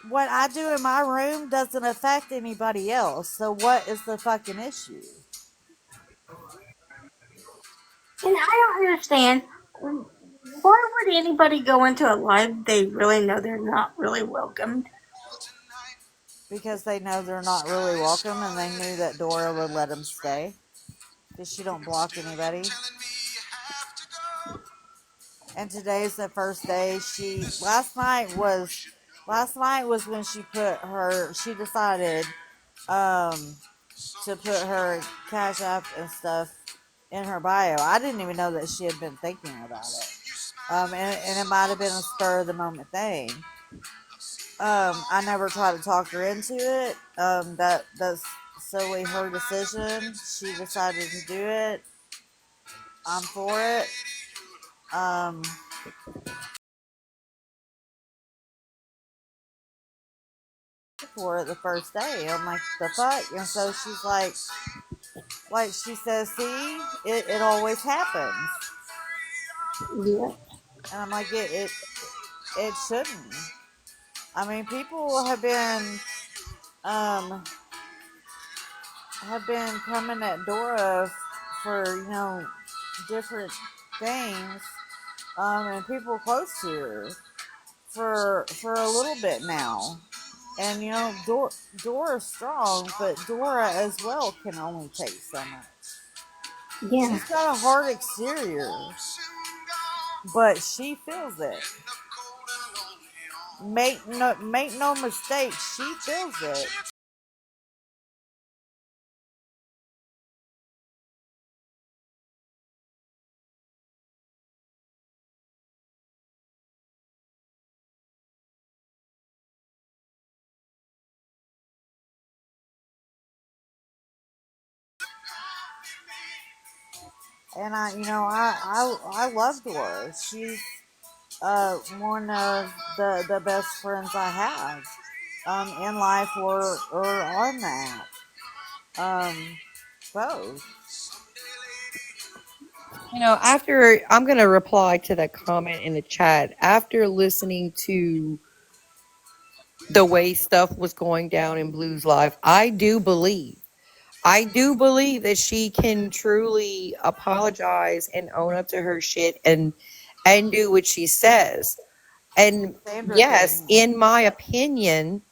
what I do in my room doesn't affect anybody else. So what is the fucking issue? And I don't understand, why would anybody go into a live they really know they're not really welcomed? Because they know they're not really welcome, and they knew that Dora would let them stay. Because she don't block anybody. And today's the first day. Last night was when she decided um to put her cash app and stuff in her bio. I didn't even know that she had been thinking about it. And it might have been a spur of the moment thing. I never tried to talk her into it. That's solely her decision. She decided to do it. I'm for it. Um, for it the first day. I'm like, the fuck? And so she's like she says, see, it always happens. Yeah. And I'm like, it shouldn't. I mean, people um have been coming at Dora for different things, and people close to her for a little bit now. And Dora's strong, but Dora as well can only take so much. Yeah. She's got a hard exterior, but she feels it. Make no mistake, she feels it. And I love Dora. She's one of the best friends I have in life or on that. Um, both. After I'm going to reply to that comment in the chat, after listening to the way stuff was going down in Blue's life, I do believe that she can truly apologize and own up to her shit and do what she says. And Sandra yes, can. in my opinion,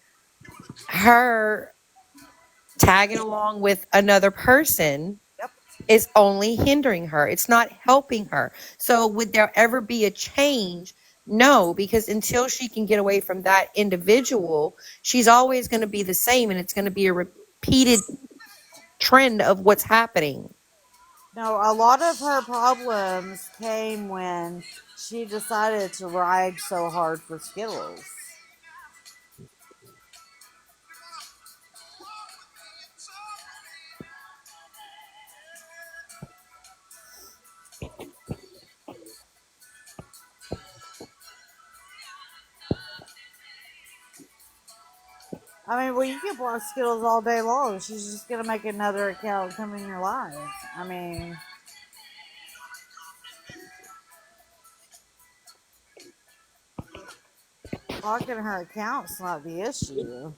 her tagging along with another person Yep. is only hindering her. It's not helping her. So would there ever be a change? No, because until she can get away from that individual, she's always going to be the same, and it's going to be a repeated trend of what's happening. No, a lot of her problems came when she decided to ride so hard for Skittles. I mean, well, you can block Skittles all day long. She's just gonna make another account come in your life. I mean, blocking her account's not the issue.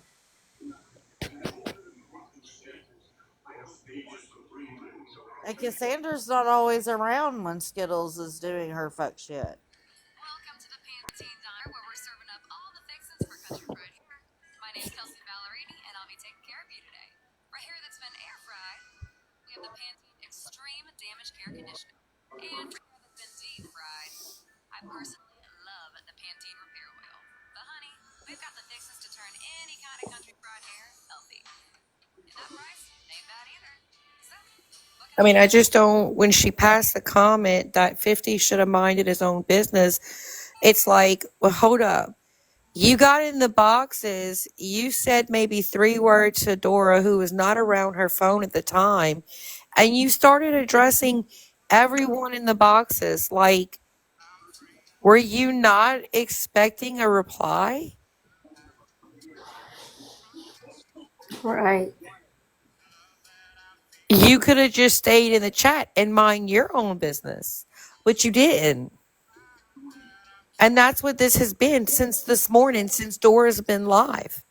And Cassandra's not always around when Skittles is doing her fuck shit. I mean, I just don't, when she passed the comment that 50 should have minded his own business, it's like, well, hold up. You got in the boxes. You said maybe 3 words to Dora, who was not around her phone at the time, and you started addressing everyone in the boxes. Like, were you not expecting a reply? Right. You could have just stayed in the chat and mind your own business, but you didn't. And that's what this has been since this morning, since Dora's been live.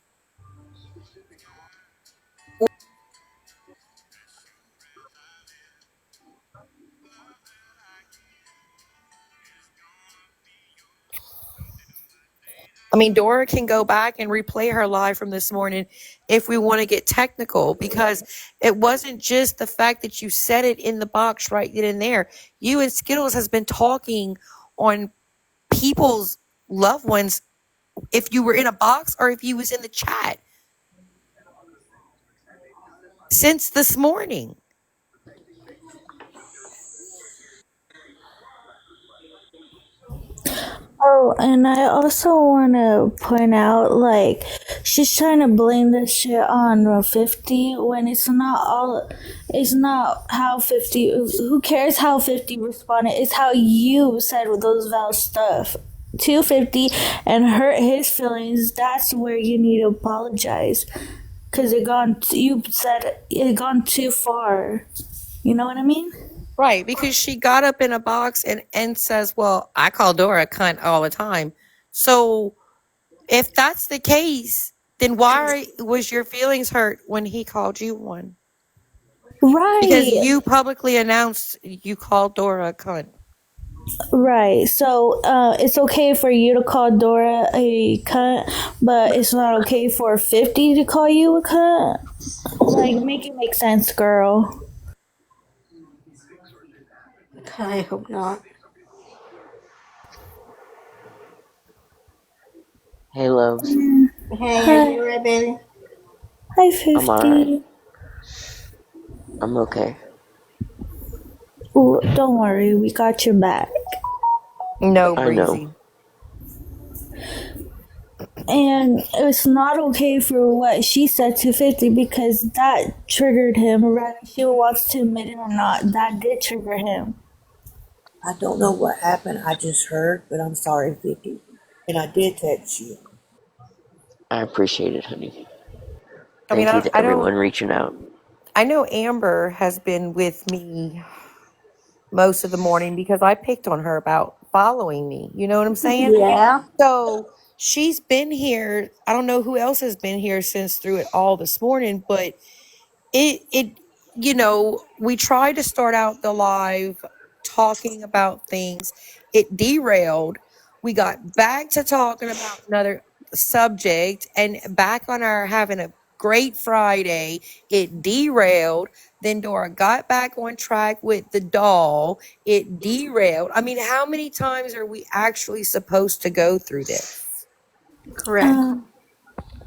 I mean, Dora can go back and replay her live from this morning if we want to get technical, because it wasn't just the fact that you said it in the box right then and there. You and Skittles has been talking on people's loved ones, if you were in a box or if you was in the chat, since this morning. Oh, and I also want to point out, like, she's trying to blame this shit on 50 when it's not how 50, who cares how 50 responded, it's how you said with those Val stuff to 50 and hurt his feelings. That's where you need to apologize. Because you said it gone too far. You know what I mean? Right, because she got up in a box and says, well, I call Dora a cunt all the time. So if that's the case, then why was your feelings hurt when he called you one? Because Right. you publicly announced you called Dora a cunt. Right. So it's okay for you to call Dora a cunt, but it's not okay for 50 to call you a cunt. Like, make it make sense, girl. I hope not. Hey, loves. Hey, are Hi. you alright, baby? Hi, I'm alright. 50. I'm okay. Ooh, don't worry, we got your back. No, I know. Breezy. And it's not okay for what she said to 50 because that triggered him, whether she wants to admit it or not. That did trigger him. I don't know what happened. I just heard, but I'm sorry, Vicky. And I did text you. I appreciate it, honey. I mean, Thank you to everyone reaching out. I know Amber has been with me most of the morning because I picked on her about following me. You know what I'm saying? Yeah. So she's been here. I don't know who else has been here since through it all this morning, but it we tried to start out the live talking about things. It derailed. We got back to talking about another subject and back on our having a great Friday. It derailed. Then Dora got back on track with the doll. It derailed. I mean, how many times are we actually supposed to go through this? Correct.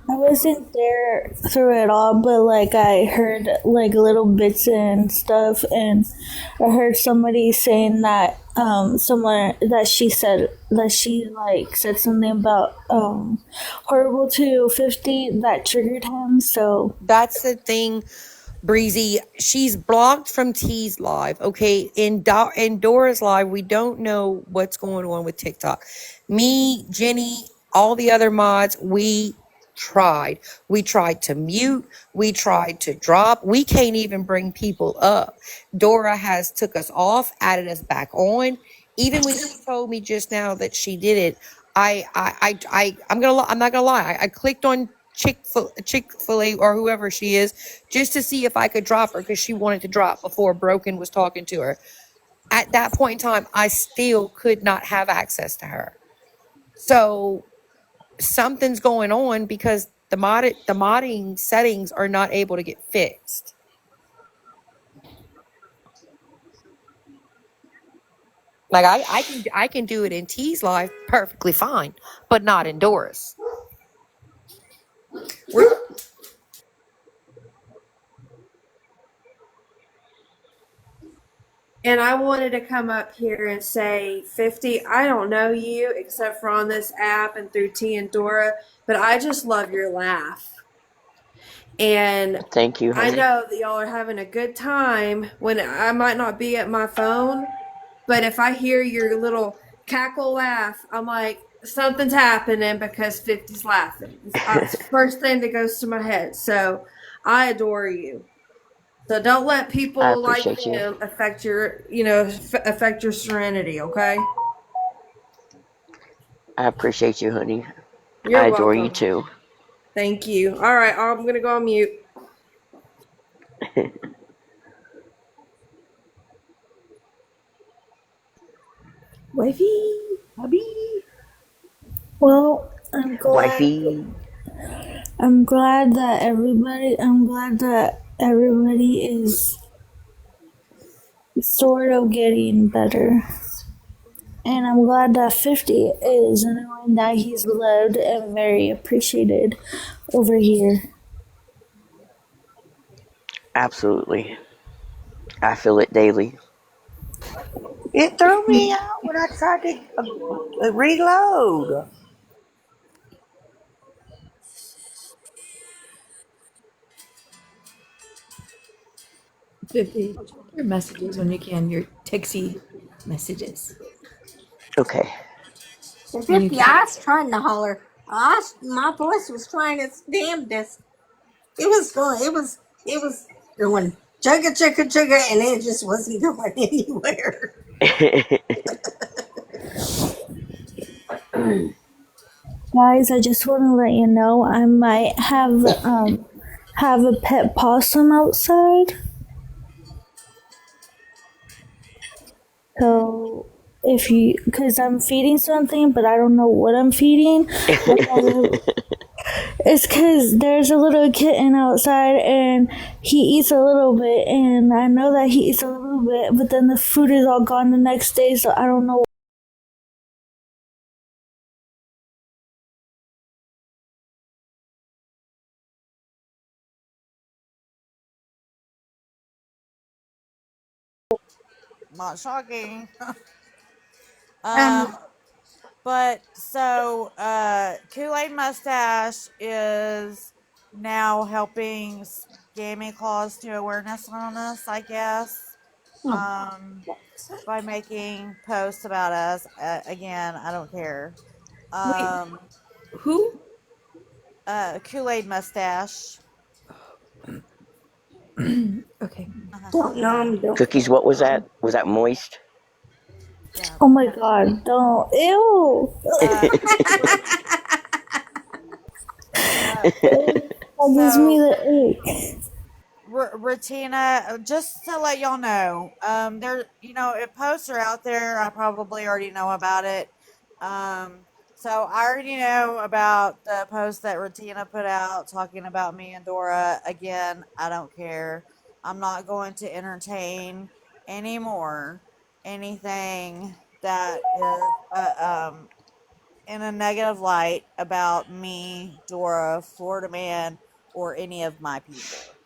I wasn't there through it all, but like I heard like little bits and stuff, and I heard somebody saying that someone that she like said something about horrible to 50 that triggered him. So That's the thing, Breezy. She's blocked from T's live. Okay, in Dora's live, we don't know what's going on with TikTok. Me, Jenny, all the other mods, we tried. We tried to mute. We tried to drop. We can't even bring people up. Dora has took us off, added us back on. Even when she told me just now that she did it, I'm not gonna lie. I clicked on Chick-fil-A or whoever she is just to see if I could drop her because she wanted to drop before Broken was talking to her. At that point in time, I still could not have access to her. So something's going on because the modding settings are not able to get fixed. Like I can do it in T's live perfectly fine, but not in Dora's. And I wanted to come up here and say, 50, I don't know you except for on this app and through T and Dora, but I just love your laugh. And Thank you, I honey. know that y'all are having a good time when I might not be at my phone, but if I hear your little cackle laugh, I'm like, something's happening because 50's laughing. It's the first thing that goes to my head. So I adore you. So don't let I people like appreciate you. them affect your serenity, okay? I appreciate you, honey. You're I adore you welcome. too. Thank you. All right, I'm going to go on mute. Wifey, hubby. Well, Wifey. I'm glad that everybody is sort of getting better. And I'm glad that 50 is knowing that he's loved and very appreciated over here. Absolutely. I feel it daily. It threw me out when I tried to reload. 50. Check your messages when you can, your Tixie messages. Okay. And When you 50, can. I was trying to holler. My voice was trying its damnedest. It was going chugga chugga chugga, and it just wasn't going anywhere. Guys, I just want to let you know I might have a pet possum outside. So because I'm feeding something, but I don't know what I'm feeding. It's because there's a little kitten outside and he eats a little bit, and I know that he eats a little bit, but then the food is all gone the next day, so I don't know. Not shocking. Um, But so Kool-Aid Mustache is now helping Gammy Claus do awareness on us, I guess. oh, By making posts about us. Again, I don't care. Wait, Um, who? Kool-Aid Mustache. Okay. don't know him. Don't. Cookies, what was that? Was that moist? Yeah. Oh my god, don't. Ew! Uh, R- uh, That gives me so the ick. Ratina, just to let y'all know, there, if posts are out there, I probably already know about it. So I already know about the post that Ratina put out talking about me and Dora. Again, I don't care. I'm not going to entertain anymore anything that is, in a negative light about me, Dora, Florida Man, or any of my people.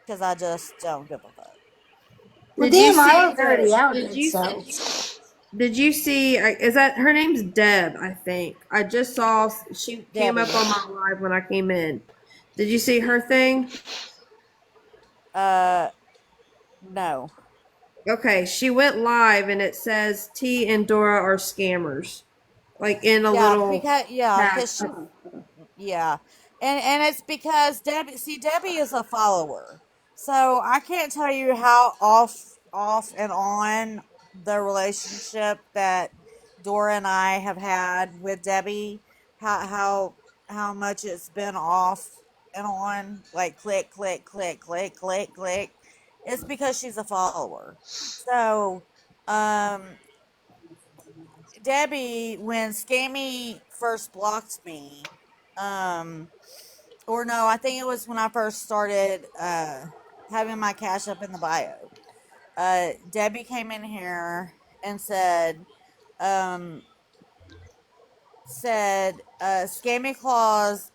Because I just don't give a fuck. Well, Did you damn, I see was already did outed, you so. did you see is that her name's Deb, I think. I just saw she came up Debbie. on my live when I came in. Did you see her thing? Uh, no. Okay, she went live and it says T and Dora are scammers. Like in a Yeah, little because yeah, tag. because she, yeah, and it's because Debbie. See, Debbie is a follower, so I can't tell you how off and on the relationship that Dora and I have had with Debbie. How much it's been off and on, like click click click click click click. It's because she's a follower. So, um, Debbie, when Scammy first blocked me, um, or no, I think it was when I first started having my cash up in the bio. Debbie came in here and um, Scammy Claus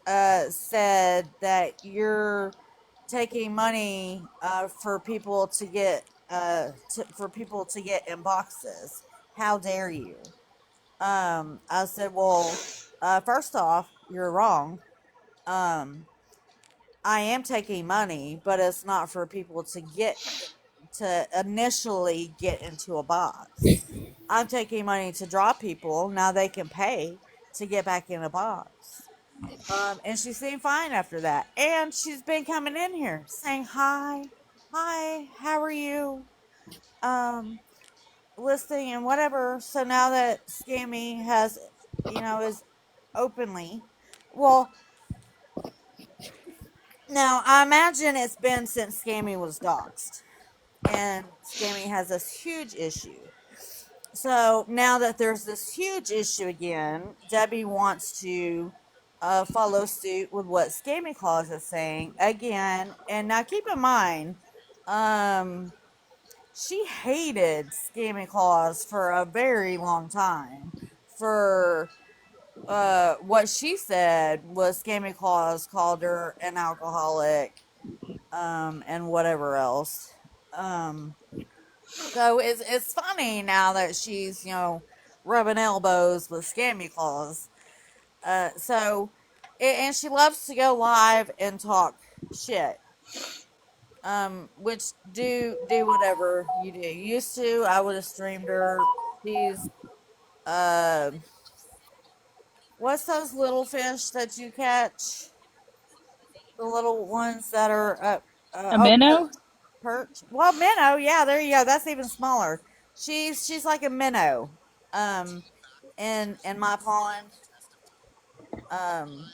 said that you're taking money for people to get for people to get in boxes. How dare you? I said, well, first off, you're wrong. Um, I am taking money, but it's not for people to to initially get into a box. I'm taking money to draw people. Now they can pay to get back in a box. And she seemed fine after that. And she's been coming in here saying, hi, how are you? Um, listing and whatever. So now that Scammy has, is openly, well, now I imagine it's been since Scammy was doxxed, and Scammy has this huge issue. So now that there's this huge issue again, Debbie wants to follow suit with what Scammy Claus is saying again. And now keep in mind, um, she hated Scammy Claus for a very long time for what she said was Scammy Claus called her an alcoholic, and whatever else. Um, so it's funny now that she's, rubbing elbows with Scammy Claus. And she loves to go live and talk shit. Which do whatever you do. Used to, I would have streamed her. She's uh, what's those little fish that you catch? The little ones that are A oh, minnow? perch. Well, minnow. Yeah, there you go. That's even smaller. She's like a minnow. Um, in my pond. Um,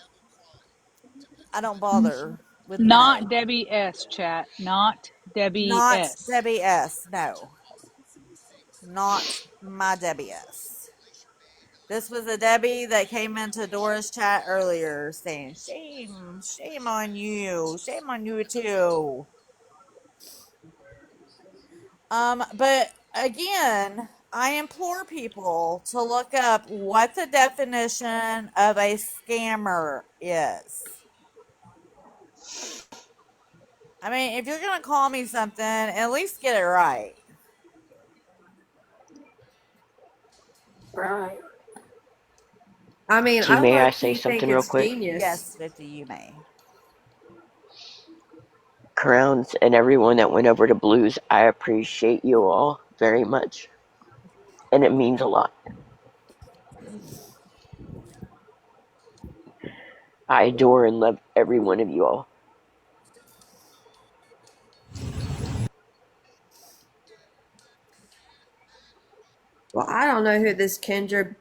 I don't bother with Not minnow. Debbie S. Chat. Not Debbie Not S. Debbie S. No, not my Debbie S. This was a Debbie that came into Dora's chat earlier saying, shame on you. Shame on you too. But again, I implore people to look up what the definition of a scammer is. I mean, if you're going to call me something, at least get it right. Right. I mean, Gee, I may low I say key think something real it's quick? genius. Yes, 50, you may. Crowns and everyone that went over to Blues, I appreciate you all very much. And it means a lot. I adore and love every one of you all. Well, I don't know who this Kendra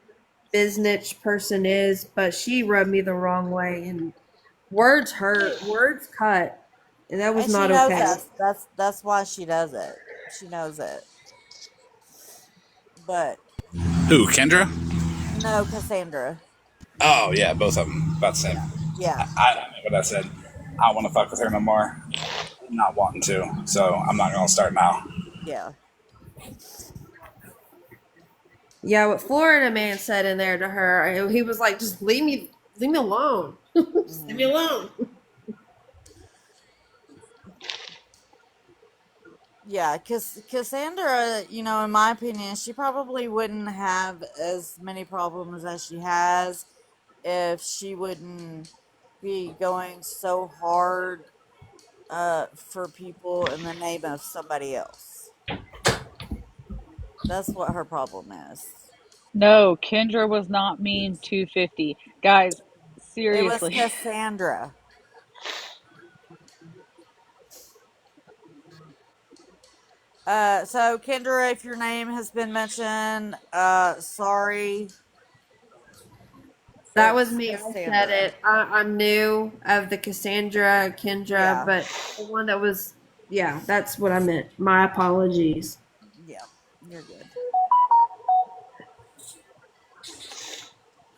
Biznich person is, but she rubbed me the wrong way, and words hurt, words cut, and that was And she not knows okay. that's why she does it. She knows it. But Who, Kendra? no, Cassandra. Oh, yeah, both of them. About the same. Yeah. Yeah. I don't know what I said. I don't want to fuck with her no more. I'm not wanting to, so I'm not going to start now. Yeah. Yeah, what Florida man said in there to her, he was like, "Just leave me alone. Just leave me alone." Yeah, because Cassandra, in my opinion, she probably wouldn't have as many problems as she has if she wouldn't be going so hard for people in the name of somebody else. That's what her problem is. No, Kendra was not mean 250. Guys, It was seriously. Cassandra. So Kendra, if your name has been mentioned, sorry. That was It's me. I said Cassandra. it. I knew of the Cassandra, Kendra, Yeah. but the one that was, yeah, that's what I meant. My apologies. Yeah. You're good.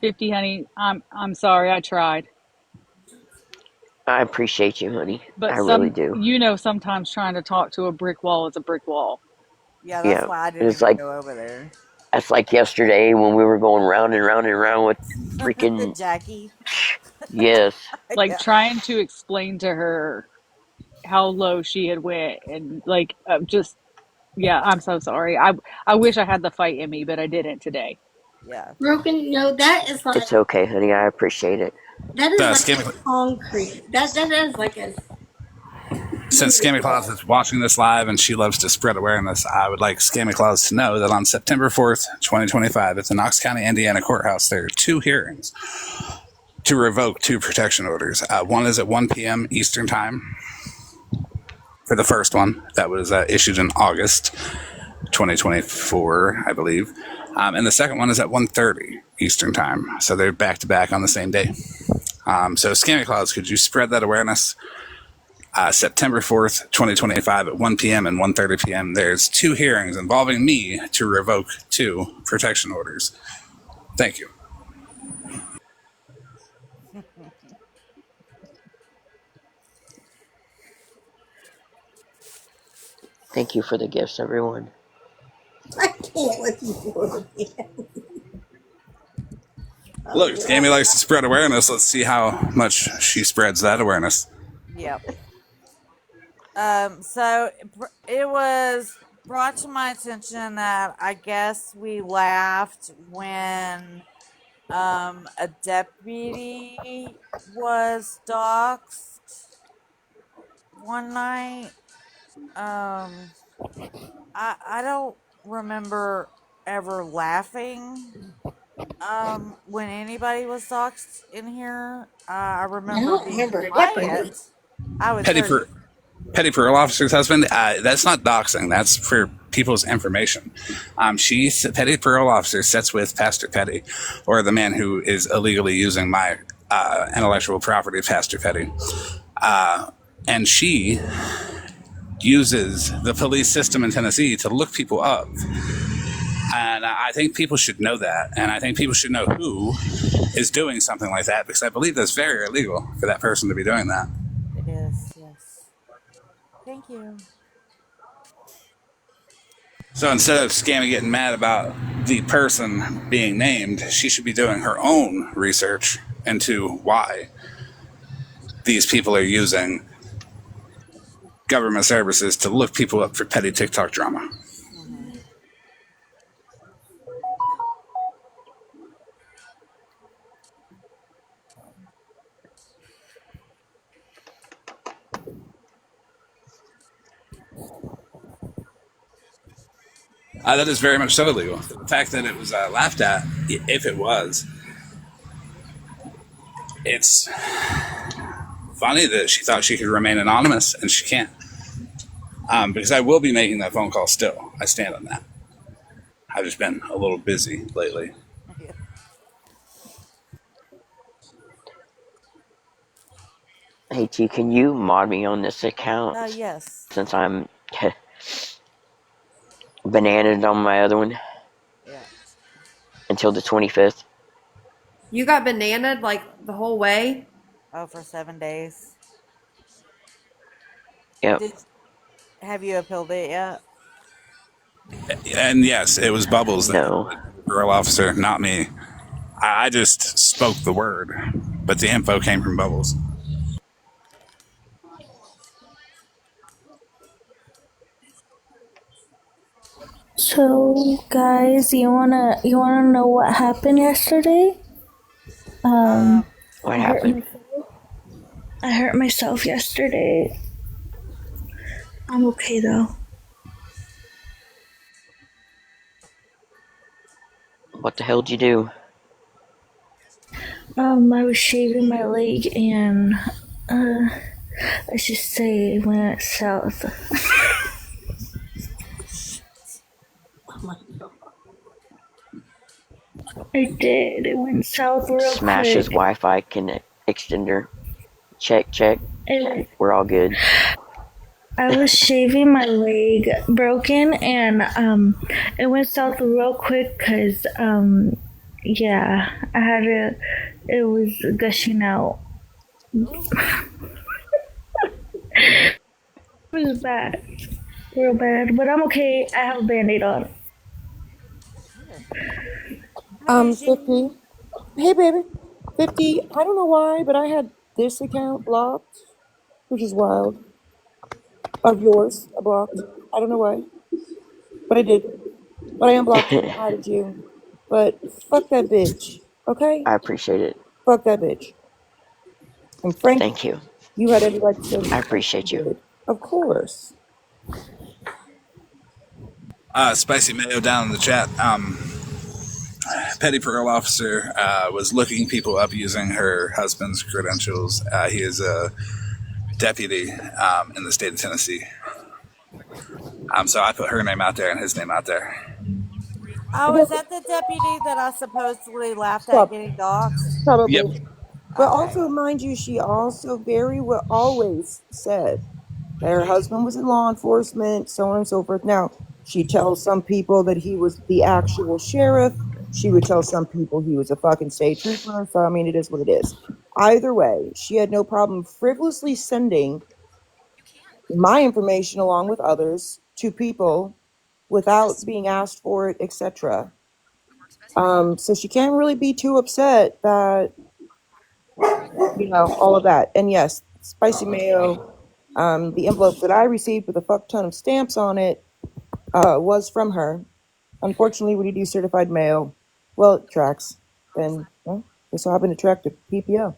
50, honey. I'm sorry. I tried. I appreciate you, honey. But I really do. sometimes trying to talk to a brick wall is a brick wall. Yeah, that's Yeah. why I And didn't even go over there. it's like yesterday when we were going round and round and round with freaking Jackie. yes. Like Yeah. trying to explain to her how low she had went and just yeah, I'm so sorry. I wish I had the fight in me, but I didn't today. Yeah. Broken, that is like It's okay, honey. I appreciate it. that is like Scammy, concrete. That is like a since Scammy Claus is watching this live and she loves to spread awareness, I would like Scammy Claus to know that on September 4th, 2025, at the Knox County, Indiana courthouse, there are 2 hearings to revoke 2 protection orders. One is at 1 p.m. Eastern Time for the first one that was issued in August 2024, I believe. And the second one is at 1:30 Eastern Time. So they're back to back on the same day. So Scammy Clouds, could you spread that awareness? September 4th, 2025 at 1 p.m. and 1:30 p.m. There's 2 hearings involving me to revoke 2 protection orders. Thank you. Thank you for the gifts, everyone. I can't with you for it. Look, Scammy likes to spread awareness. Let's see how much she spreads that awareness. Yep. So it was brought to my attention that I guess we laughed when a deputy was doxxed one night. I don't remember ever laughing when anybody was doxxed in here. I remember being quiet. I was Petty Parole Officer's husband, that's not doxing. That's for people's information. Petty Parole Officer sits with Pastor Petty, or the man who is illegally using my intellectual property, Pastor Petty. And she uses the police system in Tennessee to look people up. And I think people should know that. And I think people should know who is doing something like that, because I believe that's very illegal for that person to be doing that. It is, yes. Thank you. So instead of Scammy getting mad about the person being named, she should be doing her own research into why these people are using government services to look people up for petty TikTok drama. That is very much so illegal. The fact that it was laughed at, if it was, it's funny that she thought she could remain anonymous, and she can't. Because I will be making that phone call still. I stand on that. I've just been a little busy lately. Yeah. Hey, T, can you mod me on this account? Yes. Since I'm bananaed on my other one. Yeah. Until the 25th. You got bananaed like the whole way? Oh, for 7 days. Yep. Have you appealed it yet? And yes, it was Bubbles, No. the parole officer, not me. I just spoke the word, but the info came from Bubbles. So, guys, you wanna know what happened yesterday? What happened? I hurt myself yesterday. I'm okay though. What the hell did you do? I was shaving my leg and let's just say it went south. I did. It went south real Smash quick. his Wi-Fi extender. Check. We're all good. I was shaving my leg broken and it went south real quick because yeah, I had to, it was gushing out. It was bad, real bad, but I'm okay. I have a Band-Aid on. 50. Hey, baby. 50. I don't know why, but I had this account blocked, which is wild. Of yours, blocked. I don't know why, but I did. But I unblocked you and added you. But fuck that bitch, okay? I appreciate it. Fuck that bitch. And Frank, Thank you. you had every right to say I appreciate you. Of course. Spicy Mayo down in the chat. Petty Parole Officer was looking people up using her husband's credentials. He is a deputy in the state of Tennessee. So I put her name out there and his name out there. Oh, is that the deputy that I supposedly laughed at Stop. getting doxxed? Yep. Probably. But Okay. also, mind you, she also very well always said that her husband was in law enforcement, so on and so forth. Now, she tells some people that he was the actual sheriff. She would tell some people he was a fucking state trooper. So, I mean, it is what it is. Either way, she had no problem frivolously sending my information along with others to people without being asked for it, etc. So she can't really be too upset that, all of that. And yes, spicy mayo. The envelope that I received with a fuck ton of stamps on it was from her. Unfortunately, when you do certified mail, well, it tracks. Then, well, just so happened to track to PPO.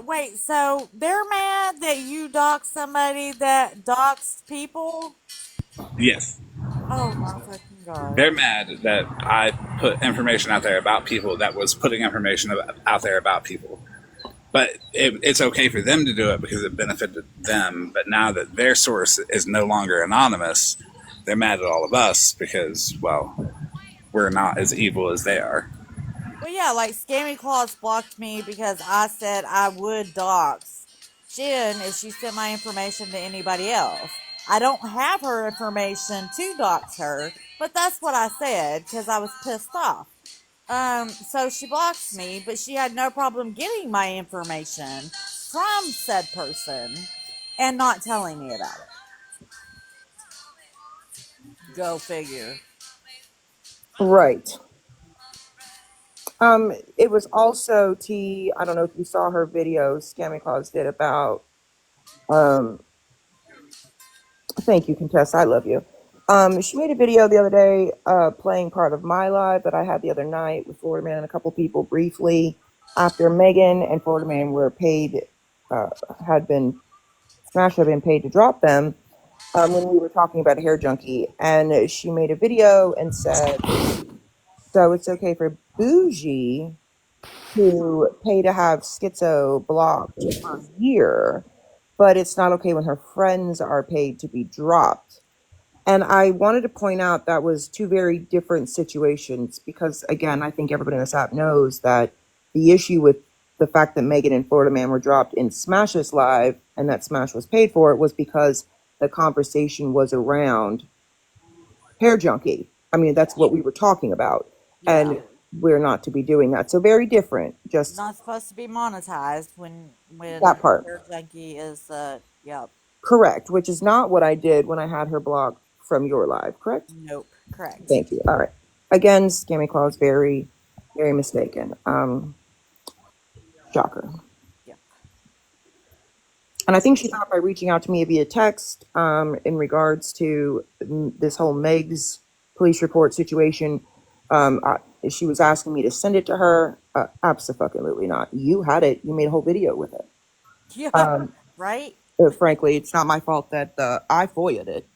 Wait, so they're mad that you doxed somebody that doxed people? Yes. Oh my fucking god. They're mad that I put information out there about people that was putting information out there about people. But it's okay for them to do it because it benefited them. But now that their source is no longer anonymous, they're mad at all of us because, well, we're not as evil as they are. Well, yeah, like Scammy Claus blocked me because I said I would dox Jen if she sent my information to anybody else. I don't have her information to dox her, but that's what I said because I was pissed off. So she blocks me, but she had no problem getting my information from said person and not telling me about it. Go figure. Right. It was also T. I don't know if you saw her video. Scammy Claus did about. Um, Thank you, Contessa. I love you. She made a video the other day, playing part of my live that I had the other night with Florida Man and a couple people briefly after Megan and Florida Man were paid, had been Smash had been paid to drop them. When we were talking about a hair junkie, and she made a video and said, "So it's okay for Bougie to pay to have Schizo blocked for a year, but it's not okay when her friends are paid to be dropped." And I wanted to point out that was two very different situations because, again, I think everybody in this app knows that the issue with the fact that Megan and Florida Man were dropped in Smash's live and that Smash was paid for it was because the conversation was around hair junkie. I mean, that's what we were talking about. Yeah. And we're not to be doing that. So very different. Just Not supposed to be monetized when that part. hair junkie is yep. Correct, which is not what I did when I had her blocked from your live, correct? Nope. Correct. Thank you. All right. Again, Scammy Claus, very, very mistaken. Shocker. Yep. And I think she thought by reaching out to me via text, in regards to this whole Meg's police report situation, she was asking me to send it to her. Absolutely not. You had it. You made a whole video with it. Yeah. Right. Frankly, it's not my fault that I FOIA'd it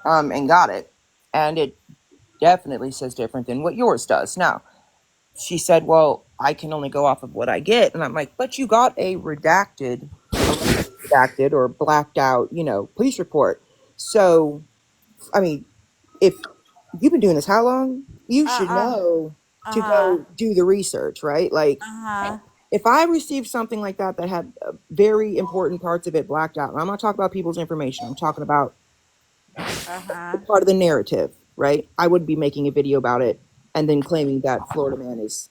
and got it, and it definitely says different than what yours does. Now, she said, "Well, I can only go off of what I get," and I'm like, "But you got a redacted or blacked out, police report. So, I mean, if you've been doing this how long? You should know to Uh-huh. go do the research, right? Like, Uh-huh. if I received something like that that had very important parts of it blacked out, and I'm not talking about people's information, I'm talking about Uh-huh. part of the narrative, right? I wouldn't be making a video about it and then claiming that Florida Man is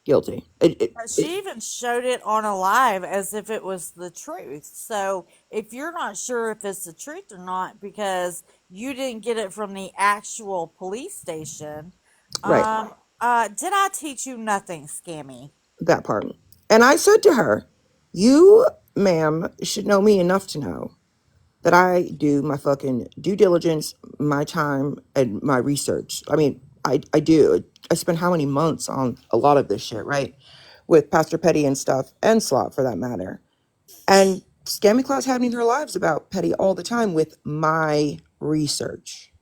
guilty. But she even showed it on a live as if it was the truth. So if you're not sure if it's the truth or not because you didn't get it from the actual police station, Right, did I teach you nothing, Scammy? that part. And I said to her, "You, ma'am, should know me enough to know that I do my fucking due diligence, my time, and my research. I mean, I do. I spent how many months on a lot of this shit, right? With Pastor Petty and stuff, and Slot for that matter. And Scammy Claus having their lives about Petty all the time with my research.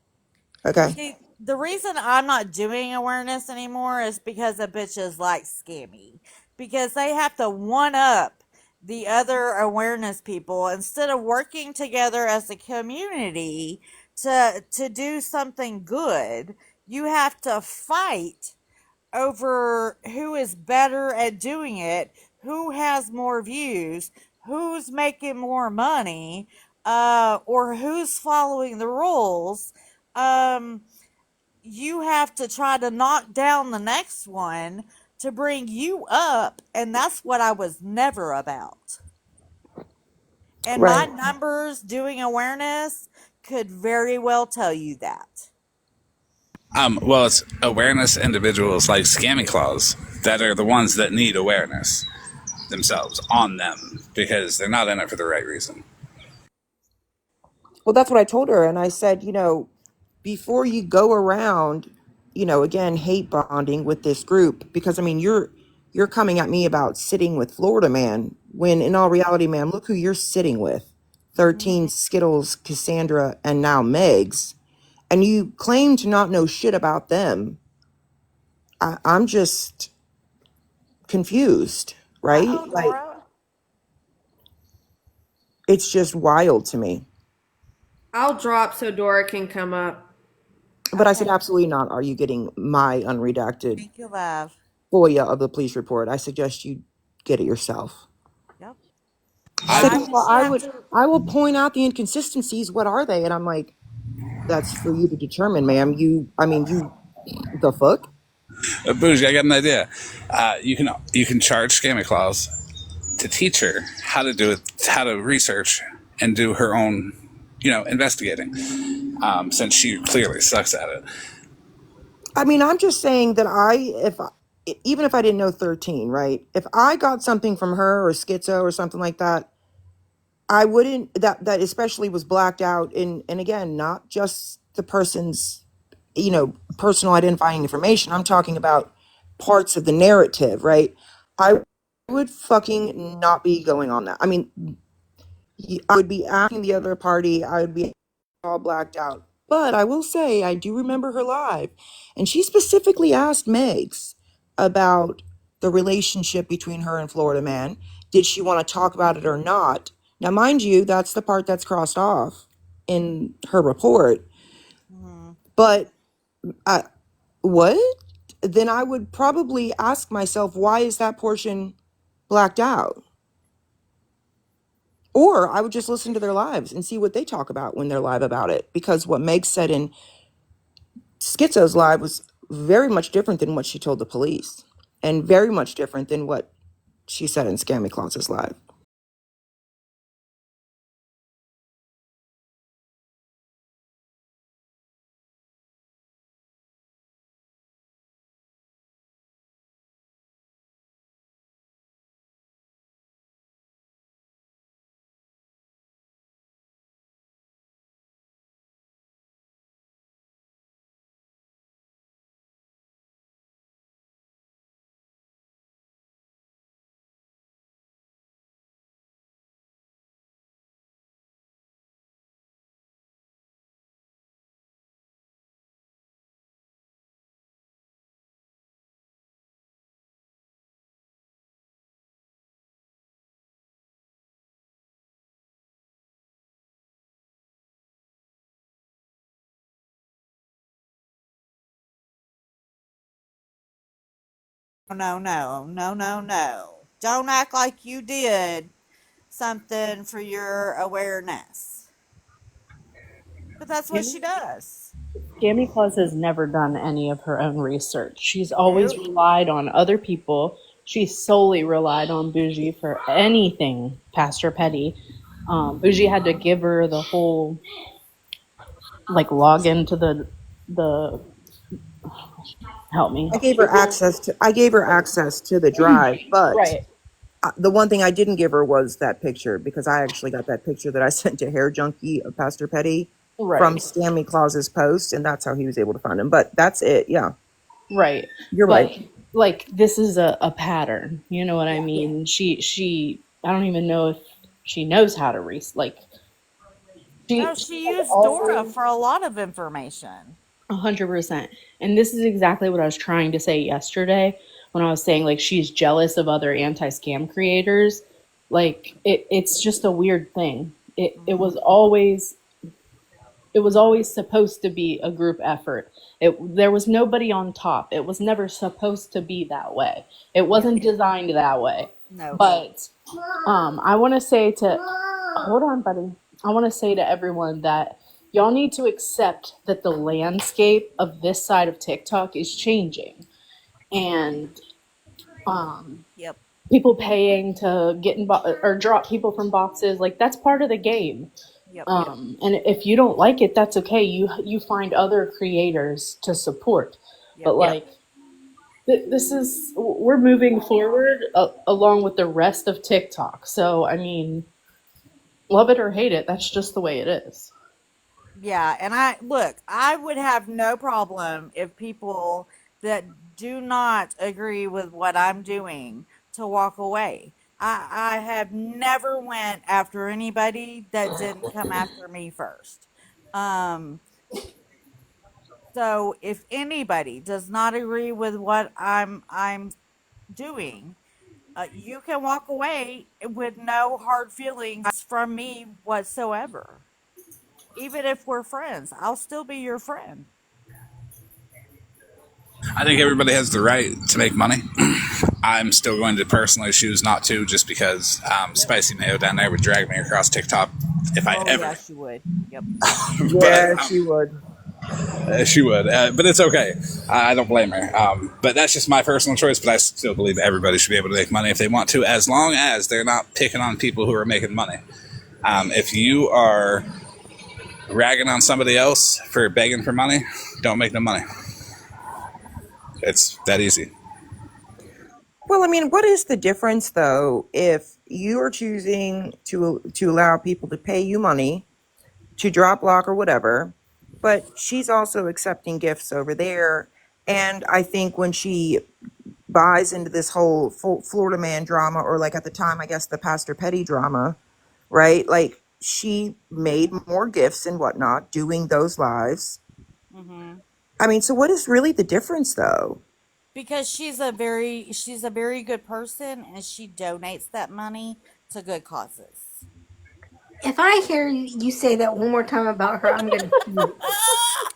Okay? See, the reason I'm not doing awareness anymore is because the bitches like Scammy. Because they have to one up the other awareness people, instead of working together as a community to do something good, you have to fight over who is better at doing it, who has more views, who's making more money, or who's following the rules. Um, you have to try to knock down the next one to bring you up, and that's what I was never about. And my Right. numbers doing awareness could very well tell you that. Well, it's awareness individuals like Scammy Claus that are the ones that need awareness themselves on them because they're not in it for the right reason. Well, that's what I told her. And I said, before you go around, again, hate bonding with this group, because I mean, you're coming at me about sitting with Florida Man when in all reality, man, look who you're sitting with. 13 Skittles, Cassandra, and now Megs. And you claim to not know shit about them. I'm just confused, right? Uh-oh, Like, Dora. it's just wild to me. I'll drop so Dora can come up. But I said, Okay. absolutely not. Are you getting my unredacted Thank you, love. FOIA of the police report? I suggest you get it yourself. Yep. She Well, said, I well, guess you I have would, to. I will point out the inconsistencies. What are they? And I'm like, that's for you to determine, ma'am. The fuck? Bougie, I got an idea. You can charge Scammy Claus to teach her how to do it, how to research and do her own, investigating. Since she clearly sucks at it. I mean, I'm just saying that even if I didn't know 13, right? If I got something from her or Schizo or something like that, I wouldn't, that especially was blacked out and again, not just the person's, personal identifying information. I'm talking about parts of the narrative, right? I would fucking not be going on that. I mean, I would be asking the other party, I would be all blacked out. But I will say, I do remember her live. And she specifically asked Megs about the relationship between her and Florida Man. Did she want to talk about it or not? Now, mind you, that's the part that's crossed off in her report. Hmm. But what? Then I would probably ask myself, why is that portion blacked out? Or I would just listen to their lives and see what they talk about when they're live about it. Because what Meg said in Schizo's live was very much different than what she told the police. And very much different than what she said in Scammy Claus's live. No, no, no, no, no. Don't act like you did something for your awareness. But that's what she does. Gammy Claus has never done any of her own research. She's always Nope. relied on other people. She solely relied on Bougie for anything Pastor Petty. Bougie had to give her the whole login to the help me. I gave her access to the drive, but Right. the one thing I didn't give her was that picture, because I actually got that picture that I sent to Hair Junkie of Pastor Petty from Right. Scammy Claus's post, and that's how he was able to find him. But that's it. Yeah, Right. you're But right. this is a pattern. You know what I mean? She I don't even know if she knows how to No, she she has used Dora always for a lot of information. 100%. And this is exactly what I was trying to say yesterday when I was saying she's jealous of other anti-scam creators. Like it's just a weird thing. It was always supposed to be a group effort. There was nobody on top. It was never supposed to be that way. It Yep. wasn't designed that way. No. But I want to say to hold on, buddy. I want to say to everyone that y'all need to accept that the landscape of this side of TikTok is changing, and Yep. people paying to get in or drop people from boxes, like that's part of the game. Yep. And if you don't like it, that's okay. You find other creators to support. Yep. But like we're moving forward along with the rest of TikTok. So I mean, love it or hate it, that's just the way it is. Yeah, and I would have no problem if people that do not agree with what I'm doing to walk away. I have never went after anybody that didn't come after me first. Um, so if anybody does not agree with what I'm doing, you can walk away with no hard feelings from me whatsoever. Even if we're friends, I'll still be your friend. I think everybody has the right to make money. I'm still going to personally choose not to, just because Spicy Mayo down there would drag me across TikTok if I ever. Yeah, she would. Yep. Yeah, she would. She would, but it's okay. I don't blame her. But that's just my personal choice. But I still believe everybody should be able to make money if they want to, as long as they're not picking on people who are making money. If you are ragging on somebody else for begging for money, don't make no money. It's that easy. Well, I mean, what is the difference though if you are choosing to allow people to pay you money to drop block or whatever, but she's also accepting gifts over there, and I think when she buys into this whole Florida man drama, or like at the time, I guess the Pastor Petty drama, right? Like she made more gifts and whatnot doing those lives. Mm-hmm. I mean, so what is really the difference though? Because she's a very good person, and she donates that money to good causes. If I hear you say that one more time about her, I'm gonna puke.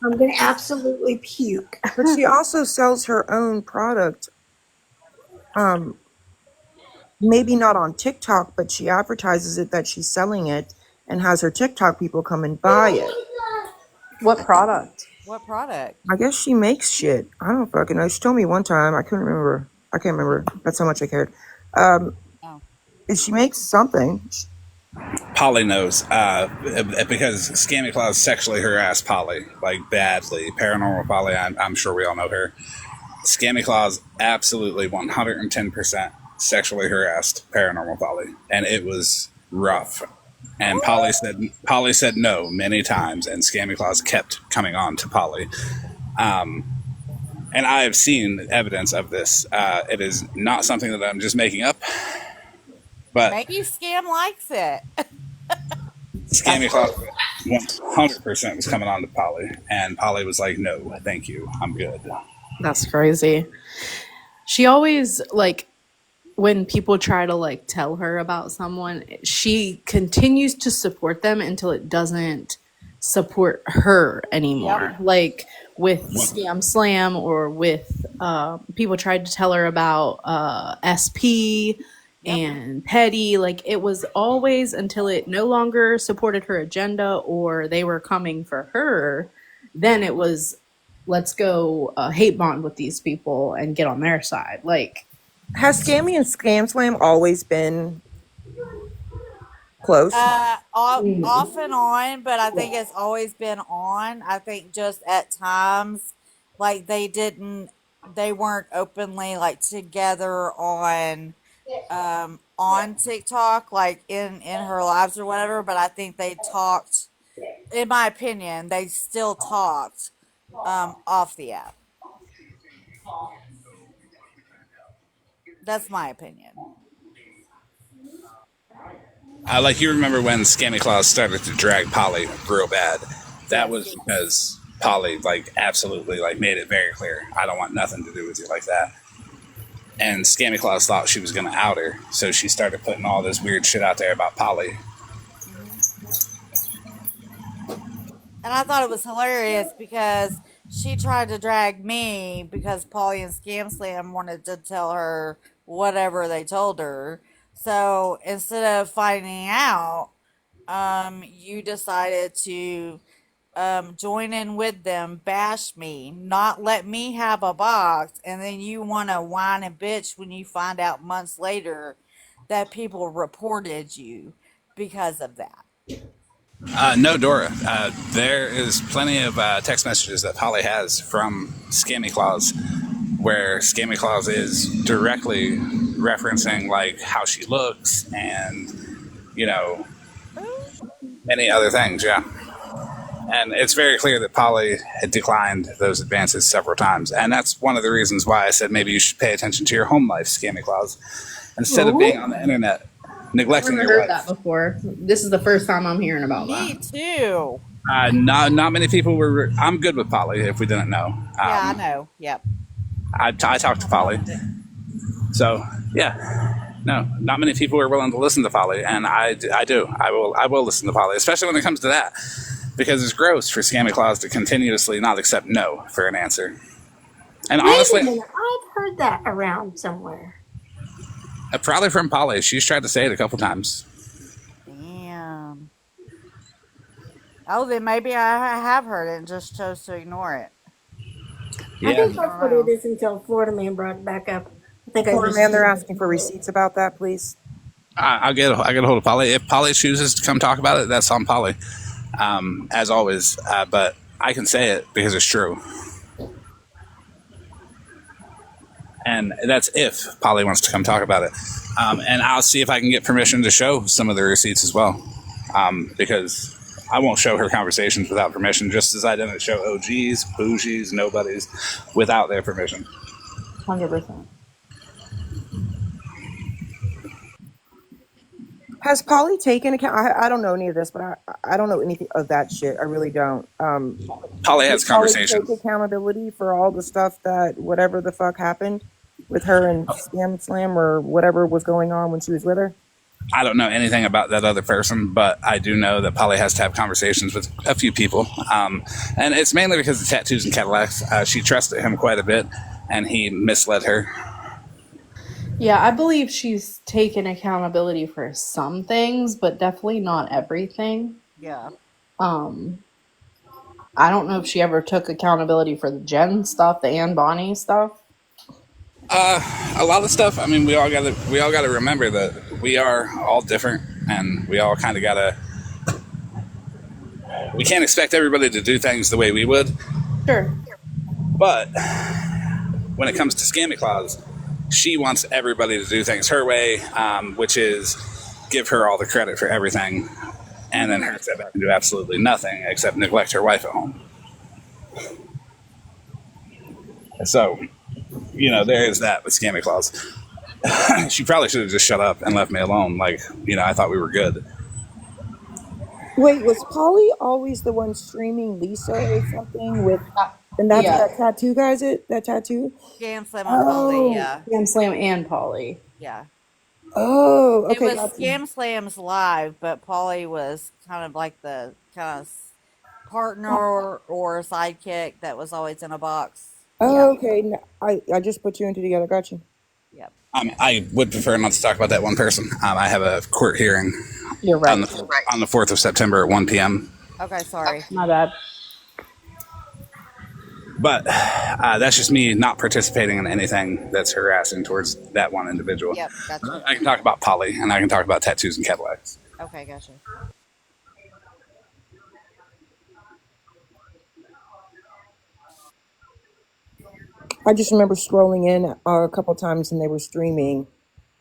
I'm gonna absolutely puke. But she also sells her own product. Maybe not on TikTok, but she advertises it that she's selling it and has her TikTok people come and buy it. What product? What product? I guess she makes shit. I don't fucking know. She told me one time. I couldn't remember. I can't remember. That's how much I cared. Oh. She makes something. Polly knows, because Scammy Claus sexually harassed Polly, like badly. Paranormal Polly, I'm sure we all know her. Scammy Claus absolutely 110% sexually harassed Paranormal Polly, and it was rough. And Polly said no many times, and Scammy Claus kept coming on to Polly. And I have seen evidence of this. It is not something that I'm just making up. But maybe Scam likes it. Scammy Claus 100% was coming on to Polly, and Polly was like, "No, thank you, I'm good." That's crazy. She always, like, when people try to like tell her about someone, she continues to support them until it doesn't support her anymore. Yep. Like with Scam Slam, or with people tried to tell her about SP. Yep. And Petty, like it was always until it no longer supported her agenda or they were coming for her, then it was, let's go hate bond with these people and get on their side. Like, has Scammy and Scam Slam always been close? Off and on, but I think it's always been on. I think just at times, like they weren't openly like together on TikTok, like in her lives or whatever, but I think they talked, in my opinion, they still talked off the app. That's my opinion. Like, you remember when Scammy Claus started to drag Polly real bad? That was because Polly, like, absolutely, like, made it very clear, I don't want nothing to do with you like that. And Scammy Claus thought she was going to out her, so she started putting all this weird shit out there about Polly. And I thought it was hilarious because she tried to drag me because Polly and Scam Slam wanted to tell her whatever they told her. So instead of finding out, you decided to join in with them, bash me, not let me have a box, and then you want to whine and bitch when you find out months later that people reported you because of that. No, Dora. There is plenty of text messages that Polly has from Scammy Claus where Scammy Claus is directly referencing like how she looks and, you know, many other things, yeah. And it's very clear that Polly had declined those advances several times. And that's one of the reasons why I said maybe you should pay attention to your home life, Scammy Claus, instead of being on the internet, neglecting I've your never heard wife. that before. This is the first time I'm hearing about Me that. too. Not many people were. I'm good with Polly, if we didn't know. Yeah, I know. Yep. I talked to Polly. So, yeah. No, not many people are willing to listen to Polly, and I do. I will listen to Polly, especially when it comes to that. Because it's gross for Scammy Claus to continuously not accept no for an answer. And Wait honestly, a minute, I've heard that around somewhere. probably from Polly. She's tried to say it a couple times. Damn. Oh, then maybe I have heard it and just chose to ignore it. I think Yeah. that's what it is until Florida Man brought it back up. I think Florida Man, they're asking for receipts about that, please. I get a hold of Polly. If Polly chooses to come talk about it, that's on Polly. As always. But I can say it because it's true. And that's if Polly wants to come talk about it. And I'll see if I can get permission to show some of the receipts as well. Because I won't show her conversations without permission, just as I didn't show OGs, bougies, nobodies without their permission. 100%. Has Polly taken account? I don't know any of this, but I don't know anything of that shit. I really don't. Polly has Does Polly conversations. take accountability for all the stuff that whatever the fuck happened with her and Scam Slam or whatever was going on when she was with her? I don't know anything about that other person, but I do know that Polly has to have conversations with a few people. And it's mainly because of tattoos and Cadillacs. She trusted him quite a bit, and he misled her. Yeah, I believe she's taken accountability for some things, but definitely not everything. Yeah. I don't know if she ever took accountability for the Jen stuff, the Anne Bonny stuff. A lot of stuff. I mean, we all got to remember that we are all different, and we all kind of gotta. We can't expect everybody to do things the way we would. Sure. But when it comes to Scammy Claus, she wants everybody to do things her way, which is give her all the credit for everything, and then her step back and do absolutely nothing except neglect her wife at home. So, you know, there is that with Scammy Claus. She probably should have just shut up and left me alone. Like, you know, I thought we were good. Wait, was Polly always the one streaming Lisa or something with? And that's that tattoo guy's it? That tattoo? Scam Slam on Polly, yeah. Scam Slam and Polly. Yeah. Oh, okay. It was Scam Slam's live, but Polly was kind of like the kind of partner or sidekick that was always in a box. Oh, okay. No, I just put two and two together. Got you. Yep. I would prefer not to talk about that one person. I have a court hearing. You're right. On the 4th of September at 1 p.m. Okay, sorry. My bad. But that's just me not participating in anything that's harassing towards that one individual. Yep, gotcha. I can talk about Polly, and I can talk about tattoos and Cadillacs. Okay, gotcha. I just remember scrolling in a couple times and they were streaming.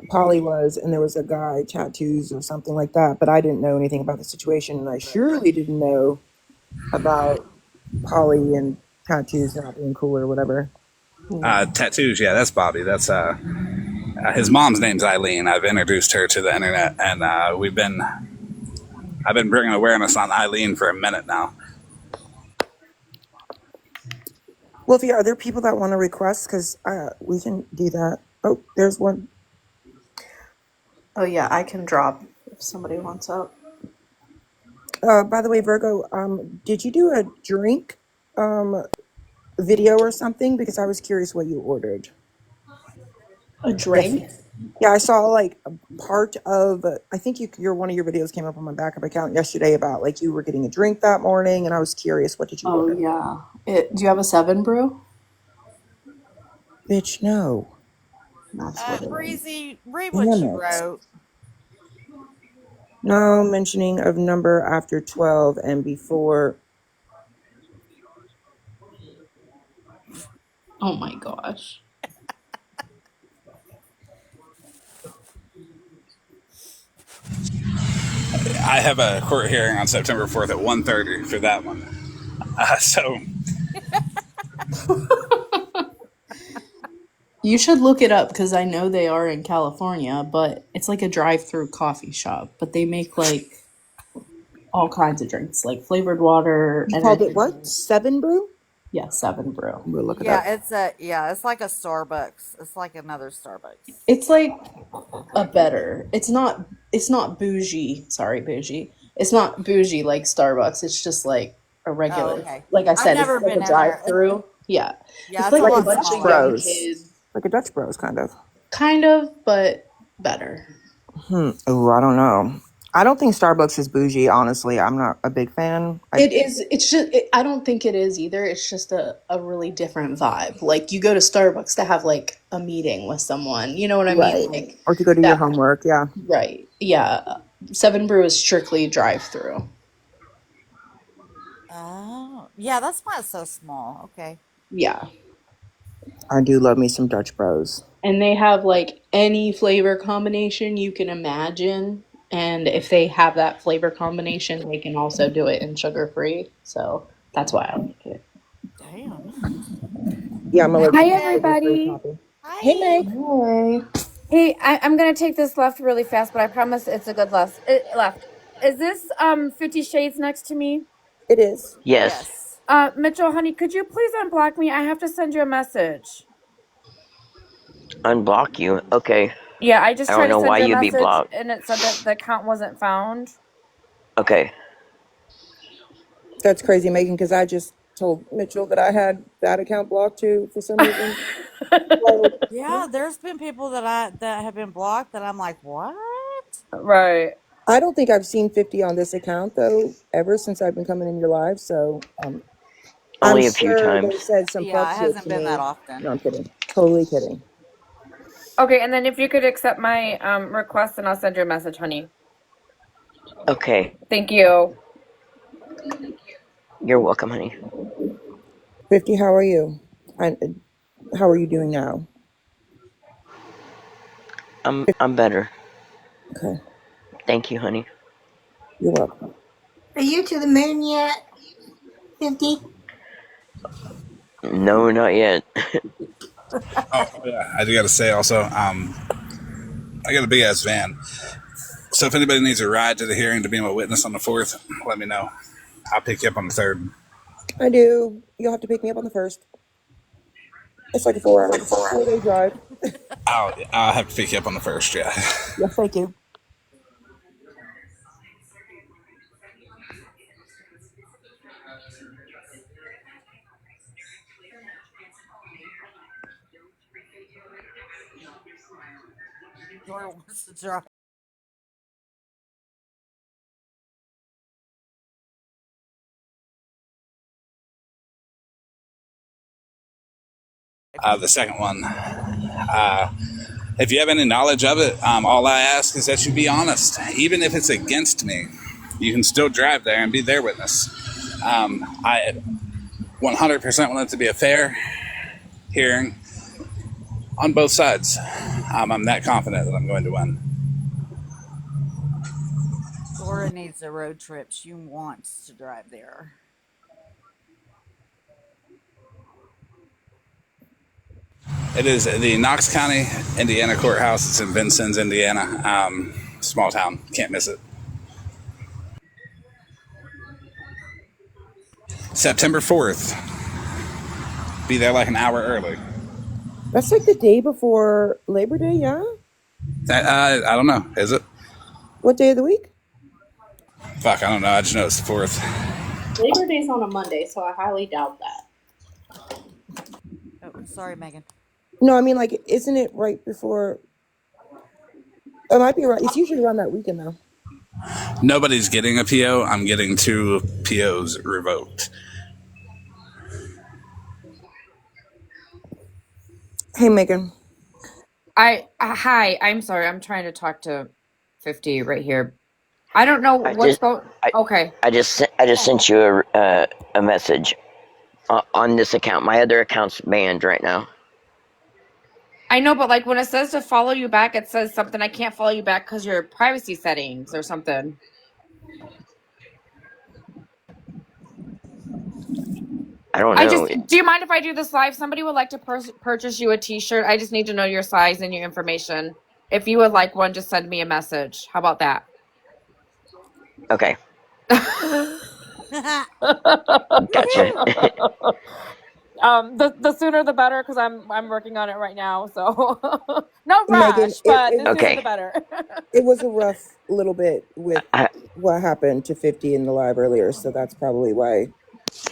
Polly was, and there was a guy, tattoos or something like that, but I didn't know anything about the situation, and I surely didn't know about Polly and tattoos not being cool or whatever. Tattoos, yeah, that's Bobby. That's his mom's name's Eileen. I've introduced her to the internet, and I've been bringing awareness on Eileen for a minute now. Well, are there people that want to request? Because we can do that. Oh, there's one. Oh yeah, I can drop if somebody wants up. By the way, Virgo, did you do a drink video or something? Because I was curious what you ordered. A drink? Yeah, I saw like a part of. I think your one of your videos came up on my backup account yesterday about like you were getting a drink that morning, and I was curious, what did you Oh order? yeah. Do you have a 7 brew? Bitch, no. That's what it is. Breezy, read what Damn you it. wrote. No mentioning of number after 12 and before. Oh my gosh. I have a court hearing on September 4th at 1:30 for that one. So You should look it up because I know they are in California, but it's like a drive-through coffee shop. But they make like all kinds of drinks, like flavored water, You called energy it what? drinks. 7 brew? Yeah, 7 brew. We'll look it up. It's like a Starbucks. It's like another Starbucks. It's like a better. It's not bougie. Sorry, bougie. It's not bougie like Starbucks. It's just like a regular. Oh, okay. Like I I've said, never it's like been a in there. drive-through. Yeah, Yeah, it's it's a like a lot bunch of smaller. young Bros. kids. Like a Dutch Bros, kind of. Kind of, but better. Oh, I don't know. I don't think Starbucks is bougie, honestly. I'm not a big fan. It is. It's just. I don't think it is either. It's just a really different vibe. Like you go to Starbucks to have like a meeting with someone. You know what I mean? Right. Like Or to go do your that. homework, yeah. Right. Yeah. 7 Brew is strictly drive-through. Oh, yeah, that's why it's so small. Okay. Yeah. I do love me some Dutch Bros. And they have like any flavor combination you can imagine. And if they have that flavor combination, they can also do it in sugar-free. So that's why I like it. Damn. Yeah, I'm allergic Hi, to Meg. sugar-free everybody. coffee. Hey, Hi. Meg. Hey. Hey, I'm gonna take this left really fast, but I promise it's a good left. Left. Is this 50 Shades next to me? It is. Yes. Yes. Mitchell, honey, could you please unblock me? I have to send you a message. Unblock you. Okay. Yeah, I just I tried don't to know send why you a you'd be message blocked. and it said that the account wasn't found. Okay. That's crazy, Megan, because I just told Mitchell that I had that account blocked too for some reason. Yeah, there's been people that have been blocked that I'm like, what? Right. I don't think I've seen 50 on this account, though, ever since I've been coming in your live. So I'm Only a few sure they times. said some fuck Yeah, it shit hasn't to been that me. often. No, I'm kidding. Totally kidding. Okay, and then if you could accept my request, then I'll send you a message, honey. Okay. Thank you. You're welcome, honey. 50, how are you? How are you doing now? I'm better. Okay, Thank you, honey. you're welcome. Are you to the moon yet? 50? No, not yet. Oh yeah, I do got to say also, I got a big ass van. So if anybody needs a ride to the hearing to be my witness on the 4th, let me know. I'll pick you up on the 3rd. I do. You'll have to pick me up on the 1st. It's like a 4-day drive. I'll have to pick you up on the 1st. Yeah. Yes, thank you. Dora wants to drive. The second one, if you have any knowledge of it, all I ask is that you be honest. Even if it's against me, you can still drive there and be their witness. I 100% want it to be a fair hearing on both sides. I'm that confident that I'm going to win. Dora needs a road trip. She wants to drive there. It is the Knox County, Indiana courthouse. It's in Vincennes, Indiana. Small town. Can't miss it. September 4th. Be there like an hour early. That's like the day before Labor Day, yeah? I don't know. Is it? What day of the week? Fuck, I don't know. I just know it's the 4th. Labor Day's on a Monday, so I highly doubt that. Oh, sorry, Megan. No, I mean, like, isn't it right before? It might be right. It's usually around that weekend, though. Nobody's getting a PO. I'm getting 2 POs revoked. Hey, Megan. Hi, I'm sorry. I'm trying to talk to 50 right here. I don't know I what's just going. Okay. I just sent you a message on this account. My other account's banned right now. I know, but like when it says to follow you back, it says something. I can't follow you back because your privacy settings or something. I don't know. Do you mind if I do this live? Somebody would like to purchase you a t-shirt. I just need to know your size and your information. If you would like one, just send me a message. How about that? Okay. Gotcha. The sooner the better because I'm working on it right now. So no Megan, rush, but the sooner Okay. the better. It was a rough little bit with what happened to 50 in the live earlier, so that's probably why.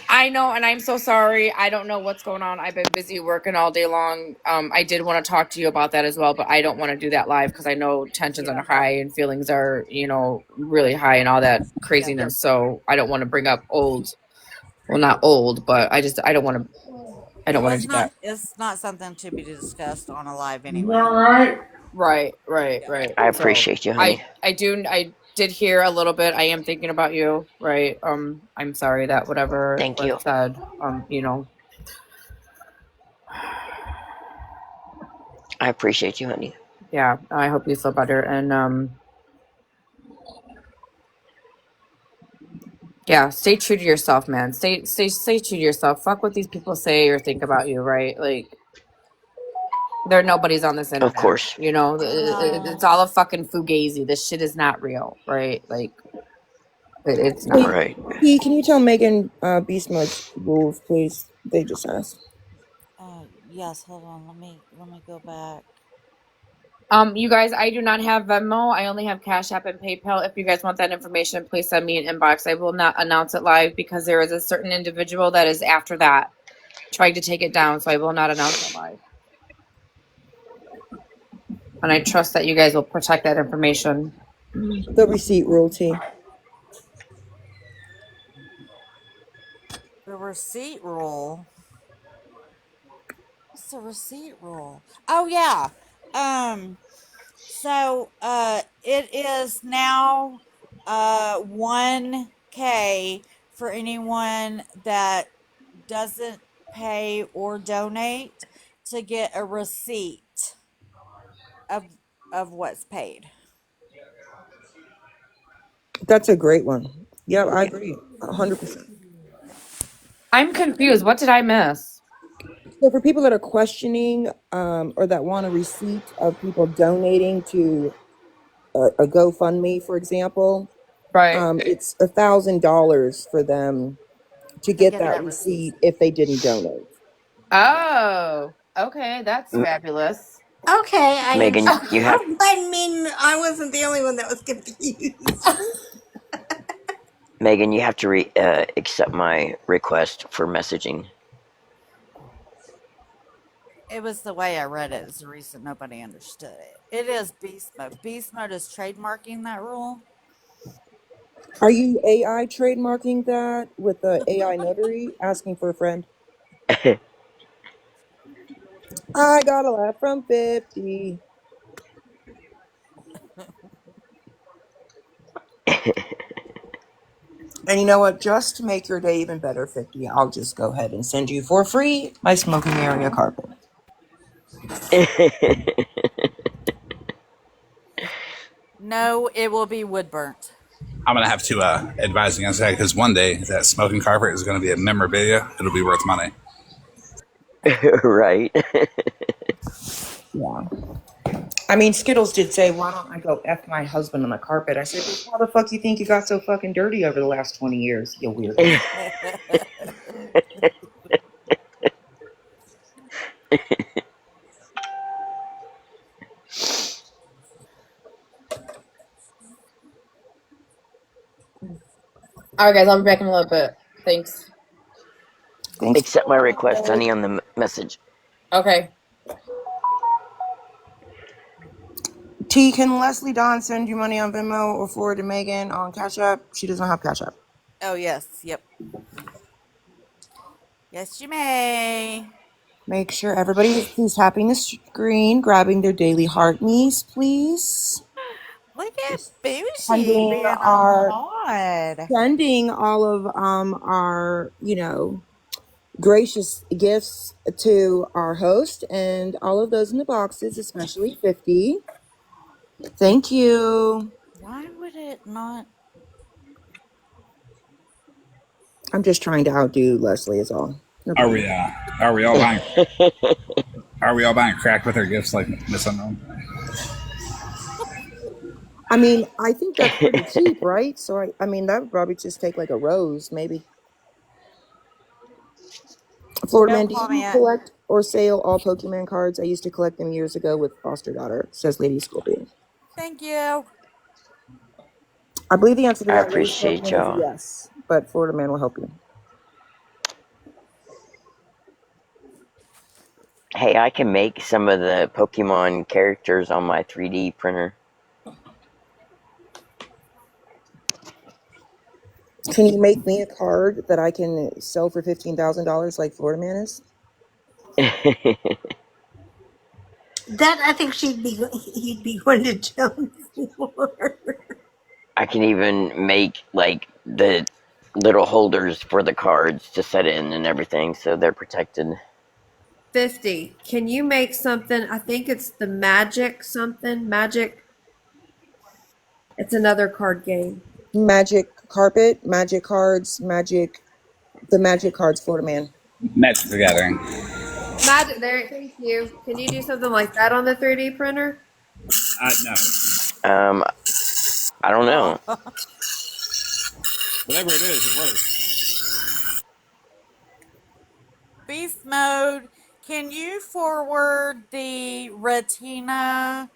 I know, and I'm so sorry. I don't know what's going on. I've been busy working all day long. I did want to talk to you about that as well, but I don't want to do that live because I know tensions are high and feelings are, really high and all that craziness. So I don't want to bring up not old, but I don't want to. I don't want to do that. It's not something to be discussed on a live anyway. Right. I appreciate you, honey. I did hear a little bit. I am thinking about you, right? I'm sorry that whatever Thank was you. said, I appreciate you, honey. Yeah, I hope you feel better. And yeah, stay true to yourself, man. Stay true to yourself. Fuck what these people say or think about you, right? Like, there nobody's on this internet. Of course. It's all a fucking fugazi. This shit is not real, right? Like, it's not. Right. Hey, can you tell Megan Beast Mode's rules, please? They just asked. Yes, hold on. Let me go back. You guys, I do not have Venmo. I only have Cash App and PayPal. If you guys want that information, please send me an inbox. I will not announce it live because there is a certain individual that is after that trying to take it down, so I will not announce it live. And I trust that you guys will protect that information. The receipt rule, T. The receipt rule. What's the receipt rule? Oh yeah. So it is now 1K for anyone that doesn't pay or donate to get a receipt of what's paid. That's a great one. Yeah, I agree. 100%. I'm confused. What did I miss? So for people that are questioning or that want a receipt of people donating to a GoFundMe, for example, right? It's $1,000 for them to get that receipt if they didn't donate. Oh, okay. That's fabulous. Okay, Megan, you have I mean, I wasn't the only one that was confused. Megan, you have to accept my request for messaging. It was the way I read it is the reason nobody understood it. It is beast mode. Beast mode is trademarking that rule. Are you AI trademarking that with the AI notary asking for a friend? I got a laugh from 50. And you know what? Just to make your day even better, 50, I'll just go ahead and send you for free my smoking area carpet. No, it will be wood burnt. I'm going to have to advise against that because one day that smoking carpet is going to be a memorabilia. It'll be worth money. Right. Yeah. I mean, Skittles did say, why don't I go F my husband on the carpet? I said, well, how the fuck you think you got so fucking dirty over the last 20 years, you weirdo? All right, guys, I'll be back in a little bit. Thanks. Thanks. Accept my request, honey, on the message. Okay. T, can Leslie Dawn send you money on Venmo or forward to Megan on Cash App? She doesn't have Cash App. Oh, yes. Yep. Yes, you may. Make sure everybody is tapping the screen, grabbing their daily heart knees, please. Look at Bougie Sending being a our mod. sending all of our gracious gifts to our host and all of those in the boxes, especially 50. Thank you. Why would it not? I'm just trying to outdo Leslie is all. Are we all buying crack with our gifts like Miss Unknown? I mean, I think that's pretty cheap, right? So I mean that would probably just take like a rose, maybe. Florida No Man, do you comment. collect or sell all Pokemon cards? I used to collect them years ago with foster daughter, says Lady Scorpion. Thank you. I believe the answer to I that, Lady appreciate Scorpion, is y'all. yes, but Florida Man will help you. Hey, I can make some of the Pokemon characters on my 3D printer. Can you make me a card that I can sell for $15,000 like Florida Man is? That I think he'd be going to jump for. I can even make like the little holders for the cards to set in and everything, so they're protected. 50. Can you make something? I think it's the Magic something. Magic. It's another card game. Magic carpet, magic cards, the magic cards, Florida Man. Magic the Gathering. Magic. There. Thank you. Can you do something like that on the 3D printer? No. I don't know. Whatever it is, it works. Beast mode. Can you forward the Retina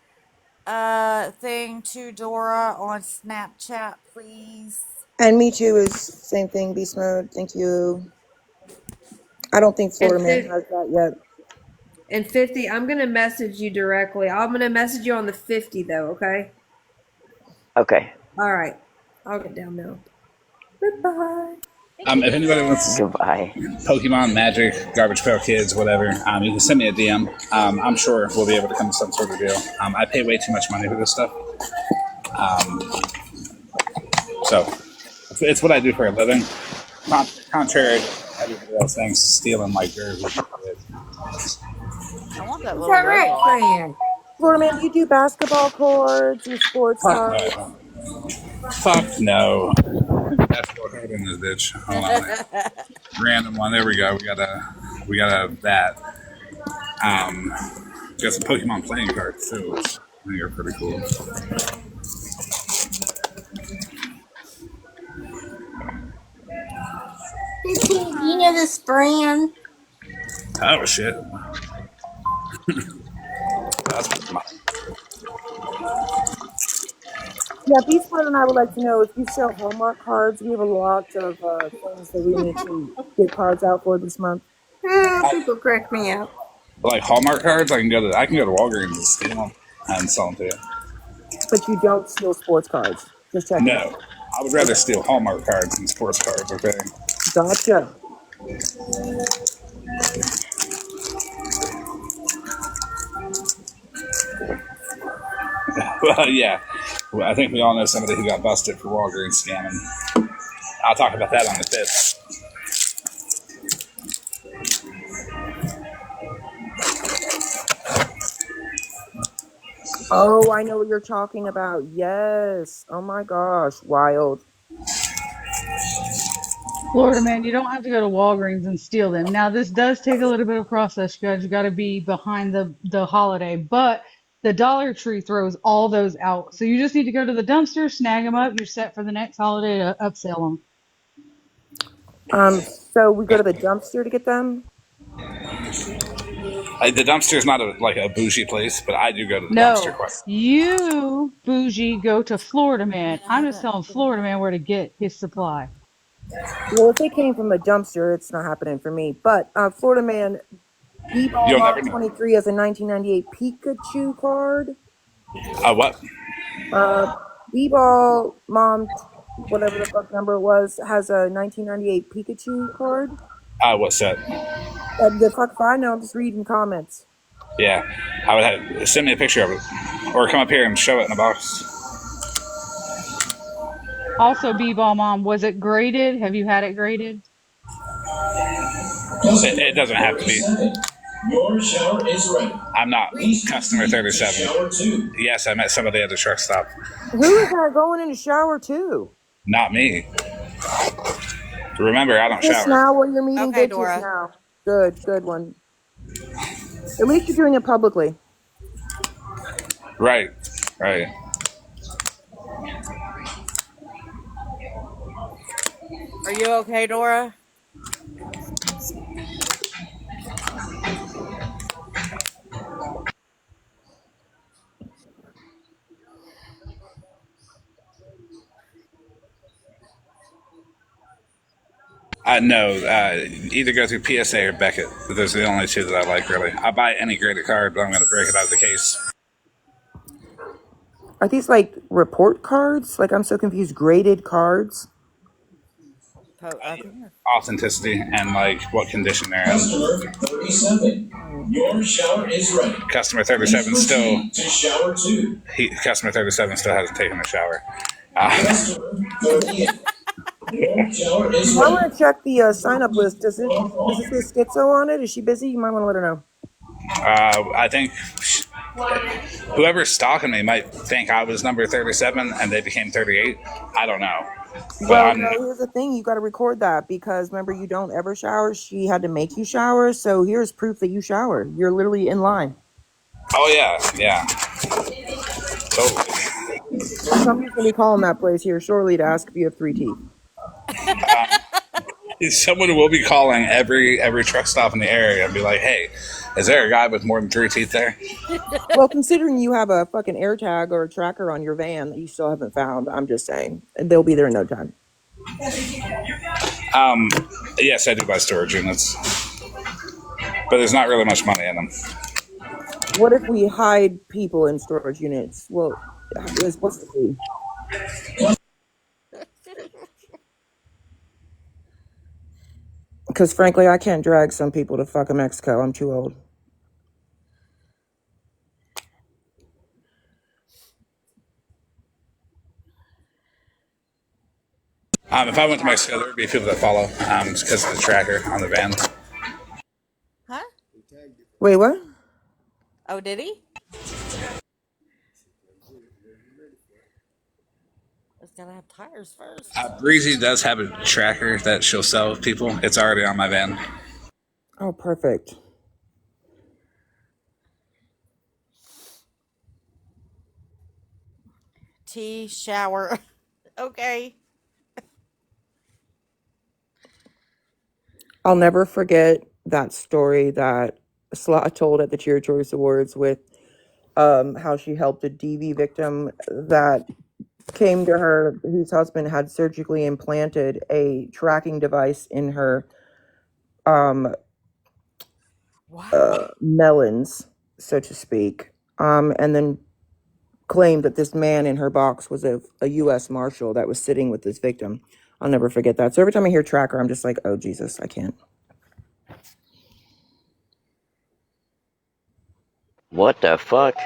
thing to Dora on Snapchat, please? And me too is same thing, beast mode. Thank you. I don't think Florida Man has that yet. And 50, I'm going to message you directly. I'm going to message you on the 50, though, okay? Okay. All right. I'll get down now. Goodbye. If anybody wants Goodbye. Pokemon, Magic, Garbage Pail Kids, whatever, you can send me a DM. I'm sure we'll be able to come to some sort of deal. I pay way too much money for this stuff. So it's what I do for a living. Contrary to everybody else thinks, stealing like yours. I want that Is little that right, robot. Fran? Florida Man, do you do basketball courts or sports cards? No. Fuck no. Basketball card in this bitch. Hold on. Random one. There we go. We got that. Got some Pokemon playing cards too, which I think are pretty cool. You know this brand? Oh shit. That's my. Yeah, Beast Mode and I would like to know if you sell Hallmark cards. We have a lot of things that we need to get cards out for this month. People crack me up. Like Hallmark cards, I can go to Walgreens and steal them and sell them to you. But you don't steal sports cards. Just checking. No, I would rather steal Hallmark cards than sports cards. Okay. Gotcha. Well, yeah. Well, I think we all know somebody who got busted for Walgreens scamming. I'll talk about that on the 5th. Oh, I know what you're talking about. Yes. Oh my gosh. Wild. Florida man, you don't have to go to Walgreens and steal them. Now, this does take a little bit of process, guys. You got to be behind the holiday, but the Dollar Tree throws all those out. So you just need to go to the dumpster, snag them up. You're set for the next holiday to upsell them. So we go to the dumpster to get them? The dumpster is not a bougie place, but I do go to the No, dumpster quite. you bougie go to Florida man. I'm just telling Florida man where to get his supply. Well, if they came from a dumpster, it's not happening for me. But Florida man, B-Ball You'll never Mom know. 23 has a 1998 Pikachu card. What? B-Ball Mom, whatever the fuck number it was, has a 1998 Pikachu card. What's that? The fuck if I know, I'm just reading comments. Yeah, I would have send me a picture of it, or come up here and show it in a box. Also, B-Ball Mom, was it graded? Have you had it graded? It doesn't have to be. Your shower is ready. I'm not customer 37. Yes, I met somebody at the truck stop. Who is that going in the shower too? Not me. Remember, I don't Just shower. now while you're meeting Okay, bitches Dora. now. Good one. At least you're doing it publicly. Right. Are you okay, Dora? No, either go through PSA or Beckett. Those are the only two that I like, really. I buy any graded card, but I'm going to break it out of the case. Are these like report cards? Like, I'm so confused. Graded cards? Authenticity and like what condition they're in. Customer 37. Your shower is ready. Customer 37 still. To shower 2. Customer 37 still hasn't taken a shower. Customer 38. Your shower is I ready. want to check the sign up list. Does it say Schizo on it? Is she busy? You might want to let her know. I think whoever's stalking me might think I was number 37 and they became 38. I don't know. Well, no, here's the thing. You got to record that because remember, you don't ever shower. She had to make you shower. So here's proof that you shower. You're literally in line. Oh, yeah. Totally. Somebody's going to be calling that place here shortly to ask if you have 3 teeth. Someone will be calling every truck stop in the area and be like, hey, is there a guy with more than 3 teeth there? Well, considering you have a fucking AirTag or a tracker on your van that you still haven't found, I'm just saying. They'll be there in no time. Yes, I do buy storage units. But there's not really much money in them. What if we hide people in storage units? Well, what's the fee? Because frankly, I can't drag some people to fucking Mexico. I'm too old. If I went to Mexico, there would be people that follow just because of the tracker on the van. Huh? Wait, what? Oh, did he? It's gotta have tires first. Breezy does have a tracker that she'll sell people. It's already on my van. Oh, perfect. Tea, shower. Okay. I'll never forget that story that Slat told at the Cheer Choice Awards with how she helped a DV victim that came to her whose husband had surgically implanted a tracking device in her melons, so to speak, and then claimed that this man in her box was a U.S. Marshal that was sitting with this victim. I'll never forget that. So every time I hear tracker, I'm just like, oh, Jesus, I can't. What the fuck?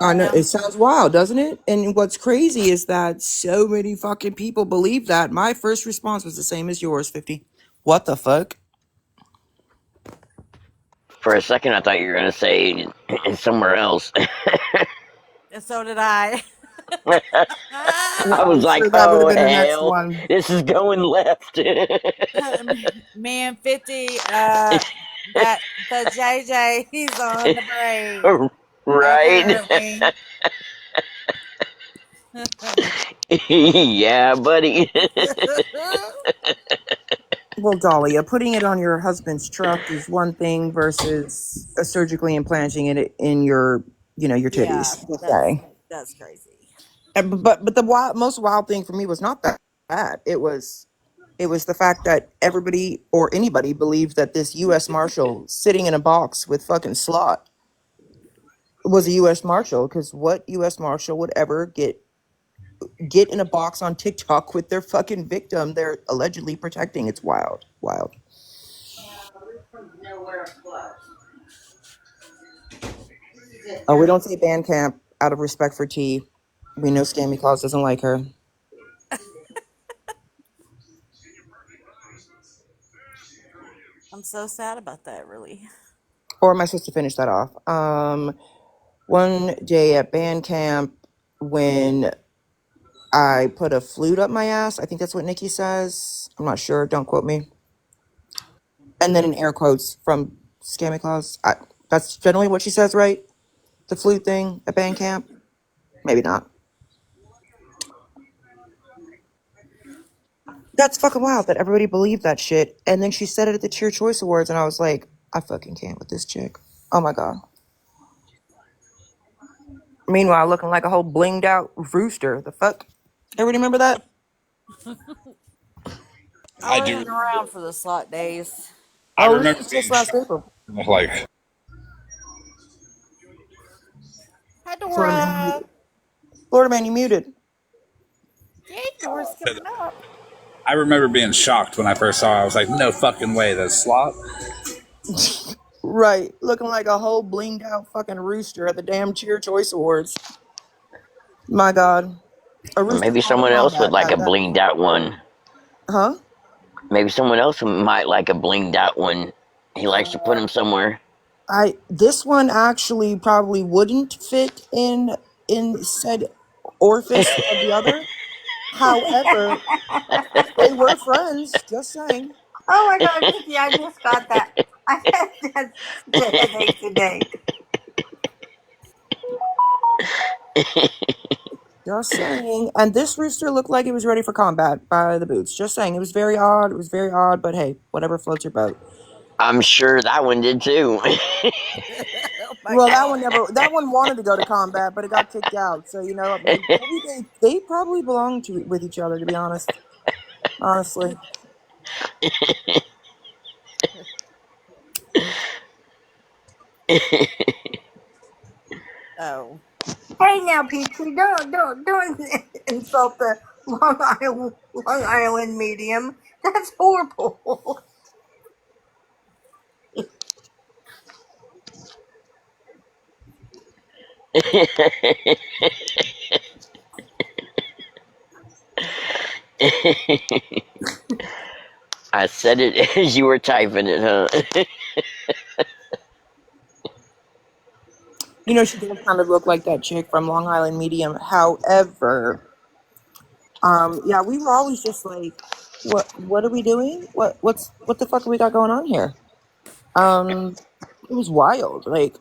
I know, it sounds wild, doesn't it? And what's crazy is that so many fucking people believe that. My first response was the same as yours, 50. What the fuck? For a second, I thought you were going to say somewhere else. And so did I. I was like, sure that would oh, have been the next hell, one. this is going left. Man, 50, the JJ, he's on the brain. Right? Yeah, buddy. Well, Dahlia, putting it on your husband's truck is one thing versus surgically implanting it in your, your titties. Yeah, that's crazy. But the most wild thing for me was not that. It was It was the fact that everybody or anybody believed that this U.S. Marshal sitting in a box with fucking slot was a U.S. Marshal, because what U.S. Marshal would ever get in a box on TikTok with their fucking victim they're allegedly protecting? It's wild. Wild. Oh, we don't say Bandcamp out of respect for T. We know Scammy Claus doesn't like her. I'm so sad about that, really. Or am I supposed to finish that off? One day at band camp when I put a flute up my ass. I think that's what Nikki says. I'm not sure. Don't quote me. And then in air quotes from Scammy Claus. That's generally what she says, right? The flute thing at band camp? Maybe not. That's fucking wild that everybody believed that shit. And then she said it at the Cheer Choice Awards, and I was like, I fucking can't with this chick. Oh my God. Meanwhile, looking like a whole blinged out rooster. The fuck? Everybody remember that? I I do. wasn't around for the slot days. I Oh, this remember was being just last shocked. April. Like, Hi, Florida man, Dora. Florida man, you muted. Yay, Dora's coming up. I remember being shocked when I first saw it. I was like, no fucking way, that's slot. Right. Looking like a whole blinged out fucking rooster at the damn Cheer Choice Awards. My God. A rooster Maybe called a someone else would combat like a at that. blinged out one. Huh? Maybe someone else might like a blinged out one. He likes to put them somewhere. This one actually probably wouldn't fit in said orifice of the other. However, they were friends, just saying. Oh my God, Nikki, I just got that. I had that the headache today. Just saying. And this rooster looked like it was ready for combat by the boots. Just saying. It was very odd. It was very odd, but hey, whatever floats your boat. I'm sure that one did too. Oh my Well, God. that one wanted to go to combat, but it got kicked out. So, maybe they probably belong with each other, to be honest. Honestly. Oh. Hey now, Peachy, don't insult the Long Island medium. That's horrible. I said it as you were typing it, huh? She does kind of look like that chick from Long Island Medium. However, yeah, we were always just like, what are we doing? What the fuck we got going on here? It was wild. Like,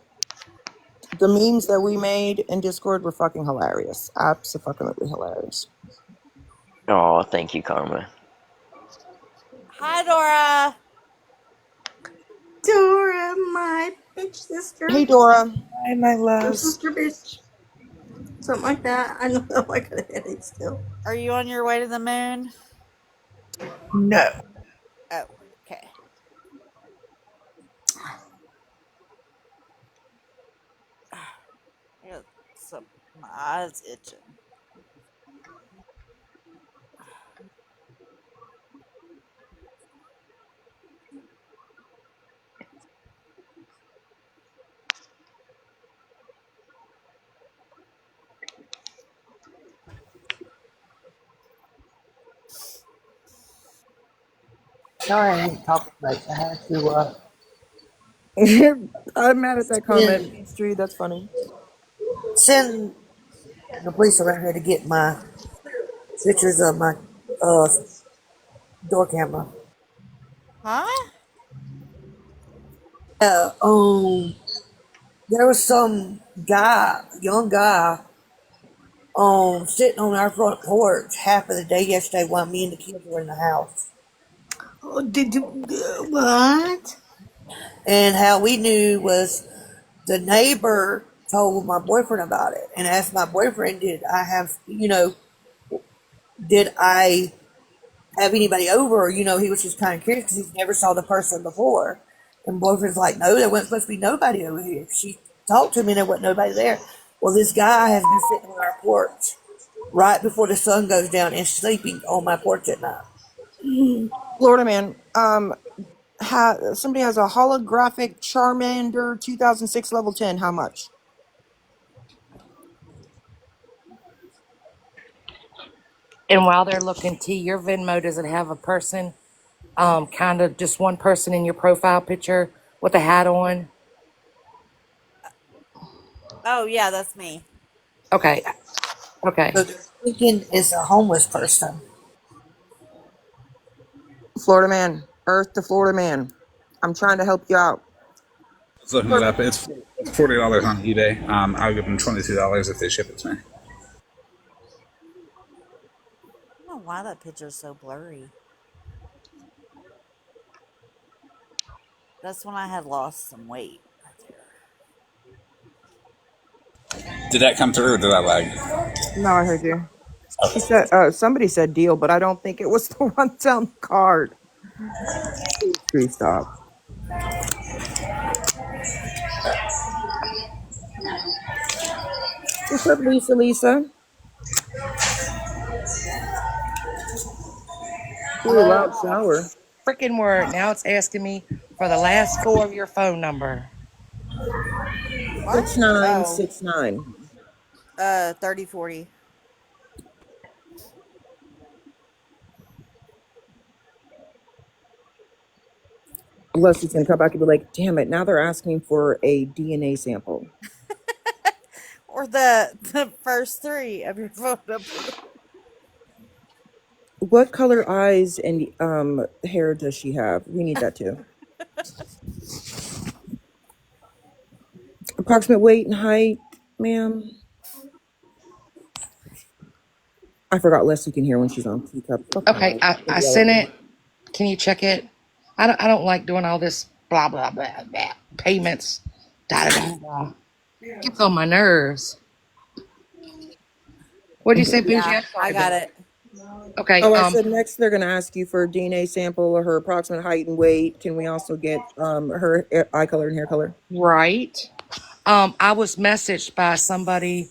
the memes that we made in Discord were fucking hilarious. Absolutely hilarious. Oh, thank you, Karma. Hi, Dora. Dora, my bitch sister. Hey, Dora. Hi, my Your love. sister bitch. Something like that. I don't know. I got a headache still. Are you on your way to the moon? No. Oh, okay. I got my eyes itching. Sorry I didn't talk much. I had to I'm mad at that comment, send, Peachtree. That's funny. send the police around here to get my pictures of my uh door camera. Huh? There was some young guy, sitting on our front porch half of the day yesterday while me and the kids were in the house. Oh, did you what? And how we knew was the neighbor told my boyfriend about it and asked my boyfriend, did I have anybody over. He was just kind of curious because he never saw the person before. And boyfriend's like, no, there wasn't supposed to be nobody over here. She talked to me and there wasn't nobody there. Well, this guy has been sitting on our porch right before the sun goes down and sleeping on my porch at night. Florida man, somebody has a holographic Charmander 2006 level 10. How much? And while they're looking, T, your Venmo, does it have a person, kind of just one person in your profile picture with a hat on? Oh yeah, that's me. Okay. Okay. So they're thinking it's a homeless person. Florida man, Earth to Florida man. I'm trying to help you out. I was looking it up. It's $40 on eBay. I'll give them $22 if they ship it to me. I don't know why that picture's so blurry. That's when I had lost some weight right there. Did that come through or did I lag? No, I heard you. She said somebody said deal, but I don't think it was the one on the card. Please stop. What's up, Lisa? Ooh, loud shower. Freaking word. Now it's asking me for the last four of your phone number. 6969. 3040. Leslie's gonna come back and be like, damn it, now they're asking for a DNA sample. Or the first three of your phone number. What color eyes and hair does she have? We need that too. Approximate weight and height, ma'am. I forgot Leslie can hear when she's on teacup. Okay, I sent it. Can you check it? I don't like doing all this blah blah blah blah payments. Da da da. Gets on my nerves. What did you say, Bougie? Yeah, I got it. Okay. Oh, I said next they're gonna ask you for a DNA sample or her approximate height and weight. Can we also get her eye color and hair color? Right. I was messaged by somebody.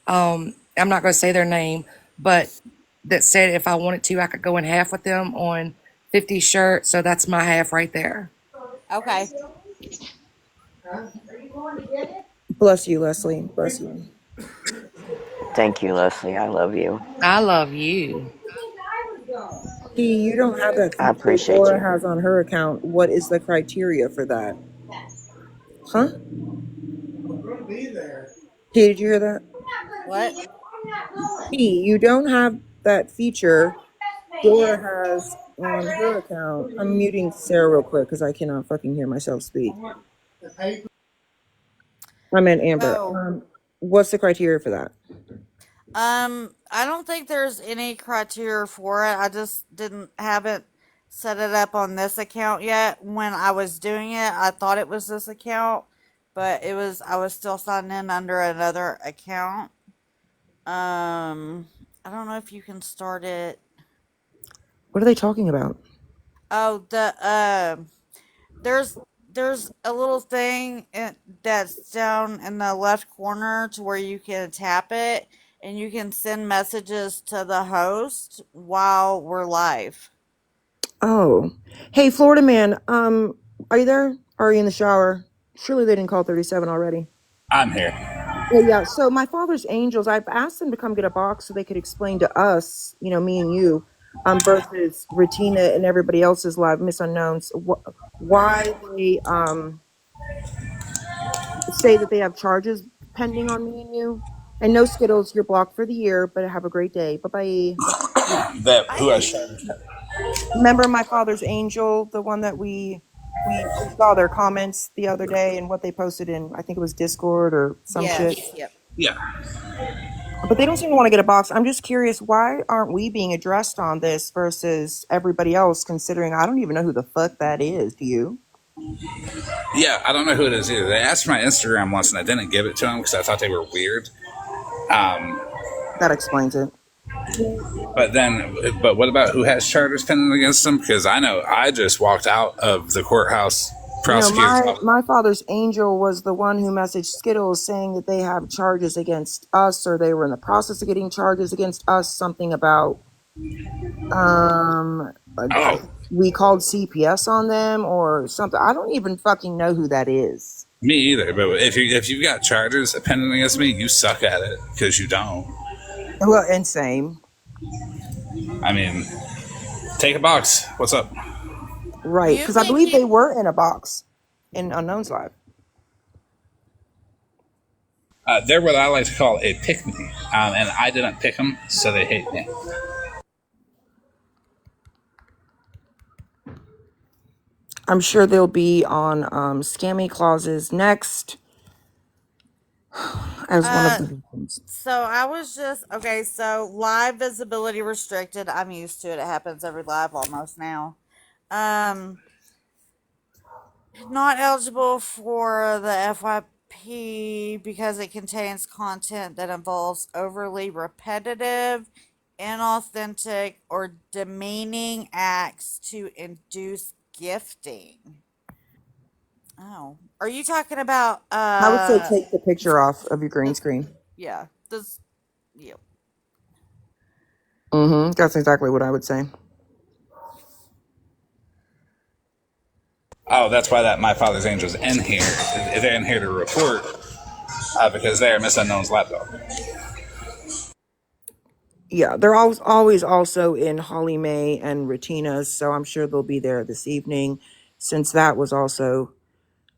I'm not going to say their name, but that said if I wanted to, I could go in half with them on 50 shirts. So that's my half right there. Okay. Bless you, Leslie. Bless you. Thank you, Leslie. I love you. I love you. You don't have that feature I appreciate Laura you. has on her account. What is the criteria for that? Huh? Did you hear that? What? You don't have that feature Dora has on her account. I'm muting Sarah real quick because I cannot fucking hear myself speak. I meant Amber. Oh. What's the criteria for that? I don't think there's any criteria for it. I just didn't haven't set it up on this account yet. When I was doing it, I thought it was this account, but I was still signing in under another account. I don't know if you can start it. What are they talking about? Oh, there's a little thing that's down in the left corner to where you can tap it and you can send messages to the host while we're live. Oh, hey, Florida man. Are you there? Or are you in the shower? Surely they didn't call 37 already. I'm here. Yeah. So my father's angels, I've asked them to come get a box so they could explain to us, me and you, versus Retina and everybody else's live Miss Unknowns, why they say that they have charges pending on me and you. And no Skittles, you're blocked for the year, but have a great day. Bye-bye. Who has charged? Remember my father's angel, the one that we saw their comments the other day and what they posted in, I think it was Discord or some shit. Yep. Yeah. But they don't seem to want to get a box. I'm just curious, why aren't we being addressed on this versus everybody else, considering I don't even know who the fuck that is. Do you? Yeah, I don't know who it is either. They asked for my Instagram once and I didn't give it to them because I thought they were weird. That explains it. But what about who has charges pending against them? Because I know I just walked out of the courthouse. No, Prosecutors. my father's angel was the one who messaged Skittles saying that they have charges against us, or they were in the process of getting charges against us. Something about we called CPS on them or something. I don't even fucking know who that is. Me either. But if you've got charges pending against me, you suck at it because you don't. Well, and same. I mean, take a box. What's up? Right, because I believe they were in a box in Unknown's Live. They're what I like to call a pick me, and I didn't pick them, so they hate me. I'm sure they'll be on Scammy Clauses next as one of the victims. So I was just okay. So live visibility restricted. I'm used to it. It happens every live almost now. Not eligible for the FYP because it contains content that involves overly repetitive, inauthentic, or demeaning acts to induce gifting. Oh, are you talking about? I would say take the picture off of your green screen. Yeah, this. Yeah. That's exactly what I would say. Oh, that's why that My Father's Angel's in here. They're in here to report because they are Miss Unknown's lapdog. Yeah, they're always also in Holly Mae and Retina's, so I'm sure they'll be there this evening since that was also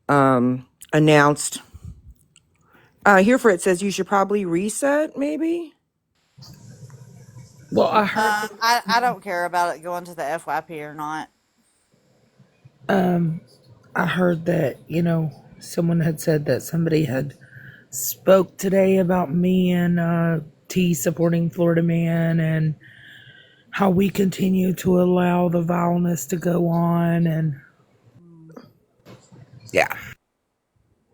announced. Here for it says you should probably reset, maybe? Well, I heard I don't care about it going to the FYP or not. I heard that, someone had said that somebody had spoke today about me and T supporting Florida Man and how we continue to allow the vileness to go on. And yeah.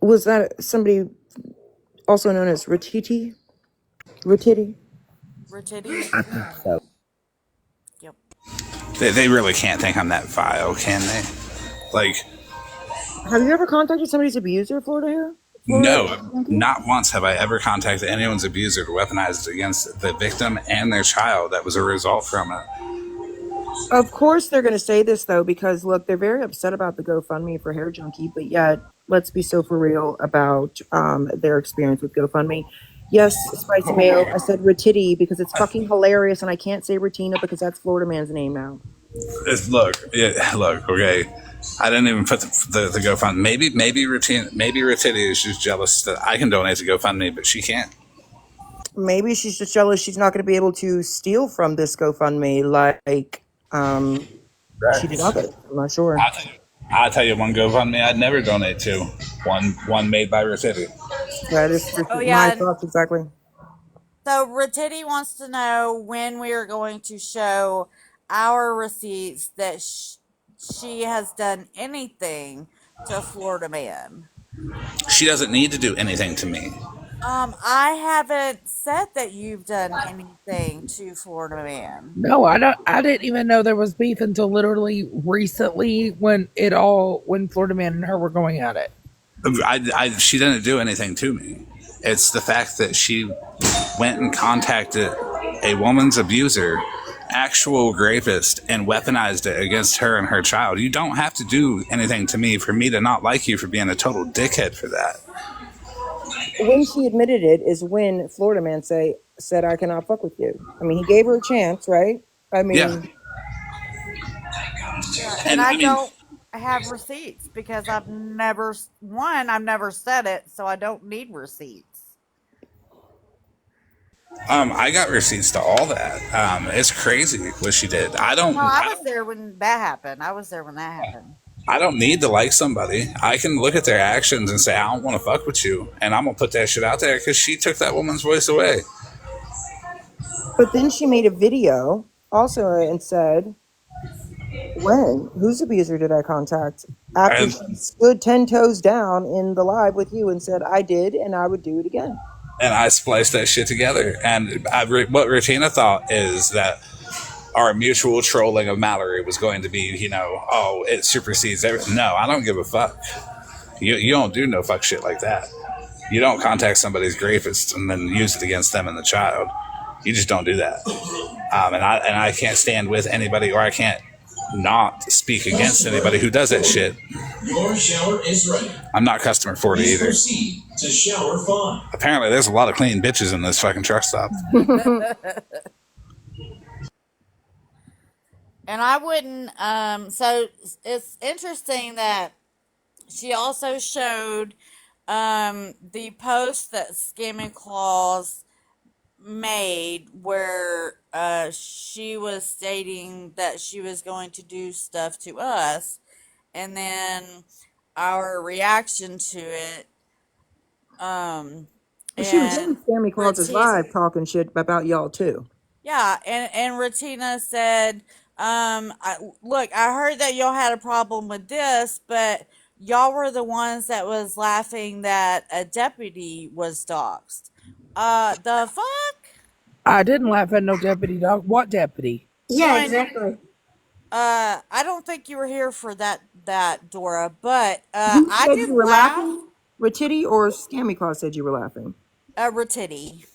Was that somebody also known as Ratiti? Ratiti? Ratiti? I think so. Yep. They really can't think I'm that vile, can they? Like, have you ever contacted somebody's abuser, Florida here? No, not once have I ever contacted anyone's abuser to weaponize it against the victim and their child. That was a result from it. Of course they're going to say this, though, because, look, they're very upset about the GoFundMe for Hair Junkie, but yet, let's be so for real about their experience with GoFundMe. Yes, Spicy Mayo, I said Ratiti because it's fucking hilarious, and I can't say Retina because that's Florida Man's name now. Look, okay. I didn't even put the GoFundMe. Maybe Ratiti is just jealous that I can donate to GoFundMe, but she can't. Maybe she's just jealous she's not going to be able to steal from this GoFundMe like she did others. I'm not sure. I'll tell you one GoFundMe I'd never donate to. One made by Ratiti. That is my thoughts exactly. So Ratiti wants to know when we are going to show our receipts that she has done anything to Florida Man. She doesn't need to do anything to me. I haven't said that you've done anything to Florida Man. No, I didn't even know there was beef until literally recently when Florida Man and her were going at it. She didn't do anything to me. It's the fact that she went and contacted a woman's abuser, actual rapist, and weaponized it against her and her child. You don't have to do anything to me for me to not like you for being a total dickhead for that. When she admitted it is when Florida Man said I cannot fuck with you. I mean, he gave her a chance, right? I mean, yeah. And I don't have receipts because I've never said it, so I don't need receipts. I got receipts to all that. It's crazy what she did. I was there when that happened. I don't need to like somebody. I can look at their actions and say, I don't want to fuck with you. And I'm going to put that shit out there because she took that woman's voice away. But then she made a video also and said, whose abuser did I contact? After she stood 10 toes down in the live with you and said, I did, and I would do it again. and I spliced that shit together. And what Regina thought is that our mutual trolling of Mallory was going to be, oh, it supersedes everything. No, I don't give a fuck. You don't do no fuck shit like that. You don't contact somebody's rapist and then use it against them and the child. You just don't do that. And I can't stand with anybody, or I can't not speak against anybody who does that shit. Your shower is ready. I'm not customer 40 either. Proceed to shower 5. Apparently, there's a lot of clean bitches in this fucking truck stop. And I wouldn't. So it's interesting that she also showed the post that Scamming Claus made, where she was stating that she was going to do stuff to us, and then our reaction to it. She was in And Sammy Claus's live talking shit about y'all too. Yeah, and Ratina said, look, I heard that y'all had a problem with this, but y'all were the ones that was laughing that a deputy was doxxed. The fuck? I didn't laugh at no deputy dog. What deputy? Yeah, exactly. I don't think you were here for that Dora, but Who I said you didn't were laugh. laughing? Ratiti or Scammy Claus said you were laughing? Ratiti.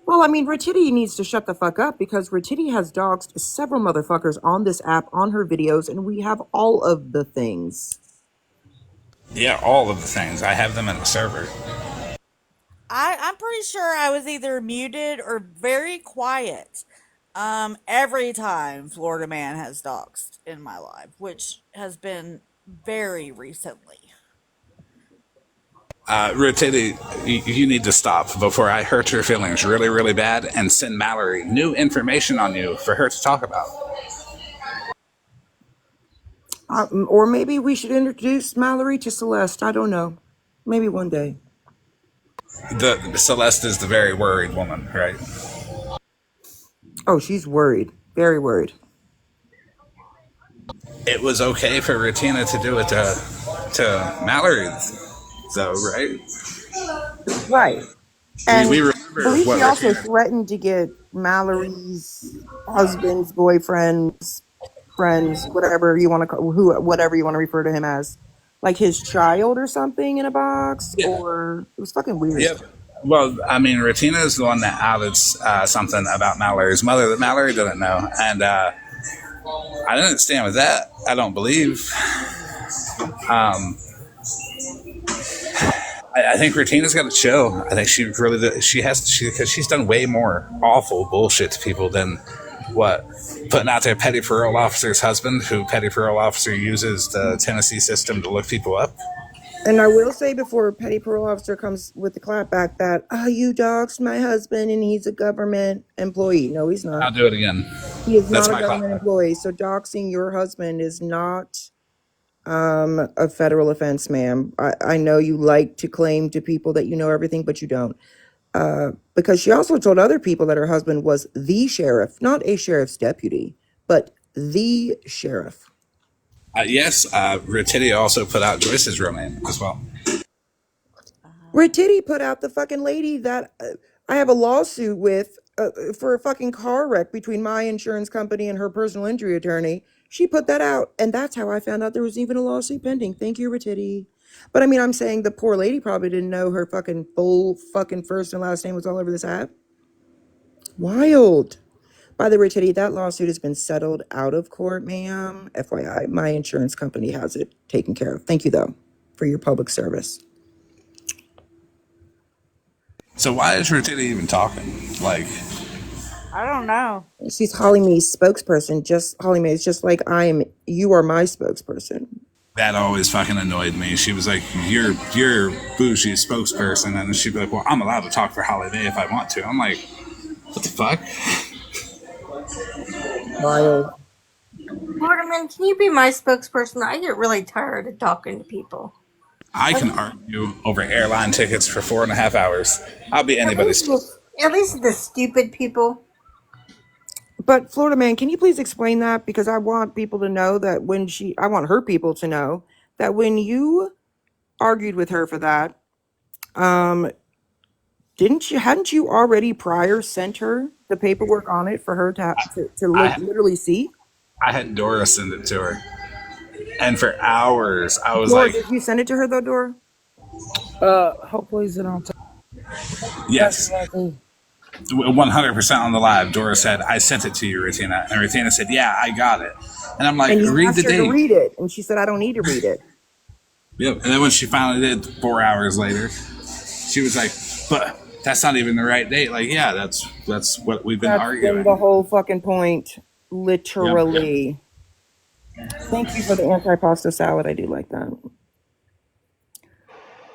Well, I mean, Ratiti needs to shut the fuck up because Ratiti has doxed several motherfuckers on this app, on her videos, and we have all of the things. Yeah, all of the things. I have them in the server. I'm pretty sure I was either muted or very quiet. Every time Florida Man has doxed in my life, which has been very recently. Rotiti, you need to stop before I hurt your feelings really, really bad and send Mallory new information on you for her to talk about. Or maybe we should introduce Mallory to Celeste. I don't know. Maybe one day. The Celeste is the very worried woman, right? Oh, she's worried. Very worried. It was okay for Ratina to do it to Mallory, though, right? Right. And we I remember believe what she also Ratina... threatened to get Mallory's husband's boyfriend's friends, whatever you want to call, whatever you want to refer to him as, like his child or something in a box, or it was fucking weird. Yep. Well, I mean, Ratina is the one that outed something about Mallory's mother that Mallory didn't know, and I didn't stand with that. I don't believe. I think Ratina's got to chill. I think she really because she's done way more awful bullshit to people than what putting out their petty parole officer's husband, who petty parole officer uses the Tennessee system to look people up. And I will say before petty parole officer comes with the clapback that, you doxed my husband and he's a government employee. No, he's not. I'll do it again. He is That's not a my government employee. So doxing your husband is not a federal offense, ma'am. I know you like to claim to people that you know everything, but you don't. Because she also told other people that her husband was the sheriff, not a sheriff's deputy, but the sheriff. Yes, Ratiti also put out Joyce's real name as well. Ratiti put out the fucking lady that I have a lawsuit with for a fucking car wreck between my insurance company and her personal injury attorney. She put that out, and that's how I found out there was even a lawsuit pending. Thank you, Ratiti. But I mean, I'm saying the poor lady probably didn't know her fucking full fucking first and last name was all over this app. Wild. By the way, Titty, that lawsuit has been settled out of court, ma'am. FYI, my insurance company has it taken care of. Thank you, though, for your public service. So why is Ratiti even talking? Like, I don't know. She's Holly Mae's spokesperson. Holly Mae, it's just like you are my spokesperson. That always fucking annoyed me. She was like, you're bougie spokesperson. And she'd be like, well, I'm allowed to talk for Holly Mae if I want to. I'm like, what the fuck? Wild. Waterman, can you be my spokesperson? I get really tired of talking to people. I can argue over airline tickets for 4.5 hours. I'll be anybody's. At least the stupid people. But Florida Man, can you please explain that? Because I want people to know that I want her people to know that when you argued with her for that, Hadn't you already prior sent her the paperwork on it for her to I literally see? I had Dora send it to her, and for hours I was Dora, like, did you send it to her though, Dora? Hopefully it's on time. That's yes, lucky. 100% on the live. Dora said, I sent it to you, Ratina. And Ratina said, yeah, I got it. And I'm like, And you read the asked her to date. read it, and she said, I don't need to read it. Yep. And then when she finally did 4 hours later, she was like, but that's not even the right date. Like, yeah, that's what we've been That's arguing. been the whole fucking point. Literally. Yep. Thank you for the anti-pasta salad. I do like that.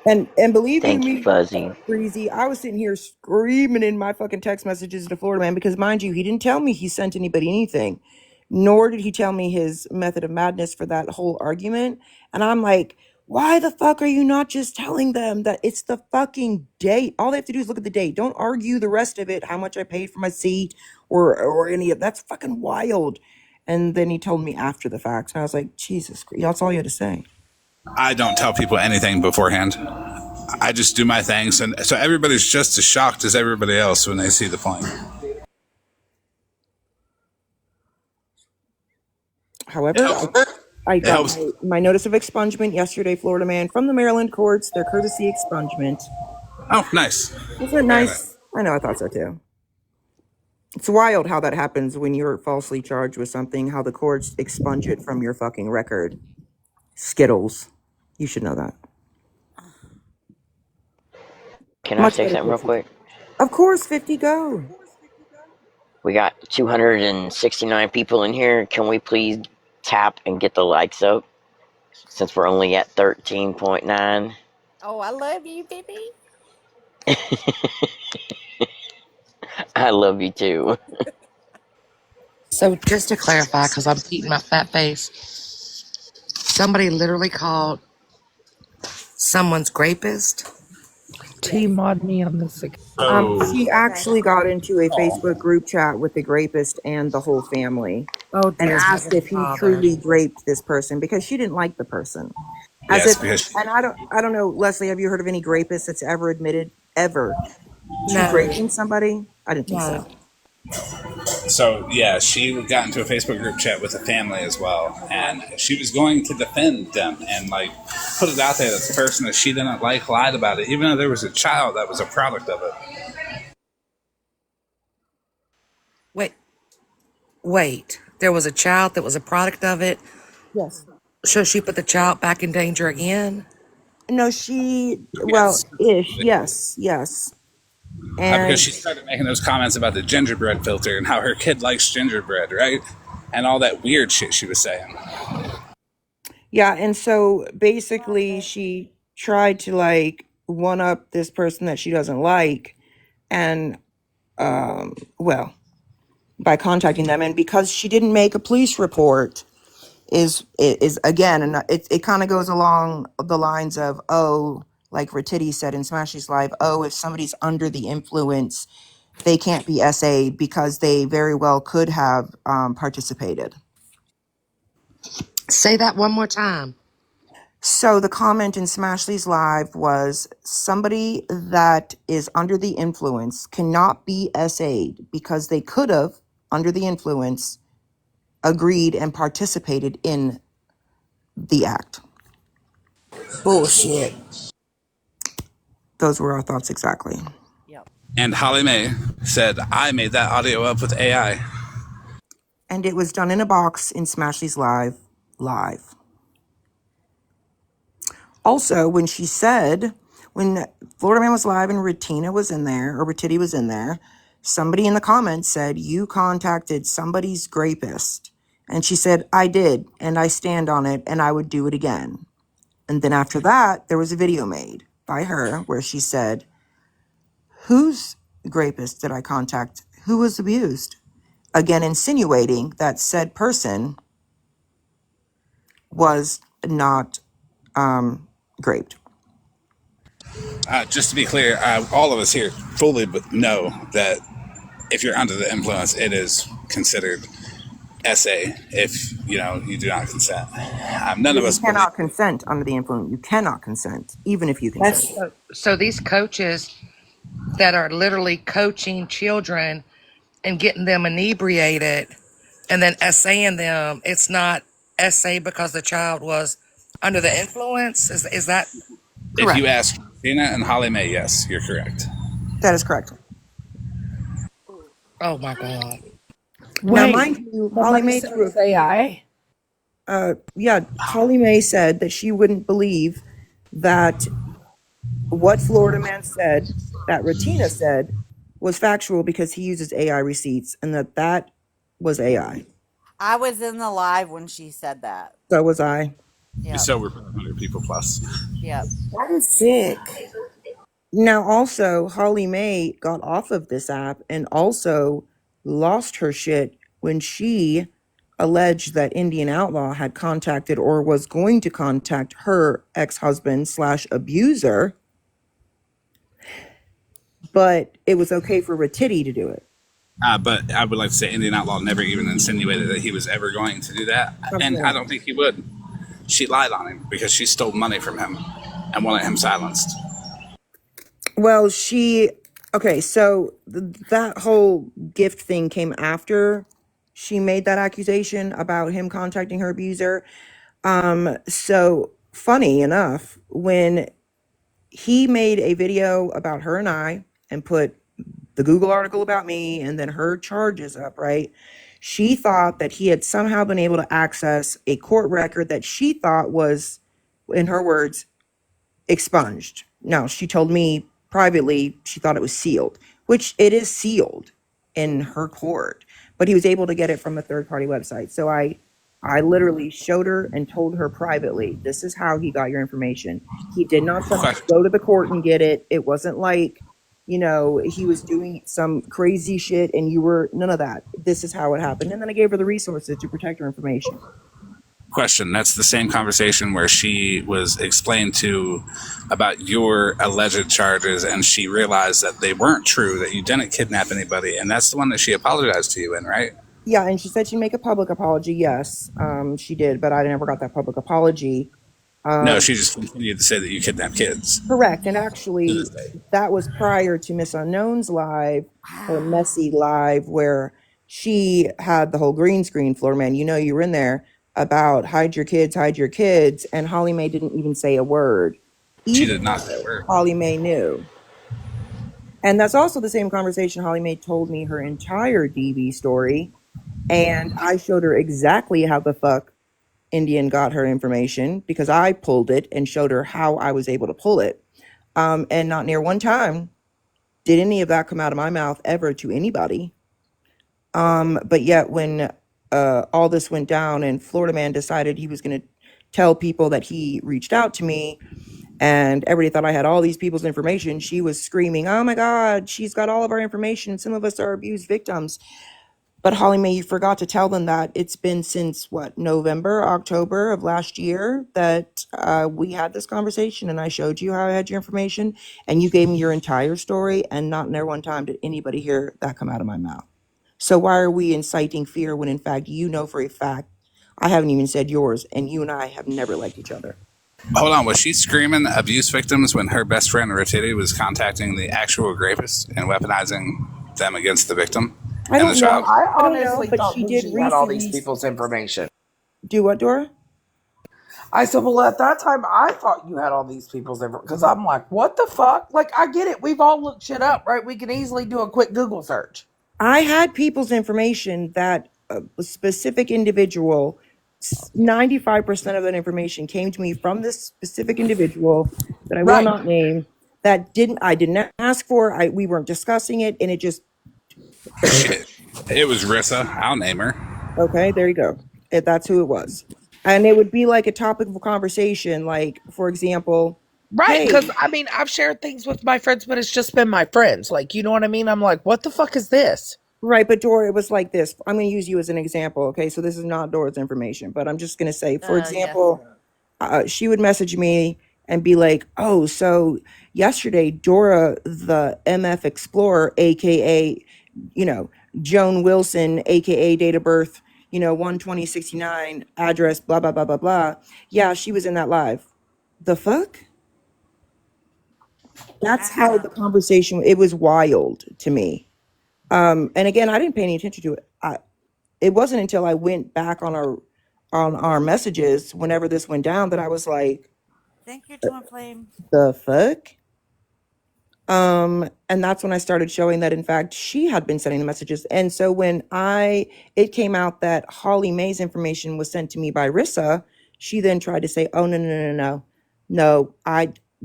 And believe you Thank you, me, Fuzzy. Breezy, I was sitting here screaming in my fucking text messages to Florida Man because, mind you, he didn't tell me he sent anybody anything, nor did he tell me his method of madness for that whole argument. And I'm like, why the fuck are you not just telling them that it's the fucking date? All they have to do is look at the date. Don't argue the rest of it, how much I paid for my seat or any of that's fucking wild. And then he told me after the fact, and I was like, Jesus Christ, that's all you had to say. I don't tell people anything beforehand. I just do my things. And so everybody's just as shocked as everybody else when they see the plane. However, I got my notice of expungement yesterday, Florida Man, from the Maryland courts, their courtesy expungement. Oh, nice. Isn't it nice? I know, I thought so too. It's wild how that happens when you're falsely charged with something, how the courts expunge it from your fucking record. Skittles. You should know that. Can I say something real quick? Of course, 50, go. We got 269 people in here. Can we please tap and get the likes up? Since we're only at 13.9. Oh, I love you, baby. I love you too. So just to clarify, because I'm eating my fat face, somebody literally called someone's rapist. T-mod me on this Oh. She actually got into a Facebook group chat with the rapist and the whole family, Oh, and dear asked if he Father. truly raped this person because she didn't like the person. Yes, because And I don't know, Leslie, have you heard of any rapist that's ever admitted to No. raping somebody? I didn't think No. so yeah, she got into a Facebook group chat with the family as well, and she was going to defend them and like put it out there that the person that she didn't like lied about it, even though there was a child that was a product of it. Wait. There was a child that was a product of it. Yes. So she put the child back in danger again? No, Yes. ish, yes. And Because she started making those comments about the gingerbread filter and how her kid likes gingerbread, right? And all that weird shit she was saying. yeah, and so basically she tried to like one up this person that she doesn't like, and by contacting them, and because she didn't make a police report, is again, and it kind of goes along the lines of, like Ratiti said in Smashy's live, if somebody's under the influence, they can't be SA'd because they very well could have participated. Say that one more time. So the comment in Smashley's live was, somebody that is under the influence cannot be SA'd because they could have, under the influence, agreed and participated in the act. Bullshit. Those were our thoughts exactly. And Holly Mae said, I made that audio up with AI. And it was done in a box in Smashley's live. Also, when Florida Man was live and Ratina was in there, or Ratiti was in there, somebody in the comments said, you contacted somebody's rapist. And she said, I did, and I stand on it, and I would do it again. And then after that, there was a video made by her where she said, whose rapist did I contact? Who was abused? Again, insinuating that said person was not raped. Just to be clear, all of us here fully know that if you're under the influence, it is considered SA if you do not consent. None of us cannot consent under the influence. You cannot consent, even if you consent. So these coaches that are literally coaching children and getting them inebriated and then essaying them. It's not essay because the child was under the influence. Is that If you correct? ask Tina and Holly Mae, yes, you're correct. That is correct. Oh my God. Now, Wait, mind you, Holly somebody Mae said threw it's AI. yeah, Holly Mae said that she wouldn't believe that what Florida Man said, that Ratina said, was factual because he uses AI receipts and that was AI. I was in the live when she said that. So was I. Yep. So we're 500 people plus. Yep. That is sick. Now, also, Holly Mae got off of this app and also lost her shit when she alleged that Indian Outlaw had contacted or was going to contact her ex-husband slash abuser, but it was okay for Ratiti to do it. But I would like to say Indian Outlaw never even insinuated that he was ever going to do that. And I don't think he would. She lied on him because she stole money from him and wanted him silenced. Well, okay, so that whole gift thing came after she made that accusation about him contacting her abuser. So funny enough, when he made a video about her and I and put the Google article about me and then her charges up, right? She thought that he had somehow been able to access a court record that she thought was, in her words, expunged. Now, she told me privately she thought it was sealed, which it is sealed in her court, but he was able to get it from a third-party website. So I literally showed her and told her privately, this is how he got your information. He did not somehow go to the court and get it. It wasn't like, he was doing some crazy shit and you were none of that. This is how it happened. And then I gave her the resources to protect her information. Question. That's the same conversation where she was explained to about your alleged charges and she realized that they weren't true, that you didn't kidnap anybody. And that's the one that she apologized to you in, right? Yeah, and she said she'd make a public apology. Yes, she did, but I never got that public apology. No, she just continued to say that you kidnap kids. Correct, and actually, that was prior to Miss Unknown's live, or Messy live, where she had the whole green screen floor, man. You were in there about hide your kids, and Holly Mae didn't even say a word. She did not say a word. Holly Mae knew. And that's also the same conversation Holly Mae told me her entire DV story. And I showed her exactly how the fuck Indian got her information because I pulled it and showed her how I was able to pull it. And not near one time did any of that come out of my mouth ever to anybody. But yet when all this went down and Florida Man decided he was going to tell people that he reached out to me and everybody thought I had all these people's information, she was screaming, oh my God, she's got all of our information. Some of us are abused victims. But Holly Mae, you forgot to tell them that it's been since November, October of last year that we had this conversation and I showed you how I had your information and you gave me your entire story and not never one time did anybody hear that come out of my mouth. So why are we inciting fear when in fact you know for a fact I haven't even said yours and you and I have never liked each other? Hold on, was she screaming abuse victims when her best friend Ratiti was contacting the actual rapist and weaponizing them against the victim? I don't know. I I don't know, honestly but thought she that did she had all these recently. people's information. Do what, Dora? I said, well, at that time, I thought you had all these people's information because I'm like, what the fuck? Like, I get it. We've all looked shit up, right? We can easily do a quick Google search. I had people's information that a specific individual, 95% of that information came to me from this specific individual that I will not name, that I didn't ask for. We weren't discussing it, and it just. It was Rissa. I'll name her. Okay, there you go. That's who it was. And it would be like a topic of conversation, like, for example. Right, because, I've shared things with my friends, but it's just been my friends. Like, you know what I mean? I'm like, what the fuck is this? Right, but Dora, it was like this. I'm going to use you as an example, okay? So this is not Dora's information, but I'm just going to say, for example, she would message me and be like, oh, so yesterday, Dora, the MF Explorer, a.k.a., Joan Wilson, a.k.a. date of birth, 12069, address, blah, blah, blah, blah, blah. Yeah, she was in that live. The fuck? That's how the conversation. It was wild to me. And again, I didn't pay any attention to it. It wasn't until I went back on our messages whenever this went down that I was like, Thank you, Twin Flame. the fuck? And that's when I started showing that in fact she had been sending the messages. And so when it came out that Holly Mae's information was sent to me by Rissa, she then tried to say, oh no,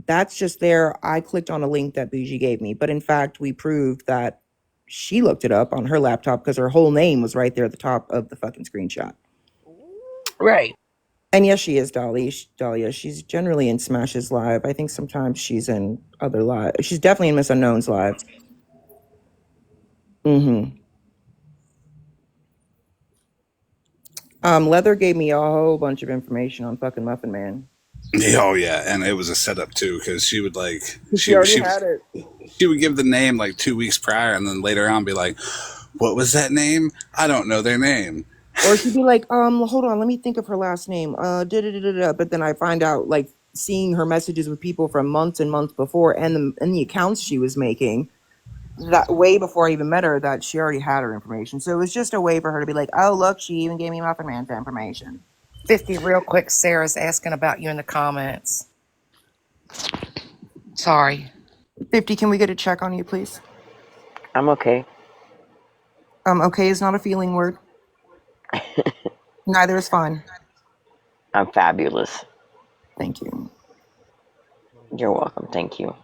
that's just there. I clicked on a link that Bougie gave me. But in fact, we proved that she looked it up on her laptop because her whole name was right there at the top of the fucking screenshot. Right. And yes, she is Dahlia. She's generally in Smash's live. I think sometimes she's in other live. She's definitely in Miss Unknown's live. Leather gave me a whole bunch of information on fucking Muffin Man. Oh yeah, and it was a setup too because she would like she already had it. She would give the name like 2 weeks prior, and then later on be like, "What was that name? I don't know their name." Or she'd be like, hold on, let me think of her last name. But then I find out, like, seeing her messages with people from months and months before, and the accounts she was making, that way before I even met her, that she already had her information. So it was just a way for her to be like, oh look, she even gave me Muffin Man's information. 50, real quick, Sarah's asking about you in the comments. Sorry. 50, can we get a check on you, please? I'm okay. Okay is not a feeling word. Neither is fine. I'm fabulous. Thank you. You're welcome. Thank you.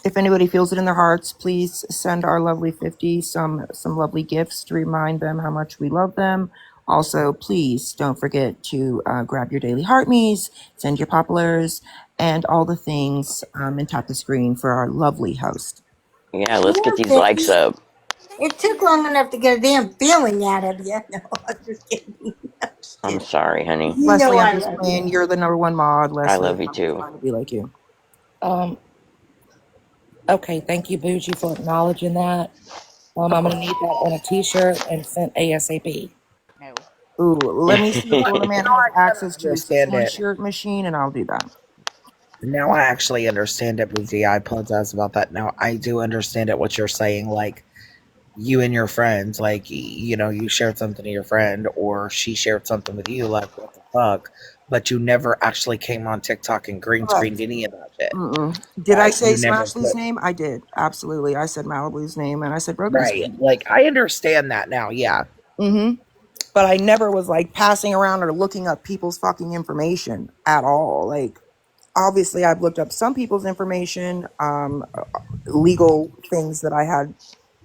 If anybody feels it in their hearts, please send our lovely 50 some lovely gifts to remind them how much we love them. Also, please don't forget to grab your daily heart me's, send your poplars, and all the things, and tap the screen for our lovely host. Yeah, let's get these likes up. It took long enough to get a damn feeling out of you. No, I'm just kidding. I'm sorry, honey. Leslie, I I'm just love saying you're the number one mod. Leslie, I love you too. Trying to be like you. Okay, thank you, Bougie, for acknowledging that. I'm gonna need that on a t-shirt and sent ASAP. No. Ooh, let me see if Florida Man has access to his understand it. shirt machine, and I'll do that. Now I actually understand it, Boozy. I apologize about that. Now I do understand it, what you're saying. Like, you and your friends, like, you know, you shared something to your friend, or she shared something with you, like, what the fuck? But you never actually came on TikTok and green screened any of that shit. Did I Like, say you never Smashley's put- name? I did. Absolutely. I said Malibu's name, and I said Broken Right. Screen. Like, I understand that now, yeah. But I never was, like, passing around or looking up people's fucking information at all. Like, obviously, I've looked up some people's information, legal things that I had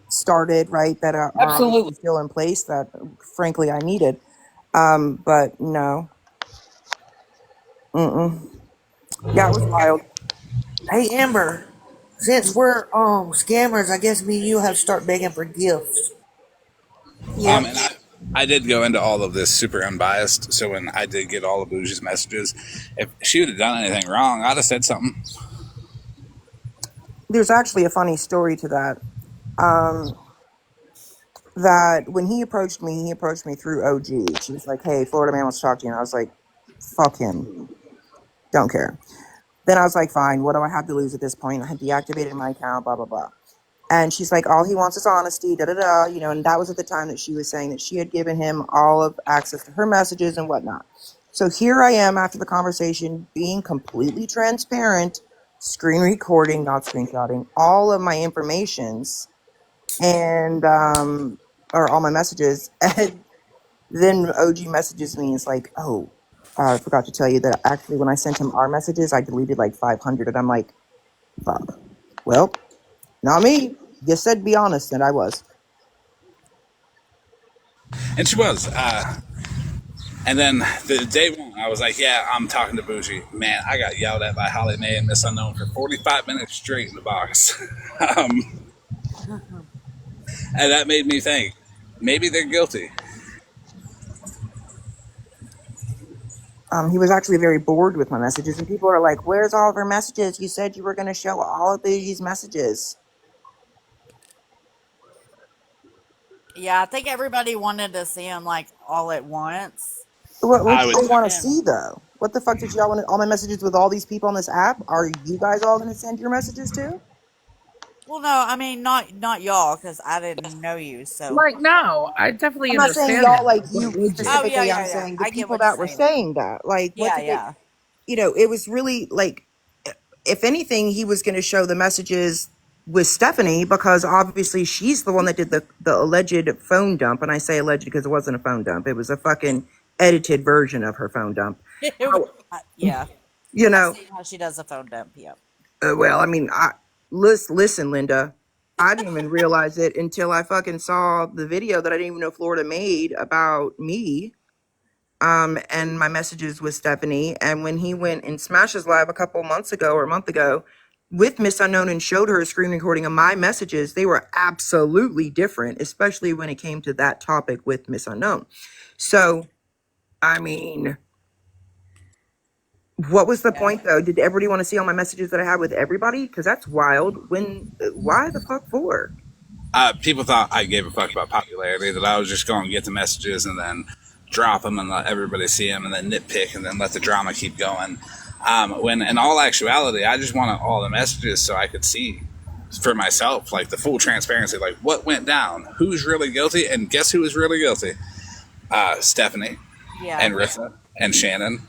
started, right, that are obviously still in place that, frankly, I needed. But no. Yeah, it was wild. Hey, Amber, since we're scammers, I guess me and you have to start begging for gifts. Yeah. And I did go into all of this super unbiased. So when I did get all of Bougie's messages, if she would have done anything wrong, I'd have said something. There's actually a funny story to that. That when he approached me through OG. She was like, hey, Florida Man wants to talk to you. And I was like, fuck him. Don't care. Then I was like, fine, what do I have to lose at this point? I had deactivated my account, blah, blah, blah. And she's like, all he wants is honesty, da-da-da. You know, and that was at the time that she was saying that she had given him all of access to her messages and whatnot. So here I am after the conversation, being completely transparent, screen recording, not screenshotting, all of my informations and or all my messages. And then OG messages me. It's like, oh, I forgot to tell you that actually when I sent him our messages, I deleted like 500. And I'm like, fuck. Well, not me. You said be honest, and I was. And she was. And then the day one, I was like, yeah, I'm talking to Bougie. Man, I got yelled at by Holly Mae and Miss Unknown for 45 minutes straight in the box. And that made me think, maybe they're guilty. He was actually very bored with my messages, and people are like, where's all of her messages? You said you were going to show all of Bougie's messages. Yeah, I think everybody wanted to see him like all at once. What I did would. they want to Yeah. see though? What the fuck did y'all want? All my messages with all these people on this app. Are you guys all going to send your messages too? Well, no, I mean not y'all because I didn't know you. So. Like, no, I definitely I'm not saying understand y'all that. like But you would you? Oh yeah, specifically. yeah, I'm yeah. saying the I get people what you're that were saying. saying that. Like, what Yeah, did they? yeah, It was really like, if anything, he was going to show the messages with Stephanie because obviously she's the one that did the alleged phone dump. And I say alleged because it wasn't a phone dump. It was a fucking edited version of her phone dump. How, yeah. you I've know, seen how she does a phone dump. Yep. well, I mean, listen, Linda, I didn't even realize it until I fucking saw the video that I didn't even know Florida made about me. And my messages with Stephanie. And when he went in Smash's Live a couple months ago or a month ago with Miss Unknown and showed her a screen recording of my messages, they were absolutely different, especially when it came to that topic with Miss Unknown. So, I mean, what was the Yeah. point though? Did everybody want to see all my messages that I had with everybody? Because that's wild. Why the fuck for? People thought I gave a fuck about popularity, that I was just going to get the messages and then drop them and let everybody see them and then nitpick and then let the drama keep going. When in all actuality, I just wanted all the messages so I could see for myself, like the full transparency, like what went down, who's really guilty, and guess who was really guilty? Stephanie Yeah. and Rissa and Shannon.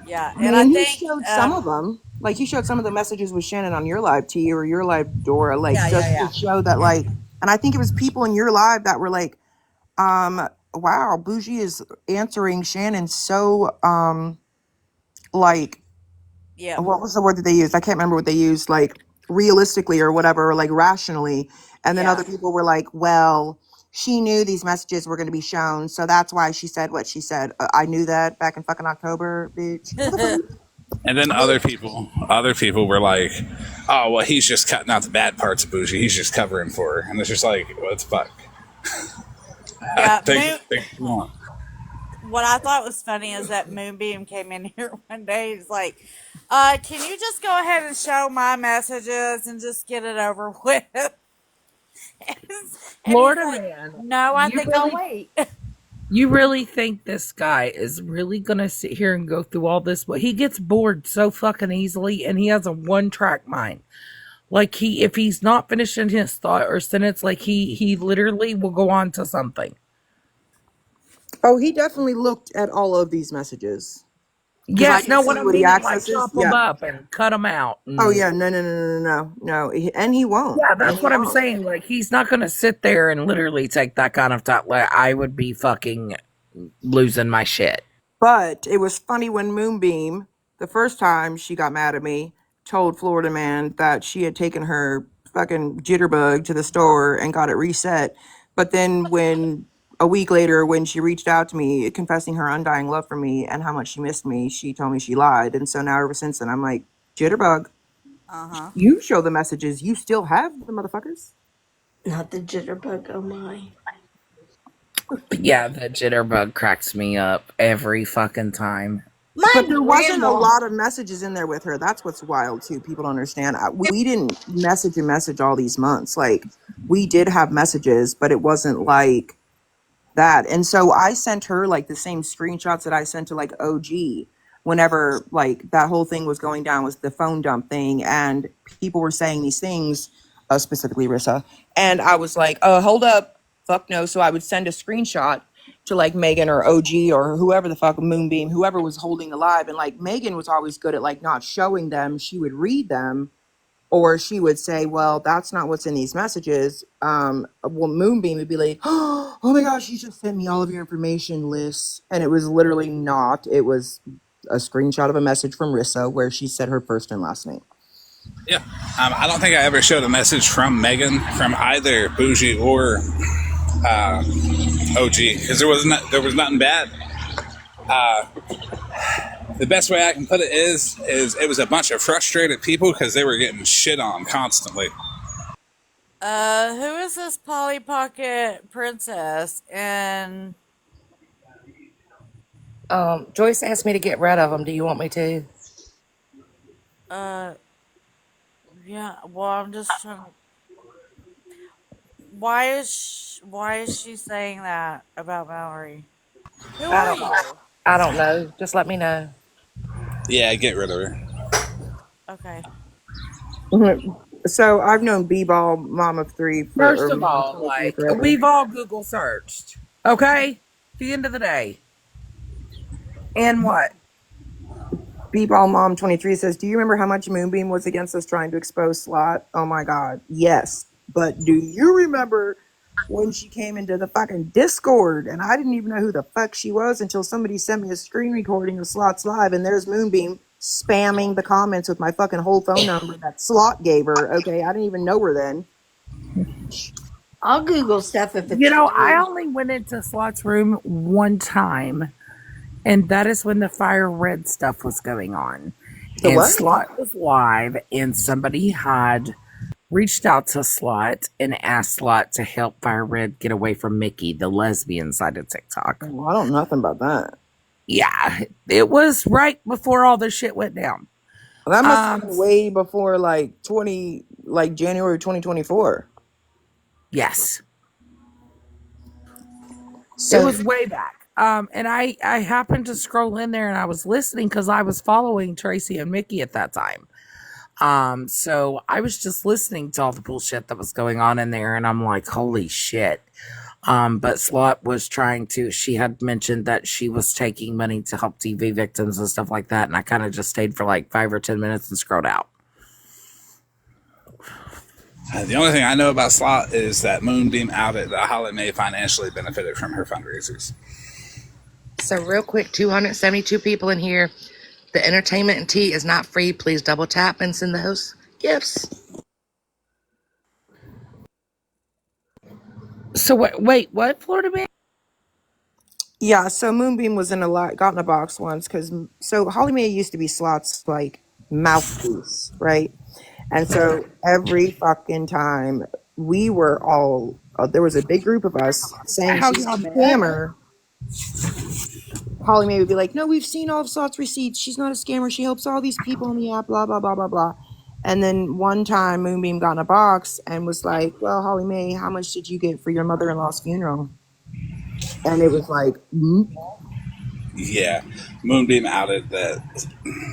Yeah. I And I mean, he think. showed some of them. Like, he showed some of the messages with Shannon on your live, T, or your live, Dora, like, Yeah, yeah, just to yeah. show that, like, and I think it was people in your live that were like, wow, Bougie is answering Shannon so, like, Yep. what was the word that they used? I can't remember what they used, like, realistically or whatever, or like rationally. And then other Yeah. people were like, well, she knew these messages were going to be shown, so that's why she said what she said. I knew that back in fucking October, bitch. What the fuck? And then other people were like, "Oh, well, he's just cutting out the bad parts of Bougie. He's just covering for her." And it's just like, what the fuck? Yeah. Think what you want. What I thought was funny is that Moonbeam came in here one day. He's like, can you just go ahead and show my messages and just get it over with? And he's Florida like, man, no, I think I'll wait. you really think this guy is really gonna sit here and go through all this? But he gets bored so fucking easily, and he has a one-track mind. Like, if he's not finishing his thought or sentence, like he literally will go on to something. Oh, he definitely looked at all of these messages because I Yes, can no, what see I what he mean, like accesses. chop them Yeah. up and cut them out. Oh And yeah. No. And he won't. yeah, And that's he what I'm won't. saying. Like, he's not gonna sit there and literally take that kind of time. Like, I would be fucking losing my shit. But it was funny when Moonbeam, the first time she got mad at me, told Florida Man that she had taken her fucking jitterbug to the store and got it reset. But then when a week later, when she reached out to me confessing her undying love for me and how much she missed me, she told me she lied. And so now ever since then, I'm like, jitterbug, Uh-huh. you show the messages. You still have the motherfuckers. Not the jitterbug, oh my. Yeah, the jitterbug cracks me up every fucking time. My But there wasn't a grandma. lot of messages in there with her. That's what's wild too. People don't understand. We didn't message all these months. Like, we did have messages, but it wasn't like that. And so I sent her like the same screenshots that I sent to like OG whenever like that whole thing was going down, was the phone dump thing, and people were saying these things, specifically Rissa. And I was like, hold up, fuck no. So I would send a screenshot to like Megan or OG or whoever the fuck, Moonbeam, whoever was holding the live. And like Megan was always good at like not showing them. She would read them, or she would say, well, that's not what's in these messages. Well, Moonbeam would be like, oh my gosh, you just sent me all of your information lists. And it was literally not. It was a screenshot of a message from Rissa where she said her first and last name. Yeah, I don't think I ever showed a message from Megan from either Bougie or OG because there was nothing bad. The best way I can put it is it was a bunch of frustrated people because they were getting shit on constantly. Who is this Polly Pocket Princess? And Joyce asked me to get rid of them. Do you want me to? uh, yeah. Well, I'm just trying to. Why is she saying that about Mallory? Who I are don't know. you? I don't know. Just let me know. Yeah, get rid of her. Okay. So I've known B-Ball Mom of Three for, First or of Mom all, 23 like forever. we've all Google searched. Okay? At the end of the day. And what? B-Ball Mom 23 says, do you remember how much Moonbeam was against us trying to expose Slot? Oh my God. Yes. But do you remember when she came into the fucking Discord and I didn't even know who the fuck she was until somebody sent me a screen recording of Slot's live and there's Moonbeam spamming the comments with my fucking whole phone number that Slot gave her. Okay. I didn't even know her then. I'll Google stuff if You it's know, I true. only went into Slot's room one time, and that is when the fire red stuff was going on. The And what? Slot was live, and somebody had reached out to Slot and asked Slot to help Fire Red get away from Mickey, the lesbian side of TikTok. Well, I don't know nothing about that. Yeah, it was right before all this shit went down. Well, that must have been way before like January 2024. Yes. So It was way back. And I happened to scroll in there and I was listening because I was following Tracy and Mickey at that time. So I was just listening to all the bullshit that was going on in there, and I'm like, holy shit. But Slot was she had mentioned that she was taking money to help TV victims and stuff like that, and I kind of just stayed for like 5 or 10 minutes and scrolled out. The only thing I know about Slot is that Moonbeam outed that Holly Mae financially benefited from her fundraisers. So real quick, 272 people in here. The entertainment and tea is not free. Please double tap and send the host gifts. So wait, what, Florida Man? yeah, so Moonbeam was got in a box once because Holly Mae used to be Slot's like mouthpiece, right? And so every fucking time we were all there was a big group of us saying How she's y'all a met? scammer. Holly Mae would be like, "No, we've seen all of Slot's receipts. She's not a scammer. She helps all these people on the app. Blah blah blah blah blah." And then one time Moonbeam got in a box and was like, "Well, Holly Mae, how much did you get for your mother-in-law's funeral?" And it was like, Yeah, Moonbeam outed that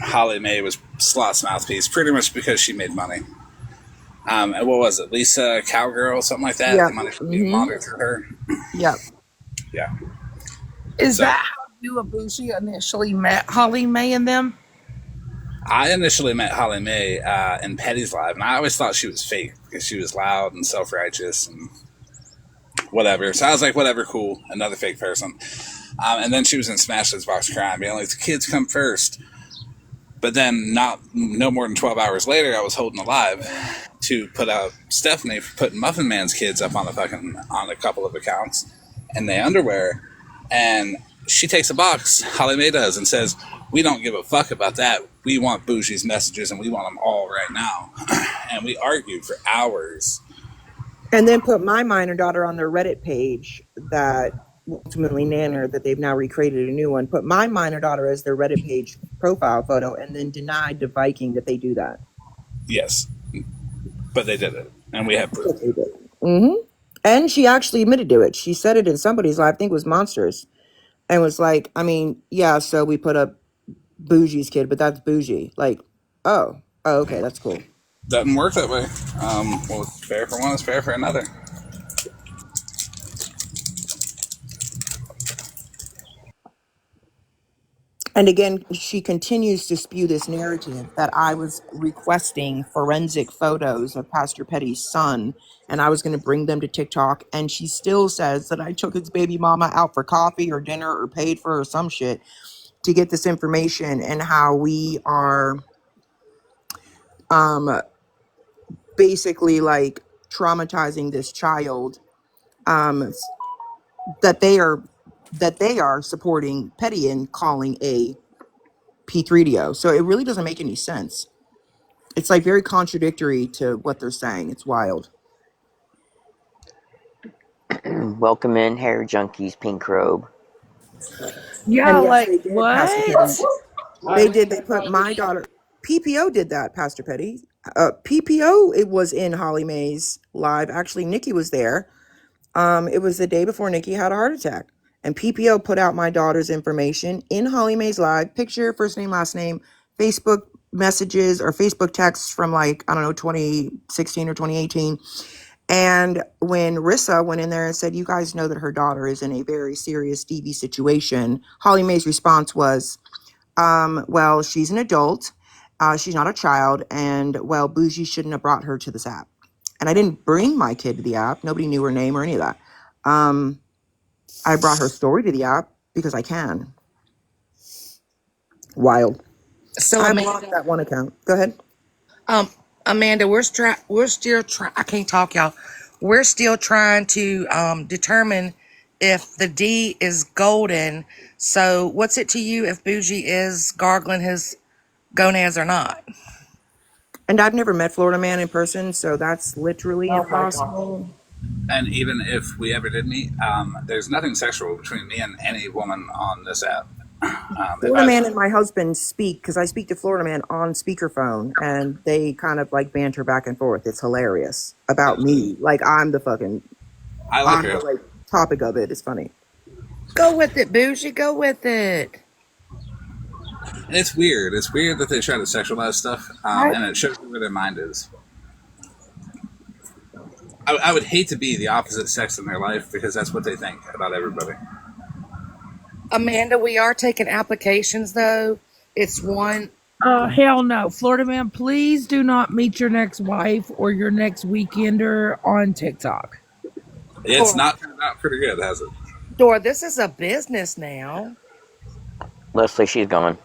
Holly Mae was Slot's mouthpiece pretty much because she made money. And what was it, Lisa Cowgirl, something like that? yeah, The money from being laundered through her. yeah. Yeah. Is So, that how you and Bougie initially met Holly Mae and them? I initially met Holly Mae in Petty's live, and I always thought she was fake because she was loud and self-righteous and whatever. So I was like, whatever, cool, another fake person. And then she was in Smash This Box crying, being like, the kids come first. But then no more than 12 hours later, I was holding a live to put out Stephanie for putting Muffin Man's kids up on a couple of accounts and the underwear. And she takes a box, Holly Mae does, and says, we don't give a fuck about that. We want Bougie's messages and we want them all right now. And we argued for hours. And then put my minor daughter on their Reddit page that ultimately Nanner, that they've now recreated a new one, put my minor daughter as their Reddit page profile photo and then denied to Viking that they do that. Yes. But they did it. And we have proof. Mm-hmm. And she actually admitted to it. She said it in somebody's live, I think it was Monsters, and was like, I mean, yeah, so we put up Bougie's kid, but that's Bougie. Like, oh, okay, that's cool. Doesn't work that way. Well, it's fair for one, it's fair for another. And again, she continues to spew this narrative that I was requesting forensic photos of Pastor Petty's son, and I was going to bring them to TikTok. And she still says that I took his baby mama out for coffee or dinner or paid for her or some shit to get this information, and how we are basically like traumatizing this child, that they are supporting Petty in calling a P3DO. So it really doesn't make any sense. It's like very contradictory to what they're saying. It's wild. Welcome in, hair junkies, pink robe. Yeah, And yes, like they did, Pastor what? Petty. They did. They put my daughter. PPO did that, Pastor Petty. PPO, it was in Holly Mae's live. Actually, Nikki was there. It was the day before Nikki had a heart attack. And PPO put out my daughter's information in Holly Mae's live, picture, first name, last name, Facebook messages or Facebook texts from like, I don't know, 2016 or 2018. And when Rissa went in there and said, you guys know that her daughter is in a very serious DV situation, Holly Mae's response was, well, she's an adult. She's not a child. And, well, Bougie shouldn't have brought her to this app. And I didn't bring my kid to the app. Nobody knew her name or any of that. I brought her story to the app because I can. Wild. So I Amanda, blocked that one account. Go ahead. Amanda, we're still trying. I can't talk, y'all. We're still trying to determine if the D is golden. So, what's it to you if Bougie is gargling his gonads or not? And I've never met Florida Man in person, so that's literally impossible. And even if we ever did meet, there's nothing sexual between me and any woman on this app. Florida Man and my husband speak, because I speak to Florida Man on speakerphone, and they kind of like banter back and forth. It's hilarious about me. Like, I'm the fucking the topic of it. It's funny. Go with it, Bougie. Go with it. It's weird. It's weird that they try to sexualize stuff, and it shows you where their mind is. I would hate to be the opposite sex in their life because that's what they think about everybody. Amanda, we are taking applications, though. It's one. Hell no. Florida Man, please do not meet your next wife or your next weekender on TikTok. It's not turned out pretty good, has it? Dora, this is a business now. Leslie, she's gone.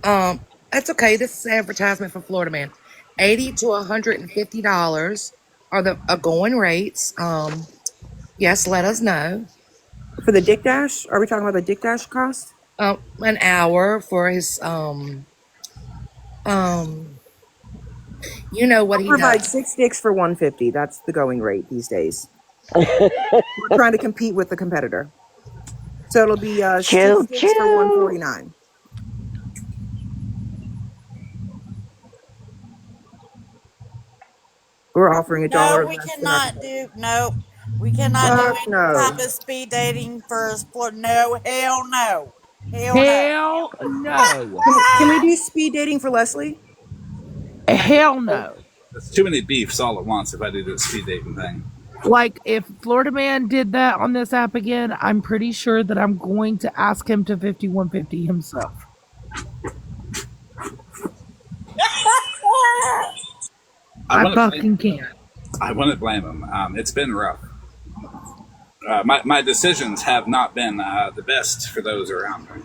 That's okay. This is advertisement for Florida Man. $80 to $150 are the going rates. Yes, let us know. For the Dick Dash? Are we talking about the Dick Dash cost? An hour for his you know what he provide does. 6 dicks for $150. That's the going rate these days. We're trying to compete with the competitor. So it'll be 6 dicks for $149. We're offering $1. No, we cannot do. Nope. We cannot do any type of speed dating for sport. No, hell no. Hell no. Can we do speed dating for Leslie? Hell no. There's too many beefs all at once if I do this speed dating thing. Like, if Florida Man did that on this app again, I'm pretty sure that I'm going to ask him to 5150 himself. I fucking can't. I wouldn't blame him. It's been rough. My decisions have not been the best for those around me.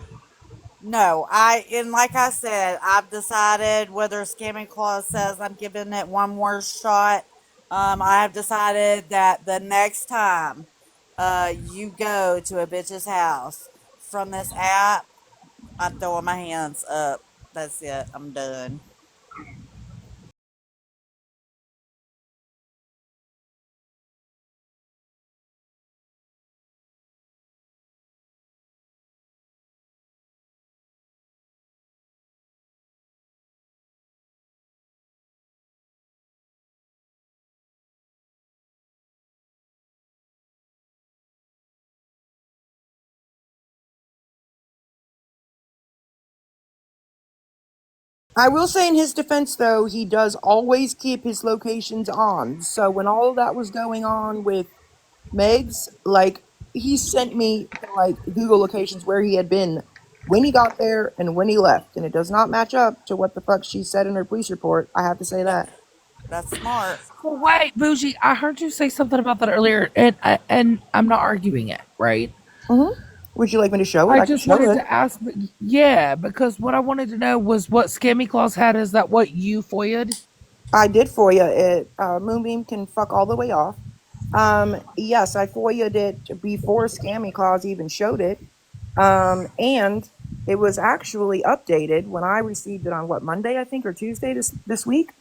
No, and like I said, I've decided whether Scamming Clause says I'm giving it one more shot. I have decided that the next time you go to a bitch's house from this app, I'm throwing my hands up. That's it. I'm done. I will say in his defense, though, he does always keep his locations on. So when all of that was going on with Meg's, like, he sent me like Google locations where he had been when he got there and when he left, and it does not match up to what the fuck she said in her police report. I have to say that. That's smart. Oh, wait, Bougie, I heard you say something about that earlier, and I'm not arguing it, right? Mm-hmm. Would you like me to show it? I just wanted to ask, yeah, because what I wanted to know was what Scammy Claus had. Is that what you FOIA'd? I did FOIA it. Moonbeam can fuck all the way off. Yes, I FOIA'd it before Scammy Claus even showed it. And it was actually updated when I received it on Monday, I think, or Tuesday this week.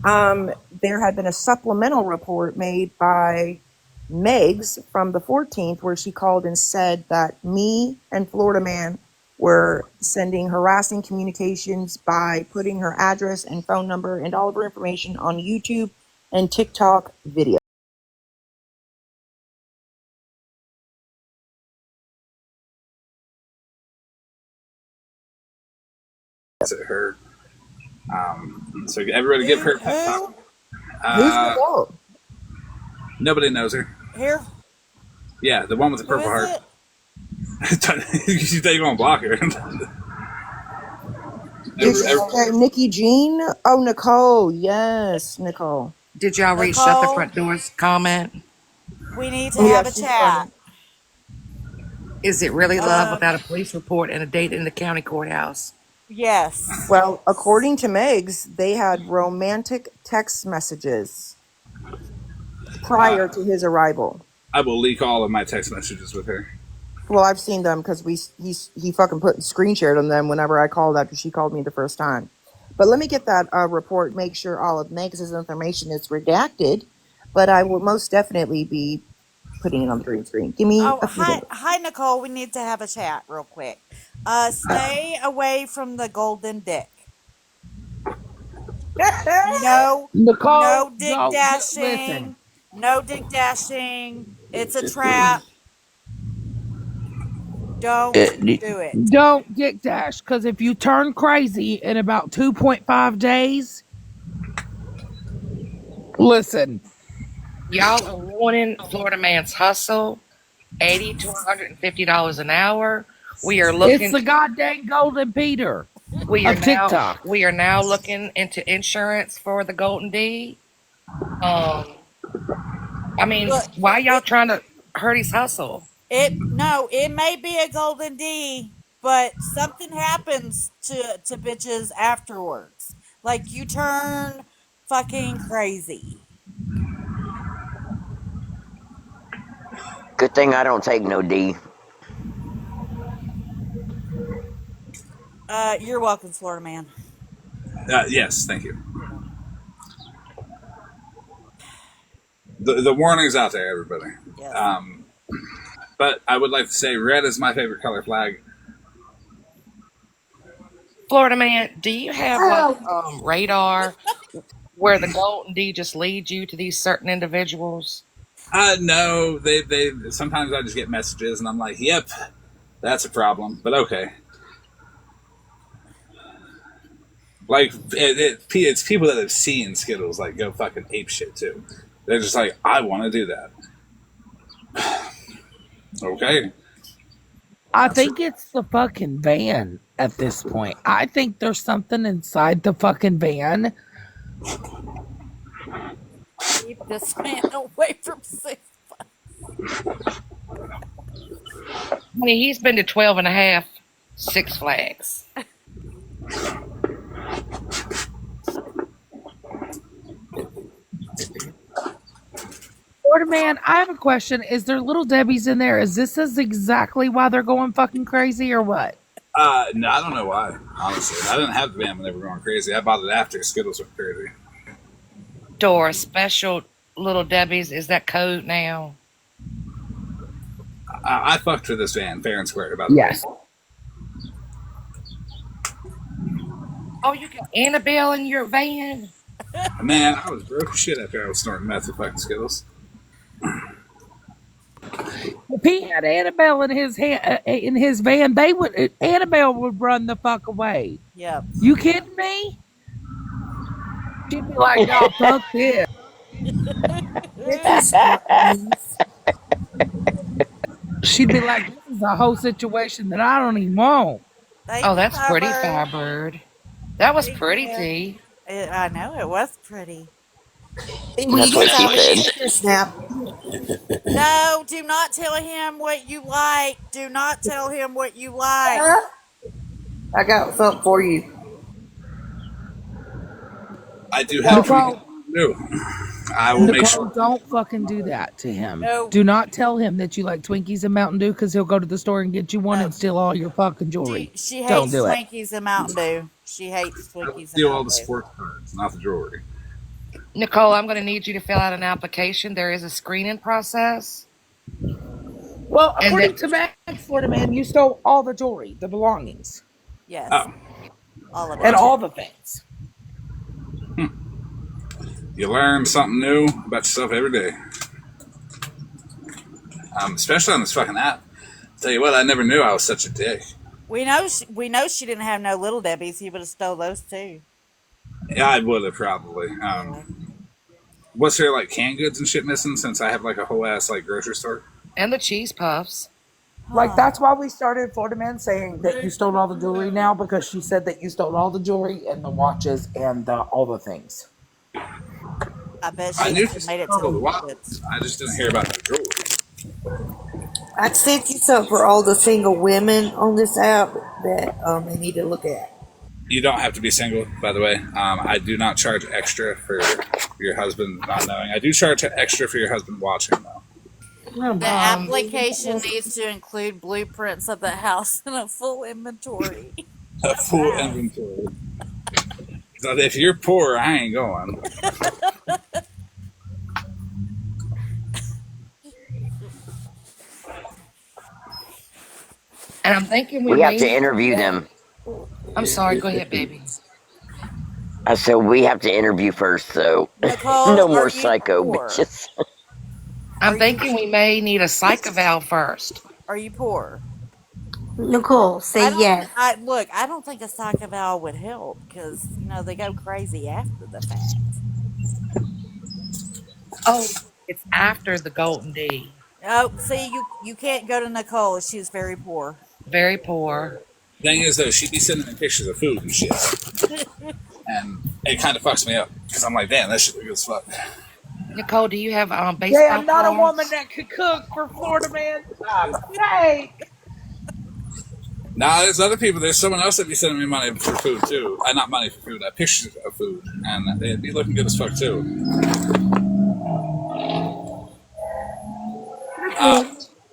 There had been a supplemental report made by Megs from the 14th where she called and said that me and Florida Man were sending harassing communications by putting her address and phone number and all of her information on YouTube and TikTok video. visit her. So everybody give her a pep talk. Who's Nicole? Nobody knows her. Here? Yeah, the one with the Who purple is heart. it? You think you're gonna block her? Did you say Nikki Jean? Oh, Nicole. Yes, Nicole. Did y'all reach Shut the Front Doors comment? We need to have a chat. Is it really love without a police report and a date in the county courthouse? Yes. Well, according to Megs, they had romantic text messages prior to his arrival. I will leak all of my text messages with her. Well, I've seen them because he fucking screen shared them whenever I called after she called me the first time. But let me get that report. Make sure all of Megs' information is redacted. But I will most definitely be putting it on the green screen. Give me a few minutes. Hi, Nicole. We need to have a chat real quick. Stay away from the golden dick. No, Nicole, no dick no, dashing. listen. No dick dashing. It's a trap. Don't do it. Don't dick dash, because if you turn crazy in about 2.5 days, listen. Y'all are ruining Florida man's hustle. $80 to $150 an hour. We are looking. It's the goddamn Golden Peter of TikTok. We are now looking into insurance for the Golden D. I mean, why y'all trying to hurt his hustle? It may be a golden D, but something happens to bitches afterwards. Like you turn fucking crazy. Good thing I don't take no D. You're welcome, Florida man. Yes, thank you. The warning's out there, everybody. Yes. But I would like to say red is my favorite color flag. Florida man, do you have radar where the Golden D just leads you to these certain individuals? No, they sometimes I just get messages and I'm like, yep, that's a problem, but okay. Like it's people that have seen Skittles like go fucking ape shit too. They're just like, I want to do that. Okay. I think it's the fucking van at this point. I think there's something inside the fucking van. Keep this man away from 6 Flags. Honey, he's been to 12 and a half Six Flags. Florida man, I have a question. Is there little Debbie's in there? Is this exactly why they're going fucking crazy or what? No, I don't know why, honestly. I didn't have the van when they were going crazy. I bought it after Skittles went crazy. Door special little Debbie's, is that code now? I fucked with this van fair and square about yes. Oh, you got Annabelle in your van? Man, I was broke as shit after I was snorting meth with fucking Skittles. If he had Annabelle in his van, Annabelle would run the fuck away. Yep. You kidding me? She'd be like, "No, fuck this." She'd be like, "This is a whole situation that I don't even want." Oh, that's pretty, Firebird. That was pretty, T. I know it was pretty. That's what she said. Snap. No, do not tell him what you like. Do not tell him what you like. I got something for you. I do have to do. I will make sure. Don't fucking do that to him. No. Do not tell him that you like Twinkies and Mountain Dew because he'll go to the store and get you one and steal all your fucking jewelry. She hates don't do Twinkies and Mountain Dew. She hates Twinkies and Steal all Mountain the Dew. sports cards, not the jewelry. Nicole, I'm going to need you to fill out an application. There is a screening process. Well, according to Max, Florida man, you stole all the jewelry, the belongings. Yes. Oh. All of it. And all the things. You learn something new about yourself every day. Especially on this fucking app. Tell you what, I never knew I was such a dick. We know she didn't have no little Debbie's. He would have stole those too. Yeah, I would have probably. Yeah. Was there like canned goods and shit missing? Since I have like a whole ass like grocery store. And the cheese puffs. Like, Huh. that's why we started Florida Man saying that you stole all the jewelry now, because she said that you stole all the jewelry and the watches and all the things. I bet I she knew never she made it stole to the the watch. kids. I just didn't hear about the jewelry. I sent you something for all the single women on this app that they need to look at. You don't have to be single, by the way. I do not charge extra for your husband not knowing. I do charge extra for your husband watching, though. The application needs to include blueprints of the house and a full inventory. A full inventory. So if you're poor, I ain't going. And I'm thinking We have may to need interview them. I'm sorry, go ahead, baby. I said we have to interview first, so Nicole, no are more you psycho poor? bitches. I'm thinking we may need a psych eval first. Are you poor? Nicole, say I don't. yes. I don't think a psych eval would help because they go crazy after the fact. Oh, it's after the Golden D. Oh, see, you can't go to Nicole. She's very poor. Very poor. Thing is, though, she'd be sending me pictures of food and shit. And it kind of fucks me up because I'm like, damn, that shit look good as fuck. Nicole, do you have baseball Yeah, I'm not a cards? woman that could cook for Florida Man. Hey. Nah, there's other people. There's someone else that be sending me money for food too. Not money for food, pictures of food, and they'd be looking good as fuck too.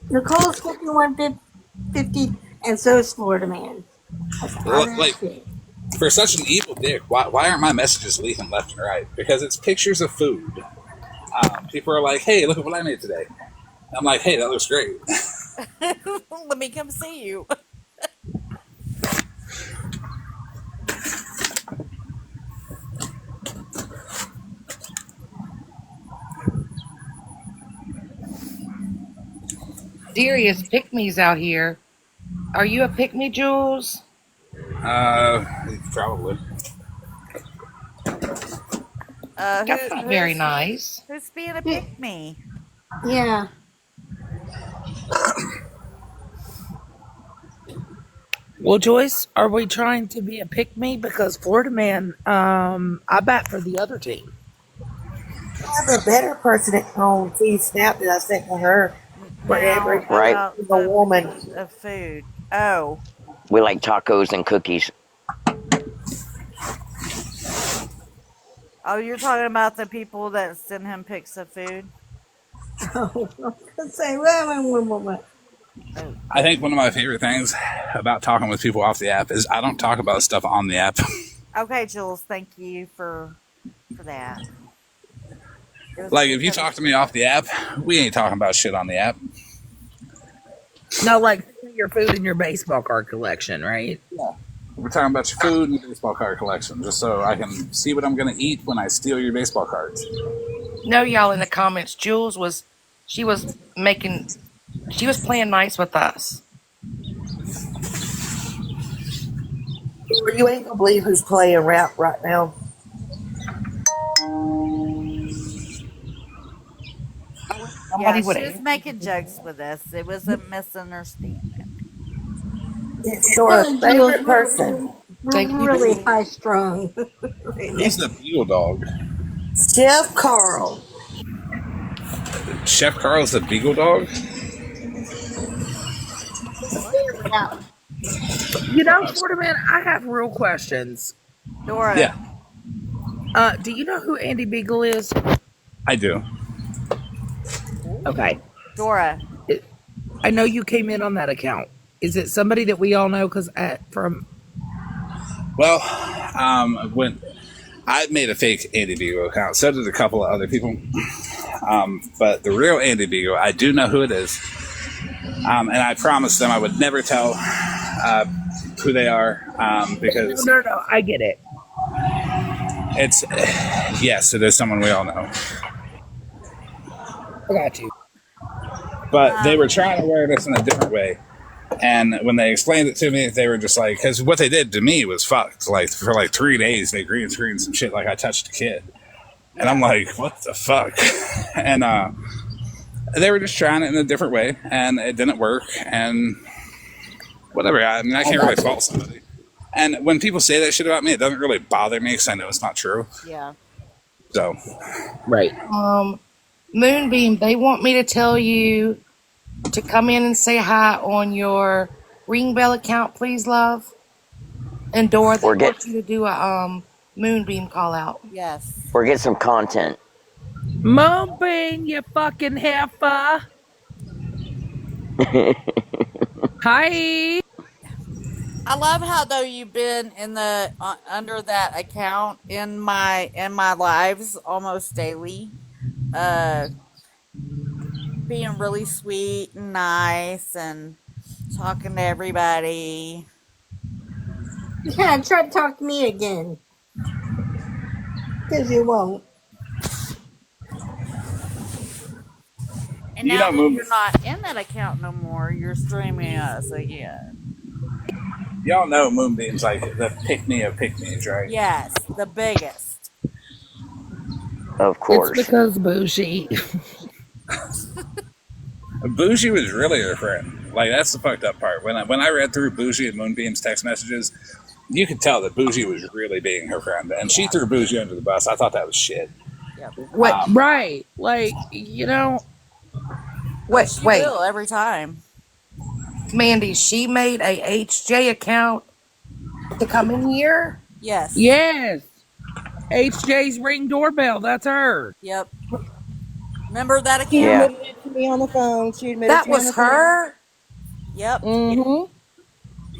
Nicole's 5150, and so is Florida Man. Like, for such an evil dick, why aren't my messages leaking left and right? Because it's pictures of food. People are like, hey, look at what I made today. I'm like, hey, that looks great. Let me come see you. Serious pick-me's out here. Are you a pick-me, Jules? Probably. That's not very nice. Who's being a pick me? Yeah. Well, Joyce, are we trying to be a pick me? Because Florida Man, I bat for the other team. I have a better person on T Snap that I sent to her for every Right. single woman. Of food. Oh. We like tacos and cookies. Oh, you're talking about the people that send him pics of food? Oh, say, wait. I think one of my favorite things about talking with people off the app is I don't talk about stuff on the app. Okay, Jules, thank you for that. Like, if you talk to me off the app, we ain't talking about shit on the app. No, like your food and your baseball card collection, right? Yeah. We're talking about your food and your baseball card collection, just so I can see what I'm going to eat when I steal your baseball cards. No, y'all in the comments, Jules was playing nice with us. You ain't gonna believe who's playing rap right now. Yeah, she was making jokes with us. It was a misunderstanding. It's your favorite person. Really high strung. He's the Beagle Dog. Chef Carl. Chef Carl's the Beagle Dog? You know, Florida Man, I have real questions. Dora. Yeah. Do you know who Andy Beagle is? I do. Okay. Dora. I know you came in on that account. Is it somebody that we all know? Well, when I made a fake Andy Beagle account, so did a couple of other people. But the real Andy Beagle, I do know who it is. And I promised them I would never tell who they are because... No, I get it. Yes, it is someone we all know. I got you. But they were trying to wear this in a different way. And when they explained it to me, they were just like, because what they did to me was fucked. Like for like 3 days, they green screened some shit like I touched a kid, and I'm like, what the fuck? And they were just trying it in a different way, and it didn't work. And whatever. I mean, I can't really fault somebody. And when people say that shit about me, it doesn't really bother me because I know it's not true. Yeah. So, Right. Moonbeam, they want me to tell you to come in and say hi on your Ring Bell account, please, love. And Dora, they want you to do a Moonbeam call out. Yes. Or get some content. Moonbeam, you fucking heifer. Hi. I love how though you've been in the under that account in my lives almost daily, being really sweet and nice and talking to everybody. Yeah, try to talk to me again. Because you won't. And now that you're not in that account no more, you're streaming us again. y'all know Moonbeam's like the pick-me of pick-me's, right? Yes, the biggest. Of course. It's because Bougie. Bougie was really her friend. Like, that's the fucked up part. When I read through Bougie and Moonbeam's text messages, you could tell that Bougie was really being her friend. And she threw Bougie under the bus. I thought that was shit. Yep. Right. Like, you know. Wait. Will every time. Mandy, she made a HJ account to come in here? Yes. Yes. HJ's Ring Doorbell. That's her. Yep. Remember that account? She admitted it to me on the phone. That was her? Yep. Mm-hmm.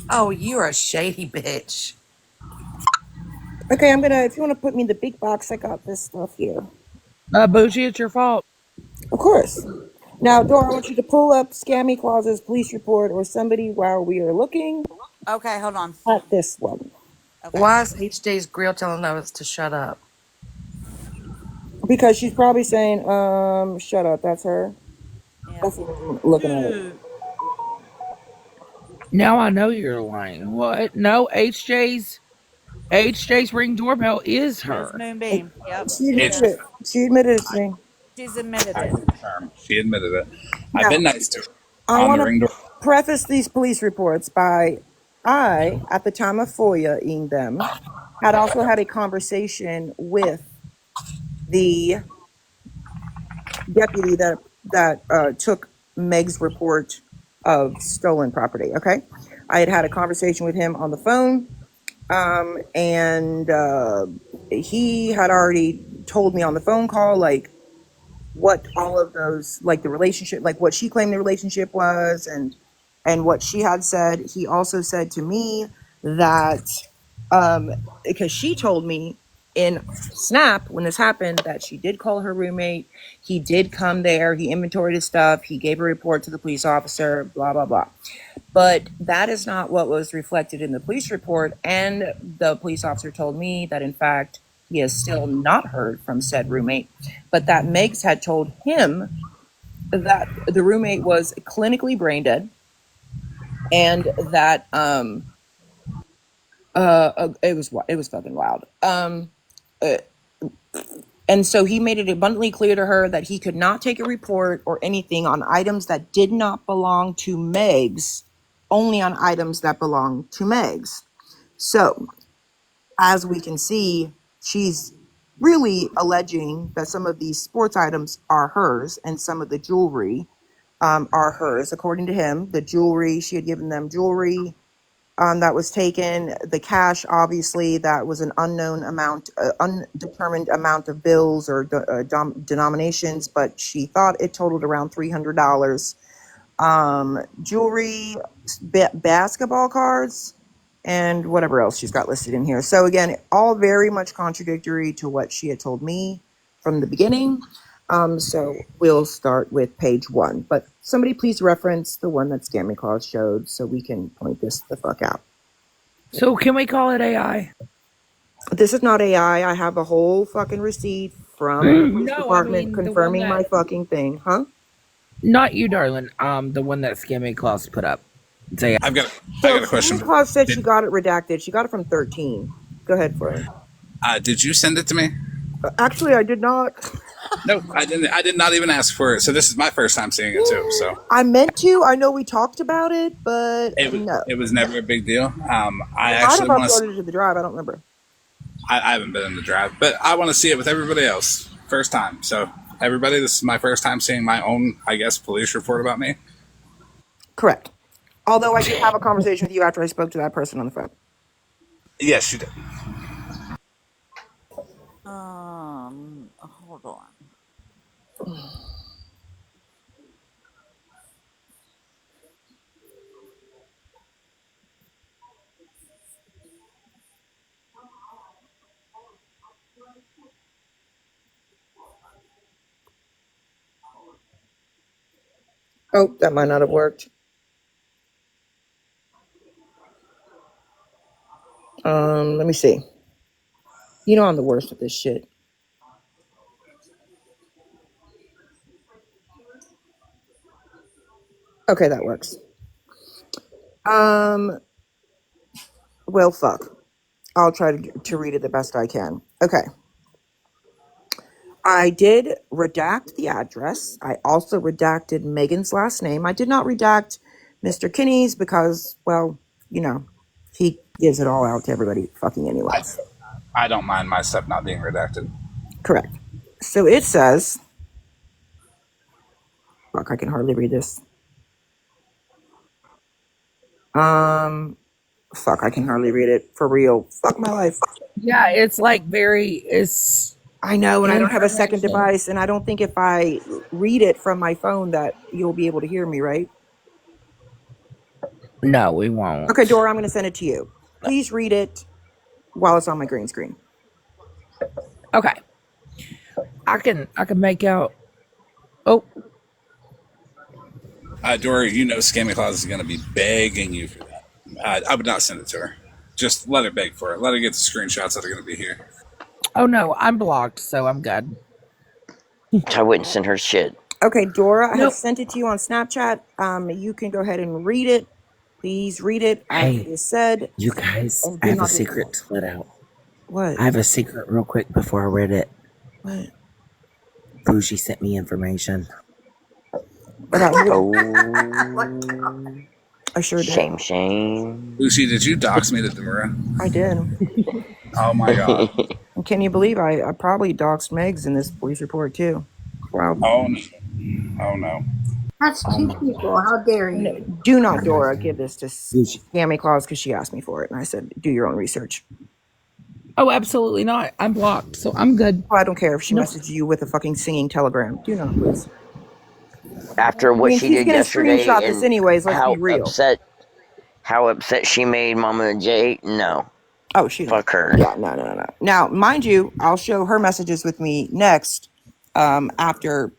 Oh, you're a shady bitch. Okay, if you want to put me in the big box, I got this stuff here. Bougie, it's your fault. Of course. Now, Dora, I want you to pull up Scammy Claus's police report or somebody while we are looking. Okay, hold on. At this one. Okay. Why is HJ's Grill telling us to shut up? Because she's probably saying, shut up, that's her. Yeah. That's what I'm looking at it. Now I know you're lying. What? No, HJ's Ring Doorbell is her. It's Moonbeam. Yep. She admitted it. She admitted it to me. She's admitted I it. confirm. She admitted it. I've been nice to her. I want to preface these police reports by at the time of FOIA-ing them, had also had a conversation with the deputy that took Meg's report of stolen property. Okay, I had a conversation with him on the phone, and he had already told me on the phone call like what all of those, like the relationship, like what she claimed the relationship was, and what she had said. He also said to me that because she told me in Snap when this happened that she did call her roommate. He did come there. He inventoried his stuff. He gave a report to the police officer, blah, blah, blah. But that is not what was reflected in the police report. And the police officer told me that, in fact, he has still not heard from said roommate, but that Megs had told him that the roommate was clinically brain dead and that it was fucking wild. And so he made it abundantly clear to her that he could not take a report or anything on items that did not belong to Megs, only on items that belong to Megs. So, as we can see, she's really alleging that some of these sports items are hers and some of the jewelry are hers. According to him, the jewelry, she had given them jewelry that was taken. The cash, obviously, that was an unknown amount, undetermined amount of bills or denominations, but she thought it totaled around $300. Jewelry, basketball cards, and whatever else she's got listed in here. So again, all very much contradictory to what she had told me from the beginning. So we'll start with page 1. But somebody please reference the one that Scammy Claus showed so we can point this the fuck out. So can we call it AI? This is not AI. I have a whole fucking receipt from the police department confirming my fucking thing. Huh? Not you, darling. The one that Scammy Claus put up. So yeah. I got So a question. Santa Claus said she Did, got it redacted. She got it from 13. Go ahead, Florida. did you send it to me? Actually, I did not. Nope, I didn't. I did not even ask for it. So this is my first time seeing it too. So I meant to. I know we talked about it, but no. it was never a big deal. I I might have actually want to. uploaded it to the drive. I don't remember. I haven't been in the drive, but I want to see it with everybody else. First time. So everybody, this is my first time seeing my own, I guess, police report about me. Correct. Although I did have a conversation with you after I spoke to that person on the phone. Yes, you did. Hold on. Oh, that might not have worked. Let me see. You know I'm the worst at this shit. Okay, that works. Well, fuck. I'll try to read it the best I can. Okay. I did redact the address. I also redacted Megan's last name. I did not redact Mr. Kinney's because, well, you know, he gives it all out to everybody fucking anyways. I don't mind my stuff not being redacted. Correct. So it says, fuck, I can hardly read this. Fuck, I can hardly read it for real. Fuck my life. Yeah, it's like it's. I know, and I don't have a second device, and I don't think if I read it from my phone that you'll be able to hear me, right? No, we won't. Okay, Dora, I'm going to send it to you. Please read it while it's on my green screen. Okay. I can make out. Oh. Dory, you know Scammy Claus is going to be begging you for that. I would not send it to her. Just let her beg for it. Let her get the screenshots that are going to be here. Oh no, I'm blocked, so I'm good. I wouldn't send her shit. Okay, Dora, I have sent it to you on Snapchat. You can go ahead and read it. Please read it as it is said. You guys, I have a secret to let out. What? I have a secret real quick before I read it. What? Bougie sent me information. Oh, I sure did. Shame. Lucy, did you dox me to Dora? I did. Oh my god. And can you believe I probably doxed Megs in this police report too? Wow. Oh no. Oh no. That's two people. How dare you? Do not, Dora, give this to Scammy Claus because she asked me for it. And I said, do your own research. Oh, absolutely not. I'm blocked, so I'm good. Oh, I don't care if she messages you with a fucking singing telegram. Do not, please. After what she did yesterday, screenshot this anyways. Let's be real. How upset she made Mama J. No. Oh, she fuck her. Yeah, no. Now, mind you, I'll show her messages with me next. After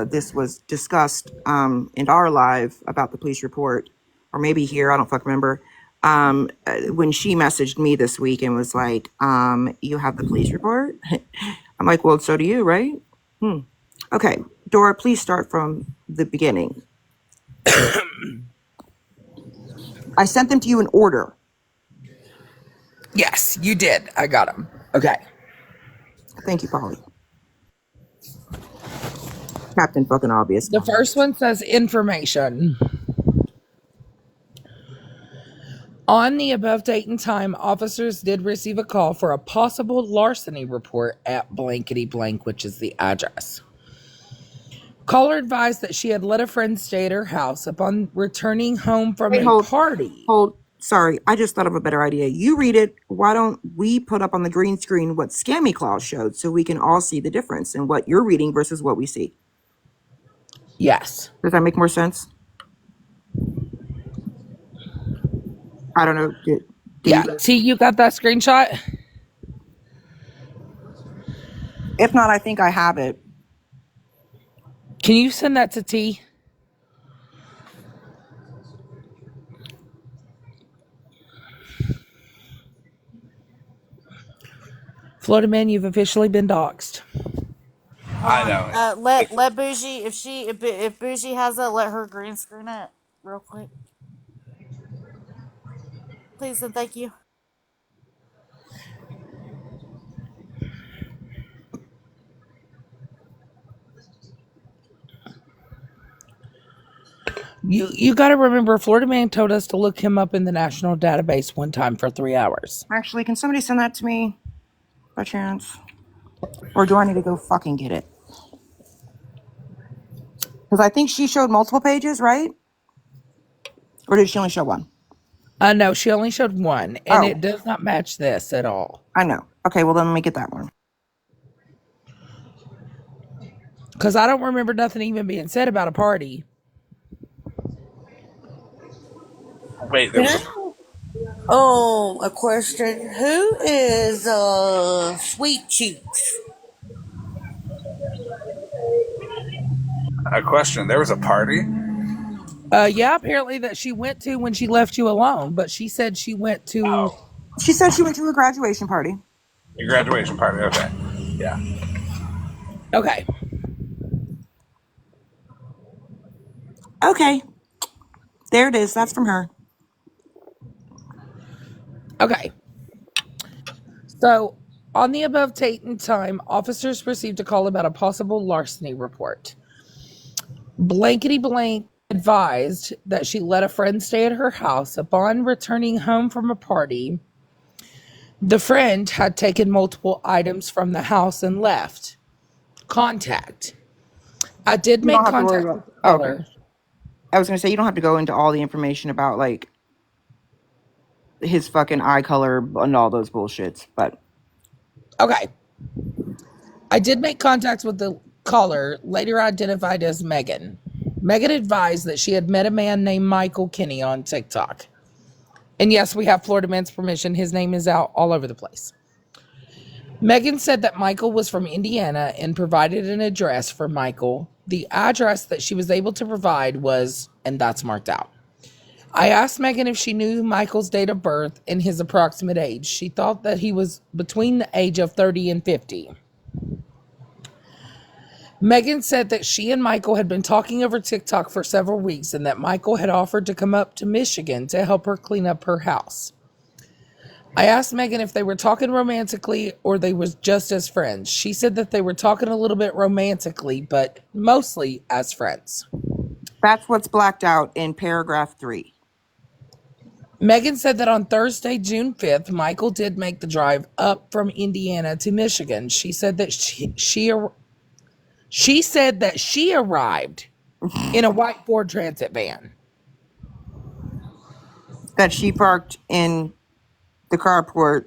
this was discussed in our live about the police report, or maybe here, I don't fucking remember. When she messaged me this week and was like, "You have the police report?" I'm like, "Well, so do you, right?" Okay, Dora, please start from the beginning. I sent them to you in order. Yes, you did. I got them. Okay. Thank you, Polly. Captain fucking obvious. The first one says information. On the above date and time, officers did receive a call for a possible larceny report at blankety blank, which is the address. Caller advised that she had let a friend stay at her house upon returning home from a party. Sorry, I just thought of a better idea. You read it. Why don't we put up on the green screen what Scammy Claus showed so we can all see the difference in what you're reading versus what we see? Yes. Does that make more sense? I don't know. T, you got that screenshot? If not, I think I have it. Can you send that to T? Florida man, you've officially been doxxed. I know. Let Bougie if Bougie has it, let her green screen it real quick. please and thank you. You got to remember, Florida Man told us to look him up in the national database one time for 3 hours. Actually, can somebody send that to me by chance? Or do I need to go fucking get it? Because I think she showed multiple pages, right? Or did she only show one? No, she only showed one, and it does not match this at all. I know. Okay, well then let me get that one. Because I don't remember nothing even being said about a party. Wait, there was A question. Who is Sweet Cheeks? a question. There was a party? Yeah, apparently that she went to when she left you alone, but she said she went to... She said she went to a graduation party. Your graduation party, okay. Yeah. Okay. Okay. There it is. That's from her. Okay. So, on the above date and time, officers received a call about a possible larceny report. Blankety blank advised that she let a friend stay at her house. Upon returning home from a party, the friend had taken multiple items from the house and left. Contact. I did make contact with the killer. Okay. I was going to say, you don't have to go into all the information about, like, his fucking eye color and all those bullshits, but... Okay. I did make contact with the caller, later identified as Megan. Megan advised that she had met a man named Michael Kinney on TikTok. And yes, we have Florida Man's permission. His name is out all over the place. Megan said that Michael was from Indiana and provided an address for Michael. The address that she was able to provide was, and that's marked out. I asked Megan if she knew Michael's date of birth and his approximate age. She thought that he was between the age of 30 and 50. Megan said that she and Michael had been talking over TikTok for several weeks and that Michael had offered to come up to Michigan to help her clean up her house. I asked Megan if they were talking romantically or they was just as friends. She said that they were talking a little bit romantically, but mostly as friends. That's what's blacked out in paragraph 3. Megan said that on Thursday, June 5th, Michael did make the drive up from Indiana to Michigan. She said that she arrived in a white Ford Transit van. That she parked in the carport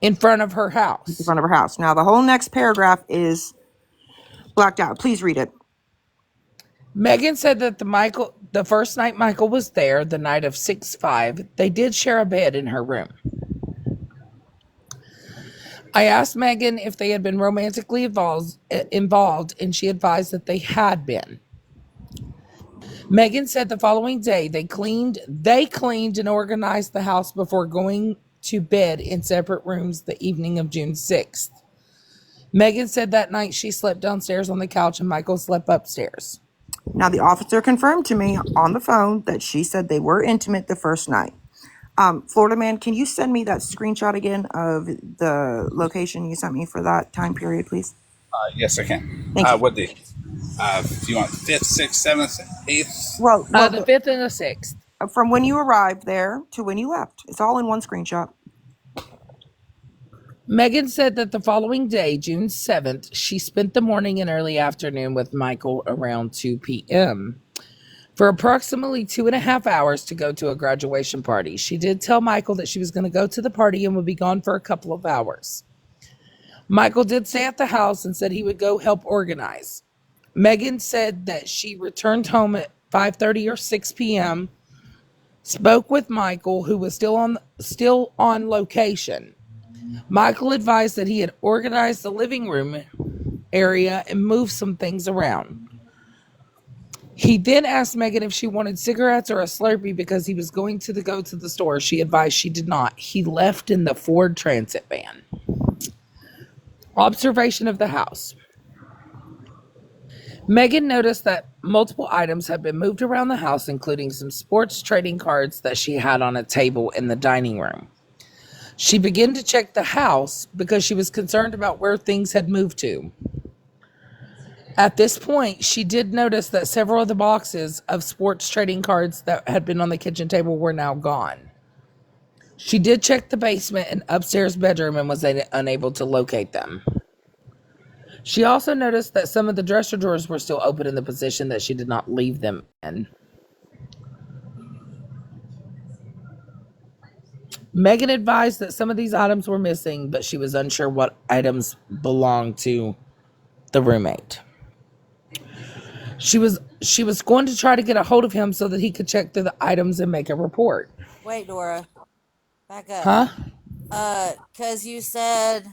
in front of her house. In front of her house. Now, the whole next paragraph is blacked out. Please read it. Megan said that the first night Michael was there, the night of 6/5, they did share a bed in her room. I asked Megan if they had been romantically involved, and she advised that they had been. Megan said the following day they cleaned and organized the house before going to bed in separate rooms the evening of June 6th. Megan said that night she slept downstairs on the couch and Michael slept upstairs. Now, the officer confirmed to me on the phone that she said they were intimate the first night. Florida Man, can you send me that screenshot again of the location you sent me for that time period, please? Yes, I can. Thank you. What day? Do you want 5th, 6th, 7th, 8th? Well, the 5th and the 6th. From when you arrived there to when you left. It's all in one screenshot. Megan said that the following day, June 7th, she spent the morning and early afternoon with Michael around 2 p.m. for approximately 2.5 hours to go to a graduation party. She did tell Michael that she was going to go to the party and would be gone for a couple of hours. Michael did stay at the house and said he would go help organize. Megan said that she returned home at 5:30 or 6 p.m., spoke with Michael, who was still on location. Michael advised that he had organized the living room area and moved some things around. He then asked Megan if she wanted cigarettes or a Slurpee because he was going to go to the store. She advised she did not. He left in the Ford Transit van. Observation of the house. Megan noticed that multiple items had been moved around the house, including some sports trading cards that she had on a table in the dining room. She began to check the house because she was concerned about where things had moved to. At this point, she did notice that several of the boxes of sports trading cards that had been on the kitchen table were now gone. She did check the basement and upstairs bedroom and was unable to locate them. She also noticed that some of the dresser drawers were still open in the position that she did not leave them in. Megan advised that some of these items were missing, but she was unsure what items belonged to the roommate. She was going to try to get a hold of him so that he could check through the items and make a report. Wait, Dora. Back up. Huh? Because you said,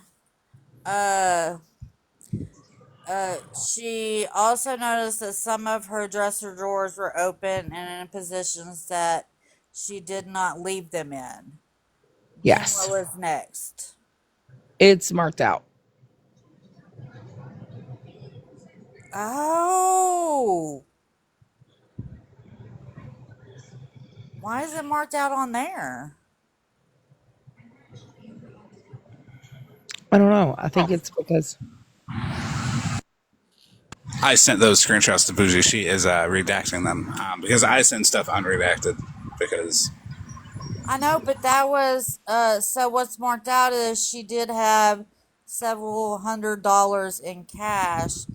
she also noticed that some of her dresser drawers were open and in positions that she did not leave them in. Yes. Then what was next? It's marked out. Oh. Why is it marked out on there? I don't know. I think it's because I sent those screenshots to Bougie. She is redacting them because I send stuff unredacted because I know, but that was so what's marked out is she did have several $100s in cash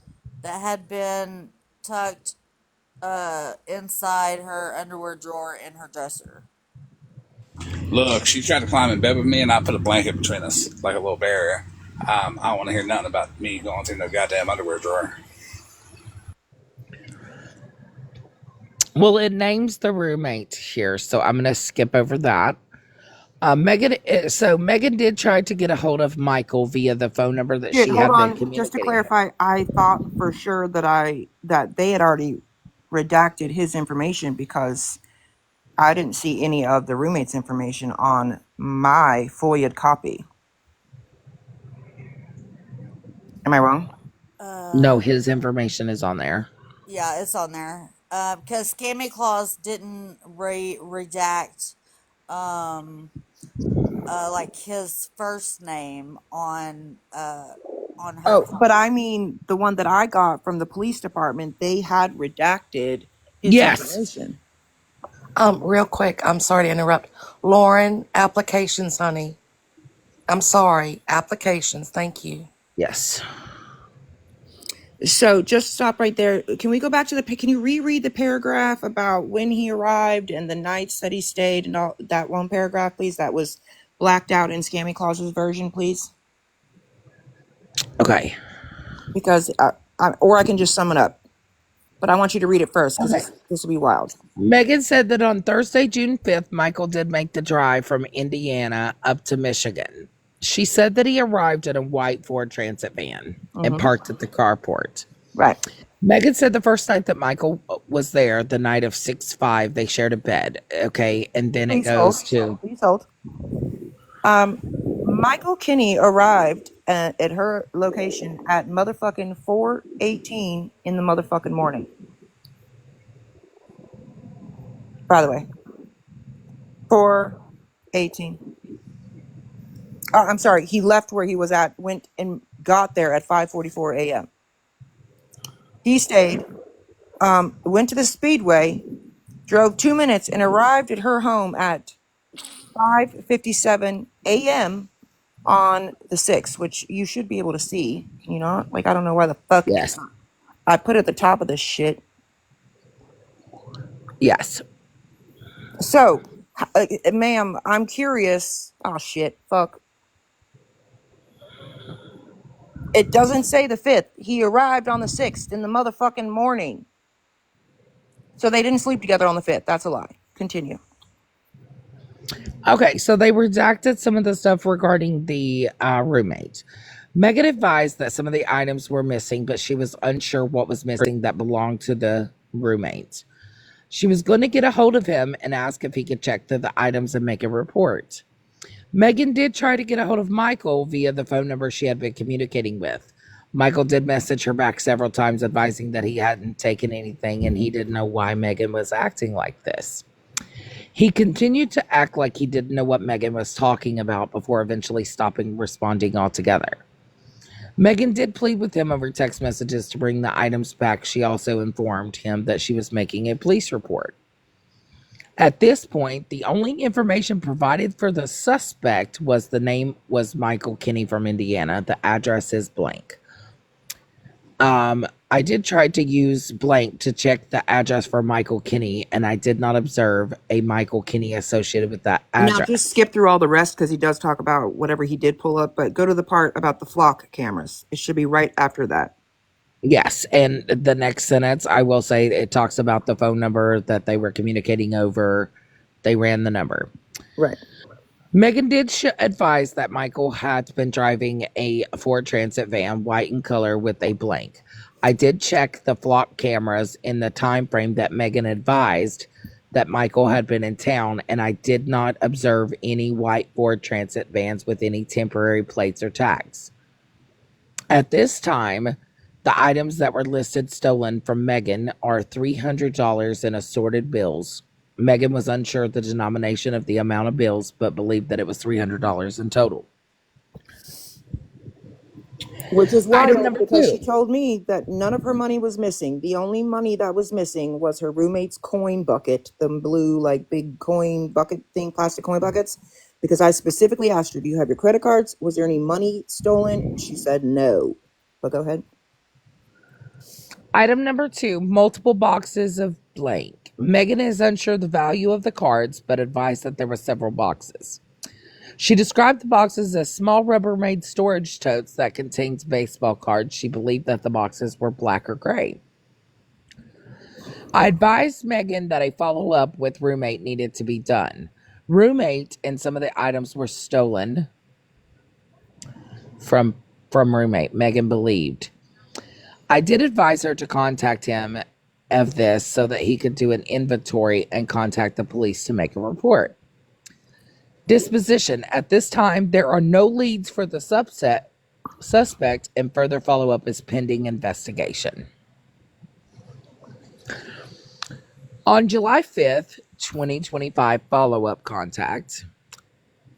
that had been tucked inside her underwear drawer in her dresser. look, she tried to climb in bed with me, and I put a blanket between us like a little barrier. I don't want to hear nothing about me going through no goddamn underwear drawer. Well, it names the roommate here, so I'm going to skip over that. Megan did try to get a hold of Michael via the phone number that she had been communicating. Just to clarify, I thought for sure that they had already redacted his information because I didn't see any of the roommate's information on my FOIA copy. Am I wrong? No, his information is on there. Yeah, it's on there. Because Scammy Claus didn't redact like his first name on her phone. But I mean the one that I got from the police department, they had redacted his information. Real quick, I'm sorry to interrupt. Lauren, applications, honey. I'm sorry, applications. Thank you. Yes. So just stop right there. Can we go back to can you reread the paragraph about when he arrived and the nights that he stayed and all that one paragraph, please? That was blacked out in Scammy Claus's version, please. Okay. Because, or I can just sum it up. But I want you to read it first because this will be wild. Megan said that on Thursday, June 5th, Michael did make the drive from Indiana up to Michigan. She said that he arrived in a white Ford Transit van and parked at the carport. Right. Megan said the first night that Michael was there, the night of 6/5, they shared a bed. Okay. And then Please hold. Michael Kinney arrived at her location at motherfucking 4:18 in the motherfucking morning. By the way, 4:18. I'm sorry. He left where he was at, went and got there at 5:44 a.m. He stayed, went to the Speedway, drove 2 minutes, and arrived at her home at 5:57 a.m. on the 6th, which you should be able to see. Can you not? Like, I don't know why the fuck. Yes. I put it at the top of this shit. Yes. So, ma'am, I'm curious. Oh, shit. Fuck. It doesn't say the 5th. He arrived on the 6th in the motherfucking morning. So they didn't sleep together on the 5th. That's a lie. Continue. Okay, so they redacted some of the stuff regarding the roommate. Megan advised that some of the items were missing, but she was unsure what was missing that belonged to the roommate. She was going to get a hold of him and ask if he could check through the items and make a report. Megan did try to get a hold of Michael via the phone number she had been communicating with. Michael did message her back several times advising that he hadn't taken anything and he didn't know why Megan was acting like this. He continued to act like he didn't know what Megan was talking about before eventually stopping responding altogether. Megan did plead with him over text messages to bring the items back. She also informed him that she was making a police report. At this point, the only information provided for the suspect was the name was Michael Kinney from Indiana. The address is blank. I did try to use blank to check the address for Michael Kinney, and I did not observe a Michael Kinney associated with that address. Now, just skip through all the rest because he does talk about whatever he did pull up, but go to the part about the flock cameras. It should be right after that. Yes, and the next sentence, I will say, it talks about the phone number that they were communicating over. They ran the number. Right. Megan did advise that Michael had been driving a Ford Transit van, white in color, with a blank. I did check the flock cameras in the time frame that Megan advised that Michael had been in town, and I did not observe any white Ford Transit vans with any temporary plates or tags. At this time, the items that were listed stolen from Megan are $300 in assorted bills. Megan was unsure of the denomination of the amount of bills, but believed that it was $300 in total. Which is wild Item number because 2. she told me that none of her money was missing. The only money that was missing was her roommate's coin bucket, the blue, like, big coin bucket thing, plastic coin buckets. Because I specifically asked her, do you have your credit cards? Was there any money stolen? And she said no. But go ahead. Item number 2, multiple boxes of blank. Megan is unsure the value of the cards, but advised that there were several boxes. She described the boxes as small Rubbermaid storage totes that contains baseball cards. She believed that the boxes were black or gray. I advised Megan that a follow-up with roommate needed to be done. Roommate and some of the items were stolen from roommate, Megan believed. I did advise her to contact him of this so that he could do an inventory and contact the police to make a report. Disposition. At this time, there are no leads for the suspect, and further follow-up is pending investigation. On July 5th, 2025, follow-up contact.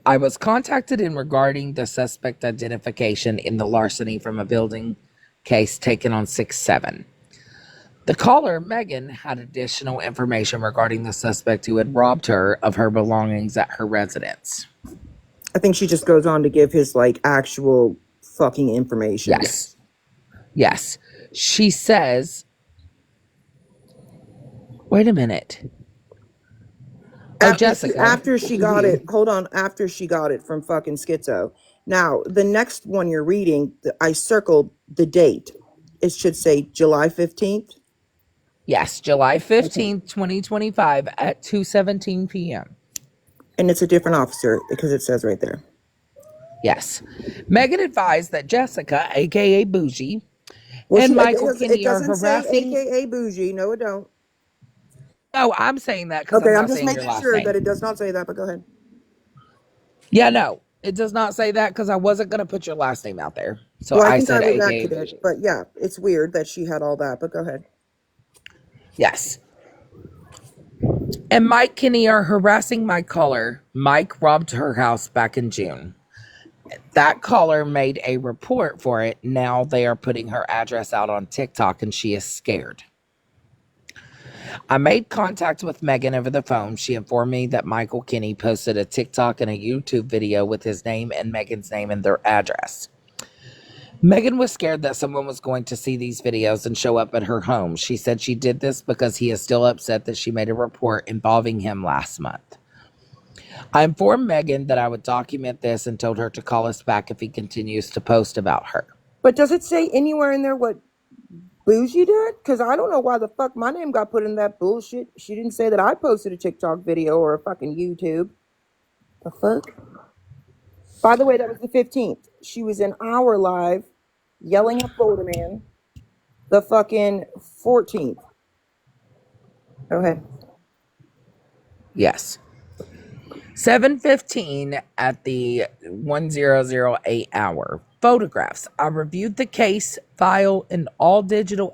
I was contacted in regarding the suspect identification in the larceny from a building case taken on 6/7. The caller, Megan, had additional information regarding the suspect who had robbed her of her belongings at her residence. I think she just goes on to give his, like, actual fucking information. Yes. Yes. She says, wait a minute. Jessica. After she got it, hold on, after she got it from fucking Schizo. Now, the next one you're reading, I circled the date. It should say July 15th. Yes, July 15th, 2025 at 2:17 p.m. And it's a different officer because it says right there. Yes. Megan advised that Jessica, a.k.a. Bougie, and Michael Kinney are harassing... a.k.a. Bougie. No, it don't. No, I'm saying that because I'm just making sure that it does not say that, but go ahead. Yeah, no, it does not say that because I wasn't going to put your last name out there. So well, I said a.k.a. Bougie. But yeah, it's weird that she had all that, but go ahead. Yes. And Mike Kinney are harassing my caller. Mike robbed her house back in June. That caller made a report for it. Now they are putting her address out on TikTok and she is scared. I made contact with Megan over the phone. She informed me that Michael Kinney posted a TikTok and a YouTube video with his name and Megan's name and their address. Megan was scared that someone was going to see these videos and show up at her home. She said she did this because he is still upset that she made a report involving him last month. I informed Megan that I would document this and told her to call us back if he continues to post about her. But does it say anywhere in there what Bougie did? Because I don't know why the fuck my name got put in that bullshit. She didn't say that I posted a TikTok video or a fucking YouTube. The fuck? By the way, that was the 15th. She was in our live yelling at Florida Man. The fucking 14th. Go ahead. Yes. 7:15 at the 1008 hour. photographs. I reviewed the case file and all digital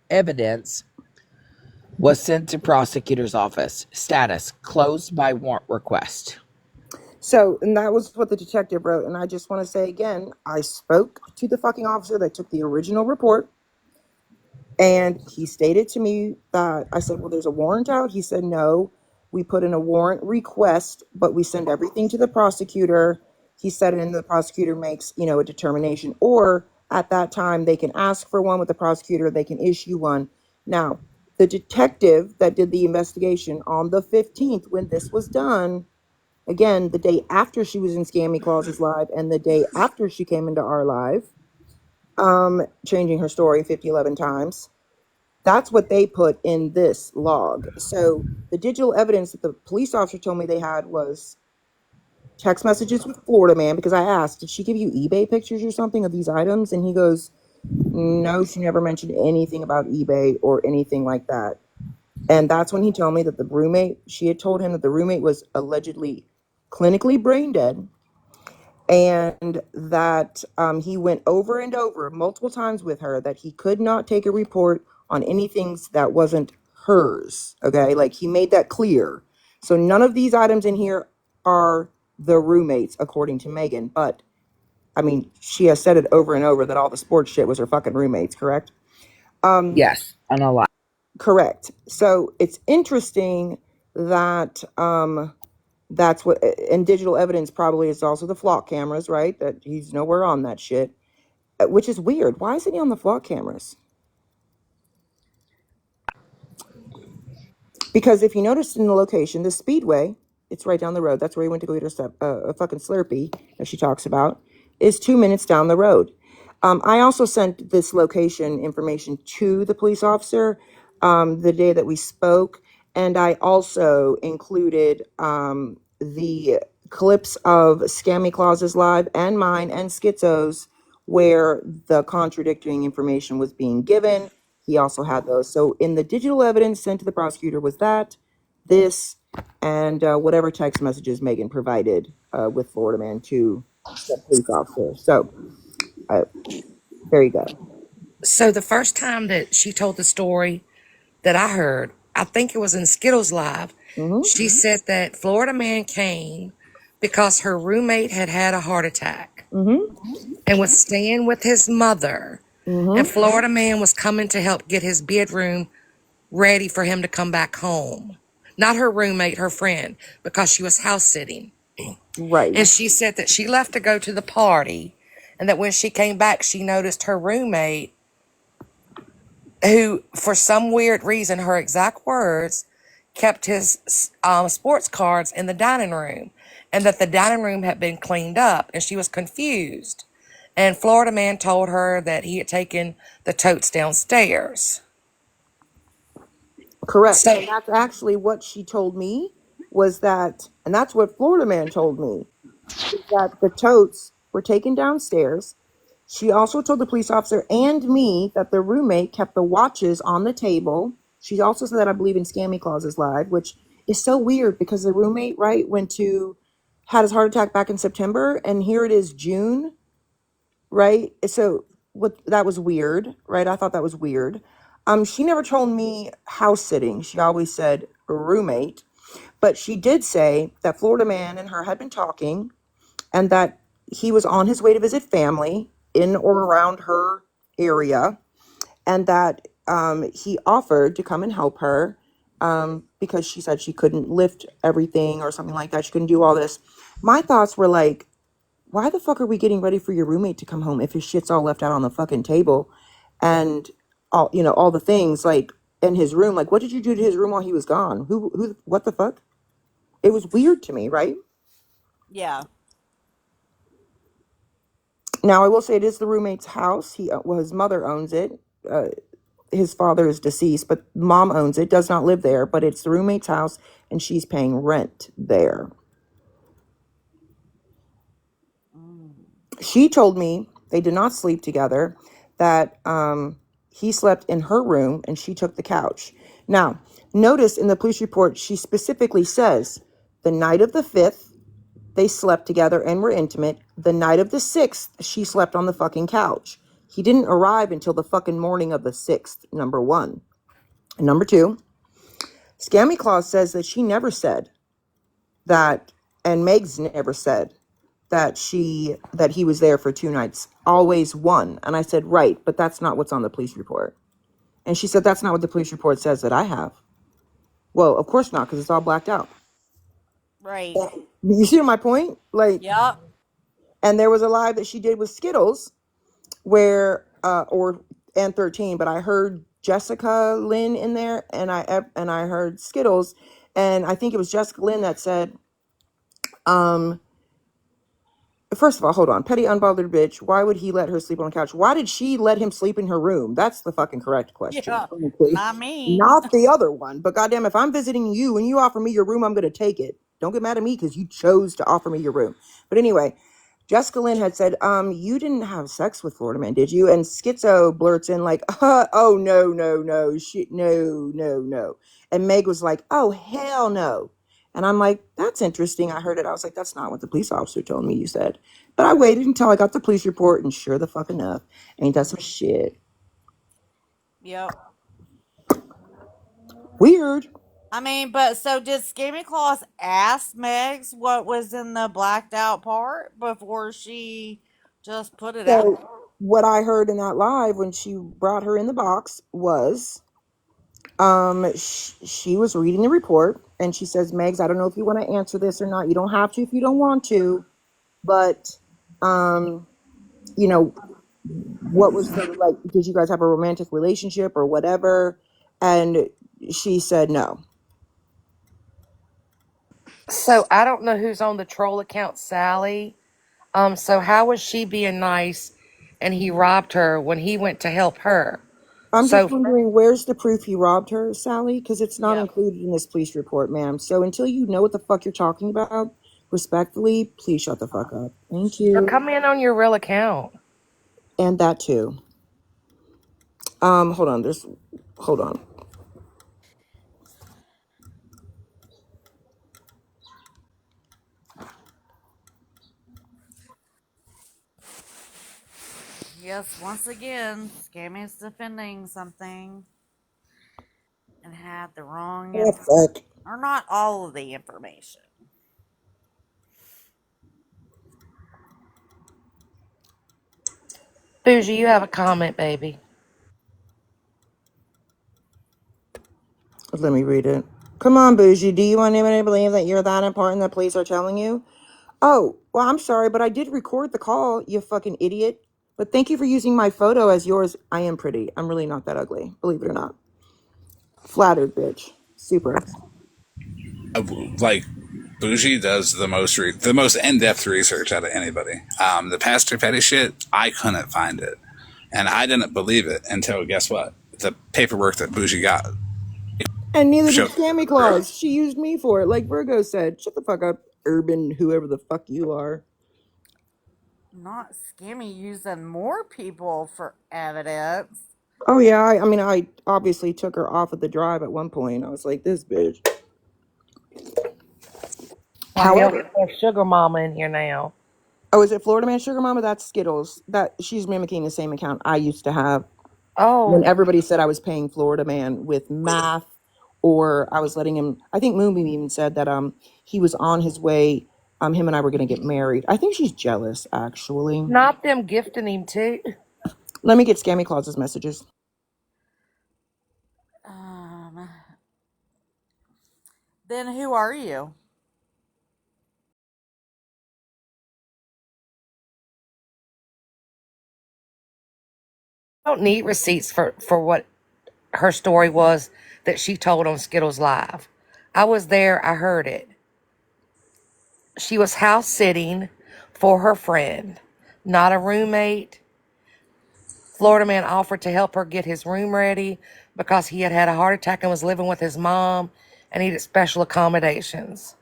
evidence was sent to prosecutor's office. Status closed by warrant request. So, and that was what the detective wrote. And I just want to say again, I spoke to the fucking officer that took the original report. And he stated to me that I said, well, there's a warrant out. He said, no, we put in a warrant request, but we send everything to the prosecutor. He said, and the prosecutor makes, a determination, or at that time they can ask for one with the prosecutor. They can issue one. Now, the detective that did the investigation on the 15th, when this was done, again, the day after she was in Scammy Claus's live and the day after she came into our live, changing her story 11 times. That's what they put in this log. So the digital evidence that the police officer told me they had was text messages with Florida Man, because I asked, did she give you eBay pictures or something of these items? And he goes, no, she never mentioned anything about eBay or anything like that. And that's when he told me that the roommate, she had told him that the roommate was allegedly clinically brain dead, and that he went over and over multiple times with her that he could not take a report on anything that wasn't hers. Okay, like he made that clear. So none of these items in here are the roommates, according to Megan. But I mean, she has said it over and over that all the sports shit was her fucking roommates, correct? Yes, and a lot. Correct. So it's interesting that that's what, and digital evidence probably is also the flock cameras, right? That he's nowhere on that shit, which is weird. Why isn't he on the flock cameras? Because if you notice in the location, the Speedway, it's right down the road. That's where he went to go get her a fucking Slurpee, as she talks about, is 2 minutes down the road. I also sent this location information to the police officer the day that we spoke, and I also included the clips of Scammy Claus's live and mine and Schizo's where the contradicting information was being given. He also had those. So in the digital evidence sent to the prosecutor was this, and whatever text messages Megan provided with Florida Man to the police officer. So there you go. So the first time that she told the story that I heard, I think it was in Skittles Live, she said that Florida Man came because her roommate had had a heart attack and was staying with his mother. And Florida Man was coming to help get his bedroom ready for him to come back home. Not her roommate, her friend, because she was house sitting. Right. And she said that she left to go to the party, and that when she came back, she noticed her roommate, who, for some weird reason, her exact words, kept his sports cards in the dining room, and that the dining room had been cleaned up, and she was confused. And Florida Man told her that he had taken the totes downstairs. Correct. So, and that's actually what she told me, was that, and that's what Florida Man told me, is that the totes were taken downstairs. She also told the police officer and me that the roommate kept the watches on the table. She also said that, I believe, in Scammy Claus's live, which is so weird because the roommate, right, had his heart attack back in September, and here it is June, right? So that was weird, right? I thought that was weird. She never told me house sitting. She always said roommate, but she did say that Florida Man and her had been talking, and that he was on his way to visit family in or around her area, and that he offered to come and help her because she said she couldn't lift everything or something like that. She couldn't do all this. My thoughts were like, why the fuck are we getting ready for your roommate to come home if his shit's all left out on the fucking table and all the things like in his room? Like, what did you do to his room while he was gone? Who, what the fuck? It was weird to me, right? Yeah. Now, I will say it is the roommate's house. His mother owns it. His father is deceased, but mom owns it, does not live there, but it's the roommate's house, and she's paying rent there. She told me they did not sleep together, that he slept in her room and she took the couch. Now, notice in the police report, she specifically says the night of the 5th, they slept together and were intimate. the night of the 6th, she slept on the fucking couch. He didn't arrive until the fucking morning of the 6th, number one. And number two, Scammy Claus says that she never said that, and Meg's never said that he was there for 2 nights, always one. And I said, right, but that's not what's on the police report. And she said, that's not what the police report says that I have. Well, of course not, because it's all blacked out. Right. You see my point? Like, Yep. and there was a live that she did with Skittles where, and 13, but I heard Jessica Lynn in there, and I heard Skittles, and I think it was Jessica Lynn that said, first of all, hold on. Petty unbothered bitch. Why would he let her sleep on the couch? Why did she let him sleep in her room? That's the fucking correct question. Yeah. Frankly. Not me. Not the other one. But goddamn, if I'm visiting you and you offer me your room, I'm going to take it. Don't get mad at me because you chose to offer me your room. But anyway, Jessica Lynn had said, you didn't have sex with Florida Man, did you? And Schizo blurts in like, oh, no, no. And Meg was like, oh, hell no. And I'm like, that's interesting. I heard it. I was like, that's not what the police officer told me you said. But I waited until I got the police report, and sure the fuck enough, ain't that some shit? Yep. Weird. I mean, but so did Scammy Claus ask Megs what was in the blacked out part before she just put it out? So what I heard in that live when she brought her in the box was, she was reading the report, and she says, Megs, I don't know if you want to answer this or not. You don't have to if you don't want to, but, you know, what was the, like, did you guys have a romantic relationship or whatever? And she said no. So I don't know who's on the troll account, Sally. So how was she being nice and he robbed her when he went to help her? I'm So just wondering, where's the proof he robbed her, Sally? Because it's not Yep. included in this police report, ma'am. So until you know what the fuck you're talking about, respectfully, please shut the fuck up. Thank you. come in on your real account. And that too. Hold on. Yes, once again, Scammy's defending something and had the wrong Oh, information. fuck. Or not all of the information. Bougie, you have a comment, baby. Let me read it. Come on, Bougie. Do you want anybody to believe that you're that important that police are telling you? Oh, well, I'm sorry, but I did record the call, you fucking idiot. But thank you for using my photo as yours. I am pretty. I'm really not that ugly, believe it or not. Flattered, bitch. Super. Like, Bougie does the most in-depth research out of anybody. The Pastor Petty shit, I couldn't find it. And I didn't believe it until, guess what? The paperwork that Bougie got. And neither did Showed Scammy Claus. She used me for it. Like Virgo said, shut the fuck up, urban whoever the fuck you are. Not Scammy using more people for evidence. Oh, yeah. I mean, I obviously took her off of the drive at one point. I was like, this bitch. However, There's Sugar Mama in here now. oh, is it Florida Man Sugar Mama? That's Skittles. That she's mimicking the same account I used to have when Oh, everybody said I was paying Florida Man with math, or I was letting him. I think Moonbeam even said that he was on his way. Him and I were going to get married. I think she's jealous, actually. not them gifting him too. Let me get Scammy Claus's messages. Then who are you? I don't need receipts for what her story was that she told on Skittles Live. I was there, I heard it. She was house sitting for her friend, not a roommate. Florida Man offered to help her get his room ready because he had had a heart attack and was living with his mom and needed special accommodations.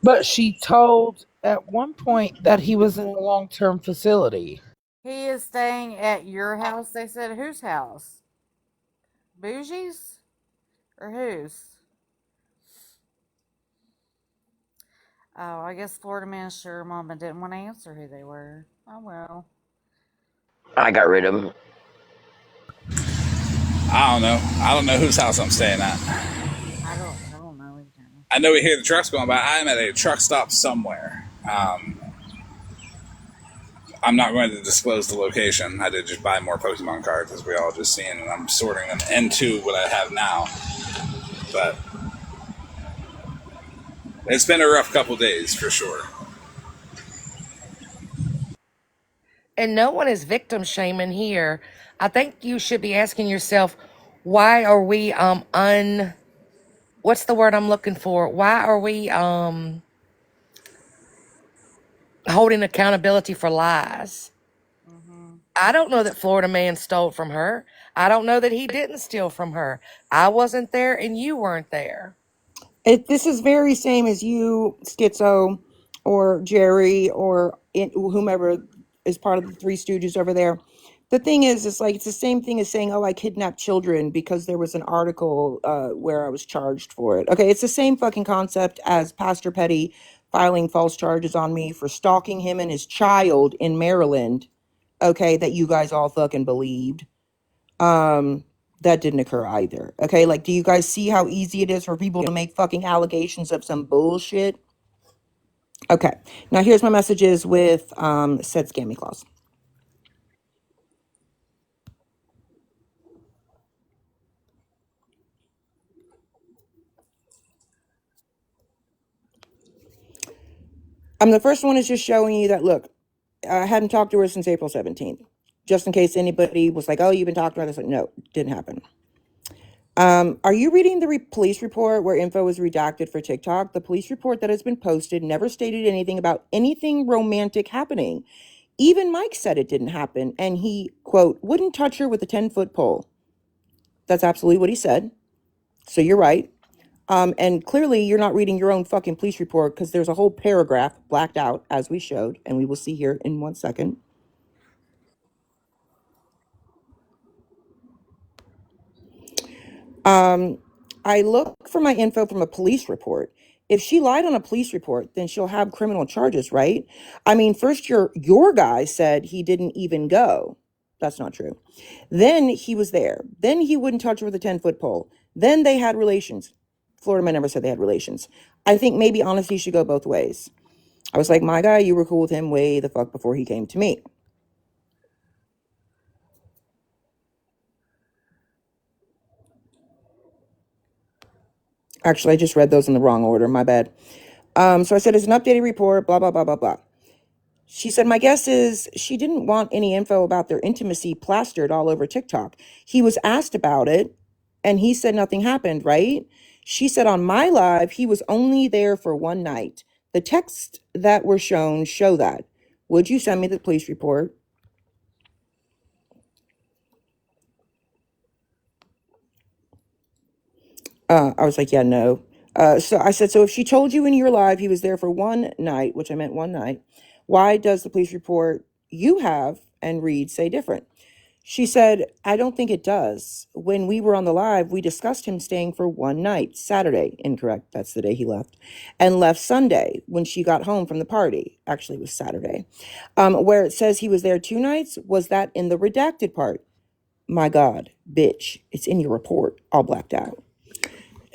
But she told at one point that he was in a long-term facility. He is staying at your house, they said. Whose house? Bougie's? Or whose? Oh, I guess Florida Man Sugar Mama didn't want to answer who they were. Oh well. I got rid of them. I don't know. I don't know whose house I'm staying at. I don't know either. I know we hear the trucks going by. I'm at a truck stop somewhere. I'm not going to disclose the location. I did just buy more Pokemon cards, as we all just seen, and I'm sorting them into what I have now. But it's been a rough couple days for sure. And no one is victim shaming here. I think you should be asking yourself, why are we what's the word I'm looking for? Why are we holding accountability for lies? I don't know that Florida Man stole from her. I don't know that he didn't steal from her. I wasn't there and you weren't there. This is very same as you, Schizo, or Jerry, or whomever is part of the Three Stooges over there. The thing is, it's like it's the same thing as saying, "Oh, I kidnapped children because there was an article where I was charged for it." Okay, it's the same fucking concept as Pastor Petty filing false charges on me for stalking him and his child in Maryland. Okay, that you guys all fucking believed. That didn't occur either. Okay, like, do you guys see how easy it is for people to make fucking allegations of some bullshit? Okay, now here's my messages with said scammy clause. The first one is just showing you that, look, I hadn't talked to her since April 17th. Just in case anybody was like, oh, you've been talking to her. I was like, no, didn't happen. Are you reading the police report where info is redacted for TikTok? The police report that has been posted never stated anything about anything romantic happening. Even Mike said it didn't happen, and he, quote, wouldn't touch her with a 10-foot pole. That's absolutely what he said. So you're right. And clearly you're not reading your own fucking police report, because there's a whole paragraph blacked out, as we showed, and we will see here in 1 second. I look for my info from a police report. If she lied on a police report, then she'll have criminal charges, right? I mean, first your guy said he didn't even go. That's not true. Then he was there. Then he wouldn't touch her with a 10-foot pole. Then they had relations. Florida Man never said they had relations. I think maybe honesty should go both ways. I was like, my guy, you were cool with him way the fuck before he came to me. Actually, I just read those in the wrong order. My bad. So I said, it's an updated report, blah, blah, blah, blah, blah. She said, my guess is she didn't want any info about their intimacy plastered all over TikTok. He was asked about it, and he said nothing happened, right? She said on my live, he was only there for one night. The texts that were shown show that. Would you send me the police report? I was like, yeah, no. So I said, so if she told you in your live he was there for one night, which I meant one night, why does the police report you have and read say different? She said, I don't think it does. When we were on the live, we discussed him staying for one night, Saturday, incorrect, that's the day he left, and left Sunday when she got home from the party. Actually, it was Saturday. Where it says he was there 2 nights, was that in the redacted part? My God, bitch, it's in your report, all blacked out.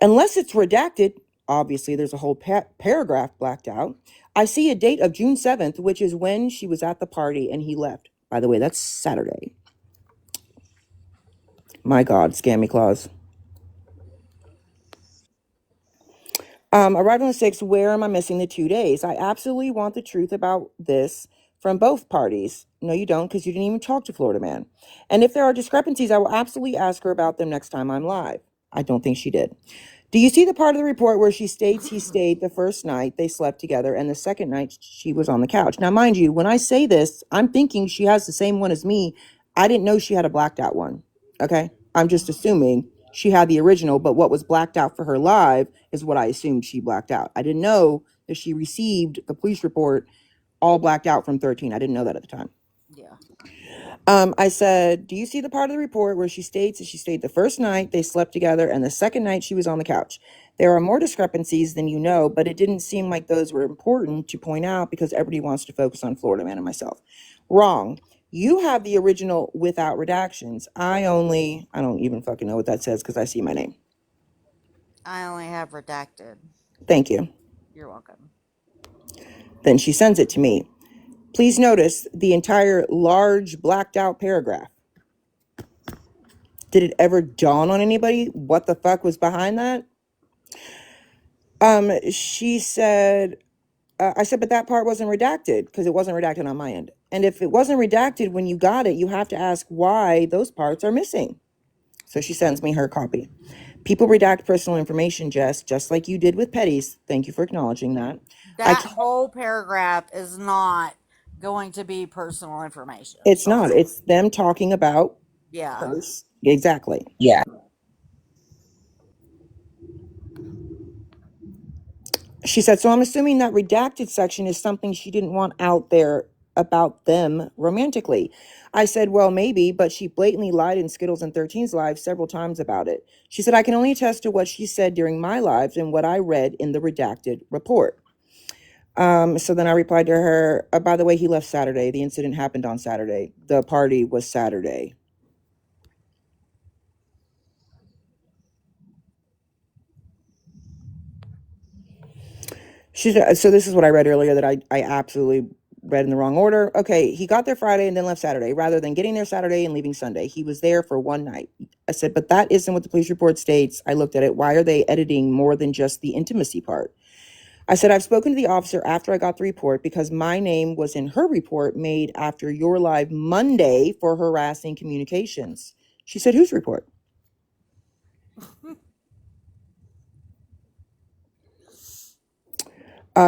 Unless it's redacted, obviously there's a whole paragraph blacked out. I see a date of June 7th, which is when she was at the party and he left. By the way, that's Saturday. My God, scammy clause. Arrived on the 6th, where am I missing the 2 days? I absolutely want the truth about this from both parties. No, you don't, because you didn't even talk to Florida Man. And if there are discrepancies, I will absolutely ask her about them next time I'm live. I don't think she did. Do you see the part of the report where she states he stayed the first night they slept together and the second night she was on the couch? Now, mind you, when I say this, I'm thinking she has the same one as me. I didn't know she had a blacked out one. Okay? I'm just assuming she had the original, but what was blacked out for her live is what I assumed she blacked out. I didn't know that she received the police report all blacked out from 13. I didn't know that at the time. Yeah. I said, do you see the part of the report where she states that she stayed the first night they slept together and the second night she was on the couch? There are more discrepancies than you know, but it didn't seem like those were important to point out because everybody wants to focus on Florida Man and myself. Wrong. You have the original without redactions. I don't even fucking know what that says because I see my name. I only have redacted. Thank you. You're welcome. Then she sends it to me. Please notice the entire large blacked out paragraph. Did it ever dawn on anybody what the fuck was behind that? She said, I said, but that part wasn't redacted because it wasn't redacted on my end. And if it wasn't redacted when you got it, you have to ask why those parts are missing. So she sends me her copy. People redact personal information, Jess, just like you did with Petty's. Thank you for acknowledging that. That whole paragraph is not going to be personal information. It's not. It's them talking about. Yeah. Exactly. Yeah. She said, so I'm assuming that redacted section is something she didn't want out there about them romantically. I said, well, maybe, but she blatantly lied in Skittles and 13's live several times about it. She said, I can only attest to what she said during my lives and what I read in the redacted report. So then I replied to her, by the way, he left Saturday. The incident happened on Saturday. The party was Saturday. She said, so this is what I read earlier that I absolutely read in the wrong order. Okay, he got there Friday and then left Saturday rather than getting there Saturday and leaving Sunday. He was there for one night. I said, but that isn't what the police report states. I looked at it. Why are they editing more than just the intimacy part? I said, I've spoken to the officer after I got the report because my name was in her report made after your live Monday for harassing communications. She said, whose report?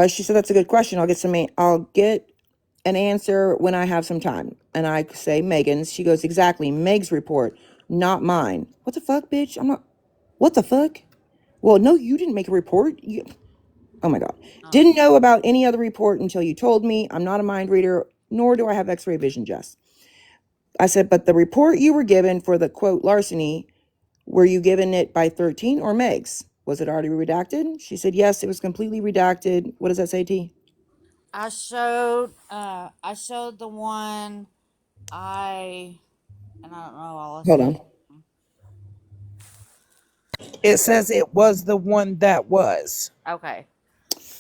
She said, that's a good question. I'll get an answer when I have some time. And I say, Megan's. She goes, exactly. Meg's report, not mine. What the fuck, bitch? What the fuck? Well, no, you didn't make a report. Oh my God. Didn't know about any other report until you told me. I'm not a mind reader, nor do I have x-ray vision, Jess. I said, but the report you were given for the quote larceny, were you given it by 13 or Meg's? Was it already redacted? She said, yes, it was completely redacted. What does that say, T? I showed the one and I don't know. Hold on. It says it was the one that was. Okay.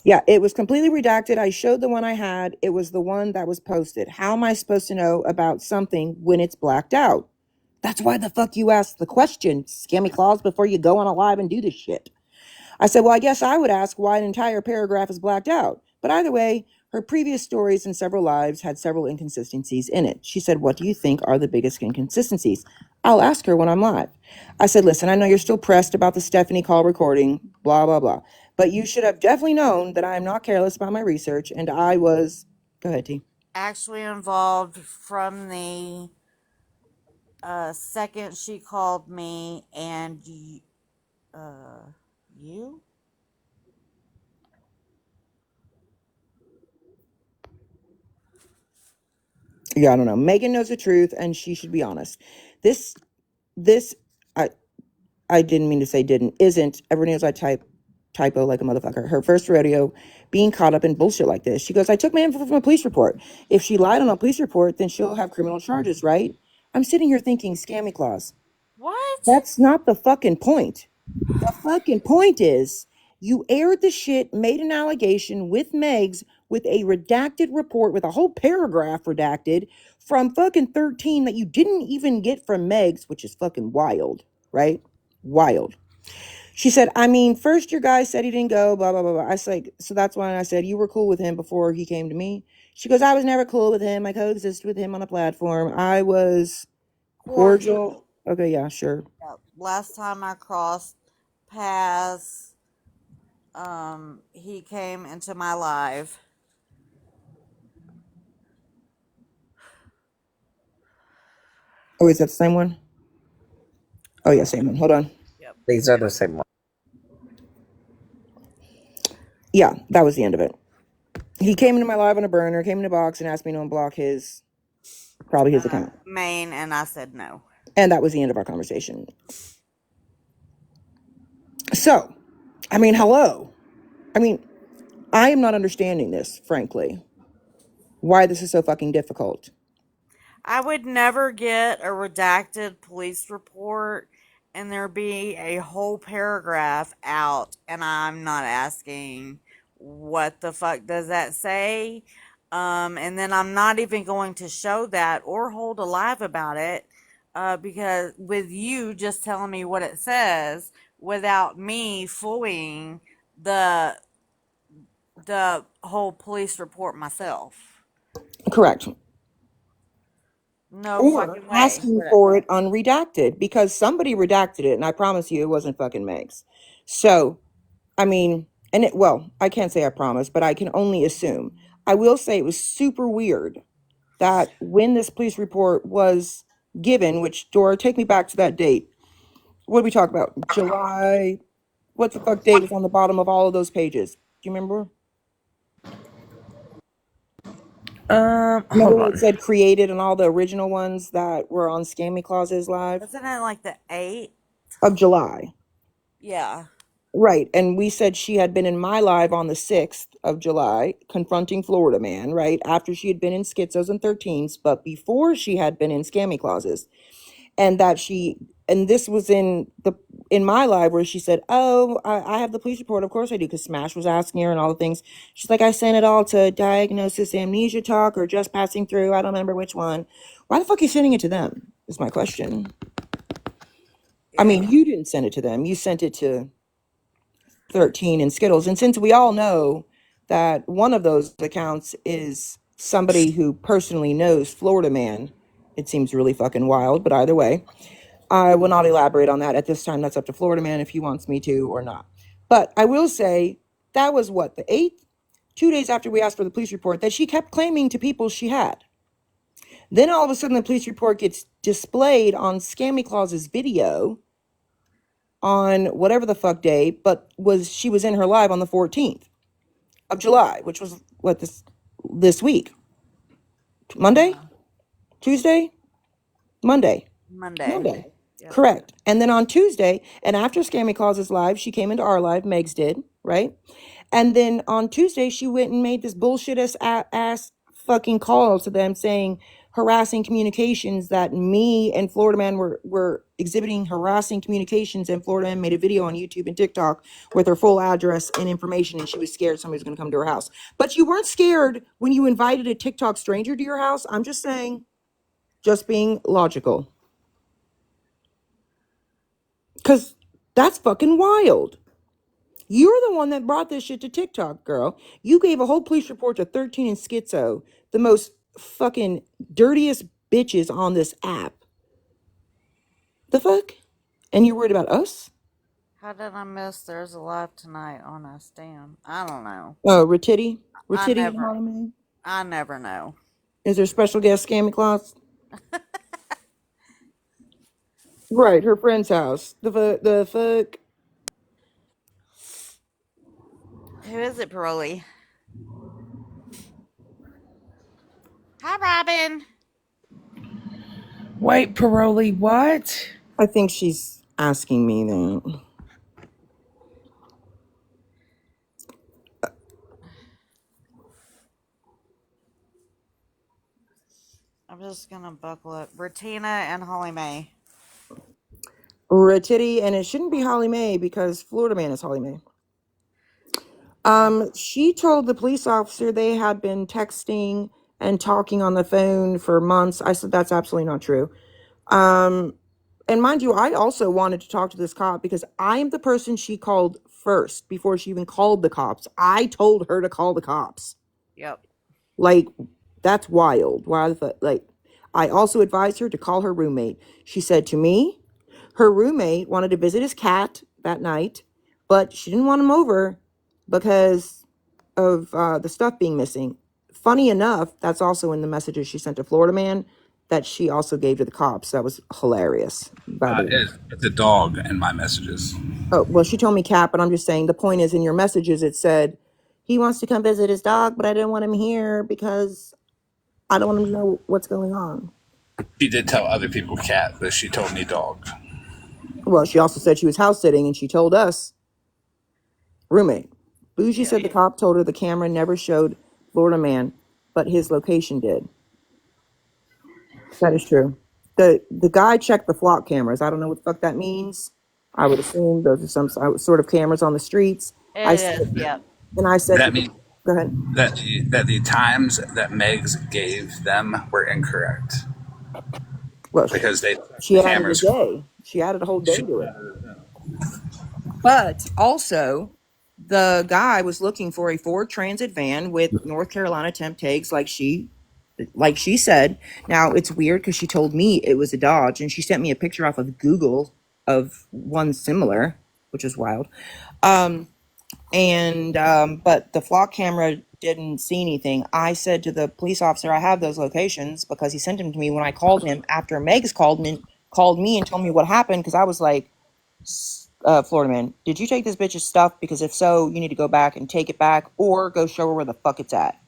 Yeah, it was completely redacted. I showed the one I had. It was the one that was posted. How am I supposed to know about something when it's blacked out? That's why the fuck you asked the question, Scammy Claus, before you go on a live and do this shit. I said, well, I guess I would ask why an entire paragraph is blacked out. But either way, her previous stories and several lives had several inconsistencies in it. She said, what do you think are the biggest inconsistencies? I'll ask her when I'm live. I said, listen, I know you're still pressed about the Stephanie call recording, blah, blah, blah. But you should have definitely known that I am not careless about my research, and I was... Go ahead, T. Actually involved from the second she called me and you? Yeah, I don't know. Megan knows the truth, and she should be honest. This, I didn't mean to say isn't. Everybody knows I typo like a motherfucker. Her first rodeo being caught up in bullshit like this. She goes, I took my info from a police report. If she lied on a police report, then she'll have criminal charges, right? I'm sitting here thinking, Scammy Claus. What? That's not the fucking point. The fucking point is you aired the shit, made an allegation with Megs with a redacted report with a whole paragraph redacted from fucking 13 that you didn't even get from Megs, which is fucking wild, right? Wild. She said, I mean, first your guy said he didn't go, blah, blah, blah, blah. I was like, so that's when I said, you were cool with him before he came to me? She goes, I was never cool with him. I coexisted with him on a platform. I was cordial. Okay, yeah, sure. Last time I crossed paths, he came into my live. Oh, is that the same one? Oh, yeah, same one. Hold on. Yep. These are the same ones. Yeah, that was the end of it. He came into my live on a burner, came in a box and asked me to unblock his Probably his account. Maine, and I said no. And that was the end of our conversation. So, I mean, hello. I mean, I am not understanding this, frankly. Why this is so fucking difficult. I would never get a redacted police report and there be a whole paragraph out, and I'm not asking what the fuck does that say. And then I'm not even going to show that or hold a live about it, because with you just telling me what it says without me fulling the whole police report myself. Correct. No Or fucking way. asking for it unredacted because somebody redacted it, and I promise you it wasn't fucking Megs. So, I mean, I can't say I promise, but I can only assume. I will say it was super weird that when this police report was given, which, Dora, take me back to that date. What did we talk about? July, what the fuck date was on the bottom of all of those pages? Do you remember? Remember Hold when it on. said created and all the original ones that were on Scammy Clauses Live? Wasn't it like the 8th? Of July. Yeah. Right. And we said she had been in my live on the 6th of July, confronting Florida Man, right? After she had been in Schizos and 13s, but before she had been in Scammy Clauses. And this was in my live where she said, oh, I have the police report. Of course I do, because Smash was asking her and all the things. She's like, I sent it all to Diagnosis Amnesia Talk or Just Passing Through. I don't remember which one. Why the fuck are you sending it to them, is my question. I mean, you didn't send it to them. You sent it to 13 and Skittles. And since we all know that one of those accounts is somebody who personally knows Florida Man, it seems really fucking wild. But either way, I will not elaborate on that at this time. That's up to Florida Man if he wants me to or not. But I will say that was what, the 8th? 2 days after we asked for the police report, that she kept claiming to people she had. Then all of a sudden the police report gets displayed on Scammy Claus's video on whatever the fuck day, but she was in her live on the 14th of July, which was what, this week? Monday? Tuesday? Monday. Monday. Yep. Correct. And then on Tuesday, and after Scammy Claus's live, she came into our live, Megs did, right? And then on Tuesday, she went and made this bullshit ass fucking call to them saying harassing communications, that me and Florida Man were exhibiting harassing communications, and Florida Man made a video on YouTube and TikTok with her full address and information, and she was scared somebody was going to come to her house. But you weren't scared when you invited a TikTok stranger to your house. I'm just saying, just being logical. Because that's fucking wild. You're the one that brought this shit to TikTok, girl. You gave a whole police report to 13 and Schizo, the most fucking dirtiest bitches on this app. The fuck? And you're worried about us? How did I miss there's a live tonight on us? Damn. I don't know. Oh, Ratitty? I Ratitty and never, Harlem? I never know. Is there special guest Scammy Claus? Right, her friend's house. The fuck? Who is it, Parolee? Hi, Robin. Wait, Paroli, what? I think she's asking me that. I'm just gonna buckle up. Bertina and Holly Mae. Ratitty, and it shouldn't be Holly Mae because Florida Man is Holly Mae. She told the police officer they had been texting and talking on the phone for months. I said that's absolutely not true. And mind you, I also wanted to talk to this cop because I am the person she called first before she even called the cops. I told her to call the cops. Yep. Like, that's wild. Why the fuck? Like, I also advised her to call her roommate. She said to me, her roommate wanted to visit his cat that night, but she didn't want him over because of the stuff being missing. Funny enough, that's also in the messages she sent to Florida Man that she also gave to the cops. That was hilarious. It's a dog in my messages. Oh, well, she told me cat, but I'm just saying the point is in your messages it said he wants to come visit his dog, but I didn't want him here because I don't want him to know what's going on. She did tell other people cat, but she told me dog. Well, she also said she was house sitting, and she told us roommate. Bougie said the cop told her the camera never showed Florida man, but his location did. That is true. The guy checked the flock cameras. I don't know what the fuck that means. I would assume those are some sort of cameras on the streets. It I is, said, yep. and I said, That means go ahead. that the times that Megs gave them were incorrect Well, because she the added a cameras. day. She added a whole day to it. But also, the guy was looking for a Ford Transit van with North Carolina temp tags, like she said. Now it's weird because she told me it was a Dodge, and she sent me a picture off of Google of one similar, which is wild. But the flock camera didn't see anything. I said to the police officer, I have those locations because he sent them to me when I called him after Megs called me and told me what happened, because I was like, Florida man, did you take this bitch's stuff? Because if so, you need to go back and take it back, or go show her where the fuck it's at,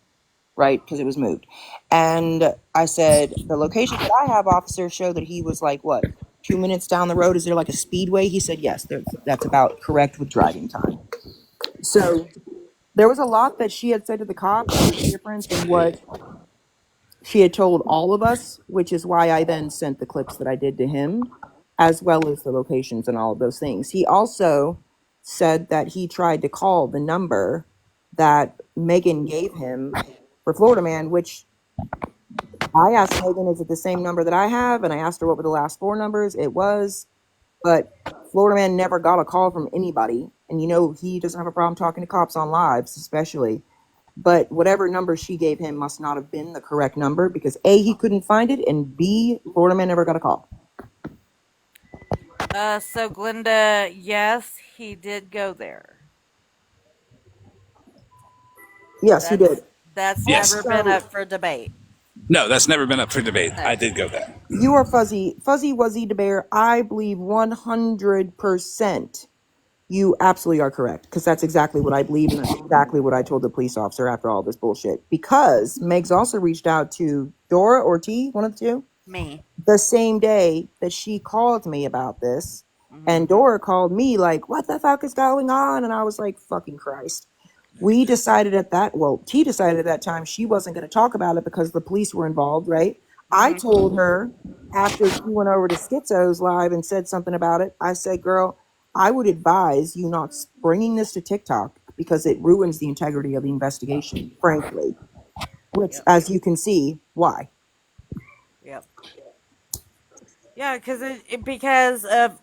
right? Because it was moved. And I said, the location that I have, officer, show that he was like, what, 2 minutes down the road? Is there like a speedway? He said, yes, that's about correct with driving time. So there was a lot that she had said to the cop that was different than what she had told all of us, which is why I then sent the clips that I did to him, as well as the locations and all of those things. He also said that he tried to call the number that Megan gave him for Florida Man, which I asked Megan, is it the same number that I have? And I asked her what were the last four numbers. It was, but Florida Man never got a call from anybody. And he doesn't have a problem talking to cops on lives, especially. But whatever number she gave him must not have been the correct number, because A, he couldn't find it, and B, Florida Man never got a call. So Glenda, yes, he did go there. Yes, he did. That's Yes. never been up for debate. No, that's never been up for debate. I did go there. You are fuzzy wuzzy DeBear. I believe 100% you absolutely are correct, because that's exactly what I believe, and that's exactly what I told the police officer after all this bullshit. Because Megs also reached out to Dora or T, one of the two, Me. the same day that she called me about this. And Dora called me like, what the fuck is going on? And I was like, fucking Christ. T decided at that time she wasn't going to talk about it because the police were involved, right? I told her after she went over to Schizo's live and said something about it, I said, girl, I would advise you not bringing this to TikTok, because it ruins the integrity of the investigation, frankly. Which, as you can see, why? Yep. Yeah, because of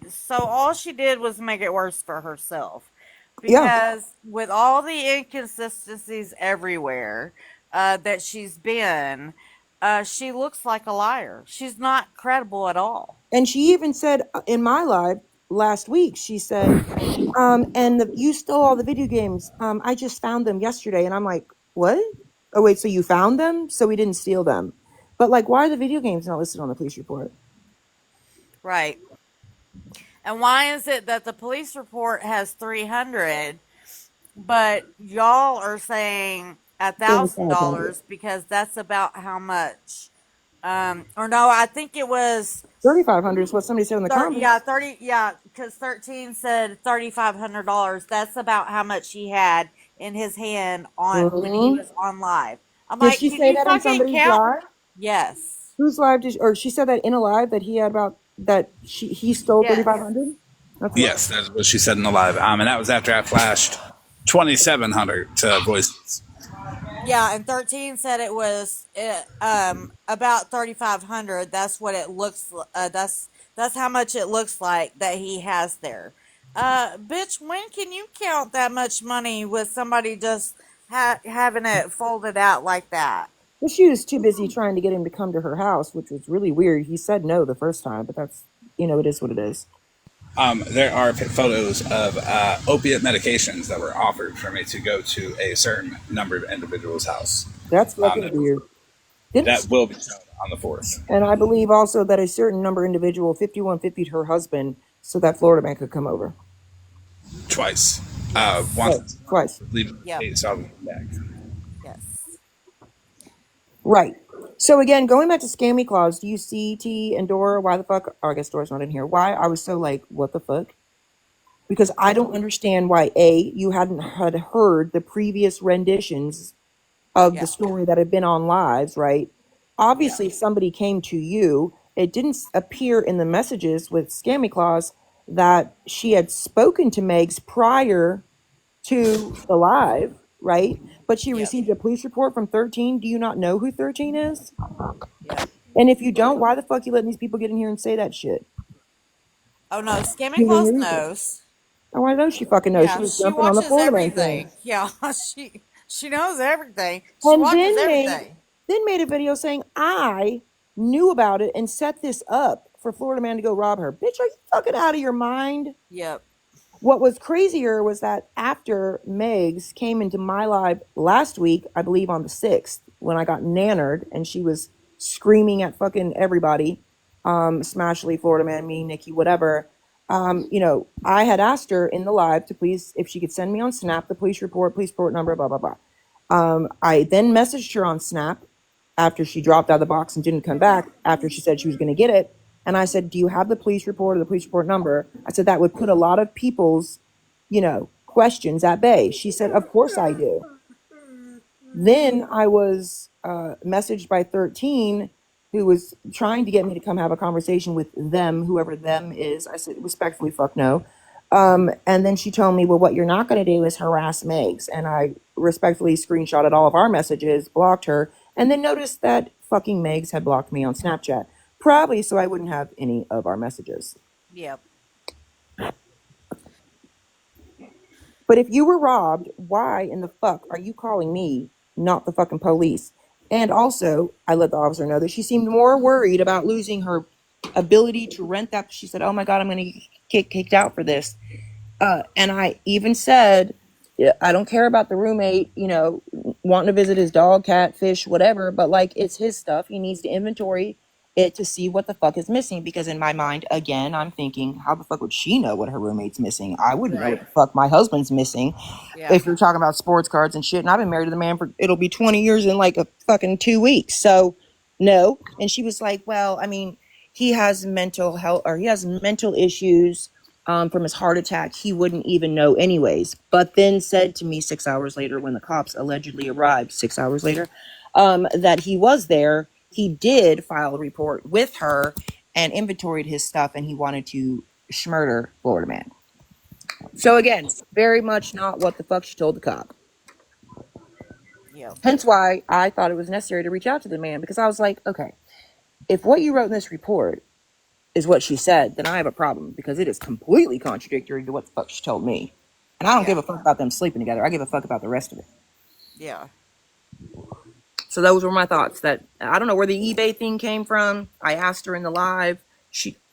so all she did was make it worse for herself. Because with all the inconsistencies everywhere that she's been, she looks like a liar. She's not credible at all. And she even said in my live last week, she said, you stole all the video games. I just found them yesterday. And I'm like, what? Oh, wait, so you found them? So we didn't steal them. But like, why are the video games not listed on the police report? Right. And why is it that the police report has 300, but y'all are saying $1,000 because that's about how much? Or no, I think it was 3,500 is what somebody said in the comments. Yeah, because 13 said $3,500. That's about how much he had in his hand when he was on live. I'm did like, she say that on somebody's live? Yes. Whose live or she said that in a live that he had about that he stole 3,500? Yes, that's what she said in the live. And that was after I flashed 2,700 voices. Yeah, and 13 said it was about 3,500. That's what it looks. That's how much it looks like that he has there. Bitch, when can you count that much money with somebody just having it folded out like that? Well, she was too busy trying to get him to come to her house, which was really weird. He said no the first time, but that's it is what it is. There are photos of opiate medications that were offered for me to go to a certain number of individuals' house. That's fucking weird. That will be shown on the 4th. And I believe also that a certain number individual, 5150'd her husband so that Florida man could come over. Twice. Twice. Leave back. Yes. Right. So again, going back to Scammy Claus, do you see T and Dora? Why the fuck? Oh, I guess Dora's not in here. Why I was so like, what the fuck? Because I don't understand why you hadn't had heard the previous renditions of the story that had been on lives, right? Obviously, somebody came to you. It didn't appear in the messages with Scammy Claus that she had spoken to Megs prior to the live, right? But she received a police report from 13. Do you not know who 13 is? Yep. And if you don't, why the fuck you letting these people get in here and say that shit? Oh no, Scammy Give me Claus a reason. knows. Oh, I know she fucking knows. She Yeah, was she jumping on the watches Florida Man thing. everything. Yeah, she knows everything. She And watches then everything. made a video saying I knew about it and set this up for Florida Man to go rob her. Bitch, are you fucking out of your mind? Yep. What was crazier was that after Megs came into my live last week, I believe on the 6th, when I got nannered and she was screaming at fucking everybody, Smashly, Florida Man, me, Nikki, whatever. I had asked her in the live to please, if she could send me on Snap the police report number, blah, blah, blah. I then messaged her on Snap after she dropped out of the box and didn't come back after she said she was going to get it. And I said, do you have the police report or the police report number? I said, that would put a lot of people's, questions at bay. She said, of course I do. Then I was messaged by 13, who was trying to get me to come have a conversation with them, whoever them is. I said, respectfully, fuck no. And then she told me, well, what you're not going to do is harass Megs. And I respectfully screenshotted all of our messages, blocked her, and then noticed that fucking Megs had blocked me on Snapchat. Probably so I wouldn't have any of our messages. Yep. But if you were robbed, why in the fuck are you calling me, not the fucking police? And also, I let the officer know that she seemed more worried about losing her ability to rent that. She said, oh my God, I'm going to get kicked out for this. And I even said, yeah, I don't care about the roommate, wanting to visit his dog, cat, fish, whatever, but like it's his stuff. He needs to inventory it to see what the fuck is missing. Because in my mind, again, I'm thinking, how the fuck would she know what her roommate's missing? I wouldn't know what the fuck my husband's missing. Yeah. If you're talking about sports cards and shit. And I've been married to the man for, it'll be 20 years in like a fucking 2 weeks. So no. And she was like, well, I mean, he has mental health or he has mental issues. From his heart attack, he wouldn't even know anyways. But then said to me 6 hours later when the cops allegedly arrived, 6 hours later, that he was there. He did file a report with her and inventoried his stuff, and he wanted to schmurder Florida Man. So again, very much not what the fuck she told the cop. Yeah. Hence why I thought it was necessary to reach out to the man, because I was like, okay, if what you wrote in this report is what she said, then I have a problem, because it is completely contradictory to what the fuck she told me. And I don't give a fuck about them sleeping together. I give a fuck about the rest of it. Yeah. So those were my thoughts. That I don't know where the eBay thing came from. I asked her in the live.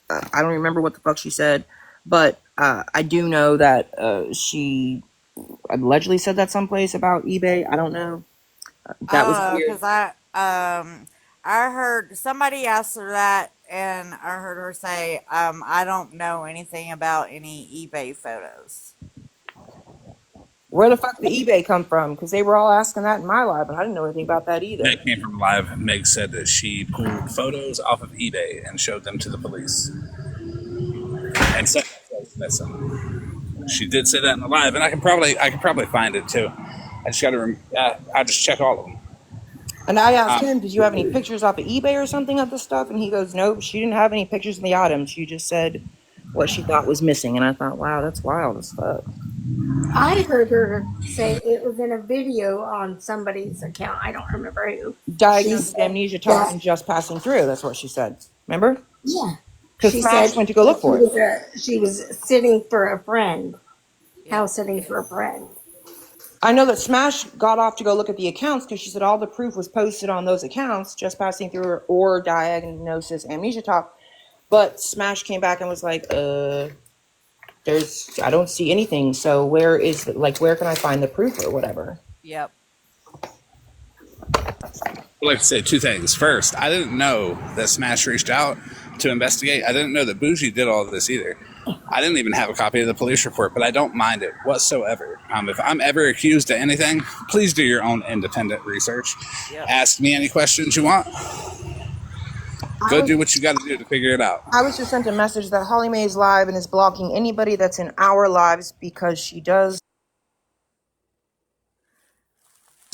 I don't remember what the fuck she said, but I do know that she allegedly said that someplace about eBay. I don't know. That was weird. Because I heard somebody asked her that, and I heard her say, I don't know anything about any eBay photos. Where the fuck did eBay come from? Because they were all asking that in my live, and I didn't know anything about that either. That came from live. Meg said that she pulled photos off of eBay and showed them to the police. And said that was missing. She did say that in the live, and I can probably find it too. I just got to. I just check all of them. And I asked him, did you have any pictures off of eBay or something of the stuff? And he goes, nope, she didn't have any pictures of the items. She just said what she thought was missing. And I thought, wow, that's wild as fuck. I heard her say it was in a video on somebody's account. I don't remember who. Diagnosis amnesia talking just passing through. That's what she said. Remember? Yeah. Because Smash went to go look for it. She was sitting for a friend. House sitting for a friend. I know that Smash got off to go look at the accounts because she said all the proof was posted on those accounts, just passing through or diagnosis amnesia talk. But Smash came back and was like, I don't see anything. So where can I find the proof or whatever? Yep. I'd like to say two things. First, I didn't know that Smash reached out to investigate. I didn't know that Bougie did all of this either. I didn't even have a copy of the police report, but I don't mind it whatsoever. If I'm ever accused of anything, please do your own independent research. Yeah. Ask me any questions you want. Go do what you got to do to figure it out. I was just sent a message that Holly Mae is live and is blocking anybody that's in our lives because she does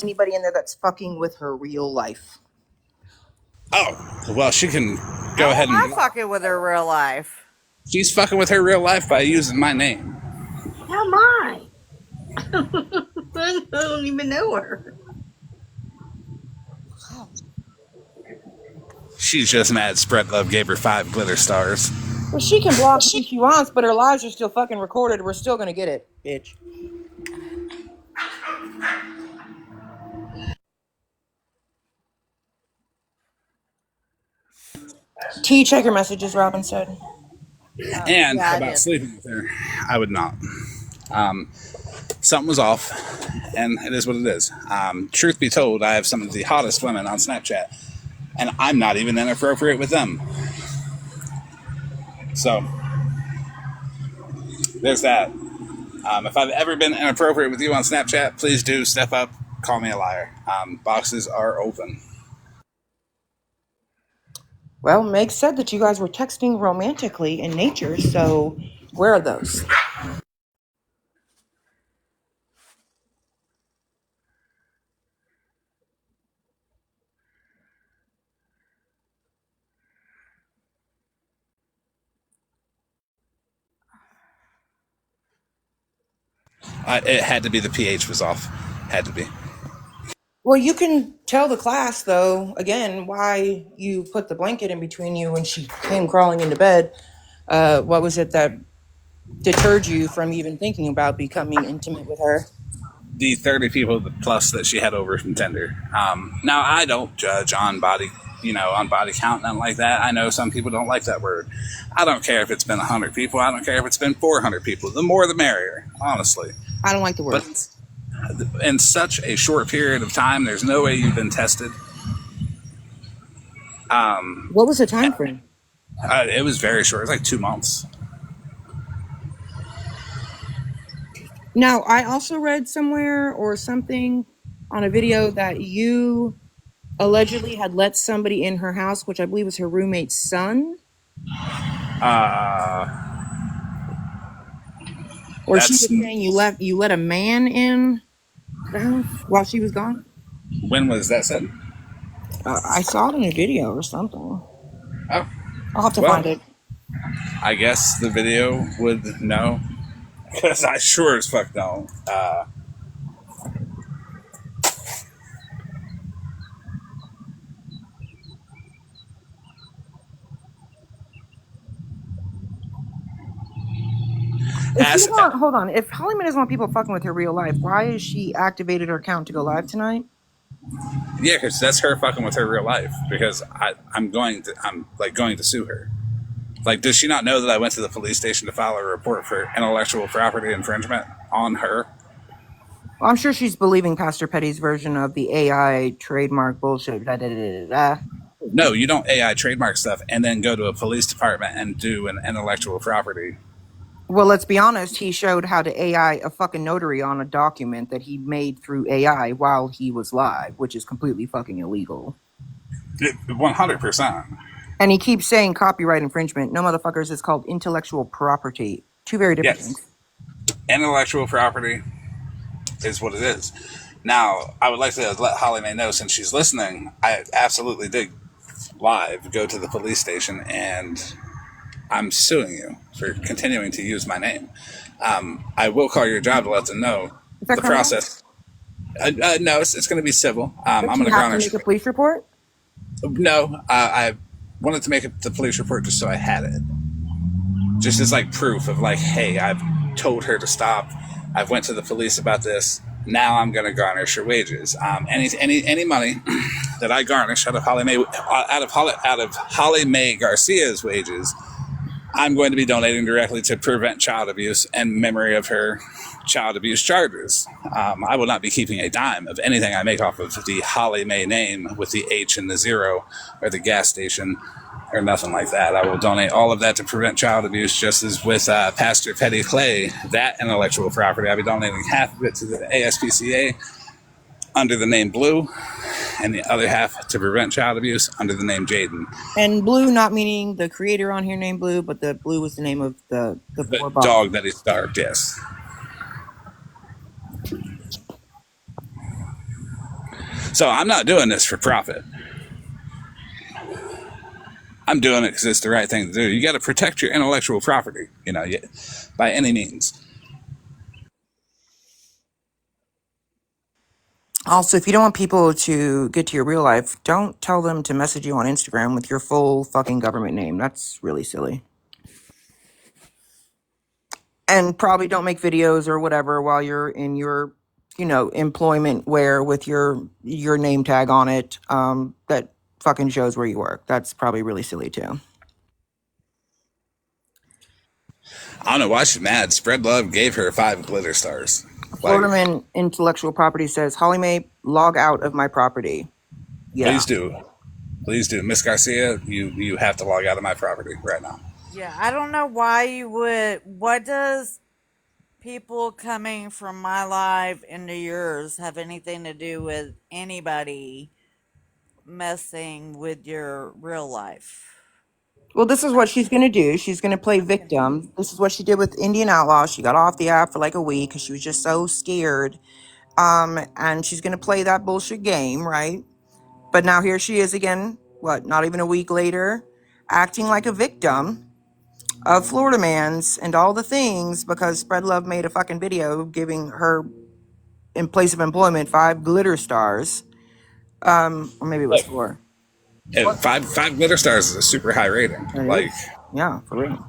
anybody in there that's fucking with her real life. Oh, well, she can go ahead I'm and... fucking with her real life. She's fucking with her real life by using my name. How am I? I don't even know her. She's just mad Spread Love gave her 5 glitter stars. Well, she can block who she wants, but her lives are still fucking recorded. We're still gonna get it, bitch. T, check your messages, Robin said. And yeah, about sleeping with her, I would not. Something was off, and it is what it is. Truth be told, I have some of the hottest women on Snapchat, and I'm not even inappropriate with them. So, there's that. If I've ever been inappropriate with you on Snapchat, please do step up, call me a liar. Boxes are open. Well, Meg said that you guys were texting romantically in nature, so where are those? It had to be the pH was off. Had to be. Well, you can tell the class, though, again, why you put the blanket in between you when she came crawling into bed. What was it that deterred you from even thinking about becoming intimate with her? The 30 people plus that she had over from Tinder. Now, I don't judge on body count, nothing like that. I know some people don't like that word. I don't care if it's been 100 people. I don't care if it's been 400 people. The more the merrier, honestly. I don't like the word. But in such a short period of time, there's no way you've been tested. What was the time frame? It was very short. It was like 2 months. Now, I also read somewhere or something on a video that you allegedly had let somebody in her house, which I believe was her roommate's son. Or she was saying you let a man in the house while she was gone. When was that said? I saw it in a video or something. Oh, I'll have to find it. I guess the video would know, because I sure as fuck don't. Hold on. If Holly Mae doesn't want people fucking with her real life, why has she activated her account to go live tonight? Yeah, because that's her fucking with her real life. Because I'm going to sue her. Like, does she not know that I went to the police station to file a report for intellectual property infringement on her? Well, I'm sure she's believing Pastor Petty's version of the AI trademark bullshit. No, you don't AI trademark stuff and then go to a police department and do an intellectual property. Well, let's be honest. He showed how to AI a fucking notary on a document that he made through AI while he was live, which is completely fucking illegal. 100%. And he keeps saying copyright infringement. No, motherfuckers, it's called intellectual property. Two very different things. Intellectual property is what it is. Now, I would like to let Holly Mae know, since she's listening, I absolutely did live go to the police station, and I'm suing you for continuing to use my name. I will call your job to let them know the process. No, it's going to be civil. I'm going to garnish. Make a police report? No, I wanted to make the police report just so I had it. Just as like proof of like, hey, I've told her to stop. I've went to the police about this. Now I'm going to garnish her wages. Any money that I garnish out of Holly Mae Garcia's wages, I'm going to be donating directly to prevent child abuse and memory of her child abuse charges. I will not be keeping a dime of anything I make off of the Holly Mae name with the H and the 0 or the gas station. or nothing like that. I will donate all of that to prevent child abuse, just as with Pastor Petty Clay, that intellectual property. I'll be donating half of it to the ASPCA under the name Blue, and the other half to prevent child abuse under the name Jaden. And Blue, not meaning the creator on here named Blue, but the Blue was the name of the poor dog that he starved, yes. So I'm not doing this for profit. I'm doing it because it's the right thing to do. You got to protect your intellectual property, by any means. Also, if you don't want people to get to your real life, don't tell them to message you on Instagram with your full fucking government name. That's really silly. And probably don't make videos or whatever while you're in your, employment wear with your name tag on it, that fucking shows where you work. That's probably really silly too. I don't know why she's mad. Spread Love gave her 5 glitter stars. Florida Man Intellectual Property says, Holly Mae, log out of my property. Yeah. Please do. Miss Garcia, you have to log out of my property right now. Yeah, I don't know why you would. What does people coming from my life into yours have anything to do with anybody messing with your real life? Well, this is what she's going to do. She's going to play victim. This is what she did with Indian Outlaw. She got off the app for like a week because she was just so scared. And she's going to play that bullshit game, right? But now here she is again, not even a week later, acting like a victim of Florida Man's and all the things because Spread Love made a fucking video giving her, in place of employment, 5 glitter stars. Or maybe it was 4. And 5 glitter stars is a super high rating. Yeah, for real.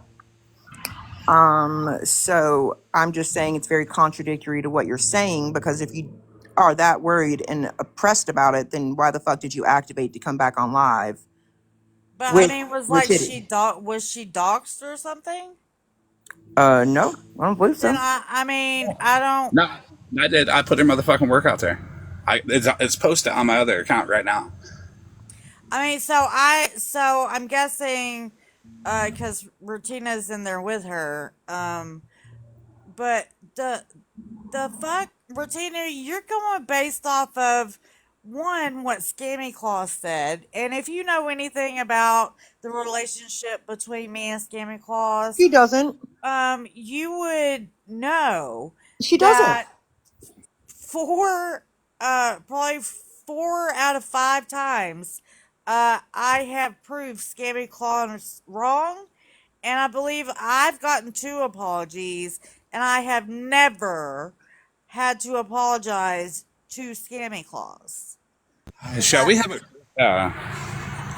So I'm just saying it's very contradictory to what you're saying, because if you are that worried and oppressed about it, then why the fuck did you activate to come back on live? But I mean, was she doxxed or something? No, I don't believe so. Then I don't. No, I did. I put her motherfucking work out there. It's posted on my other account right now. I mean, so I'm guessing, because Rutina's in there with her. But the fuck, Rutina, you're going based off of what Scammy Claw said, and if you know anything about the relationship between me and Scammy Claus, she doesn't. You would know she doesn't. Probably 4 out of 5 times, I have proved Scammy Claus wrong, and I believe I've gotten 2 apologies, and I have never had to apologize to Scammy Claus. Shall we have a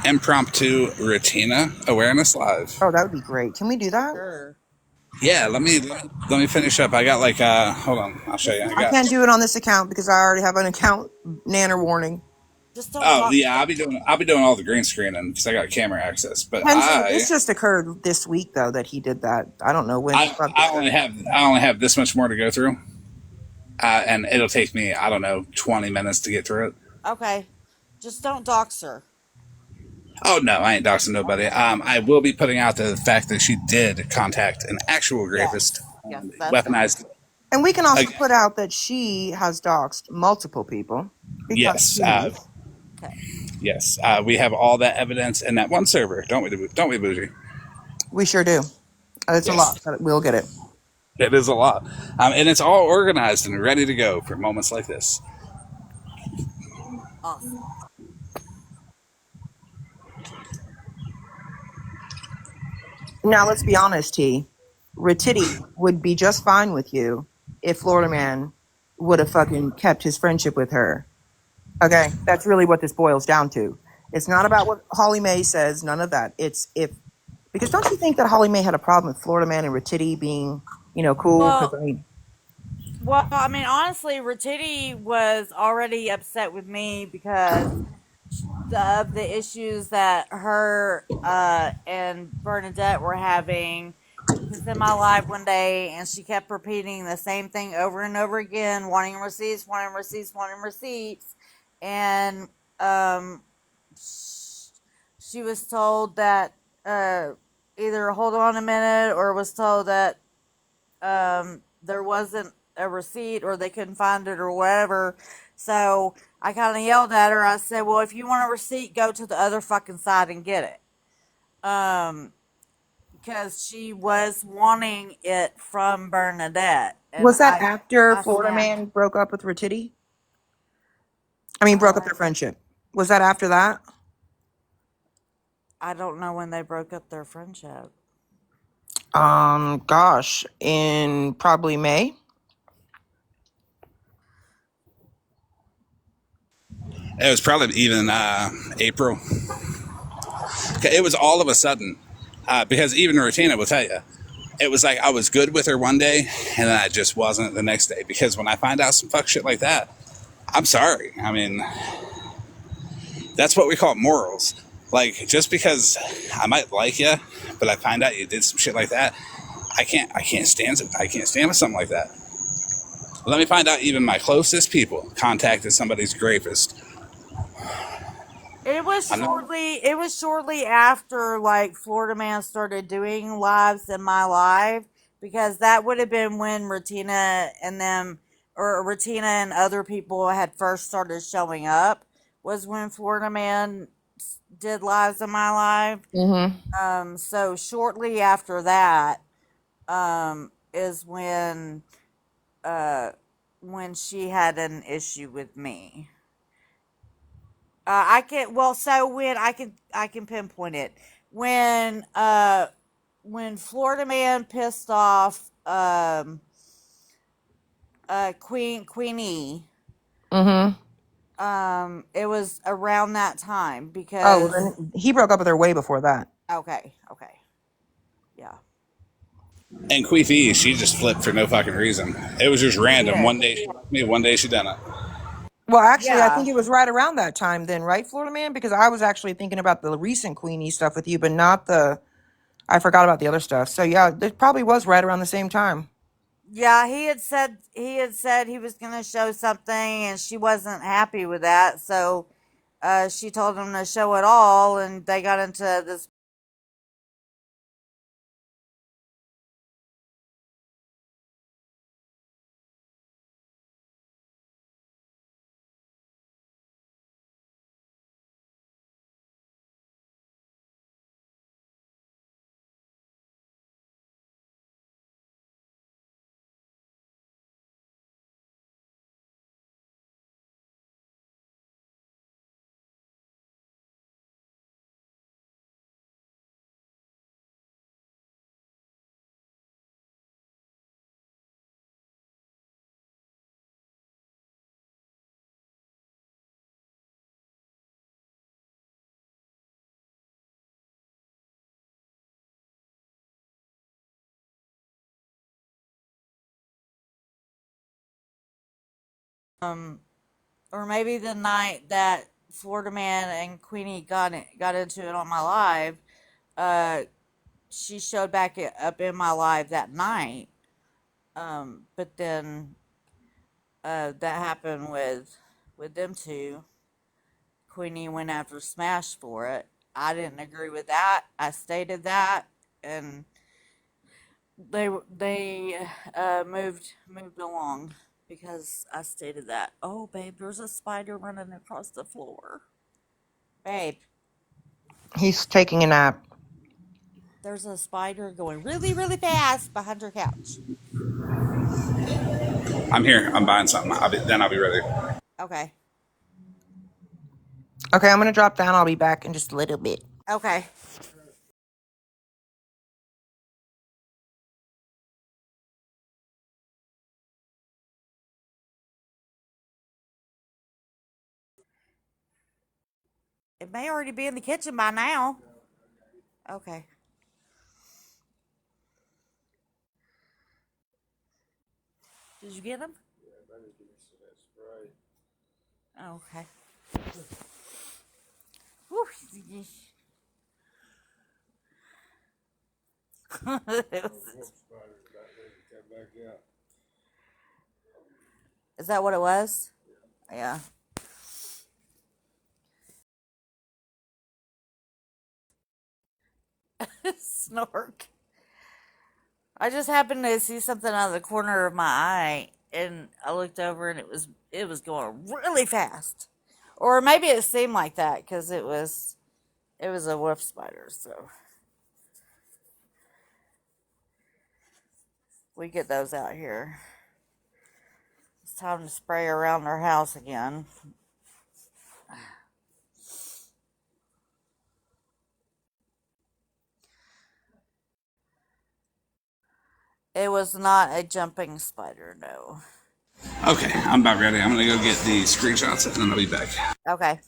impromptu Rutina awareness live? Oh, that would be great. Can we do that? Sure. Yeah, let me finish up. I got hold on, I'll show you. I can't do it on this account because I already have an account nanner warning. I'll be doing all the green screening because I got camera access. But this just occurred this week though that he did that. I don't know when. I only have this much more to go through, and it'll take me 20 minutes to get through it. Okay, just don't dox her. Oh no, I ain't doxing nobody. I will be putting out the fact that she did contact an actual rapist, weaponized. And we can also put out that she has doxed multiple people. Yes. Yes. We have all that evidence in that one server, don't we, Bougie? We sure do. It's a lot, but we'll get it. It is a lot. And it's all organized and ready to go for moments like this. Awesome. Now, let's be honest, T. Ratiti would be just fine with you if Florida Man would have fucking kept his friendship with her. Okay? That's really what this boils down to. It's not about what Holly Mae says, none of that. Because don't you think that Holly Mae had a problem with Florida Man and Ratiti being, cool? Well, I mean, honestly, Ratiti was already upset with me because of the issues that her and Bernadette were having. She was in my live one day, and she kept repeating the same thing over and over again, wanting receipts. she was told that either hold on a minute or was told that there wasn't a receipt or they couldn't find it or whatever. So I kind of yelled at her. I said, "Well, if you want a receipt, go to the other fucking side and get it." Because she was wanting it from Bernadette, and Was that after I Florida snapped. Man broke up with Ratiti? I mean, broke up their friendship. Was that after that? I don't know when they broke up their friendship. Gosh, in probably May. It was probably even April. It was all of a sudden, because even Rutina will tell you, it was like I was good with her one day, and then I just wasn't the next day. Because when I find out some fuck shit like that, I'm sorry. I mean, that's what we call morals. Like, just because I might like you, but I find out you did some shit like that, I can't stand with something like that. Let me find out even my closest people contacted somebody's rapist. It was shortly after like Florida Man started doing lives in my life, because that would have been when Ratina and them, or Ratina and other people had first started showing up, was when Florida Man did lives in my life. So shortly after that is when she had an issue with me. I can well so when I can pinpoint it when Florida Man pissed off Queenie. It was around that time Oh, because then he broke up with her way before that. okay, yeah. And Queefy, she just flipped for no fucking reason. It was just She random. did. One day she liked me, one day she didn't. Well, actually, I Yeah. think it was right around that time then, right, Florida Man? Because I was actually thinking about the recent Queenie stuff with you, but not the. I forgot about the other stuff. So yeah, it probably was right around the same time. Yeah, he had said he was gonna show something and she wasn't happy with that, so she told him to show it all and they got into this. Or maybe the night that Florida Man and Queenie got into it on my live. Uh, she showed back up in my live that night. But then that happened with them two. Queenie went after Smash for it. I didn't agree with that. I stated that, and they moved along because I stated that. Oh, babe, there's a spider running across the floor. Babe, He's taking a nap. there's a spider going really, really fast behind your couch. I'm here. I'm buying something. I'll be ready. Okay. Okay, I'm gonna drop down. I'll be back in just a little bit. Okay. It may already be in the kitchen by now. Okay. Did you get them? Okay. Whew. Is that what it was? Yeah. Snork. I just happened to see something out of the corner of my eye, and I looked over, and it was going really fast, or maybe it seemed like that because it was a wolf spider. So we get those out here. It's time to spray around our house again. It was not a jumping spider, no. Okay, I'm about ready. I'm gonna go get the screenshots and then I'll be back. Okay.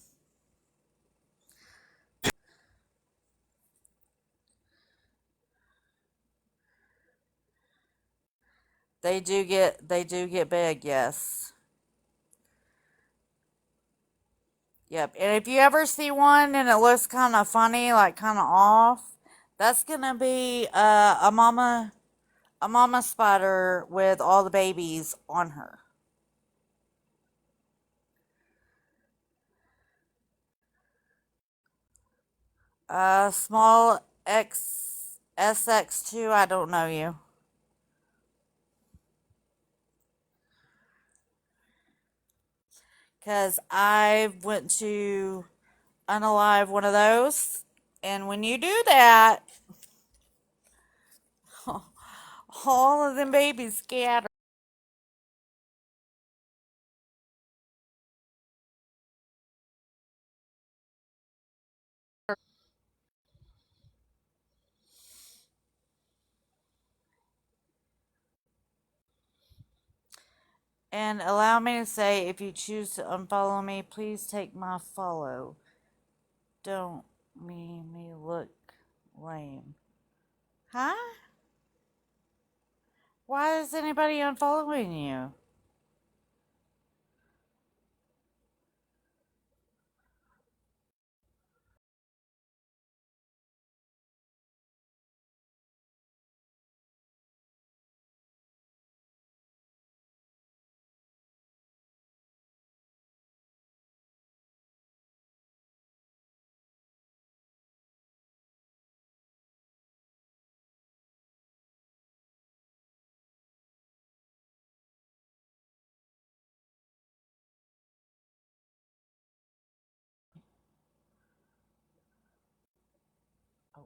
They do get big, yes. Yep. And if you ever see one and it looks kind of funny, like kind of off, that's gonna be a mama spider with all the babies on her. Small X SX2. I don't know you, cause I went to unalive one of those, and when you do that, all of them babies scatter. And allow me to say, if you choose to unfollow me, please take my follow. Don't make me look lame. Huh? Why is anybody unfollowing you? Oh.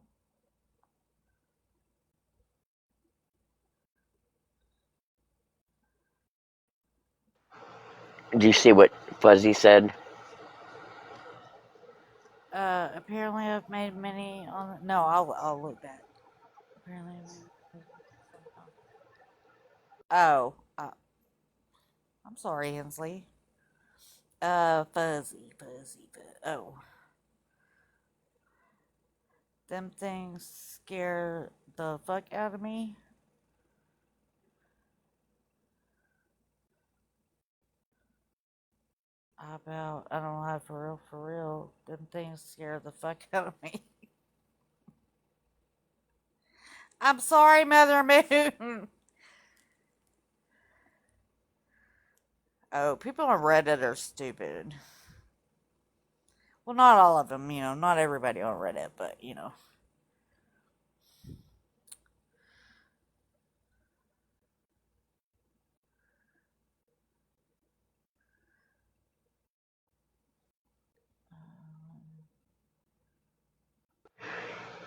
Do you see what Fuzzy said? Apparently I've made many on. No, I'll look back. Apparently, oh, I'm sorry, Hensley. Fuzzy. Oh, them things scare the fuck out of me. I don't have for real. Them things scare the fuck out of me. I'm sorry, Mother Moon. Oh, people on Reddit are stupid. Well, not all of them, not everybody on Reddit, but.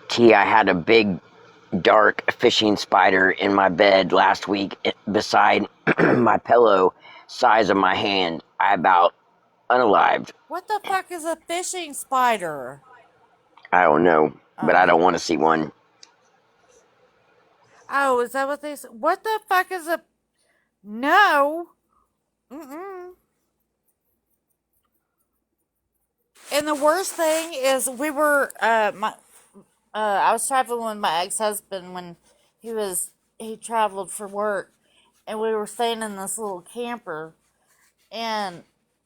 T, I had a big dark fishing spider in my bed last week beside my pillow, size of my hand. I about unalived. What the fuck is a fishing spider? I don't know, but I Oh. don't want to see one. Oh, is that what they said? What the fuck is a. No. Mm-mm. And the worst thing is, I was traveling with my ex-husband when he traveled for work, and we were staying in this little camper, and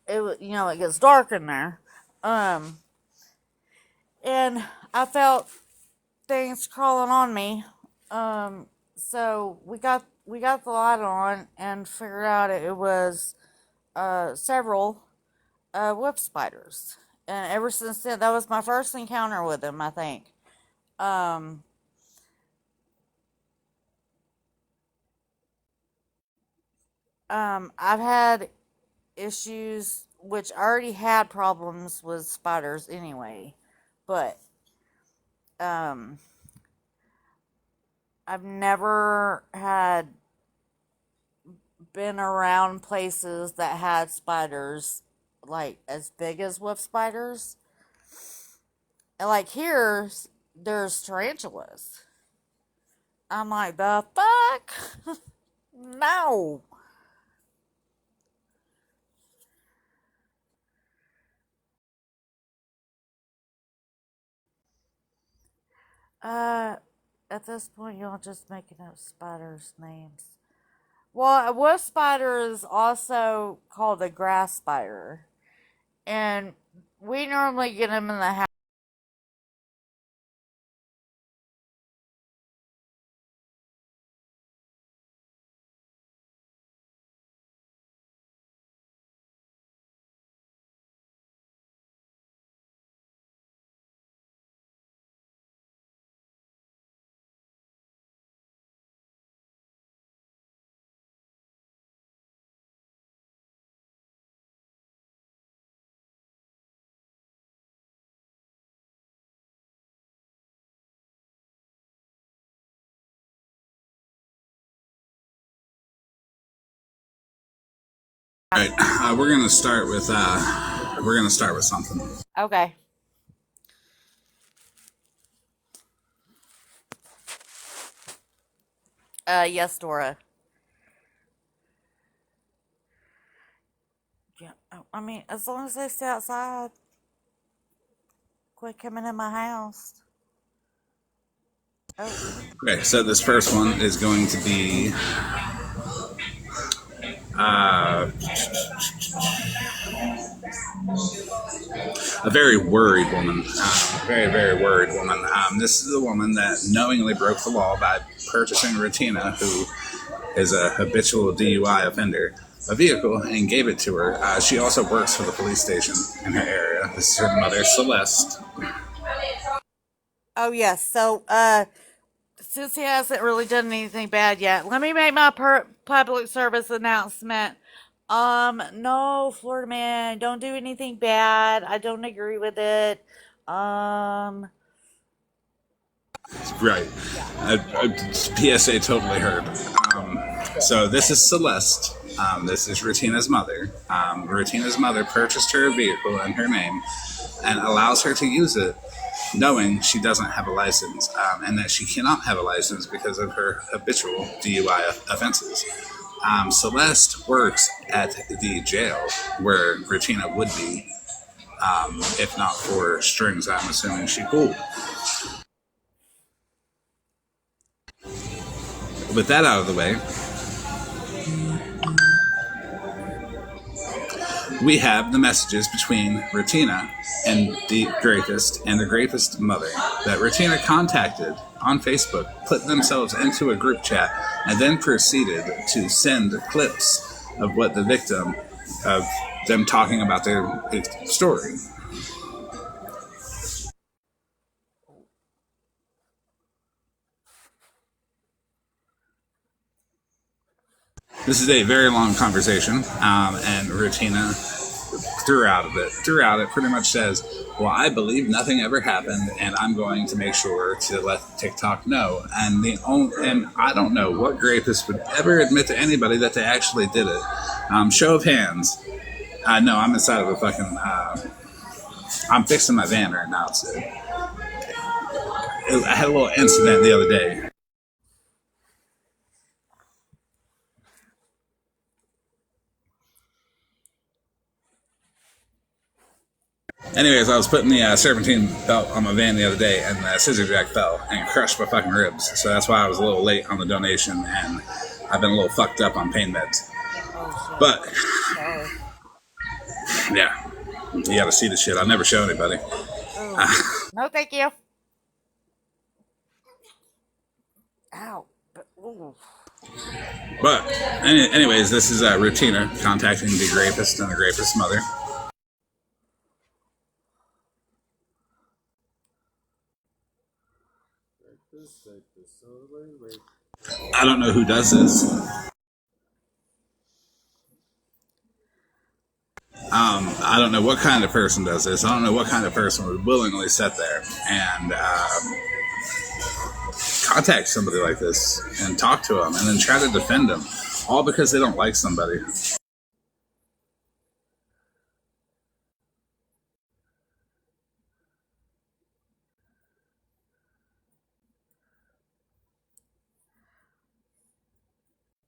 it gets dark in there, um, and I felt things crawling on me, so we got the light on and figured out it was several whip spiders, and ever since then, that was my first encounter with them, I think. I've had issues, which I already had problems with spiders anyway, but um, I've never had been around places that had spiders like as big as wolf spiders. And like here, there's tarantulas. I'm like, the fuck? No. Uh, at this point, y'all just making up spiders' names. Well, a wolf spider is also called a grass spider, and we normally get them in the house. All right, we're gonna start with something. Okay. Yes, Dora. Yeah. I mean, as long as they stay outside, quit coming in my house. Oh. Okay, so this first one is going to be a very worried woman. Very, very worried woman. This is a woman that knowingly broke the law by purchasing Ratina, who is a habitual DUI offender, a vehicle and gave it to her. She also works for the police station in her area. This is her mother, Celeste. Oh yes. So, since he hasn't really done anything bad yet, let me make my public service announcement. No, Florida man, don't do anything bad. I don't agree with it. Right. PSA totally heard. So this is Celeste. This is Rutina's mother. Rutina's mother purchased her a vehicle in her name and allows her to use it knowing she doesn't have a license, and that she cannot have a license because of her habitual DUI offenses. Celeste works at the jail where Rutina would be, if not for strings I'm assuming she pulled. With that out of the way, we have the messages between Rutina and the rapist mother that Rutina contacted on Facebook, put themselves into a group chat, and then proceeded to send clips of what the victim, of them talking about their story. This is a very long conversation, and Rutina throughout it pretty much says, well, I believe nothing ever happened, and I'm going to make sure to let TikTok know. And I don't know what rapist would ever admit to anybody that they actually did it. Show of hands. No, I'm inside of a fucking. I'm fixing my van right now. So I had a little incident the other day. Anyways, I was putting the serpentine belt on my van the other day, and the scissor jack fell and crushed my fucking ribs. So that's why I was a little late on the donation, and I've been a little fucked up on pain meds. But yeah, you gotta see the shit. I'll never show anybody. No, thank you. Ow. But anyways, this is Rutina contacting the rapist and the rapist's mother. I don't know who does this. I don't know what kind of person does this. I don't know what kind of person would willingly sit there and contact somebody like this and talk to them and then try to defend them, all because they don't like somebody.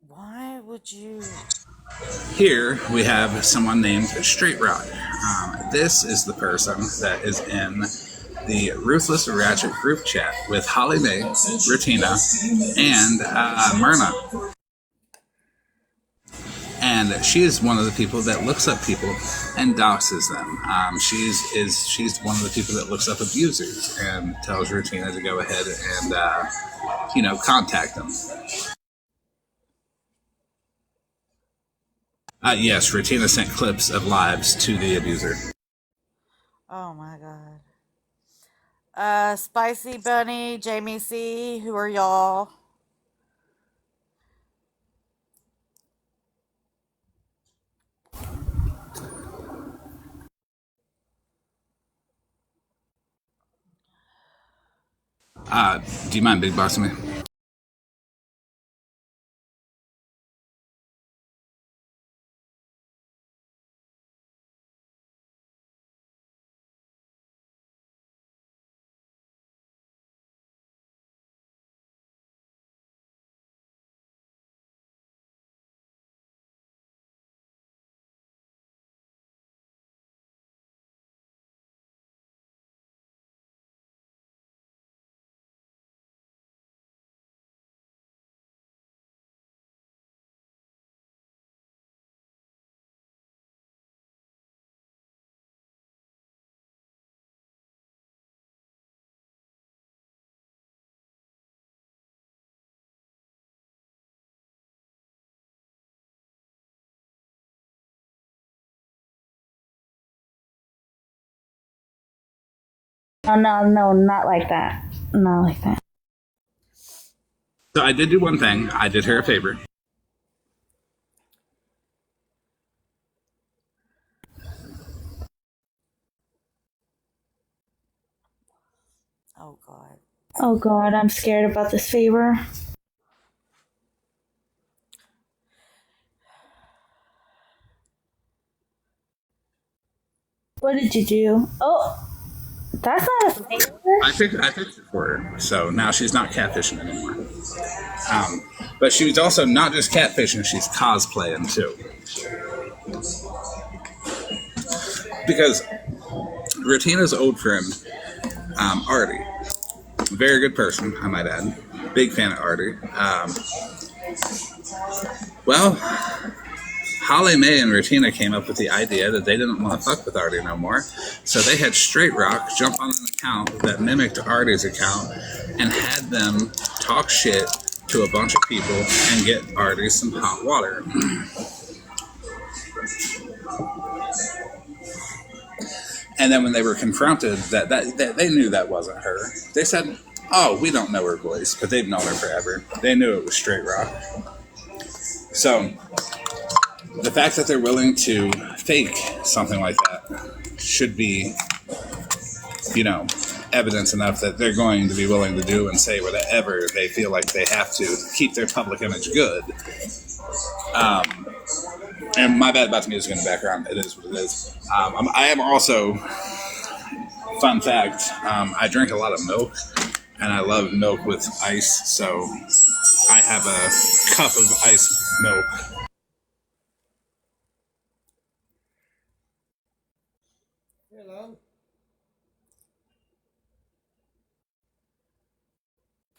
Why would you? Here we have someone named Straight Rock. This is the person that is in the Ruthless Ratchet group chat with Holly Mae, Rutina, and Myrna. And she is one of the people that looks up people and doxes them. She's one of the people that looks up abusers and tells Rutina to go ahead and contact them. Yes, Rutina sent clips of lives to the abuser. Oh my god. Spicy Bunny, Jamie C. Who are y'all? Do you mind big bossing me? No, not like that. Not like that. So I did do one thing. I did her a favor. Oh god. Oh god, I'm scared about this favor. What did you do? Oh, that's not a favor. I fixed it for her, so now she's not catfishing anymore. But she was also not just catfishing; she's cosplaying too. Because Rutina's old friend, Artie, very good person, I might add, big fan of Artie. Well, Holly Mae and Rutina came up with the idea that they didn't want to fuck with Artie no more, so they had Straight Rock jump on an account that mimicked Artie's account and had them talk shit to a bunch of people and get Artie some hot water. And then when they were confronted that they knew that wasn't her, they said, "Oh, we don't know her voice," but they've known her forever. They knew it was Straight Rock. So the fact that they're willing to fake something like that should be, evidence enough that they're going to be willing to do and say whatever they feel like they have to keep their public image good. And my bad about the music in the background. It is what it is. I am also, fun fact, I drink a lot of milk, and I love milk with ice, so I have a cup of iced milk.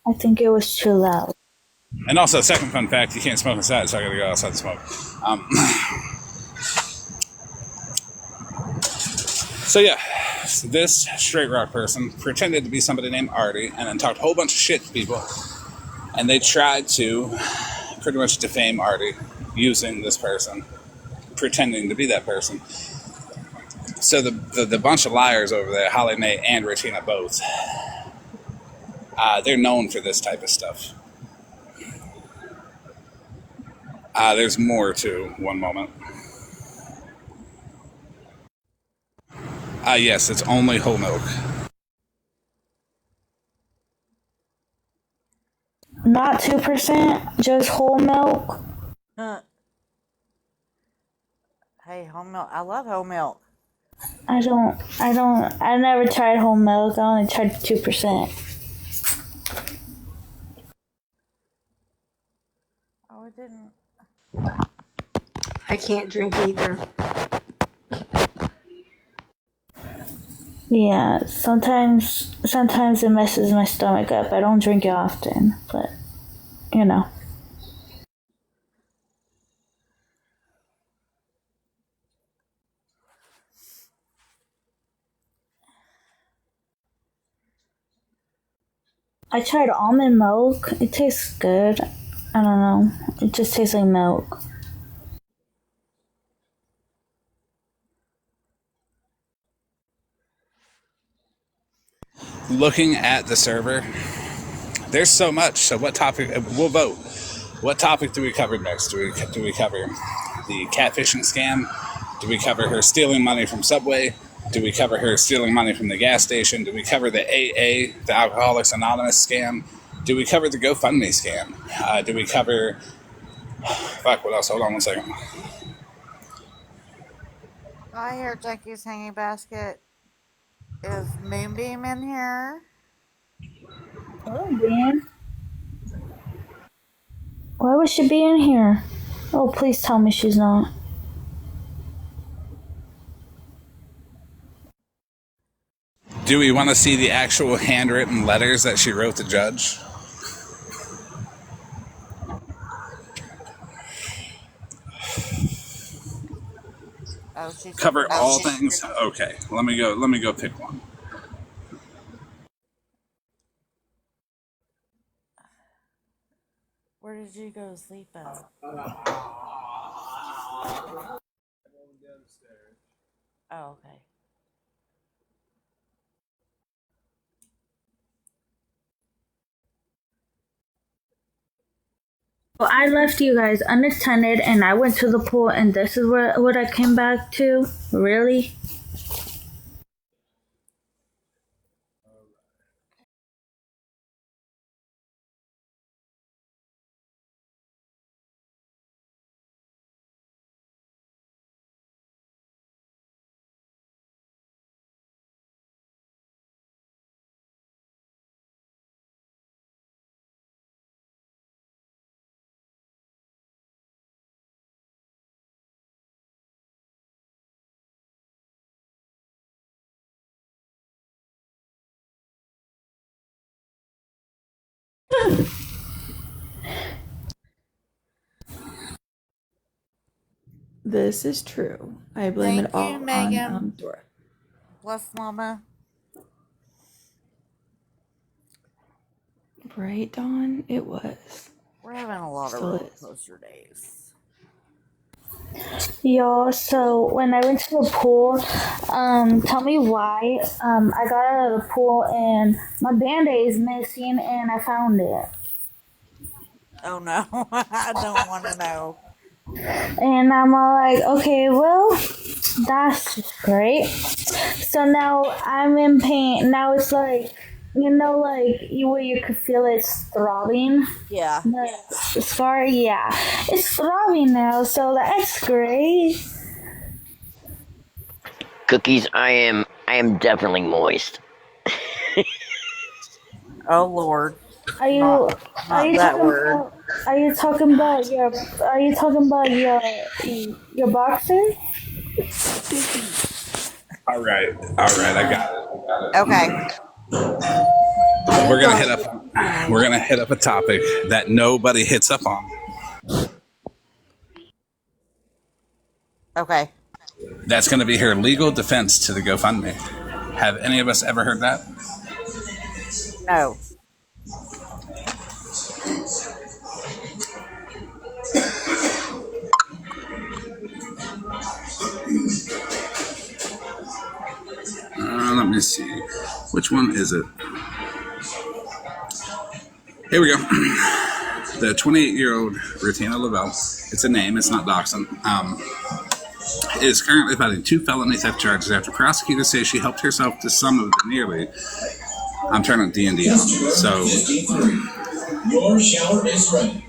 I think it was too loud. And also, second fun fact, you can't smoke inside, so I gotta go outside to smoke. So yeah, this Straight Rock person pretended to be somebody named Artie and then talked a whole bunch of shit to people. And they tried to pretty much defame Artie using this person, pretending to be that person. So the bunch of liars over there, Holly Mae and Rutina both, they're known for this type of stuff. There's more to one moment. Yes, it's only whole milk. Not 2%, just whole milk. Hey, whole milk. I love whole milk. I never tried whole milk. I only tried 2%. Oh, it didn't. I can't drink either. Yeah, sometimes it messes my stomach up. I don't drink it often, but you know. I tried almond milk. It tastes good. I don't know. It just tastes like milk. Looking at the server, there's so much. So what topic? We'll vote. What topic do we cover next? Do we cover the catfishing scam? Do we cover her stealing money from Subway? Do we cover her stealing money from the gas station? Do we cover the AA, the Alcoholics Anonymous scam? Do we cover the GoFundMe scam? Do we cover... Fuck, what else? Hold on one second. I hear Jackie's hanging basket. Is Moonbeam in here? Oh, man. Why would she be in here? Oh, please tell me she's not. Do we want to see the actual handwritten letters that she wrote the judge? Oh, she's Cover all things? Okay, let me go pick one. Where did you go to sleep at? Oh, okay. Well, I left you guys unattended and I went to the pool and this is what I came back to? Really? This is true. I blame Thank it all you, Megan. on Dora. Bless Mama. Right, Dawn? It was. We're having a lot of roller coaster days. Y'all, so when I went to the pool, tell me why, I got out of the pool and my Band-Aid is missing and I found it. Oh no, I don't want to know. And I'm all like, okay, well, that's great. So now I'm in pain. Now it's like, you know, like where you could feel it's throbbing. Yeah. The scar, yeah, it's throbbing now. So that's great. Cookies, I am definitely moist. Oh Lord. Are you not that word? Are you talking about your boxer? All right, I got it. Okay. We're gonna hit up a topic that nobody hits up on. Okay. That's gonna be her legal defense to the GoFundMe. Have any of us ever heard that? No. Let me see. Which one is it? Here we go. The 28-year-old Rutina Lavelle. It's a name. It's not doxing. is currently fighting 2 felony theft charges after prosecutors say she helped herself to some of the nearly. I'm turning D&D on, so Your shower is ready.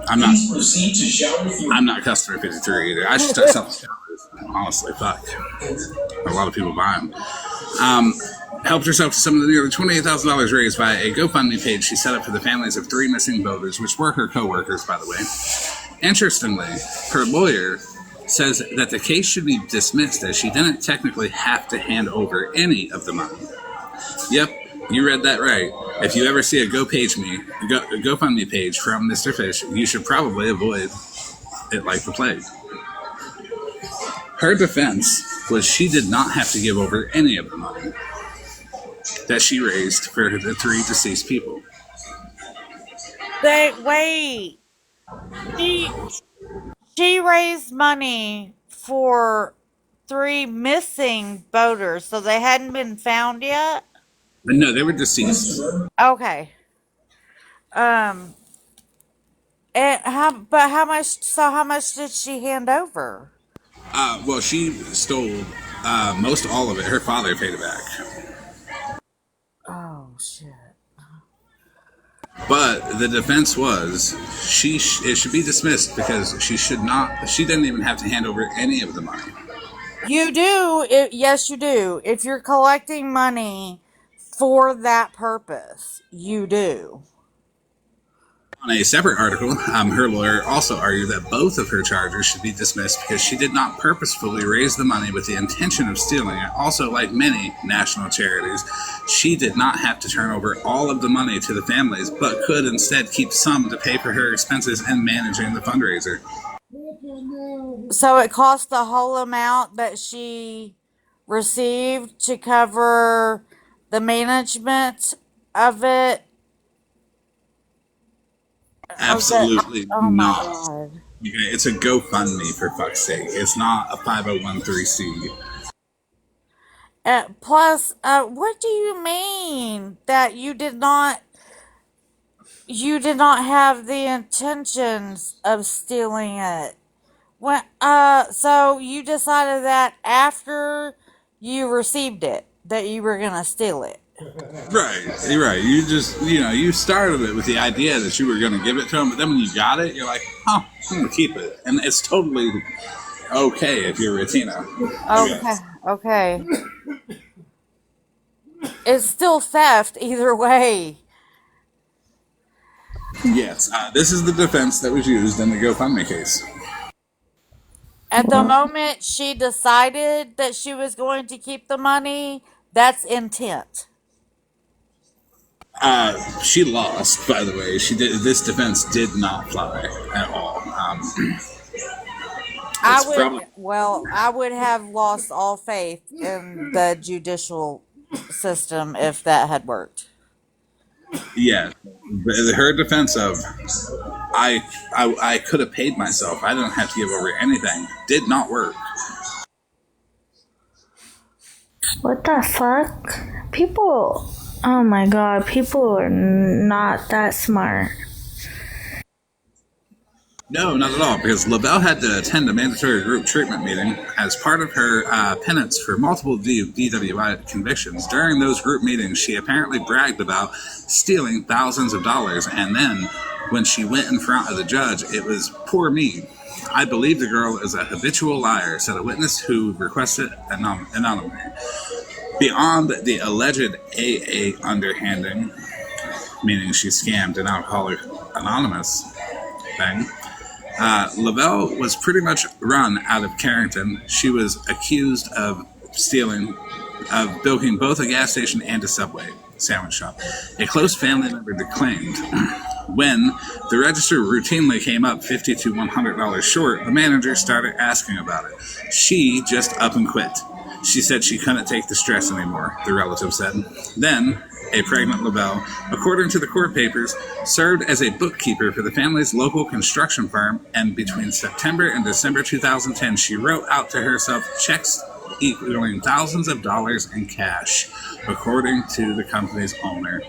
I'm Please proceed to shower 3. I'm not customer 53 either. I should start selling showers. Honestly, fuck. A lot of people buy them. Helped herself to some of the nearly $28,000 raised by a GoFundMe page she set up for the families of 3 missing voters, which were her co-workers, by the way. Interestingly, her lawyer says that the case should be dismissed as she didn't technically have to hand over any of the money. Yep, you read that right. If you ever see a GoFundMe page from Mr. Fish, you should probably avoid it like the plague. Her defense was she did not have to give over any of the money that she raised for the 3 deceased people. Wait. She raised money for 3 missing voters, so they hadn't been found yet? No, they were deceased. Okay. And how much did she hand over? Well, she stole most all of it. Her father paid it back. Oh, shit. But the defense was it should be dismissed because she didn't even have to hand over any of the money. You do. Yes, you do. If you're collecting money for that purpose, you do. On a separate article, her lawyer also argued that both of her charges should be dismissed because she did not purposefully raise the money with the intention of stealing it. Also, like many national charities, she did not have to turn over all of the money to the families, but could instead keep some to pay for her expenses in managing the fundraiser. So it cost the whole amount that she received to cover the management of it? Absolutely Oh my not. God. Okay, it's a GoFundMe, for fuck's sake. It's not a 501c. Plus, what do you mean that you did not have the intentions of stealing it? When so you decided that after you received it that you were gonna steal it. Right, you're right. You just, you started it with the idea that you were going to give it to him, but then when you got it, you're like, oh, I'm going to keep it. And it's totally okay if you're Latina. Okay. It's still theft either way. Yes, this is the defense that was used in the GoFundMe case. At the moment she decided that she was going to keep the money, that's intent. She lost, by the way. This defense did not fly at all. I would have lost all faith in the judicial system if that had worked. Yeah, her defense of I could have paid myself. I didn't have to give over anything. Did not work. What the fuck? People, oh my god, people are not that smart. No, not at all, because LaBelle had to attend a mandatory group treatment meeting as part of her penance for multiple DWI convictions. During those group meetings, she apparently bragged about stealing thousands of dollars, and then when she went in front of the judge, it was poor me. I believe the girl is a habitual liar, said a witness who requested anonymity. Beyond the alleged AA underhanding, meaning she scammed an Alcoholic Anonymous thing, LaBelle was pretty much run out of Carrington. She was accused of bilking both a gas station and a Subway sandwich shop. A close family member declaimed when the register routinely came up $50 to $100 short, the manager started asking about it. She just up and quit. She said she couldn't take the stress anymore, the relative said. Then, a pregnant LaBelle, according to the court papers, served as a bookkeeper for the family's local construction firm, and between September and December 2010, she wrote out to herself checks equaling thousands of dollars in cash, according to the company's owner.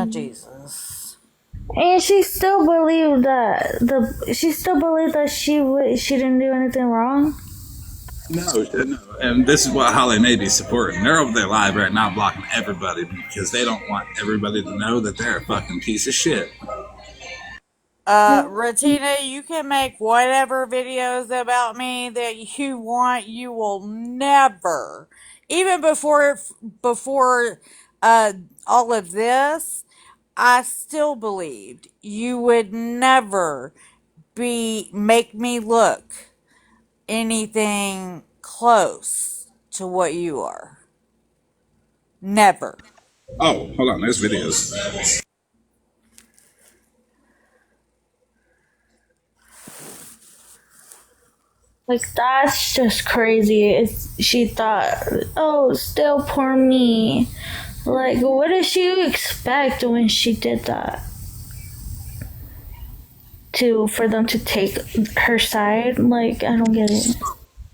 Jesus. And she still believed that she didn't do anything wrong. No, and this is what Holly may be supporting. They're over there live right now blocking everybody because they don't want everybody to know that they're a fucking piece of shit. Ratina, you can make whatever videos about me that you want. You will never, even before all of this, I still believed you would never make me look anything close to what you are. Never. Oh, hold on, there's videos. Like, that's just crazy. She thought, oh, still poor me. Like, what did she expect when she did that? For them to take her side? Like, I don't get it.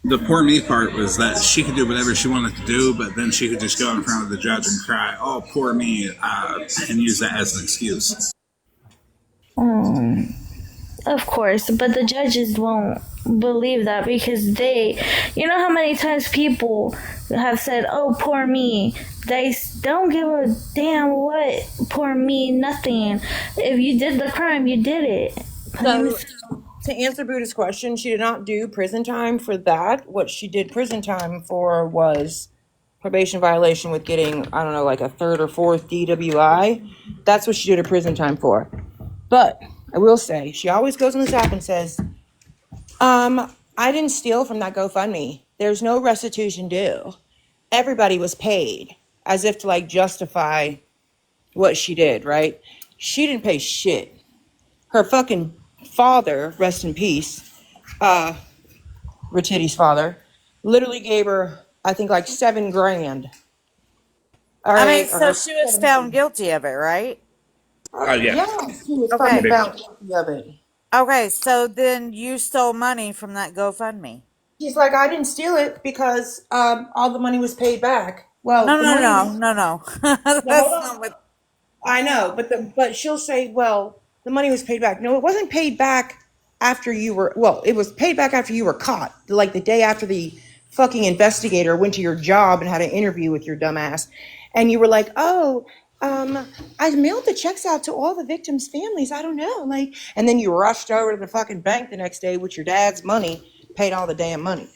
The poor me part was that she could do whatever she wanted to do, but then she could just go in front of the judge and cry, "Oh, poor me," and use that as an excuse. Of course, but the judges won't believe that because you know how many times people have said, oh, poor me. They don't give a damn what, poor me, nothing. If you did the crime, you did it. So, to answer Buddha's question, she did not do prison time for that. What she did prison time for was probation violation with getting, I don't know, like a third or fourth DWI. That's what she did her prison time for. But I will say, she always goes on this app and says, I didn't steal from that GoFundMe. There's no restitution due. Everybody was paid, as if to like justify what she did, right? She didn't pay shit. Her fucking father, rest in peace, Ratitti's father, literally gave her, I think, like $7,000. All I right. mean, so she was found guilty of it, right? Yeah. She was Okay. fucking found guilty of it. Okay, so then you stole money from that GoFundMe. She's like, I didn't steal it because all the money was paid back. Well, No, the no, money no, was, no, no. no, That's hold not on. what. I know, but she'll say, well, the money was paid back. No, it wasn't paid back after you were, well, it was paid back after you were caught. Like the day after the fucking investigator went to your job and had an interview with your dumbass. And you were like, oh, I mailed the checks out to all the victims' families. I don't know. Like, and then you rushed over to the fucking bank the next day with your dad's money, paid all the damn money.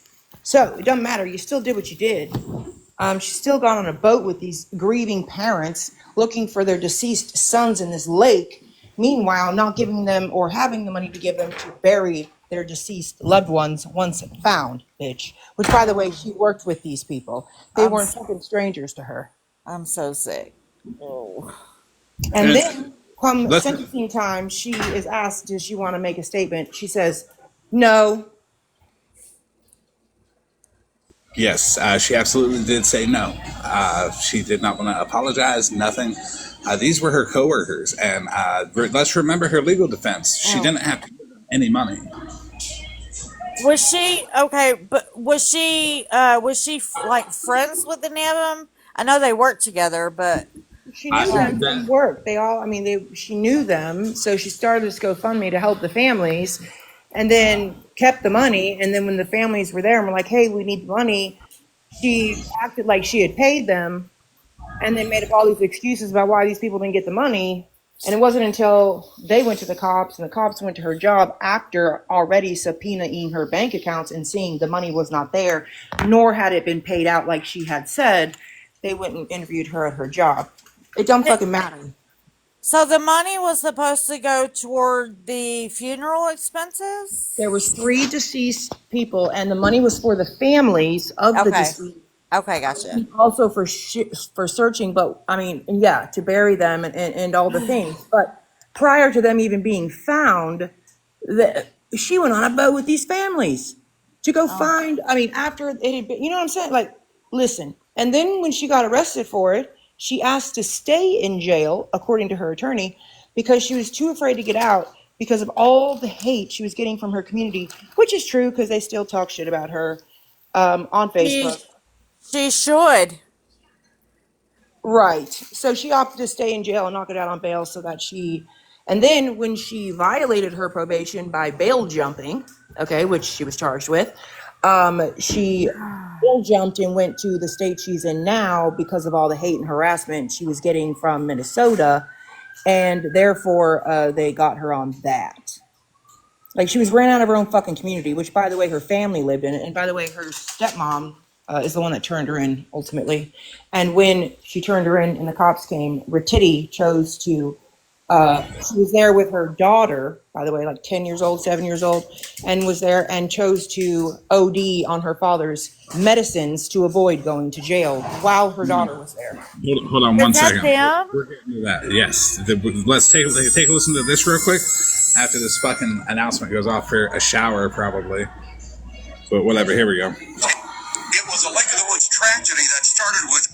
So it doesn't matter. You still did what you did. She's still gone on a boat with these grieving parents looking for their deceased sons in this lake. Meanwhile, not giving them or having the money to give them to bury their deceased loved ones once found, bitch. Which, by the way, she worked with these people. They weren't fucking strangers to her. I'm so sick. Oh. And then, come sentencing time, she is asked, does she want to make a statement? She says, no. Yes, she absolutely did say no. She did not want to apologize, nothing. These were her coworkers, and let's remember her legal defense. She didn't have to give them any money. Was she okay? But was she like friends with any of them? I know they worked together, but She knew them from work. She knew them, so she started this GoFundMe to help the families, and then kept the money. And then when the families were there and were like, "Hey, we need the money," she acted like she had paid them, and then made up all these excuses about why these people didn't get the money. And it wasn't until they went to the cops and the cops went to her job after already subpoenaing her bank accounts and seeing the money was not there, nor had it been paid out like she had said, they went and interviewed her at her job. It don't fucking matter. So the money was supposed to go toward the funeral expenses? There was 3 deceased people, and the money was for the families of the deceased. Okay, gotcha. Also for searching, but I mean, yeah, to bury them and all the things. But prior to them even being found, she went on a boat with these families to go find. I mean, after it had been, you know what I'm saying? Like, listen. And then when she got arrested for it, she asked to stay in jail, according to her attorney, because she was too afraid to get out because of all the hate she was getting from her community, which is true because they still talk shit about her on Facebook. She should. Right. So she opted to stay in jail and not get out on bail so that she And then when she violated her probation by bail jumping, okay, which she was charged with, she bail jumped and went to the state she's in now because of all the hate and harassment she was getting from Minnesota. And therefore, they got her on that. Like, she was ran out of her own fucking community, which, by the way, her family lived in it. And by the way, her stepmom is the one that turned her in ultimately. And when she turned her in and the cops came, Ratiti chose to, she was there with her daughter, by the way, like 10 years old, 7 years old, and was there and chose to OD on her father's medicines to avoid going to jail while her daughter was there. Hold on one Is that second. them? We're getting to that. Yes. Let's take a listen to this real quick after this fucking announcement goes off for a shower, probably. But whatever, here we go. It was a Lake of the Woods tragedy that started with.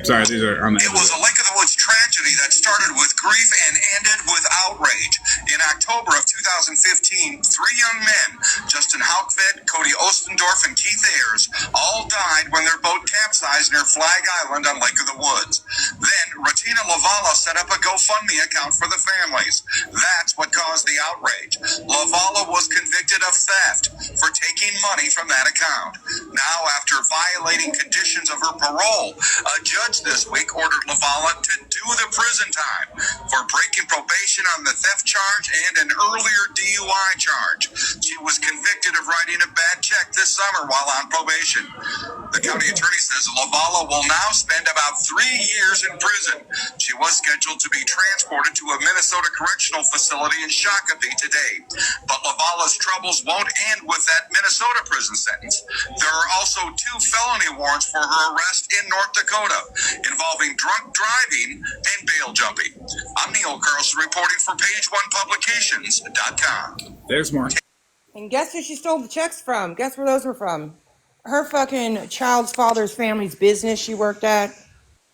Sorry, these are on the. It was a Lake of the Woods tragedy that started with grief and ended with outrage. In October of 2015, three young men, Justin Haukved, Cody Ostendorf, and Keith Ayers, all died when their boat capsized near Flag Island on Lake of the Woods. Then, Ratina Lavala set up a GoFundMe account for the families. That's what caused the outrage. Lavala was convicted of theft for taking money from that account. Now, after violating conditions of her parole, a judge this week ordered Lavala to do the prison time for breaking probation on the theft charge and an earlier DUI charge. She was convicted of writing a bad check this summer while on probation. The county attorney says Lavala will now spend about 3 years in prison. She was scheduled to be transported to a Minnesota correctional facility in Shakopee today. But Lavala's troubles won't end with that Minnesota prison sentence. There are also 2 felony warrants for her arrest in North Dakota involving drunk driving and bail jumping. I'm Neil Carlson reporting for PageOnePublications.com. There's more. And guess who she stole the checks from? Guess where those were from? Her fucking child's father's family's business she worked at.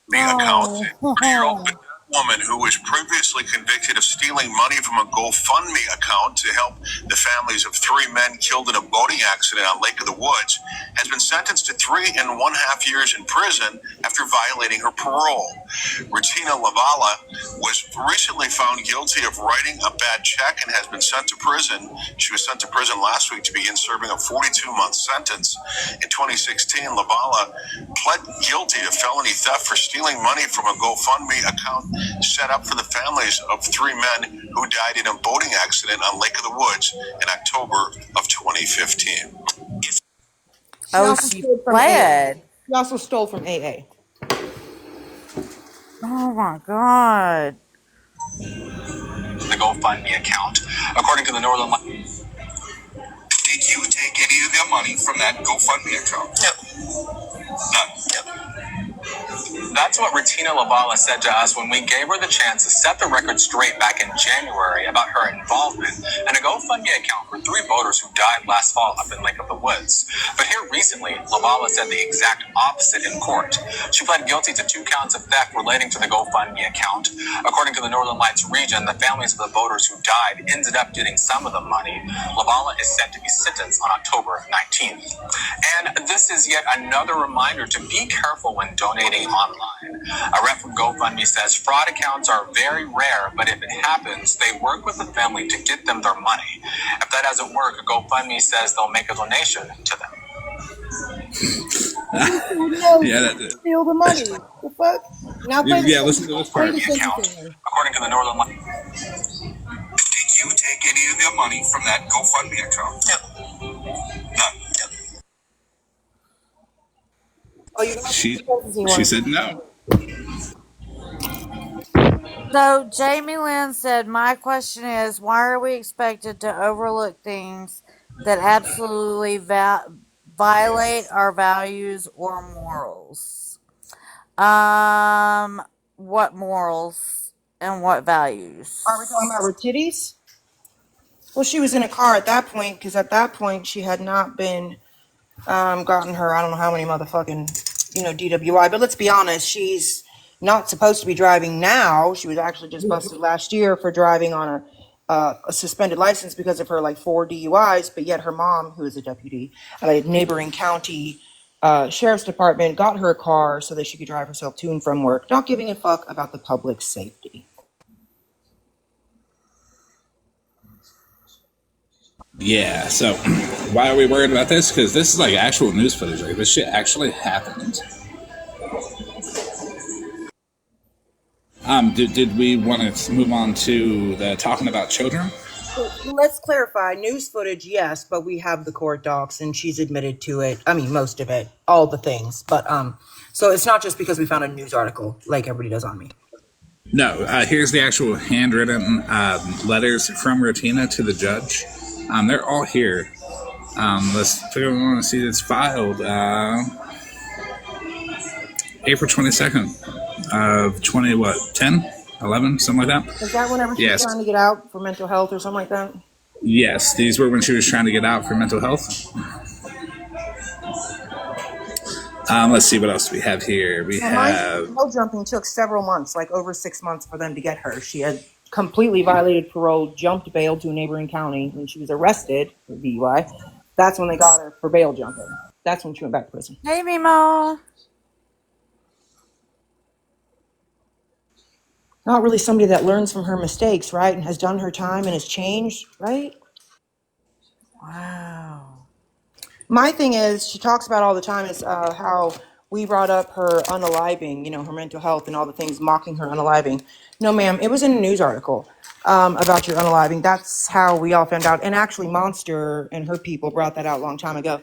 The account, 30-year-old woman who was previously convicted of stealing money from a GoFundMe account to help the families of 3 men killed in a boating accident on Lake of the Woods, has been sentenced to 3.5 years in prison after violating her parole. Ratina Lavala was recently found guilty of writing a bad check and has been sent to prison. She was sent to prison last week to begin serving a 42-month sentence. In 2016, Lavala pled guilty to felony theft for stealing money from a GoFundMe account set up for the families of 3 men who died in a boating accident on Lake of the Woods in October of 2015. She fled. She also stole from AA. Oh my god. The GoFundMe account, according to the Northern Lights. Did you take any of the money from that GoFundMe account? No. None. Yep. That's what Ratina Lavala said to us when we gave her the chance to set the record straight back in January about her involvement in a GoFundMe account for 3 boaters who died last fall up in Lake of the Woods. But here recently, Lavala said the exact opposite in court. She pled guilty to 2 counts of theft relating to the GoFundMe account. According to the Northern Lights region, the families of the boaters who died ended up getting some of the money. Lavala is set to be sentenced on October 19th. And this is yet another reminder to be careful when donating online. A rep from GoFundMe says fraud accounts are very rare, but if it happens, they work with the family to get them their money. If that doesn't work, GoFundMe says they'll make a donation to them. Steal the money. The fuck? Now listen to this part. According to the Northern Lights. Did you take any of the money from that GoFundMe account? No. None. She said no. So Jamie Lynn said, my question is, why are we expected to overlook things that absolutely violate our values or morals? What morals and what values? Are we talking about her titties? Well, she was in a car at that point, because at that point she had not been gotten her, I don't know how many motherfucking, DWI. But let's be honest, she's not supposed to be driving now. She was actually just busted last year for driving on a suspended license because of her 4 DUIs. But yet her mom, who is a deputy at a neighboring county, sheriff's department got her a car so that she could drive herself to and from work, not giving a fuck about the public's safety. Yeah, so why are we worried about this? Because this is like actual news footage. Like, this shit actually happened. Did we want to move on to the talking about children? Let's clarify. News footage, yes, but we have the court docs, and she's admitted to it. I mean, most of it, all the things. But so it's not just because we found a news article like everybody does on me. No, here's the actual handwritten letters from Rotina to the judge. They're all here. Let's figure out want to see it's filed April 22nd of 10, 11, something like that. Is that whenever she was trying to get out for mental health or something like that? Yes, these were when she was trying to get out for mental health. Let's see what else we have here. We have parole jumping took several months, like over 6 months for them to get her. She had completely violated parole, jumped bail to a neighboring county. When she was arrested for DUI, that's when they got her for bail jumping. That's when she went back to prison. Hey, Mimo. Not really somebody that learns from her mistakes, right? And has done her time and has changed, right? Wow. My thing is, she talks about all the time is how we brought up her unaliving, you know, her mental health and all the things, mocking her unaliving. No, ma'am, it was in a news article about your unaliving. That's how we all found out. And actually, Monster and her people brought that out a long time ago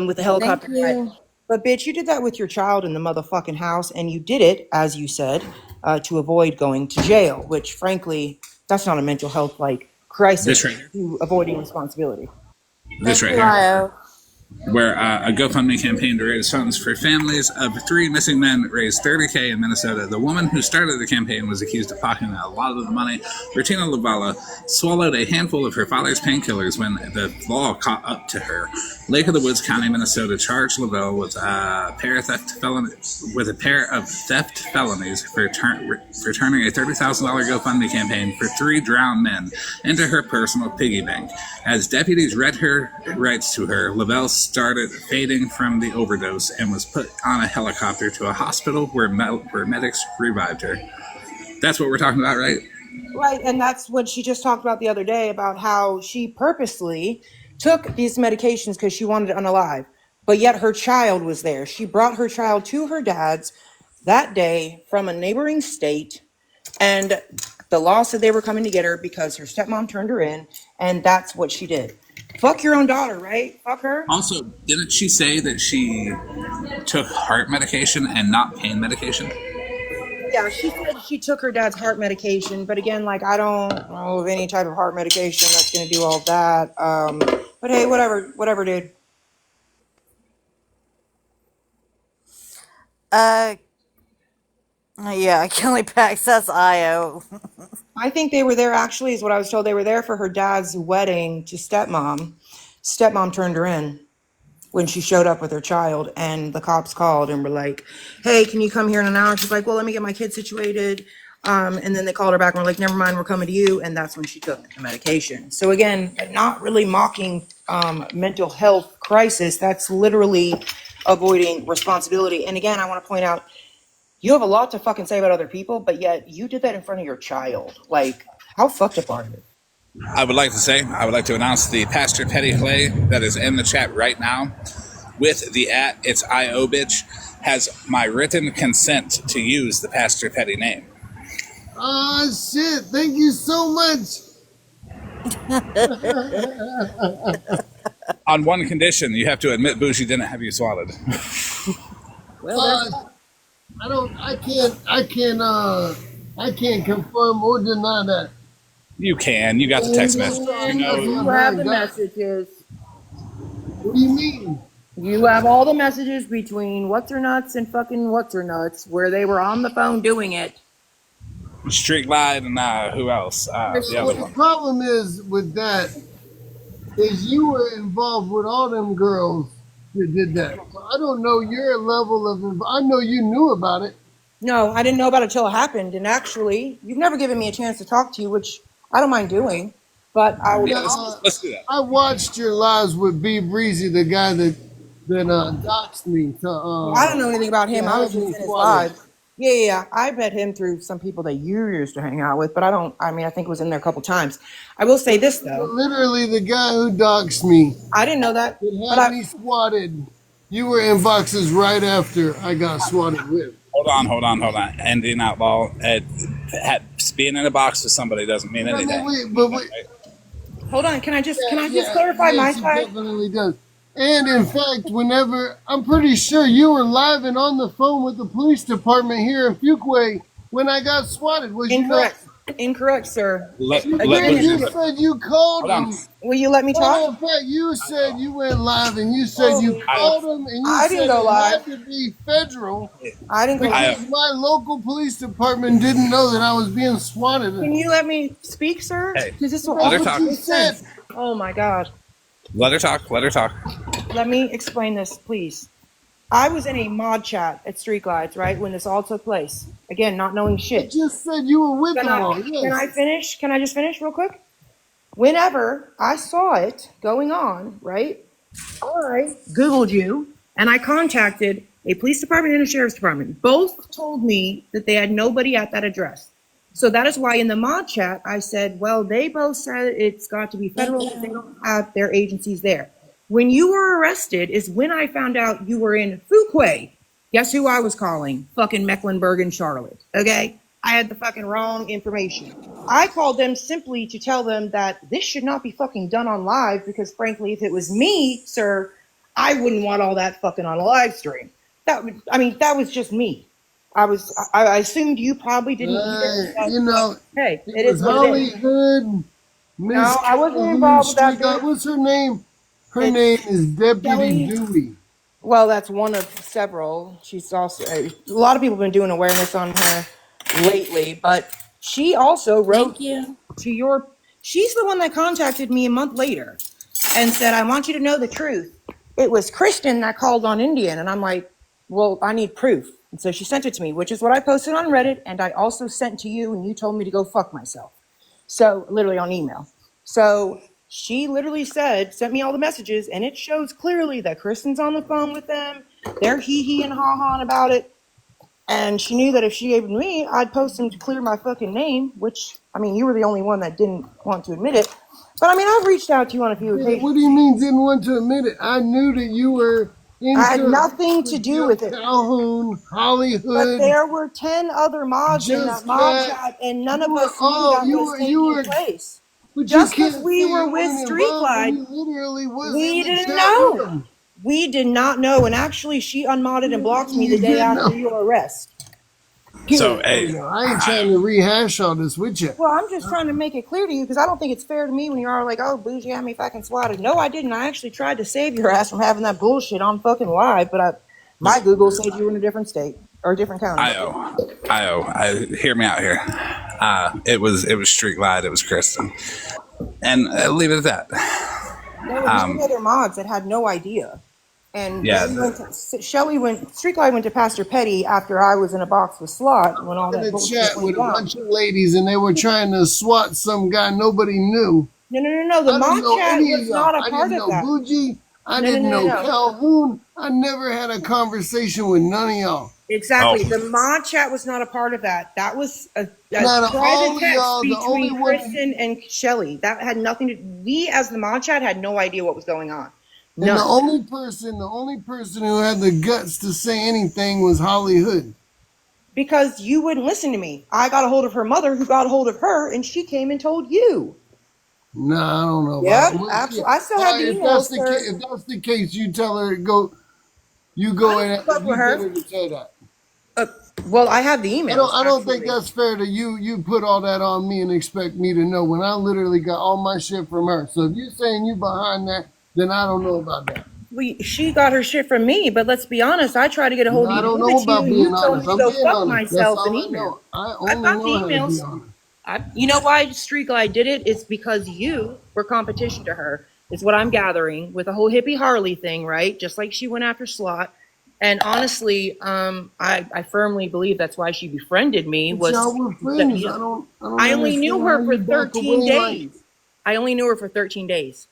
with the helicopter. Thank you. But bitch, you did that with your child in the motherfucking house, and you did it, as you said, to avoid going to jail, which frankly, that's not a mental health like crisis. This right here. To avoiding responsibility. This right here. Where a GoFundMe campaign to raise funds for families of 3 missing men raised $30K in Minnesota. The woman who started the campaign was accused of pocketing a lot of the money. Bertina Lavala swallowed a handful of her father's painkillers when the law caught up to her. Lake of the Woods County, Minnesota charged Lavelle with a pair of theft felonies for turning a $30,000 GoFundMe campaign for 3 drowned men into her personal piggy bank. As deputies read her rights to her, Lavelle started fading from the overdose and was put on a helicopter to a hospital where medics revived her. That's what we're talking about, right? Right, and that's what she just talked about the other day, about how she purposely took these medications because she wanted to unalive, but yet her child was there. She brought her child to her dad's that day from a neighboring state, and the law said they were coming to get her because her stepmom turned her in, and that's what she did. Fuck your own daughter, right? Fuck her. Also, didn't she say that she took heart medication and not pain medication? Yeah, she said she took her dad's heart medication, but again, like, I don't know of any type of heart medication that's going to do all that. But hey, whatever, dude. Yeah, Kelly Pax, that's Io. I think they were there, actually, is what I was told. They were there for her dad's wedding to stepmom. Stepmom turned her in when she showed up with her child, and the cops called and were like, hey, can you come here in an hour? She's like, well, let me get my kid situated. And then they called her back and were like, never mind, we're coming to you. And that's when she took the medication. So again, not really mocking mental health crisis. That's literally avoiding responsibility. And again, I want to point out, you have a lot to fucking say about other people, but yet you did that in front of your child. Like, how fucked up are you? I would like to announce the Pastor Petty play that is in the chat right now with the it's IO bitch has my written consent to use the Pastor Petty name. Oh shit, thank you so much. On one condition, you have to admit Bougie didn't have you swatted. Well, I can't confirm or deny that. You can. You got the text message. You have the messages. What do you mean? You have all the messages between what's her nuts and fucking what's her nuts, where they were on the phone doing it. Street Glide and who else? The problem is with that is you were involved with all them girls that did that. So I don't know your level of I know you knew about it. No, I didn't know about it till it happened. And actually, you've never given me a chance to talk to you, which I don't mind doing. But I would. Let's do that. I watched your lives with B Breezy, the guy that that doxed me Well, I don't know anything about to him. I was have just me in his swatted. live. Yeah. I met him through some people that you used to hang out with, but I mean, I think it was in there a couple times. I will say this, But though. literally, the guy who doxed me I didn't know that, that but had me swatted. You were in boxes right after I got swatted with. Hold on. Indian outlaw. Being in a box with somebody doesn't mean I mean, anything. wait. hold on. Can I just Yeah, clarify my yes, it side? definitely does. And in fact, whenever I'm pretty sure you were live and on the phone with the police department here in Fuquay when I got swatted, was you not? Incorrect, sir. You did. You said you called Hold on. them. Will you let me talk? In fact, you said you went live and you said you called them and you I said didn't go it live. had to be federal I didn't go because live. my local police department didn't know that I was being swatted. Can you let me speak, sir? Hey, Because this will let her all talk. make sense. Oh my God. Let her talk. Let me explain this, please. I was in a mod chat at Street Glides, right, when this all took place. Again, not knowing shit. You just said you were with them all. Can I finish? Can I just finish real quick? Whenever I saw it going on, right, I Googled you and I contacted a police department and a sheriff's department. Both told me that they had nobody at that address. So that is why in the mod chat, I said, well, they both said it's got to be federal because they don't have their agencies there. When you were arrested is when I found out you were in Fuquay. Guess who I was calling? Fucking Mecklenburg and Charlotte. Okay? I had the fucking wrong information. I called them simply to tell them that this should not be fucking done on live because frankly, if it was me, sir, I wouldn't want all that fucking on a live stream. That was just me. I assumed you probably didn't either. You know, hey, it was what it Holly is. Hood, Miss No, I wasn't Calhoun, involved with that Street Guy. bitch. What's her name? Her name is Deputy Kelly? Dewey. Well, that's one of several. She's also a lot of people have been doing awareness on her lately, but she also wrote to your. She's the one that contacted me a month later and said, "I want you to know the truth. It was Kristen that called on Indian," and I'm like, "Well, I need proof." And so she sent it to me, which is what I posted on Reddit, and I also sent to you, and you told me to go fuck myself. So literally on email. So she literally sent me all the messages, and it shows clearly that Kristen's on the phone with them. They're hee and ha-haing about it. And she knew that if she gave it to me, I'd post them to clear my fucking name, which, I mean, you were the only one that didn't want to admit it. But I mean, I've reached out to you on a few occasions. What do you mean didn't want to admit it? I knew that you were into I had nothing to do with it. Calhoun, Hollywood. But there were 10 other mods in that mod chat, and none of us knew that was taking place. Just because we were with Street Glide, we didn't know. We did not know, and actually, she unmodded and blocked me the day after your arrest. So, hey, I ain't trying to rehash all this with you. Well, I'm just trying to make it clear to you because I don't think it's fair to me when you're all like, "Oh, Bougie had me fucking swatted." No, I didn't. I actually tried to save your ass from having that bullshit on fucking live, but my Google said you were in a different state or a different county. Hear me out here. It was Street Glide. It was Kristen, and leave it at that. There were 2 other mods that had no idea. And Street Glide went to Pastor Petty after I was in a box with Slot when all that in a bullshit chat went with down. a bunch of ladies and they were trying to swat some guy nobody knew. No. The mod chat was not a part of that. Bougie. I didn't know Calhoun. I never had a conversation with none of y'all. Exactly. The mod chat was not a part of that. That was a private text between Kristen and Shelly. That had nothing to. We as the mod chat had no idea what was going on. And the only person who had the guts to say anything was Holly Hood. Because you wouldn't listen to me. I got a hold of her mother, who got a hold of her, and she came and told you. Nah, I don't know. Yep, absolutely. I still have the emails. If that's the case, you tell her go. You go in and you get her to say that. Well, I have the emails. I don't think that's fair to you. You put all that on me and expect me to know when I literally got all my shit from her. So if you're saying you behind that, then I don't know about that. She got her shit from me, but let's be honest. I tried to get a hold of you. I don't know about being honest. I'm go being fuck honest. myself That's an all I email. know. I I've only got know the how to be emails. honest. You know why Street Glide did it? It's because you were competition to her. Is what I'm gathering with the whole hippie Harley thing, right? Just like she went after Slot. And honestly, I firmly believe that's why she befriended me. But y'all were friends. I only knew her for 13 days. Like... I only knew her for 13 days.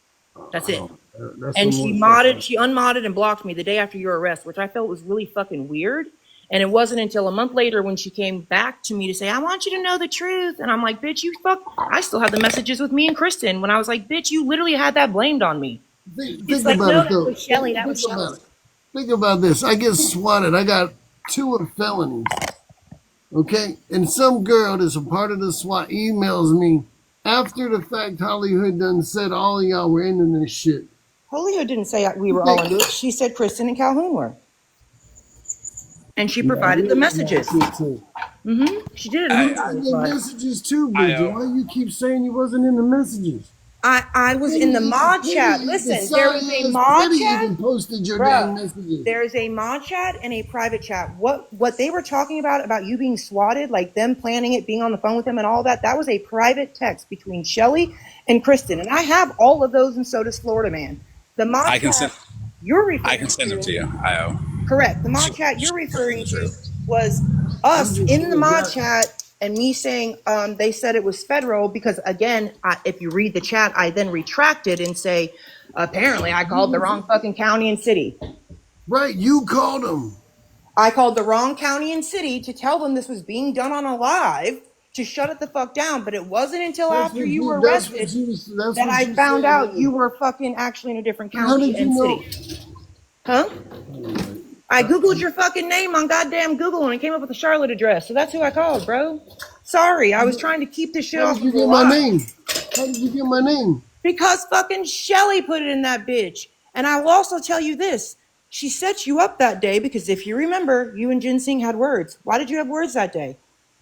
That's it. That's And some she more stuff. she unmodded and blocked me the day after your arrest, which I felt was really fucking weird. And it wasn't until a month later when she came back to me to say, I want you to know the truth. And I'm like, bitch, I still have the messages with me and Kristen when I was like, bitch, you literally had that blamed on me. It's Think like, about no, it that though. was Shelly. That was Think Shelly. about it. Think about this. I get swatted. I got 2 of felonies. Okay? And some girl that's a part of the SWAT emails me after the fact Hollywood done said all of y'all were into this shit. Hollywood didn't say we were all into it. She said Kristen and Calhoun were. And she provided the messages. She did it. I got the messages too, Bridget. Why you keep saying you wasn't in the messages? I was in the mod chat. Listen, there is a mod chat. Even posted your Bruh, damn messages. there is a mod chat and a private chat. What they were talking about you being swatted, like them planning it, being on the phone with them and all that, that was a private text between Shelly and Kristen. And I have all of those, and so does Florida Man. The mod chat you're referring to. I can send them to you, IO. Correct. The mod chat you're referring to was us in the mod chat and me saying they said it was federal because, again, if you read the chat, I then retracted and say, apparently I called the wrong fucking county and city. Right, you called them. I called the wrong county and city to tell them this was being done on a live to shut it the fuck down. But it wasn't until after you were arrested that I found out you were fucking actually in a different county and city. Huh? I Googled your fucking name on goddamn Google and it came up with a Charlotte address. So that's who I called, bro. Sorry, I was trying to keep this shit off. How did you get my name? How did you get my name? Because fucking Shelly put it in that bitch. And I will also tell you this. She set you up that day because if you remember, you and Ginseng had words. Why did you have words that day?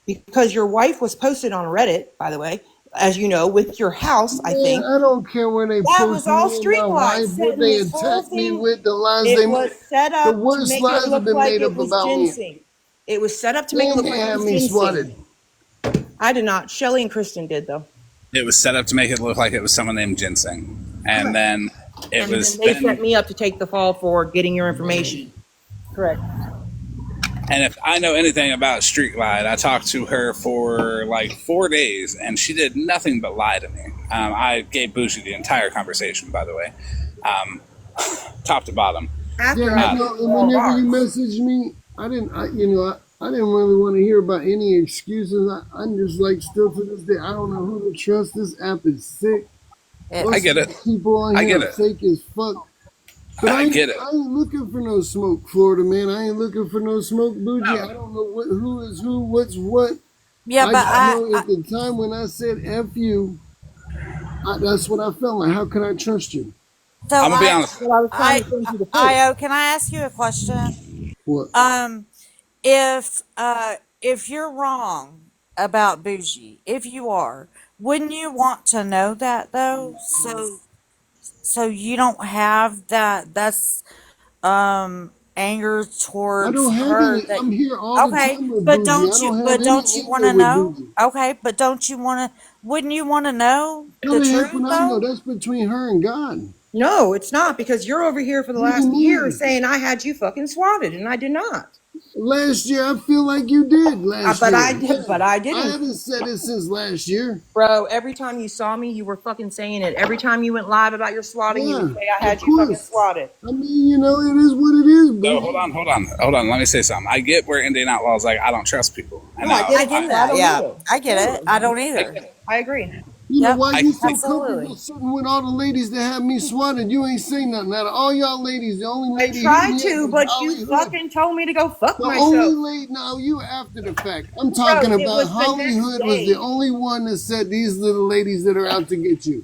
Because your wife was posted on Reddit, by the way, as you know, with your house, I think. I don't care where they that was all street my lies. wife, what they attacked me with, the lies it they was made. set up The worst to make lies it have look been like made it up was about ginseng. me. It was set up to make it look like it was me ginseng. swatted. I did not. Shelly and Kristen did, though. It was set up to make it look like it was someone named Ginseng. And then it was... They set me up to take the fall for getting your information. Correct. And if I know anything about Street Glide, I talked to her for like 4 days, and she did nothing but lie to me. I gave Bougie the entire conversation, by the way, top to bottom. And whenever you messaged me, I didn't really want to hear about any excuses. I'm just like, still to this day, I don't know who to trust. This app is sick. I get it. People on here are fake as fuck. But I get it. I ain't looking for no smoke, Florida man. I ain't looking for no smoke, Bougie. I don't know who is who, what's what. Yeah, but I know at the time when I said F you, that's what I felt like. How can I trust you? So I'm gonna be honest. Io, can I ask you a question? What? If you're wrong about Bougie, if you are, wouldn't you want to know that though? So you don't have that's anger towards I don't have her. any. I'm here all the time with but Bougie. don't I you? don't have But any don't you want anger to with know? Bougie. Okay, but don't you want to? Wouldn't you want to know How the the heck truth would I know? though? That's between her and God. No, it's not, because you're over here for the What do you last year mean? saying I had you fucking swatted, and I did not. Last year, I feel like you did last year. I didn't. I haven't said it since last year. Bro, every time you saw me, you were fucking saying it. Every time you went live about your swatting, you would say I had you fucking swatted. I mean, you know, it is what it is, So baby. hold on. Let me say something. I get where Indian Outlaw's like, I don't trust people. And No, I get that. Yeah, I get it. I don't either. I agree. You know Yep, why you so absolutely. comfortable sitting with all the ladies that have me swatted? You ain't saying nothing. Out of all y'all ladies, the only lady Tried to, but you fucking told me to go fuck the myself. only lady, no, you after the fact. I'm talking Bro, it about was the Hollywood next was day. the only one that said these little ladies that are out to get you.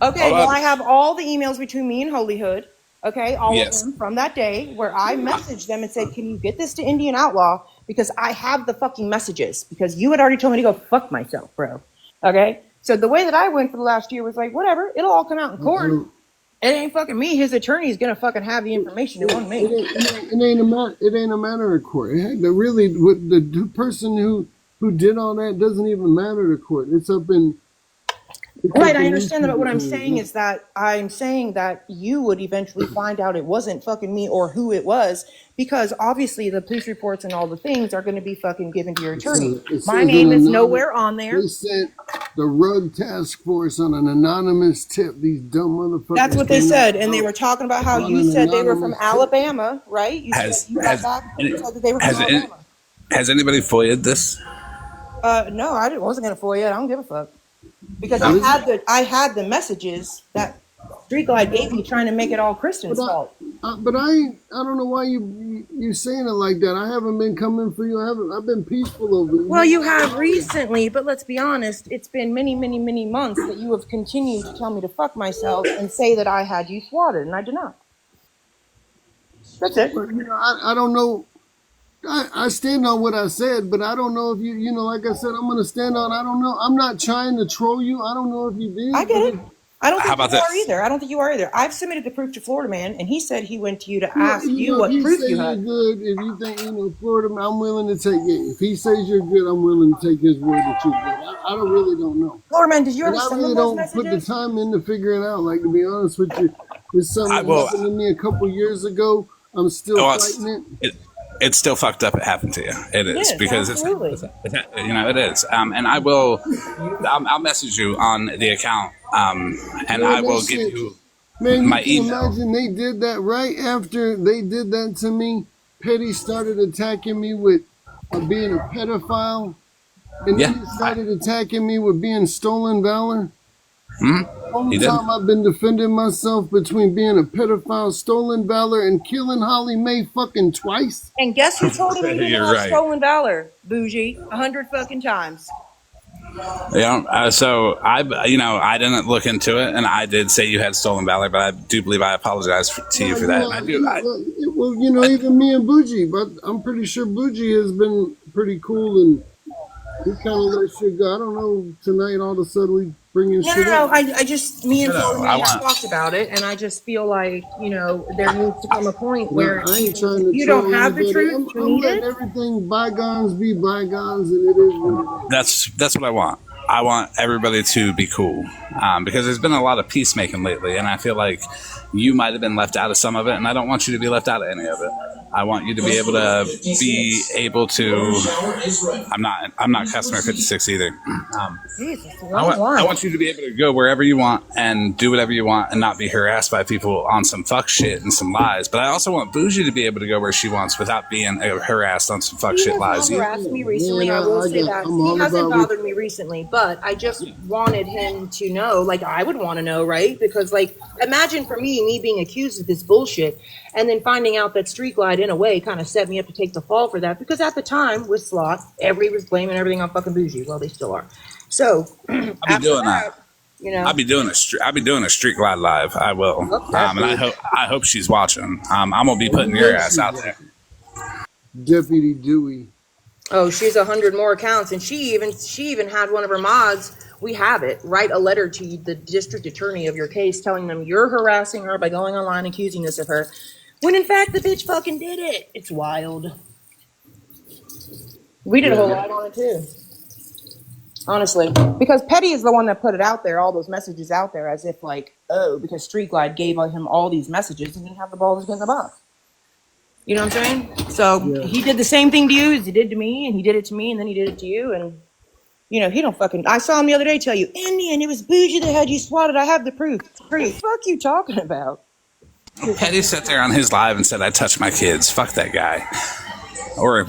Okay, well, I have all the emails between me and Holyhood. Okay, all Yes. of them from that day where I messaged them and said, can you get this to Indian Outlaw? Because I have the fucking messages. Because you had already told me to go fuck myself, bro. Okay? So the way that I went for the last year was like, whatever, it'll all come out in court. It ain't fucking me. His attorney's gonna fucking have the information. It wasn't me. It ain't a matter of court. The person who did all that doesn't even matter to court. It's up in Right, I understand that, but what I'm saying is that you would eventually find out it wasn't fucking me or who it was, because obviously the police reports and all the things are going to be fucking given to your attorney. My name is nowhere on there. They sent the rug task force on an anonymous tip. These dumb motherfuckers. That's what they said, and they were talking about how you said they were from Alabama, right? You said you got back and said that they were from Alabama. Has anybody FOIA'd this? No, wasn't going to FOIA. I don't give a fuck. Because I had the messages that Streetglide gave me trying to make it all Kristen's fault. But I don't know why you saying it like that. I haven't been coming for you. I've been peaceful over it. Well, you have recently, but let's be honest, it's been many, many, many months that you have continued to tell me to fuck myself and say that I had you swatted, and I did not. That's it. But, I don't know. I stand on what I said, but I don't know if you like I said, I'm going to stand on, I don't know. I'm not trying to troll you. I don't know if you did. I get it. I don't think you this? are either. I don't think you are either. I've submitted the proof to Florida Man, and he said he went to you to ask you what proof you had. Good. If you think, Florida Man, I'm willing to take it. If he says you're good, I'm willing to take his word that you're good. I really don't know. Florida Man, did you ever send those messages? I really don't put the time into figuring out. Like, to be honest with you, it's something that happened to me a couple years ago. I'm still fighting it. It's still fucked up. It happened to you. It is because absolutely. it is. And I'll message you on the account. And I will give you my email. Imagine they did that right after they did that to me. Petty started attacking me with being a pedophile, and then he started attacking me with being stolen valor. Only time I've been defending myself between being a pedophile, stolen valor, and killing Holly Mae fucking twice. And guess who told him he didn't have right. stolen valor? Bougie, 100 fucking times. Yeah. So I didn't look into it, and I did say you had stolen valor, but I do believe I apologize to you for that. Even me and Bougie, but I'm pretty sure Bougie has been pretty cool and he kind of let shit go. I don't know. Tonight, all of a sudden, we bringing shit up. I just, me and Florida Man talked about it, and I just feel like, there needs to come a point where I ain't trying to you don't have the truth. I'm letting everything bygones be bygones, and it is what it is. That's what I want. I want everybody to be cool because there's been a lot of peacemaking lately, and I feel like you might have been left out of some of it, and I don't want you to be left out of any of it. I want you to be able to I'm not customer 56 either. I want you to be able to go wherever you want and do whatever you want and not be harassed by people on some fuck shit and some lies. But I also want Bougie to be able to go where she wants without being harassed on some fuck shit lies. He hasn't harassed me recently, I will say that. He hasn't bothered me recently, but I just wanted him to know, like I would want to know, right? Because imagine for me being accused of this bullshit and then finding out that Streetglide in a way kind of set me up to take the fall for that, because at the time with Slot, everybody was blaming everything on fucking Bougie. Well, they still are. So I'll be doing that. I'll be doing a Streetglide live. I will, and I hope she's watching. I'm gonna be putting your ass out there. Deputy Dewey. Oh, she's 100 more accounts, and she even had one of her mods. We have it. Write a letter to the district attorney of your case, telling them you're harassing her by going online accusing this of her, when in fact the bitch fucking did it. It's wild. We did a whole lot on it too. Honestly, because Petty is the one that put it out there, all those messages out there, as if because Streetglide gave him all these messages and didn't have the balls to get in the box. You know what I'm saying? So he did the same thing to you as he did to me, and he did it to me, and then he did it to you, and he don't fucking. I saw him the other day tell you, Indian, it was Bougie that had you swatted. I have the proof. What the fuck you talking about? Petty sat there on his live and said, I touched my kids. Fuck that guy. Or,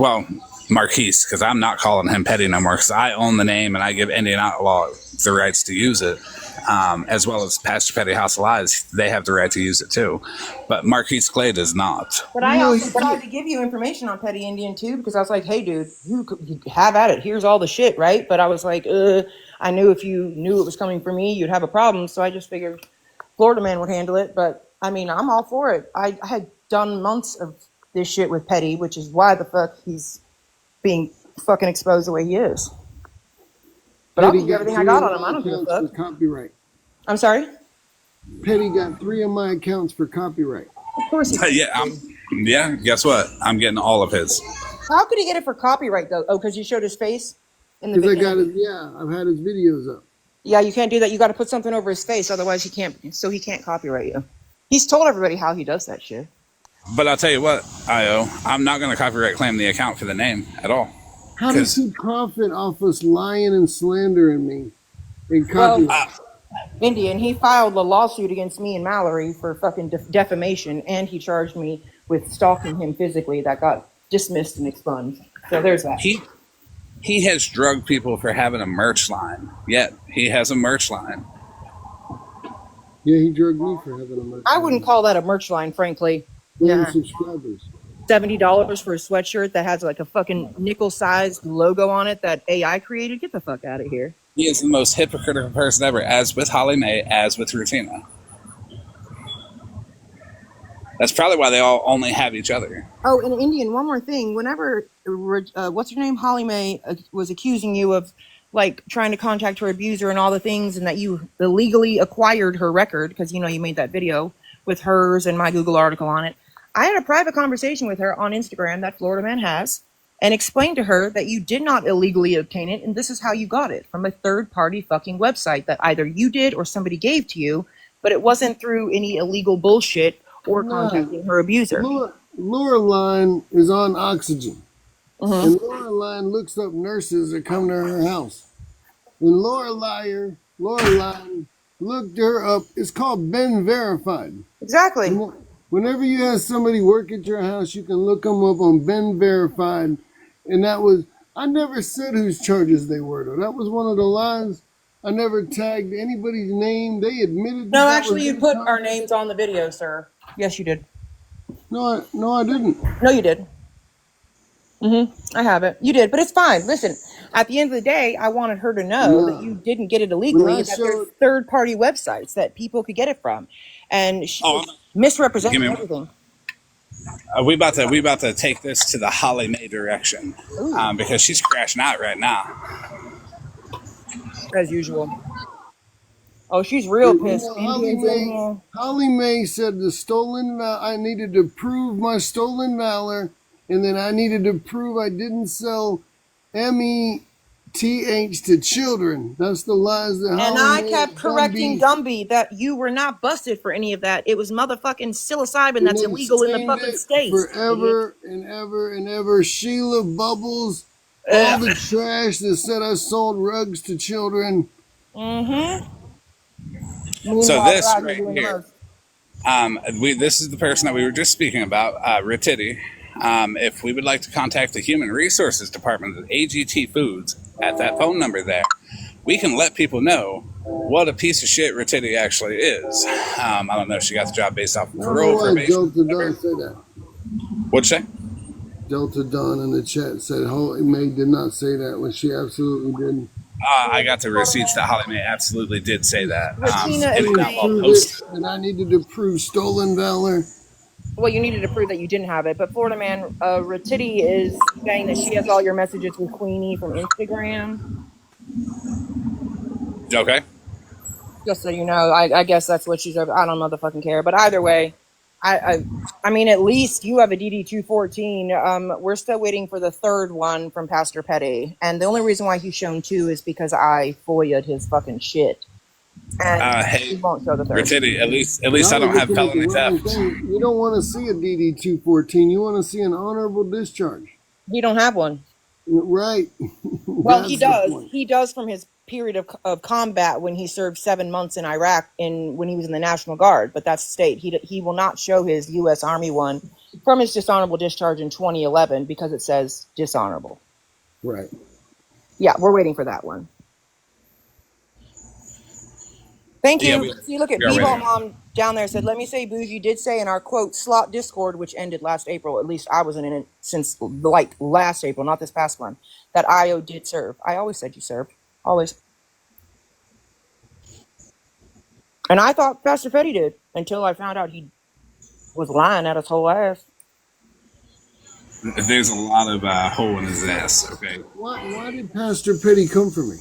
Marquise, because I'm not calling him Petty no more, because I own the name and I give Indian Outlaw the rights to use it, as well as Pastor Petty House of Lies. They have the right to use it too, but Marquise Clay does not. But I also tried to give you information on Petty Indian too, because I was like, hey dude, you have at it, here's all the shit, right? But I was like, I knew if you knew it was coming for me, you'd have a problem, so I just figured Florida Man would handle it. But I mean, I'm all for it. I had done months of this shit with Petty, which is why the fuck he's being fucking exposed the way he is. But I'll give everything I got on him. I don't give a fuck. Copyright. I'm sorry? Petty got 3 of my accounts for copyright. Of course he did. Yeah, guess what? I'm getting all of his. How could he get it for copyright though? Oh, because you showed his face in the video. I've had his videos up. Yeah, you can't do that. You got to put something over his face, otherwise he can't copyright you. He's told everybody how he does that shit. But I'll tell you what, IO, I'm not going to copyright claim the account for the name at all. How does he profit off us lying and slandering me? And copyright? Indian, he filed a lawsuit against me and Mallory for fucking defamation, and he charged me with stalking him physically that got dismissed and expunged. So there's that. He has drugged people for having a merch line. Yet he has a merch line. Yeah, he drugged me for having a merch line. I wouldn't call that a merch line, frankly. Yeah. Subscribers. $70 for a sweatshirt that has like a fucking nickel-sized logo on it that AI created. Get the fuck out of here. He is the most hypocritical person ever, as with Holly Mae, as with Rutina. That's probably why they all only have each other. Oh, and Indian, one more thing. Whenever, what's her name? Holly Mae was accusing you of like trying to contact her abuser and all the things, and that you illegally acquired her record because, you know, you made that video with hers and my Google article on it. I had a private conversation with her on Instagram that Florida Man has, and explained to her that you did not illegally obtain it, and this is how you got it, from a third-party fucking website that either you did or somebody gave to you, but it wasn't through any illegal bullshit or contacting her abuser. Loreline is on oxygen. And Loreline looks up nurses that come to her house. And Loreline looked her up. It's called Ben Verified. Exactly. Whenever you have somebody work at your house, you can look them up on Ben Verified. And that was, I never said whose charges they were, though. That was one of the lies. I never tagged anybody's name. They admitted No, that actually, you put our names on the video, sir. Yes, you did. No, I didn't. No, you did. I have it. You did, but it's fine. Listen, at the end of the day, I wanted her to know that you didn't get it illegally, that there's third-party websites that people could get it from. And she misrepresented everything. We about to take this to the Holly Mae direction because she's crashing out right now. As usual. Oh, she's real pissed. Holly Mae said I needed to prove my stolen valor, and then I needed to prove I didn't sell METH to children. That's the lies that Holly I Mae kept correcting Gumby that you were not busted for any of that. It was motherfucking psilocybin that's illegal in the fucking state. Forever and ever and ever. Sheila Bubbles, all the trash that said I sold rugs to children. So this right here, this is the person that we were just speaking about, Ratiti. If we would like to contact the Human Resources Department of AGT Foods at that phone number there, we can let people know what a piece of shit Ratiti actually is. I don't know if she got the job based off of parole probation. Delta Dawn said that. What'd you say? Delta Dawn in the chat said Holly Mae did not say that when she absolutely didn't. I got the receipts that Holly Mae absolutely did say that. And I needed to prove stolen valor. Well, you needed to prove that you didn't have it. But Florida Man, Ratiti is saying that she has all your messages with Queenie from Instagram. Okay. Just so you know, I guess that's what she's. I don't motherfucking care. But either way, I mean, at least you have a DD-214. We're still waiting for the third one from Pastor Petty. And the only reason why he's shown two is because I FOIA'd his fucking shit. And he won't show the third. Ratiti, at least I don't have felony theft. You don't want to see a DD-214. You want to see an honorable discharge. You don't have one. Right. Well, he does. He does from his period of combat when he served 7 months in Iraq when he was in the National Guard, but that's state. He will not show his U.S. Army one from his dishonorable discharge in 2011 because it says dishonorable. Right. Yeah, we're waiting for that one. Thank you. Yeah, See, look at B-Ball Mom down there said, let me say Bougie did say in our quote slot Discord, which ended last April, at least I wasn't in it since like last April, not this past one, that IO did serve. I always said you served. Always. And I thought Pastor Petty did until I found out he was lying at his whole ass. There's a lot of hole in his ass, okay? Why did Pastor Petty come for me?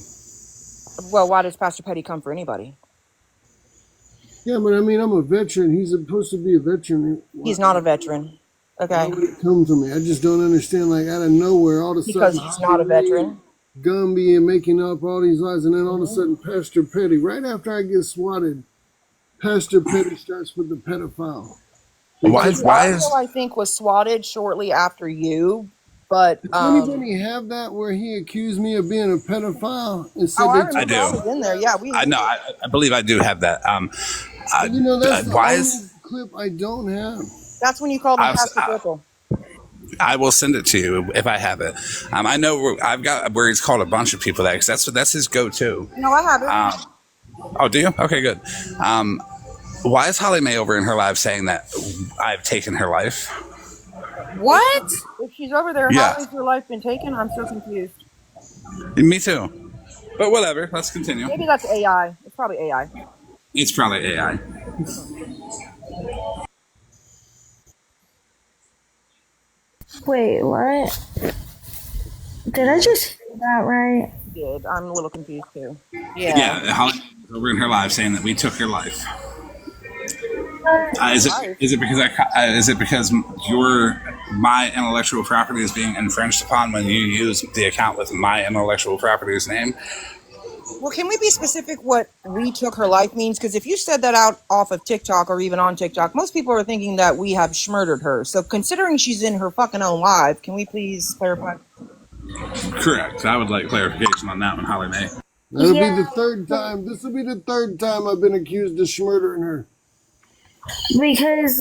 Well, why does Pastor Petty come for anybody? Yeah, but I mean, I'm a veteran. He's supposed to be a veteran. He's not a veteran. Okay. Why would it come to me? I just don't understand. Like, out of nowhere, all of a sudden. Because he's not a veteran. Gumby and making up all these lies, and then all of a sudden, Pastor Petty, right after I get swatted, Pastor Petty starts with the pedophile. Why? Because he Why also, is? I think, was swatted shortly after you. But Does anybody have that where he accused me of being a pedophile and oh, said I they took? remember I do. was in there. Yeah, we. I know. I believe I do have that. You know, that's the Why only is? clip I don't have. That's when you called me I, Pastor Pickle. I will send it to you if I have it. I know I've got where he's called a bunch of people that because that's his go-to. No, I have it. Oh, do you? Okay, good. Why is Holly Mae over in her live saying that I've taken her life? What? If she's over there, Yeah. how has your life been taken? I'm so confused. Me too. But whatever. Let's continue. Maybe that's AI. It's probably AI. It's probably AI. Wait, what? Did I just hear that right? Did. I'm a little confused too. Yeah, Holly Mae was over in her live saying that we took her life. Is it because my intellectual property is being infringed upon when you use the account with my intellectual property's name? Well, can we be specific what we took her life means? Because if you said that out off of TikTok or even on TikTok, most people are thinking that we have schmurdered her. So considering she's in her fucking own live, can we please clarify? Correct. I would like clarification on that one, Holly Mae. That'll be the third time. This will be the third time I've been accused of murdering her. Because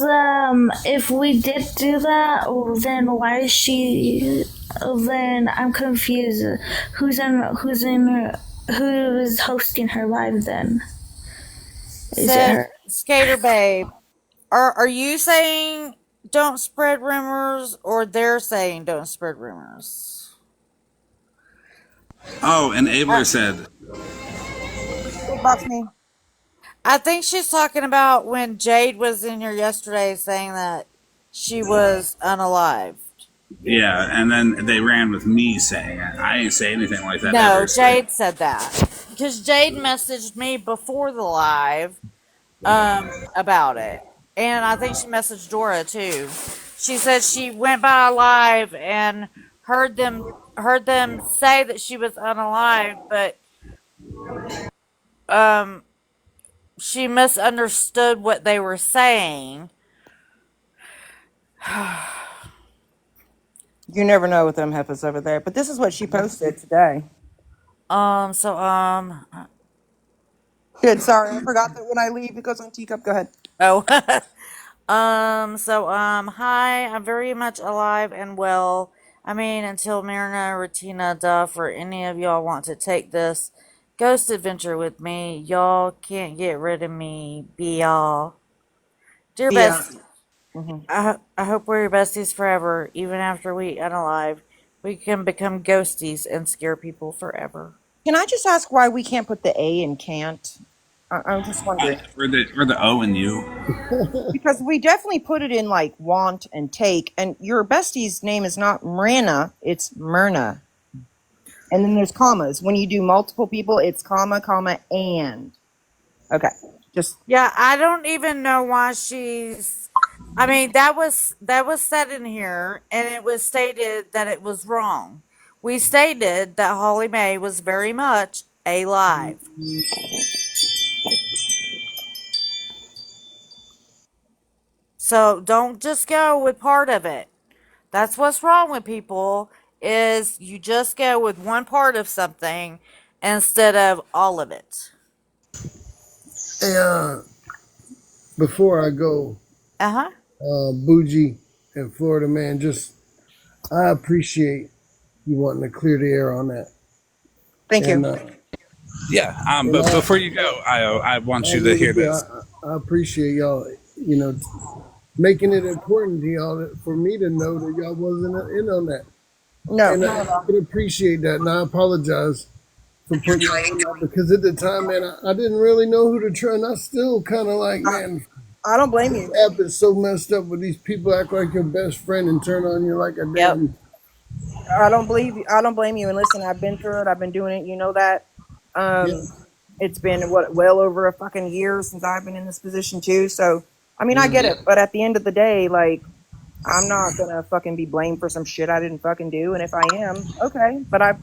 if we did do that, then why is she? Then I'm confused. Who's hosting her live then? Is it her? Skater Babe, are you saying don't spread rumors, or they're saying don't spread rumors? Oh, and Abler said, Big box me. I think she's talking about when Jade was in here yesterday saying that she was unalived. yeah, and then they ran with me saying it. I didn't say anything like that. No, ever, Jade said that. Because Jade messaged me before the live about it. And I think she messaged Dora too. She said she went by a live and heard them say that she was unalive, but she misunderstood what they were saying. You never know with them heifers over there. But this is what she posted today. Good. Sorry, I forgot that when I leave it goes on teacup. Go ahead. Oh. Hi, I'm very much alive and well. I mean, until Myrna, Retina, Duff, or any of y'all want to take this ghost adventure with me, y'all can't get rid of me, be y'all. Dear Yeah. bestie, I hope we're your besties forever, even after we unalive. We can become ghosties and scare people forever. Can I just ask why we can't put the A in can't? I'm just wondering. or the O and U. Because we definitely put it in like want and take, and your bestie's name is not Marina, it's Myrna. And then there's commas. When you do multiple people, it's comma, comma, and. Okay. Just Yeah, I don't even know why she's. I mean, that was said in here, and it was stated that it was wrong. We stated that Holly Mae was very much alive. So don't just go with part of it. That's what's wrong with people, is you just go with one part of something instead of all of it. Hey, before I go, Bougie and Florida Man, I appreciate you wanting to clear the air on that. Thank you. Yeah, but before you go, I want you to hear this. I appreciate y'all, making it important to y'all for me to know that y'all wasn't in on that. No, and I can appreciate that, and I apologize for putting you on that, because at the time, man, I didn't really know who to trust, and I still kind of like, man, I don't blame you. This app is so messed up with these people act like your best friend and turn on you like a damn. I don't blame you. And listen, I've been through it. I've been doing it. You know that. It's been well over a fucking year since I've been in this position too. So I mean, I get it, but at the end of the day, like, I'm not gonna fucking be blamed for some shit I didn't fucking do. And if I am, okay, but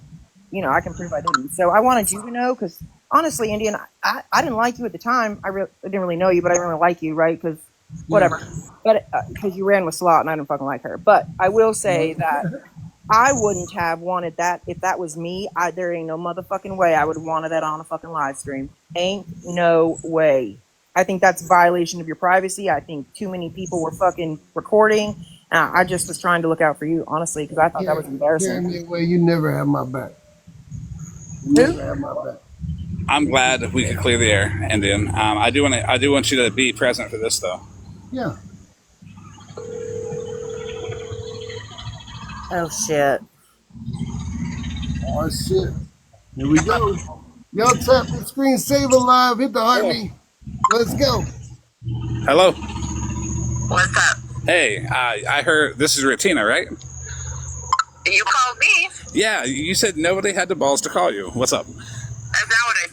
you know, I can prove I didn't. So I wanted you to know, because honestly, Indian, I didn't like you at the time. I didn't really know you, but I didn't really like you, right? Because whatever. But because you ran with Slot and I didn't fucking like her. But I will say that I wouldn't have wanted that if that was me. There ain't no motherfucking way I would have wanted that on a fucking live stream. Ain't no way. I think that's a violation of your privacy. I think too many people were fucking recording. I just was trying to look out for you, honestly, because I thought that was embarrassing. Carry me away. You never have my back. You never have my back. I'm glad we could clear the air, Indian. I do want you to be present for this, though. Yeah. Oh shit. Oh shit. Here we go. Y'all tap the screen, save alive, hit the heartbeat. Let's go. Hello. What's up? Hey, I heard this is Ratina, right? You called me. Yeah, you said nobody had the balls to call you. What's up? That's not what I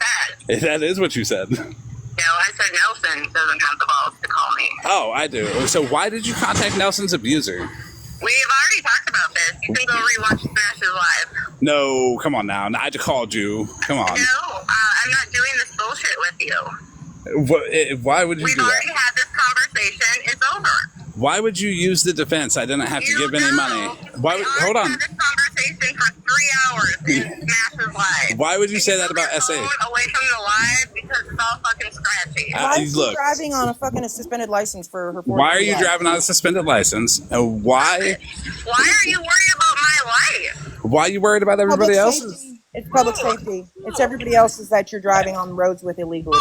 said. That is what you said. No, I said Nelson doesn't have the balls to call me. Oh, I do. So why did you contact Nelson's abuser? We've already talked about this. You can go rewatch Smashes Live. No, come on now. I just called you. Come on. No, I'm not doing this bullshit with you. Why would you We've do that? already had this conversation. It's over. Why would you use the defense? I didn't have to give any money. Why would, hold on. Had this conversation for 3 hours in Smashes Live. Why would you say that about SA? Away from the live because it's all fucking scratchy. Why is she Look. driving on a fucking suspended license for her? Why are you driving on a suspended license? Why? Why are you worried about my life? Why are you worried about everybody else's? It's public safety. It's everybody else's that you're driving on roads with illegally.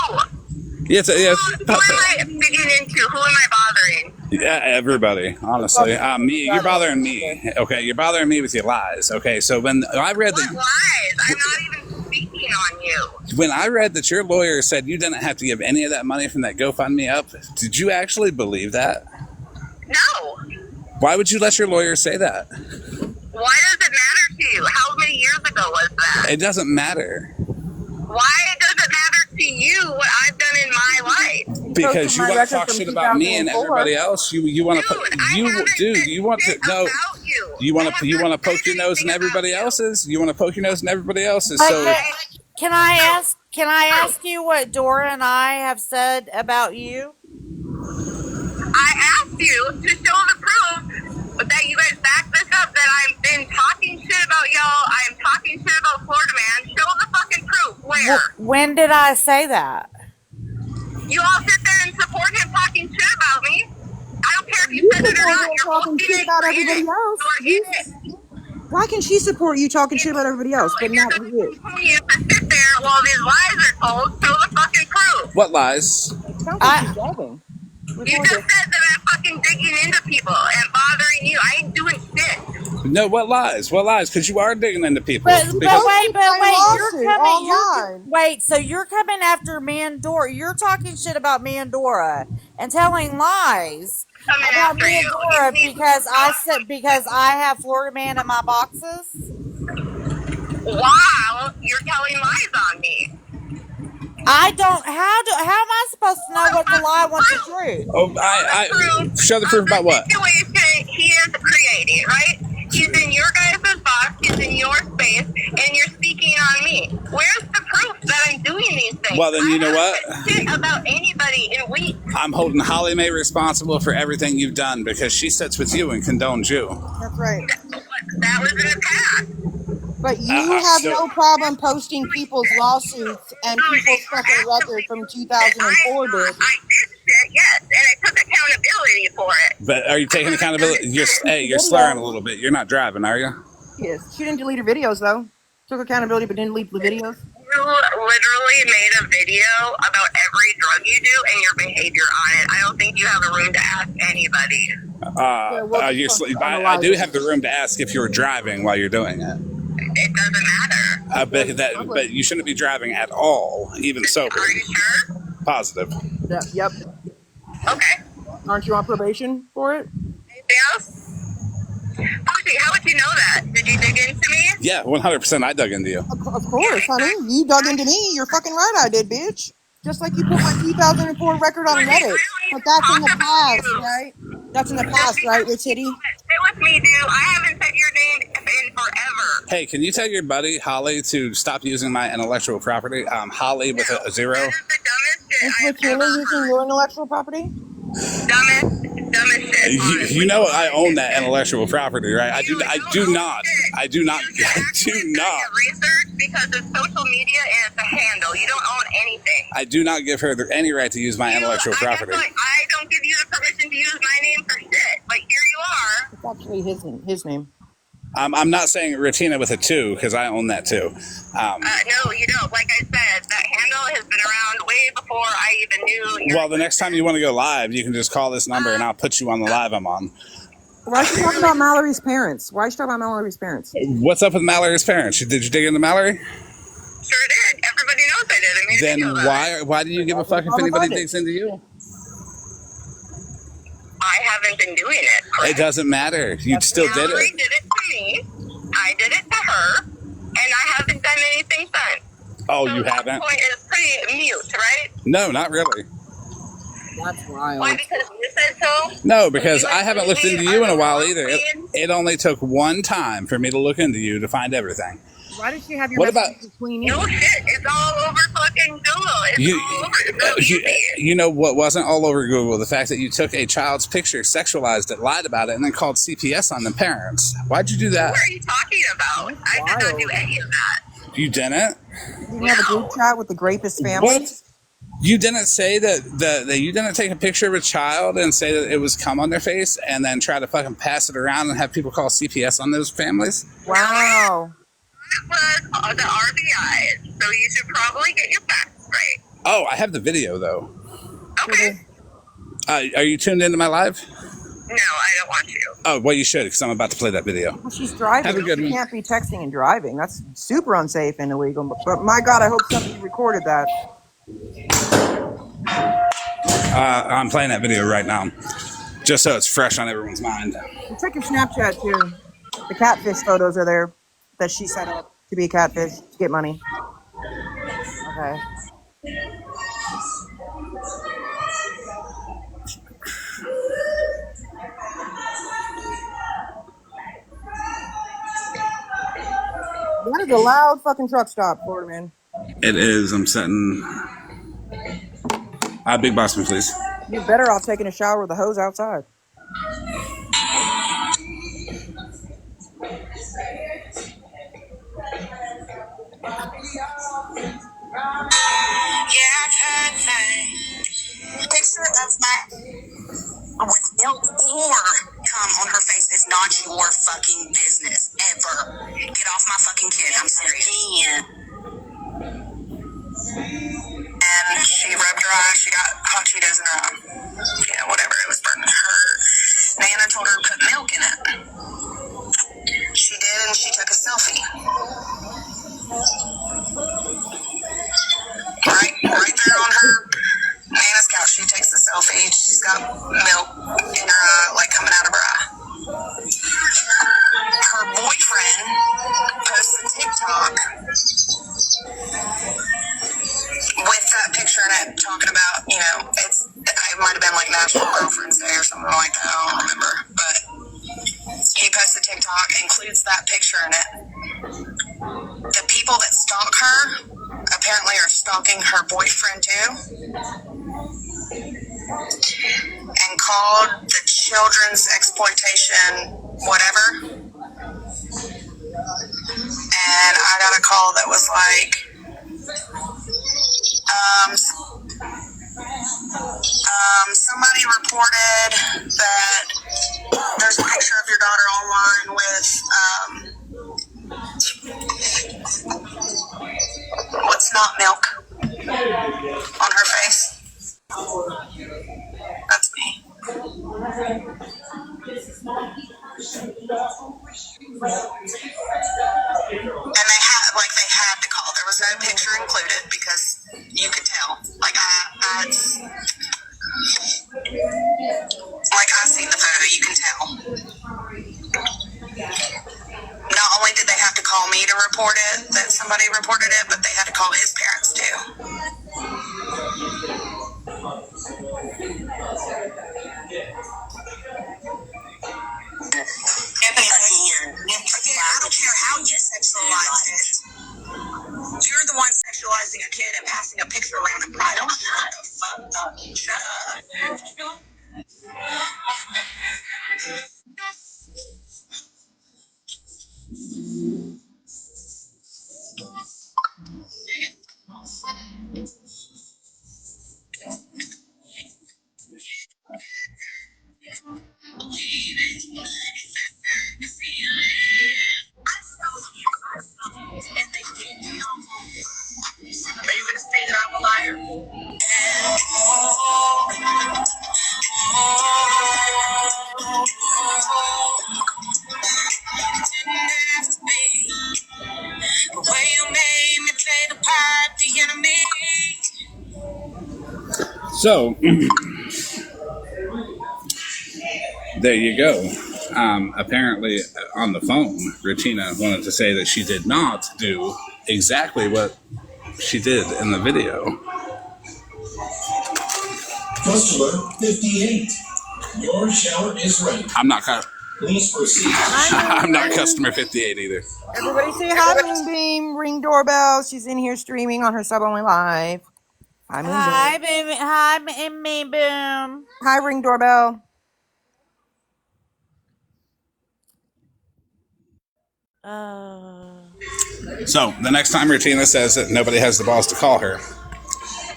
Yes. Who am I digging into? Who am I bothering? Yeah, everybody. Honestly, me. You're bothering me. Okay, you're bothering me with your lies. Okay, so when I read What lies? I'm not even speaking on you. when I read that your lawyer said you didn't have to give any of that money from that GoFundMe up, did you actually believe that? No. Why would you let your lawyer say that? Why does it matter to you? How many years ago was that? It doesn't matter. Why does it matter to you what I've done in my life? Because you want to talk shit about me and everybody else. You want to you want to poke your nose in everybody else's. You want to poke your nose in everybody else's. So Can I ask you what Dora and I have said about you? I asked you to show the proof that you guys back this up, that I've been talking shit about y'all. I'm talking shit about Florida Man. Show the fucking proof. Where? When did I say that? You all sit there and support him talking shit about me. I don't care if you said it or not. You're talking shit about everybody else. Why can she support you talking shit about everybody else, but not you? You to sit there while these lies are told. Show the fucking proof. what lies? Sounds like she's driving. You just said that I'm fucking digging into people and bothering you. I ain't doing shit. No, what lies? What lies? Because you are digging into people. But wait, online. So you're coming after Mandora. You're talking shit about Mandora and telling lies about Mandora because I have Florida Man in my boxes. Wow, you're telling lies on me. I don't. How am I supposed to know what's a lie, what's the truth? Oh, I show the proof about what? Situation he is creating, right? He's in your guys' box, he's in your space, and you're speaking on me. Where's the proof that I'm doing these things? Well, then you know what? I haven't said shit about anybody in weeks. I'm holding Holly Mae responsible for everything you've done because she sits with you and condones you. That's right. That was in the past. But you have no problem posting people's lawsuits and people's fucking record from 2004, bitch. I did shit, yes, and I took accountability for it. But are you taking accountability? You're slurring a little bit. You're not driving, are you? Yes. She didn't delete her videos, though. Took accountability, but didn't delete the videos. You literally made a video about every drug you do and your behavior on it. I don't think you have a room to ask anybody. I do have the room to ask if you're driving while you're doing it. It doesn't matter. But you shouldn't be driving at all, even sober. Are you sure? Positive. Yep. Okay. Aren't you on probation for it? Anything else? Fuji, how would you know that? Did you dig into me? Yeah, 100% I dug into you. Of course, honey. You dug into me. You're fucking right, I did, bitch. Just like you put my 2004 record on Reddit. But that's in the past, right? That's in the past, right, Rich Hitty? Stay with me, dude. I haven't said your name in forever. Hey, can you tell your buddy Holly to stop using my intellectual property? Holly with a zero. That is the dumbest shit Is I have Latina ever using heard. your intellectual property? Dumbest shit, honestly. You know I own that intellectual property, right? I do not. You I do not. I do not. Research because it's social media and it's a handle. You don't own anything. I do not give her any right to use my intellectual property. I don't give you the permission to use my name for shit. But here you are. It's actually his name. I'm not saying Retina with a 2 because I own that too. No, you don't. Like I said, that handle has been around way before I even knew. Well, the next time you want to go live, you can just call this number and I'll put you on the live I'm on. Why are you talking about Mallory's parents? What's up with Mallory's parents? Did you dig into Mallory? Sure did. Everybody knows I did. I made a Then video about it. why do you give a fuck if anybody digs into you? I haven't been doing it. It doesn't matter. You still did Mallory it. did it to me. I did it to her, and I haven't done anything since. Oh, so you haven't? Point is pretty mute, right? No, not really. That's wild. Why? Because you said so? No, because I haven't looked into you in a while either. It only took one time for me to look into you to find everything. Why did she have your What about between you? No shit. It's all over fucking Google. It's all over. It's so easy. You know what wasn't all over Google? The fact that you took a child's picture, sexualized it, lied about it, and then called CPS on the parents. Why'd you do that? What are you talking about? I did not do any of that. You didn't? You didn't have a group chat with the rapist family? What? You didn't say that you didn't take a picture of a child and say that it was cum on their face and then try to fucking pass it around and have people call CPS on those families? Wow. That was the RBI, so you should probably get your facts right. Oh, I have the video though. Okay. Are you tuned into my live? No, I don't want you. Oh, well, you should because I'm about to play that video. Well, she's driving. Have a good She one. can't be texting and driving. That's super unsafe and illegal. But my God, I hope somebody recorded that. I'm playing that video right now, just so it's fresh on everyone's mind. And check your Snapchat too. The catfish photos are there that she set up to be a catfish to get money. Okay. That is a loud fucking truck stop, Florida man. It is. I'm setting. Big boss me, please. You're better off taking a shower with a hose outside. Yeah, I've heard things. Picture of my with milk or cum on her face is not your fucking business ever. Get off my fucking kid. I'm serious. And she rubbed her eyes. She got hot Cheetos in her, whatever. It was burning her. Nana told her to put milk in it. She did, and she took a selfie. Right there on her Nana's couch, she takes the selfie. She's got milk in her eye, like coming out of her eye. Her boyfriend posts a TikTok with that picture in it, talking about, it might have been like National Girlfriend's Day or something like that. I don't remember, but he posts a TikTok, includes that picture in it. The people that stalk her apparently are stalking her boyfriend too, and called the children's exploitation whatever. And I got a call that was like, somebody reported that there's a picture of your daughter online with what's not milk on her face. That's me. And they had to call. There was no picture included because you could tell. I seen the photo, you can tell. Not only did they have to call me to report it, that somebody reported it, but they had to call his parents too. Again, I don't care how you sexualize So there you go. Apparently, on the phone, Regina wanted to say that she did not do exactly what she did in the video. Customer 58. Your shower is ready. I'm not. Please proceed. I'm not customer 58 either. Everybody say hi, Moonbeam. Ring doorbell. She's in here streaming on her sub only live. Hi, Moonbeam. Hi, baby. Hi, me, boom. Hi, Ring doorbell. So the next time Regina says that nobody has the balls to call her,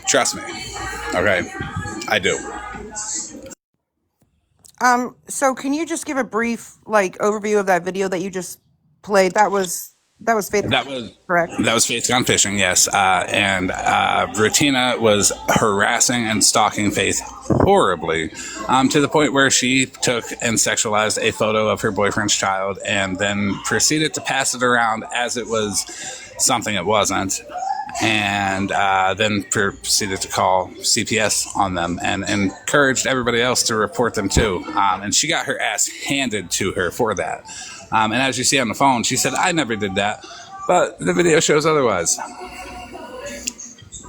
trust me. Okay, I do. So can you just give a brief overview of that video that you just played? That was Faith. Correct. That was Faith Gone Fishing, yes. And Regina was harassing and stalking Faith horribly, to the point where she took and sexualized a photo of her boyfriend's child and then proceeded to pass it around as it was something it wasn't. And then proceeded to call CPS on them and encouraged everybody else to report them too. And she got her ass handed to her for that. And as you see on the phone, she said, I never did that. But the video shows otherwise.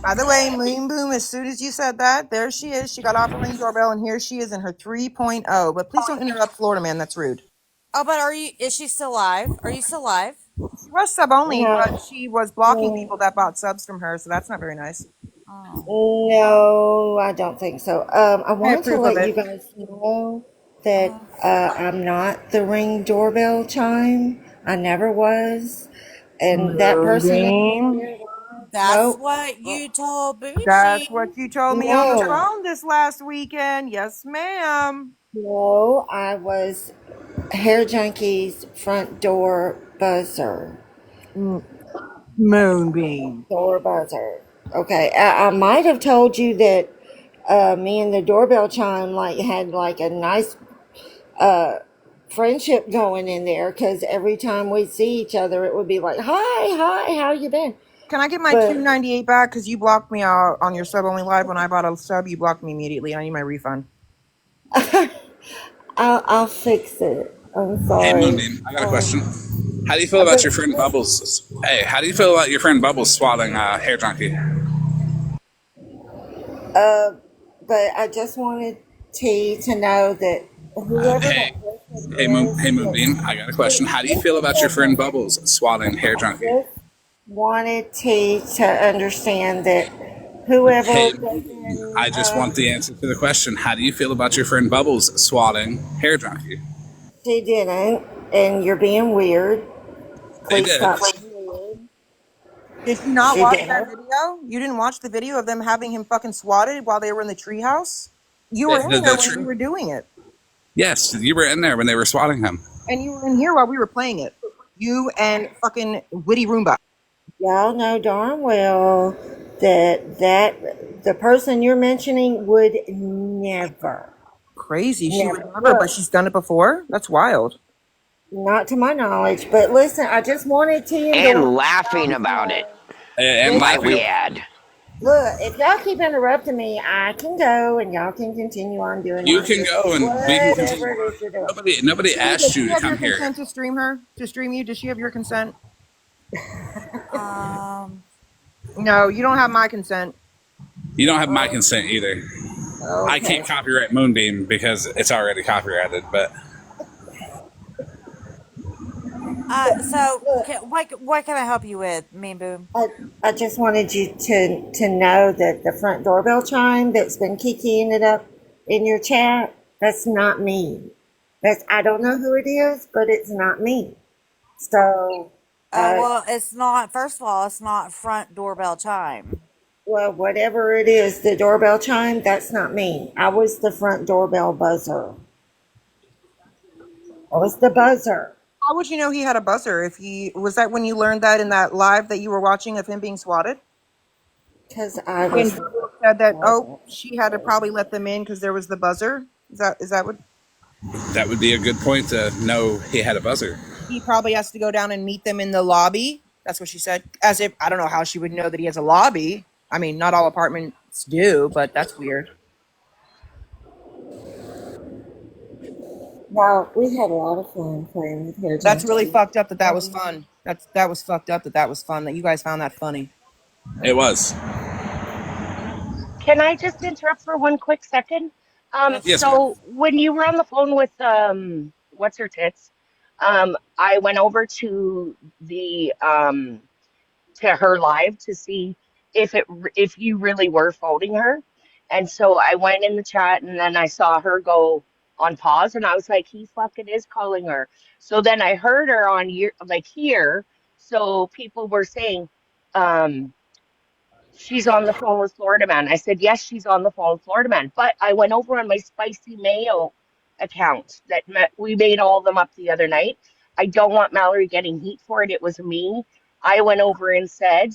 By the way, Moon Boom, as soon as you said that, there she is. She got off the Ring doorbell, and here she is in her 3.0. But please don't interrupt Florida Man. That's rude. Oh, but is she still live? Are you still live? She was sub only, No. but she was blocking people that bought subs from her, so that's not very nice. No, I don't think so. I wanted to proof of let it. you guys know that I'm not the Ring doorbell chime. I never was. And that person. That's Nope. what you told Bougie. That's what you told me on the No. phone this last weekend. Yes, ma'am. No, I was Hair Junkie's front door buzzer. Moonbeam. Door buzzer. Okay, I might have told you that me and the doorbell chime had a nice friendship going in there, because every time we see each other, it would be like, hi, how you been? Can I get my $2.98 back? Because you blocked me out on your sub only live when I bought a sub. You blocked me immediately. I need my refund. I'll fix it. I'm sorry. Hey, Moonbeam, I got a question. How do you feel about your friend Bubbles? Hey, how do you feel about your friend Bubbles swatting Hair Junkie? But I just wanted T to know that whoever Hey, Moonbeam, I got a question. How do you feel about your friend Bubbles swatting Hair Junkie? just wanted T to understand that whoever Hey, I just want the answer to the question. How do you feel about your friend Bubbles swatting Hair Junkie? she didn't, and you're being weird. They Please did. stop being weird. Did you not She watch did. that video? You didn't watch the video of them having him fucking swatted while they were in the treehouse? You were in there when we were doing it. Yes, you were in there when they were swatting him. And you were in here while we were playing it. You and fucking Witty Roomba. Y'all know darn well that the person you're mentioning would never. Crazy. She would never, but she's done it before? That's wild. Not to my knowledge. But listen, I just wanted to And laughing about it. And like laughing. we had. Look, if y'all keep interrupting me, I can go and y'all can continue on doing You my can shit. go and we can continue. Whatever it is you're doing. Nobody asked Does you she to have your come here. consent to stream her? To stream you? Does she have your consent? No, you don't have my consent. You don't have my consent either. Okay. I can't copyright Moonbeam because it's already copyrighted, but what can I help you with, Mean Boom? I just wanted you to know that the front doorbell chime that's been kikiing it up in your chat, that's not me. I don't know who it is, but it's not me. So, Well, it's not. First of all, it's not front doorbell chime. well, whatever it is, the doorbell chime, that's not me. I was the front doorbell buzzer. I was the buzzer. How would you know he had a buzzer? If he was that when you learned that in that live that you were watching of him being swatted? Because I When was. people said that, oh, she had to probably let them in because there was the buzzer. Is that what That would be a good point to know he had a buzzer. he probably has to go down and meet them in the lobby? That's what she said. As if I don't know how she would know that he has a lobby. I mean, not all apartments do, but that's weird. Well, we had a lot of fun playing with her. That's really fucked up that was fun. That was fucked up that was fun. That you guys found that funny. It was. Can I just interrupt for one quick second? Yes, ma'am. So when you were on the phone with what's her tits, I went over to the to her live to see if you really were phoning her, and so I went in the chat and then I saw her go on pause and I was like, he fucking is calling her. So then I heard her on your like here, so people were saying, she's on the phone with Florida Man. I said, yes, she's on the phone with Florida Man. But I went over on my spicy mayo account we made all of them up the other night. I don't want Mallory getting heat for it. It was me. I went over and said,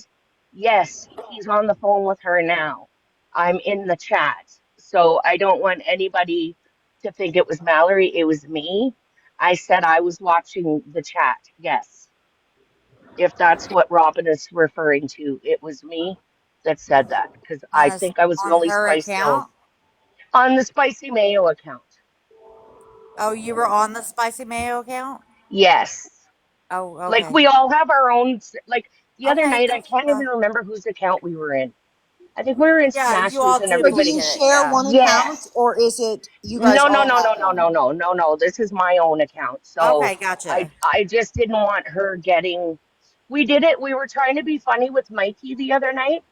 yes, he's on the phone with her now. I'm in the chat. So I don't want anybody to think it was Mallory. It was me. I said I was watching the chat. Yes, if that's what Robin is referring to. It was me that said that because I think I was the On only her spice girl account. on the spicy mayo account. Oh, you were on the spicy mayo account. Yes. Oh, Like okay. we all have our own, like the other Okay, night, I that's can't even remember whose account we were in. I think we were in yeah. You Smashers all and So do you everybody. duplicate, share yeah. one account Yes. or is it you guys No, no, all no, have no, no, one? no, no, no, no. This is my own account. So Okay, gotcha. I just didn't want her getting, we did it. We were trying to be funny with Mikey the other night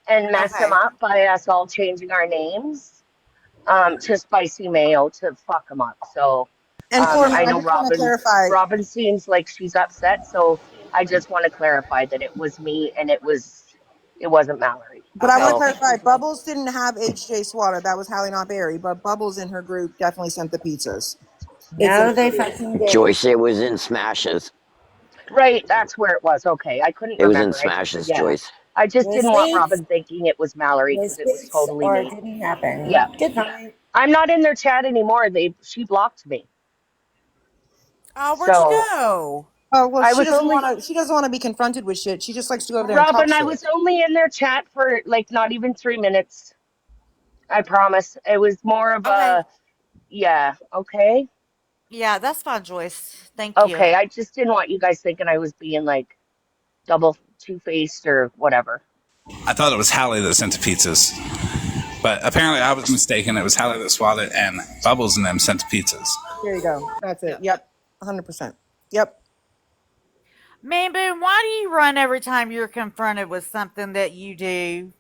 and mess him Okay. up by us all changing our names to spicy mayo to fuck him up. So And Florida, I I know just want to clarify. Robin seems like she's upset, so I just want to clarify that it was me and it wasn't Mallory. But I want to Okay, So thank clarify, you, Joy. Bubbles didn't have HJ Swatter. That was Hallie, not Barry. But Bubbles in her group definitely sent the pizzas. It's in No, they fucking didn't. Joyce, it was in Smashes. right, that's where it was. Okay, I couldn't It was in remember. I just Smashes, yeah. Joyce. I just didn't want Receipts? Robin thinking it was Mallory because it was Receipts totally or it me. didn't happen. Yeah. Good night. I'm not in their chat anymore. She blocked me. Oh, where'd you So go? Oh well, I she was doesn't only want to. She doesn't want to be confronted with shit. She just likes to go over there and talk Robin, I shit. was only in their chat for like not even 3 minutes. I promise. It was more of Okay. a yeah, okay. Yeah, that's fine, Joyce. Thank you. Okay, I just didn't want you guys thinking I was being like double two-faced or whatever. I thought it was Hallie that sent the pizzas, but apparently I was mistaken. It was Hallie that swatted, and Bubbles and them sent the pizzas. There you go. That's it. Yep, 100%. Yep. Man, Boone, why do you run every time you're confronted with something that you do?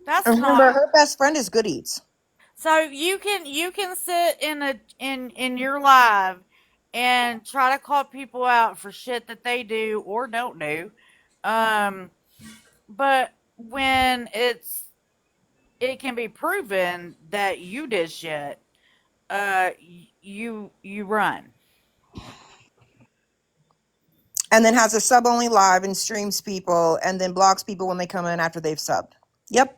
That's And remember, not. her best friend is Good Eats. So you can sit in your live and try to call people out for shit that they do or don't do. Um, but when it can be proven that you did shit, you run. And then has a sub only live and streams people and then blocks people when they come in after they've subbed. Yep.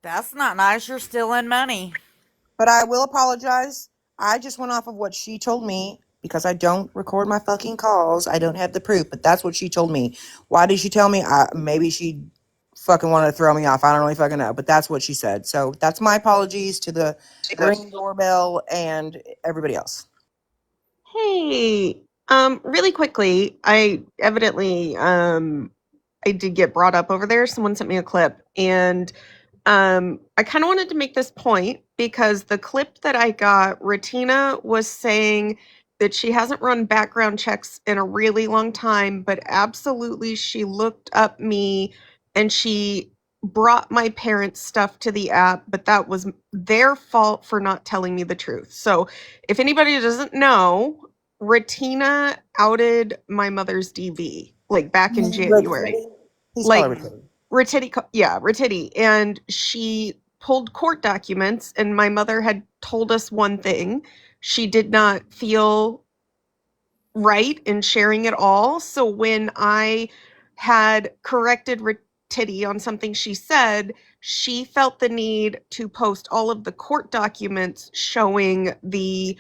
That's not nice. You're stealing money. But I will apologize. I just went off of what she told me because I don't record my fucking calls. I don't have the proof, but that's what she told me. Why did she tell me? Maybe she fucking wanted to throw me off. I don't really fucking know, but that's what she said. So that's my apologies to the Ring doorbell and everybody else. Hey, really quickly, I evidently I did get brought up over there. Someone sent me a clip and I kind of wanted to make this point because the clip that I got, Retina was saying that she hasn't run background checks in a really long time, but absolutely she looked up me and she brought my parents stuff to the app, but that was their fault for not telling me the truth. So if anybody doesn't know, Ratina outed my mother's DV like back in January. He's Like called Retitti. Retitti. And she pulled court documents, and my mother had told us one thing. She did not feel right in sharing it all. So when I had corrected Titty on something she said, she felt the need to post all of the court documents showing the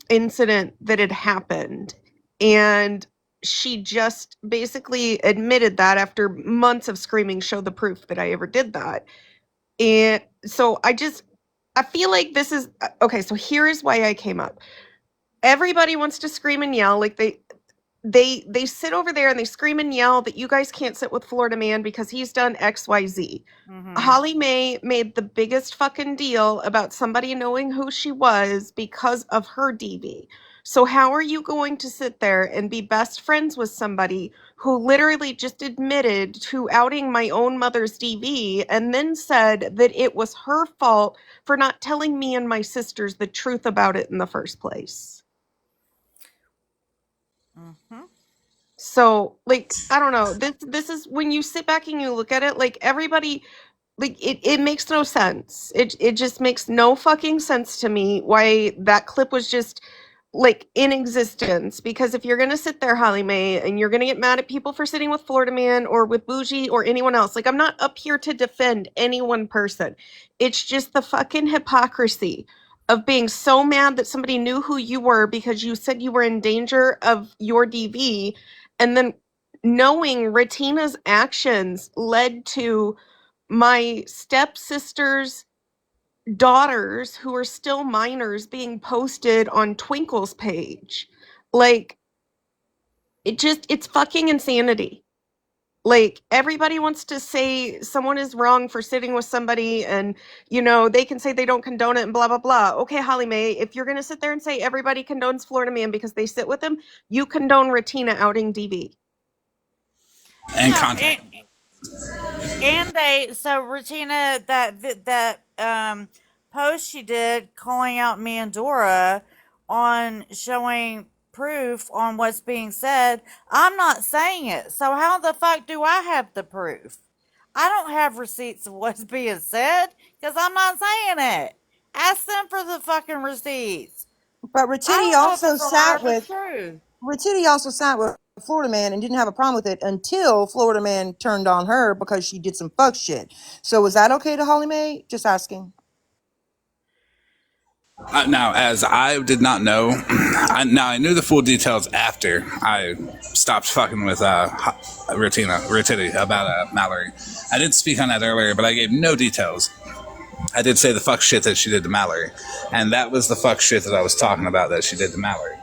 incident that had happened. And she just basically admitted that after months of screaming, show the proof that I ever did that. And so I feel like this is okay. So here is why I came up. Everybody wants to scream and yell like they sit over there and they scream and yell that you guys can't sit with Florida Man because he's done XYZ. Holly Mae made the biggest fucking deal about somebody knowing who she was because of her DV. So how are you going to sit there and be best friends with somebody who literally just admitted to outing my own mother's DV and then said that it was her fault for not telling me and my sisters the truth about it in the first place? So, like, I don't know. This is when you sit back and you look at it, like everybody, like it makes no sense. It just makes no fucking sense to me why that clip was just like in existence. Because if you're gonna sit there, Holly Mae, and you're gonna get mad at people for sitting with Florida Man or with Bougie or anyone else, like I'm not up here to defend any one person. It's just the fucking hypocrisy of being so mad that somebody knew who you were because you said you were in danger of your DV, and then knowing Retina's actions led to my stepsister's daughters, who are still minors, being posted on Twinkle's page. Like, it's fucking insanity. Like, everybody wants to say someone is wrong for sitting with somebody, and, you know, they can say they don't condone it and blah, blah, blah. Okay, Holly Mae, if you're going to sit there and say everybody condones Florida Man because they sit with him, you condone Retina outing DV. And No, contact. and Regina, that post she did calling out me and Dora on showing proof on what's being said, I'm not saying it. So how the fuck do I have the proof? I don't have receipts of what's being said because I'm not saying it. Ask them for the fucking receipts. But I Retitti don't know if also it's a lie or sat if it's with true. Florida Man and didn't have a problem with it until Florida Man turned on her because she did some fuck shit. So was that okay to Holly Mae? Just asking. Now, as I did not know, I knew the full details after I stopped fucking with Retitti about Mallory. I did speak on that earlier, but I gave no details. I did say the fuck shit that she did to Mallory, and that was the fuck shit that I was talking about that she did to Mallory.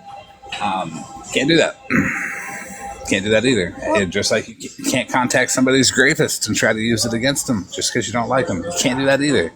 Can't do that. Can't do that either. Just like you can't contact somebody's rapist and try to use it against them just because you don't like them. You can't do that either.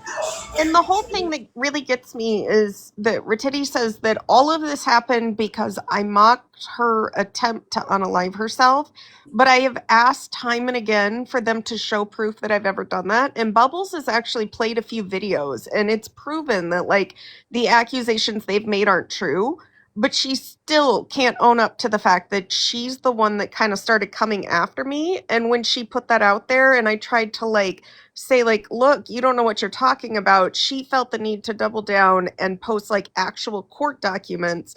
And the whole thing that really gets me is that Retitti says that all of this happened because I mocked her attempt to unalive herself. But I have asked time and again for them to show proof that I've ever done that. And Bubbles has actually played a few videos, and it's proven that, like, the accusations they've made aren't true. But she still can't own up to the fact that she's the one that kind of started coming after me. And when she put that out there and I tried to, like, say, like, look, you don't know what you're talking about, she felt the need to double down and post like actual court documents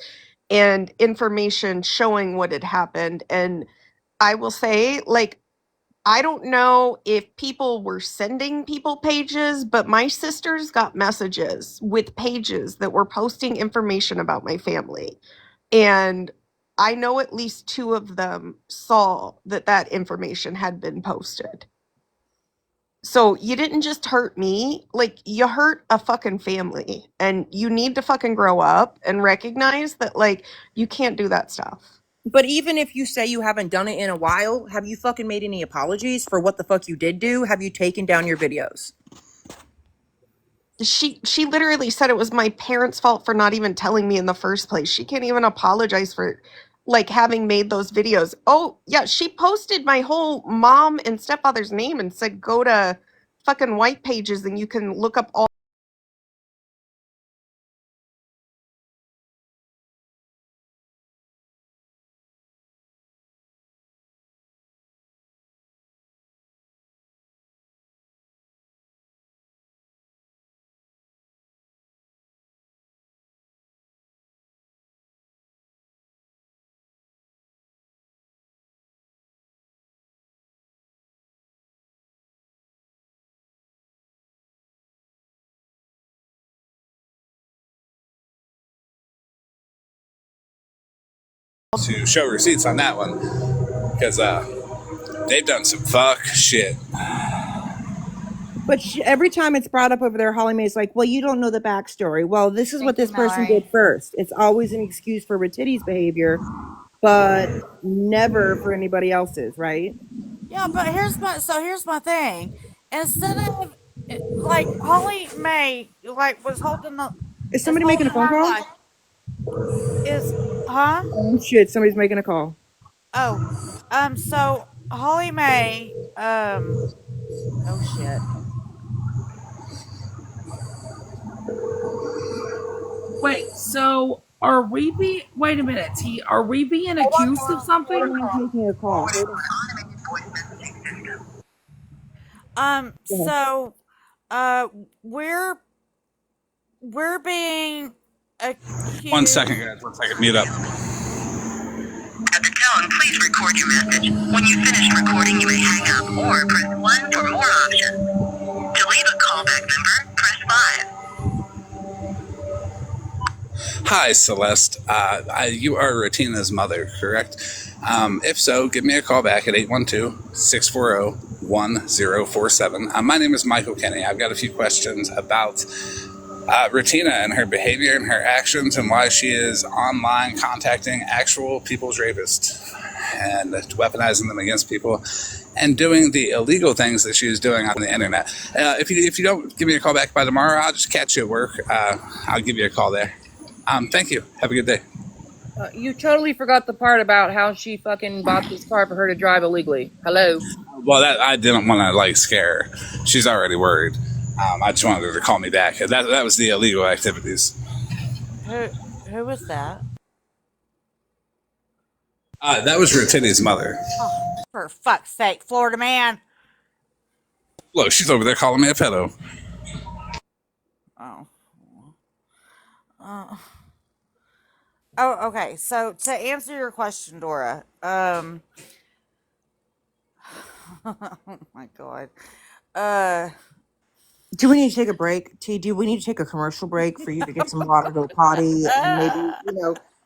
and information showing what had happened. And I will say, like, I don't know if people were sending people pages, but my sisters got messages with pages that were posting information about my family. And I know at least two of them saw that information had been posted. So you didn't just hurt me, like, you hurt a fucking family, and you need to fucking grow up and recognize that, like, you can't do that stuff. But even if you say you haven't done it in a while, have you fucking made any apologies for what the fuck you did do? Have you taken down your videos? She literally said it was my parents' fault for not even telling me in the first place. She can't even apologize for like having made those videos. Oh, yeah, she posted my whole mom and stepfather's name and said go to fucking white pages and you can look up all To show receipts on that one because they've done some fuck shit. But every time it's brought up over there, Holly Mae's like, well, you don't know the backstory. Well, this is what this person did first. It's always an excuse for Retitty's behavior, but never for anybody else's, right? Yeah, but here's my thing. Instead of like Holly Mae like was holding the Is is somebody making a holding phone her call? life is huh? Oh shit, somebody's making a call. Oh, so Holly Mae oh shit. Wait, so are we being? Wait a minute, T. Are we being accused of something? Making a call. So uh we're we're being 1 accused. second, guys. 1 second. Mute up. At the tone, please record your message. When you've finished recording, you may hang up or press 1 for more options. To leave a callback number, press 5. Hi, Celeste. You are Retina's mother, correct? If so, give me a call back at 812-640-1047. My name is Michael Kenny. I've got a few questions about Retina and her behavior and her actions and why she is online contacting actual people's rapists and weaponizing them against people and doing the illegal things that she is doing on the internet. If you don't give me a call back by tomorrow, I'll just catch you at work. I'll give you a call there. Thank you. Have a good day. You totally forgot the part about how she fucking bought this car for her to drive illegally. Hello. Well, that I didn't want to scare her. She's already worried. I just wanted her to call me back. That was the illegal activities. Who was that? That was Retitty's mother. Oh, for fuck's sake, Florida man. Look, she's over there calling me a pedo. Oh. Oh, okay. So to answer your question, Dora, oh my god. Do we need to take a break? T, do we need to take a commercial break for you to get some water to the potty and maybe,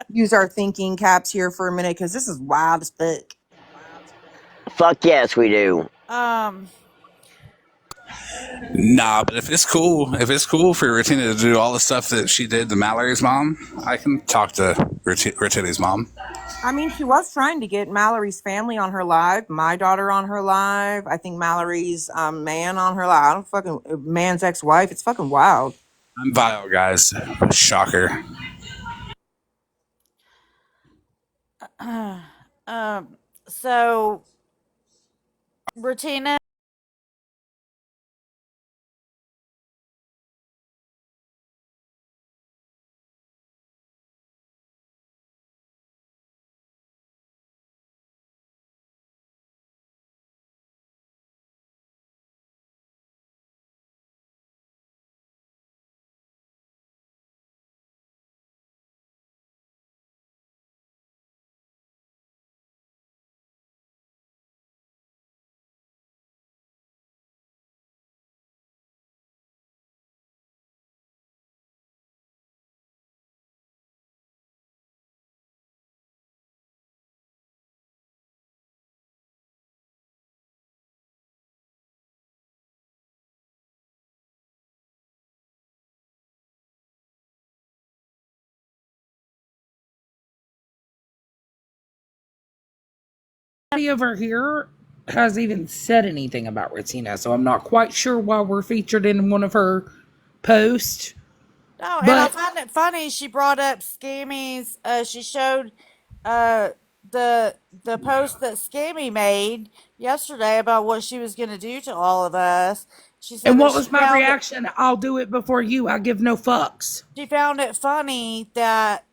use our thinking caps here for a minute? Because this is wild as fuck. Fuck yes, we do. Nah, but if it's cool for Retina to do all the stuff that she did to Mallory's mom, I can talk to Retina's mom. I mean, she was trying to get Mallory's family on her live, my daughter on her live. I think Mallory's man on her live. I don't fucking man's ex-wife. It's fucking wild. I'm vile, guys. Shocker. So Retina. Nobody over here has even said anything about Retina, so I'm not quite sure why we're featured in one of her posts. No, and I find it funny she brought up Scammy's. She showed uh, the post that Scammy made yesterday about what she was going to do to all of us. She said And that what was my reaction? I'll do it before you. I give no fucks. she found it funny that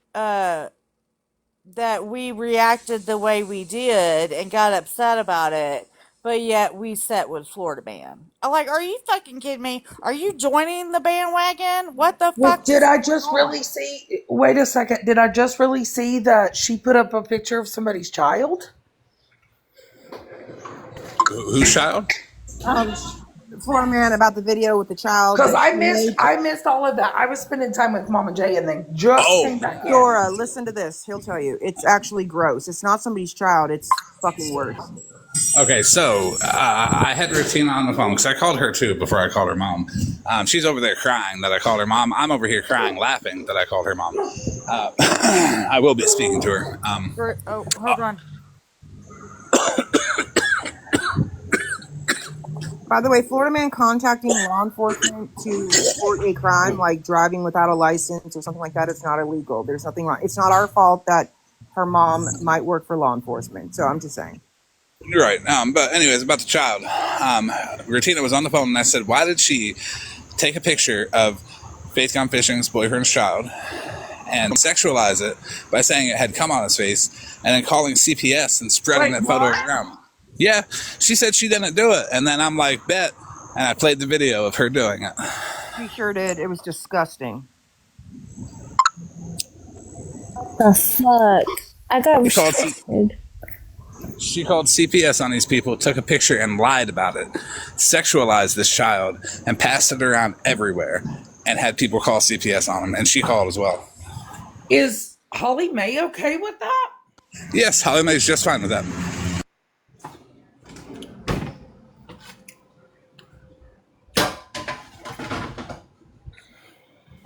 that we reacted the way we did and got upset about it, but yet we sat with Florida Man. I'm like, are you fucking kidding me? Are you joining the bandwagon? What the Well, fuck did is I going just on? really see? Wait a second. Did I just really see that she put up a picture of somebody's child? Whose child? Um, Florida man about the video with the child Because that she made. I missed all of that. I was spending time with Mama J and then just Oh, came back in. Dora, listen to this. He'll tell you. It's actually gross. It's not somebody's child. It's fucking worse. okay. So I had Rutina on the phone because I called her too before I called her mom. She's over there crying that I called her mom. I'm over here crying, laughing that I called her mom. I will be speaking to her. Oh, hold on. By the way, Florida man contacting law enforcement to report a crime like driving without a license or something like that is not illegal. There's nothing wrong. It's not our fault that her mom might work for law enforcement. So I'm just saying. You're right. But anyways, about the child. Rutina was on the phone and I said, why did she take a picture of Faith Gone Fishing's boyfriend's child and sexualize it by saying it had cum on his face and then calling CPS and spreading that photo around? Yeah, she said she didn't do it. And then I'm like, bet. And I played the video of her doing it. She sure did. It was disgusting. The fuck? I got restricted. She called CPS on these people, took a picture and lied about it, sexualized this child, and passed it around everywhere, and had people call CPS on him. And she called as well. Is Holly Mae okay with that? Yes, Holly Mae's just fine with that.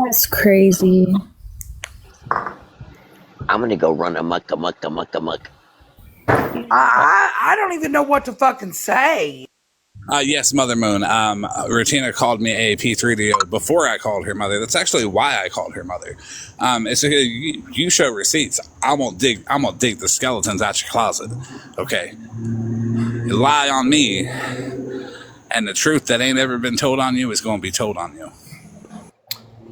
That's crazy. I'm gonna go run amok. I don't even know what to fucking say. Yes, Mother Moon. Rutina called me a P3DO before I called her mother. That's actually why I called her mother. It's you show receipts. I'm gonna dig the skeletons out your closet. Okay, you lie on me, and the truth that ain't ever been told on you is gonna be told on you.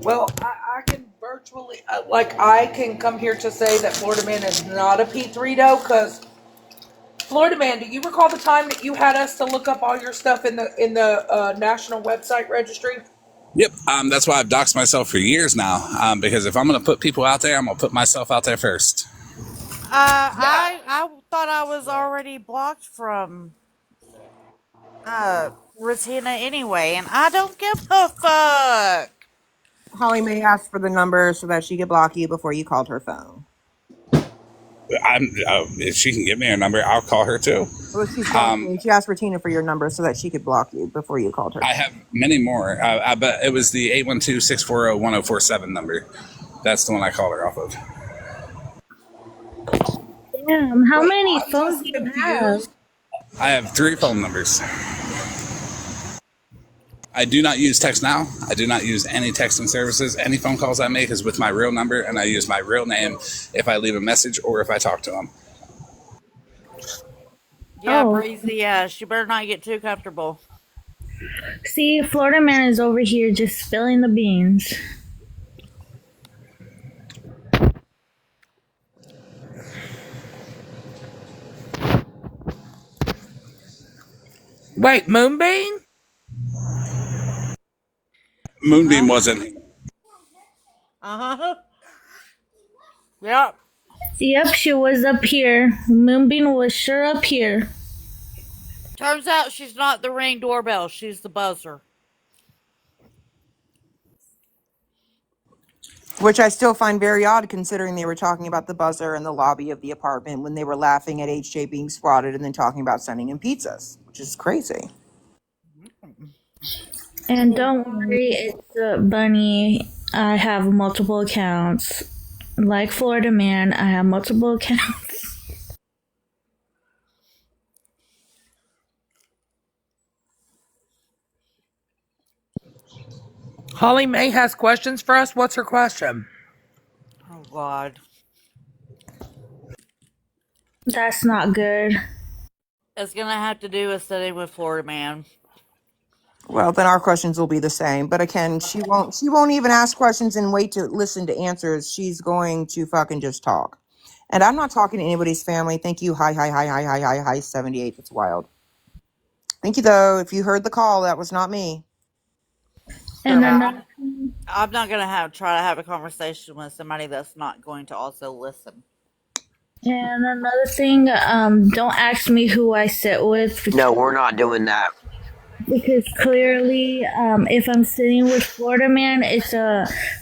Well, I can virtually, I can come here to say that Florida Man is not a P3 though, because Florida Man, do you recall the time that you had us to look up all your stuff in the national website registry? Yep, that's why I've doxed myself for years now. Because if I'm gonna put people out there, I'm gonna put myself out there first. I thought I was already blocked from Rutina anyway, and I don't give a fuck. Holly Mae asked for the number so that she could block you before you called her phone. If she can give me her number, I'll call her too. Well, she asked Rutina for your number so that she could block you before you called her. I have many more, but it was the 812-640-1047 number. That's the one I called her off of. Damn, how many phones do you have? I have 3 phone numbers. I do not use text now. I do not use any texting services. Any phone calls I make is with my real number, and I use my real name if I leave a message or if I talk to them. Yeah, Breezy, yeah, she better not get too comfortable. See, Florida Man is over here just spilling the beans. Wait, Moonbeam? Moonbeam wasn't. Uh-huh. Yep. Yep, she was up here. Moonbeam was sure up here. Turns out she's not the Ring doorbell, she's the buzzer. Which I still find very odd considering they were talking about the buzzer in the lobby of the apartment when they were laughing at HJ being spotted and then talking about sending him pizzas, which is crazy. And don't worry, it's Bunny. I have multiple accounts. Like Florida Man, I have multiple accounts. Holly Mae has questions for us. What's her question? Oh, God. That's not good. It's gonna have to do with sitting with Florida man. Well, then our questions will be the same. But again, she won't even ask questions and wait to listen to answers. She's going to fucking just talk. And I'm not talking to anybody's family. Thank you. Hi, 78. That's wild. Thank you, though. If you heard the call, that was not me. And Yeah, another I'm not gonna try to have a conversation with somebody that's not going to also listen. and another thing, don't ask me who I sit with No, we're not doing that. because clearly, if I'm sitting with Florida man, it's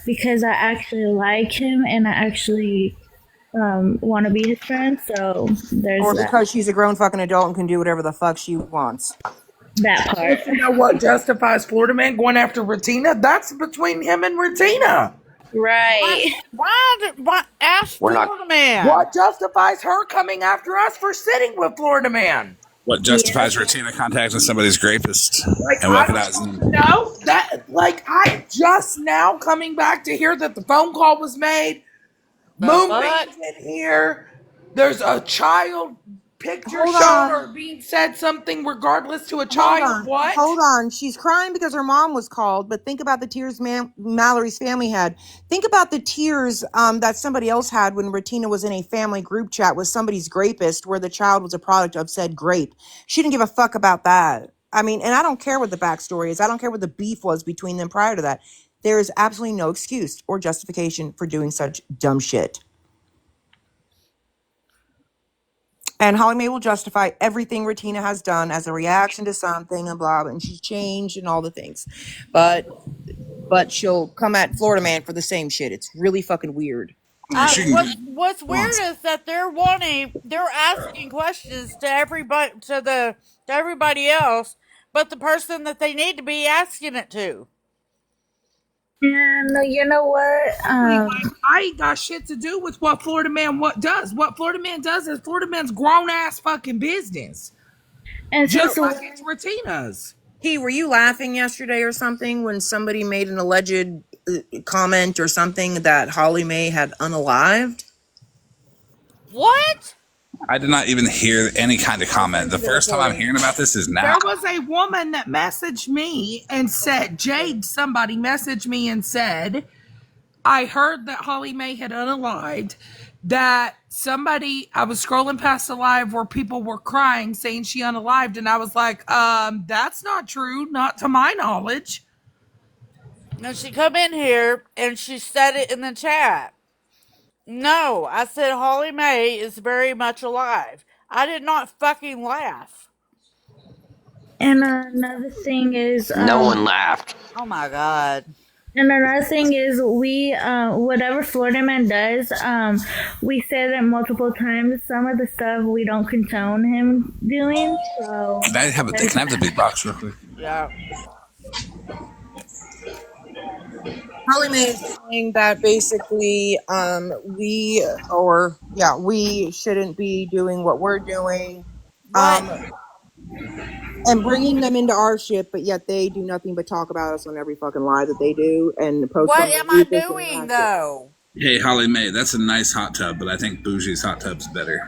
because I actually like him and I actually want to be his friend. So there's Or that because she's a grown fucking adult and can do whatever the fuck she wants. part. But you know what justifies Florida man going after Retina? That's between him and Retina. Right. Why ask We're not. Florida man? What justifies her coming after us for sitting with Florida man? What justifies Retina contacting somebody's rapist Like, and I weaponizing them? no, that, like, I just now coming back to hear that the phone call was made. Moonbeam's in here. There's a child picture Hold shown on. or being said something regardless to a child. What? Hold on. She's crying because her mom was called, but think about the tears Mallory's family had. Think about the tears that somebody else had when Retina was in a family group chat with somebody's grapist where the child was a product of said grape. She didn't give a fuck about that. I mean, and I don't care what the backstory is. I don't care what the beef was between them prior to that. There is absolutely no excuse or justification for doing such dumb shit. And Holly Mae will justify everything Retina has done as a reaction to something and blah, and she's changed and all the things. But she'll come at Florida man for the same shit. It's really fucking weird. What's weird is that they're asking questions to everybody else, but the person that they need to be asking it to. And you know what? I ain't got shit to do with what Florida man does. What Florida man does is Florida man's grown ass fucking business. And just like it's Retina's. Were you laughing yesterday or something when somebody made an alleged comment or something that Holly Mae had unalived? What? I did not even hear any kind of comment. The first time I'm hearing about this is now. There was a woman that messaged me and said, somebody messaged me and said, I heard that Holly Mae had unalived, that I was scrolling past a live where people were crying saying she unalived, and I was like, that's not true, not to my knowledge. No, she come in here and she said it in the chat. No, I said Holly Mae is very much alive. I did not fucking laugh. And another thing is, no one laughed. Oh my god. And another thing is, we whatever Florida man does, we say that multiple times. Some of the stuff we don't condone him doing. So Can I have the big box real quick? Yeah. Holly Mae is saying that basically we shouldn't be doing what we're doing. And bringing them into our shit, but yet they do nothing but talk about us on every fucking live that they do and post. What am I doing though? Hey, Holly Mae, that's a nice hot tub, but I think Bougie's hot tub's better.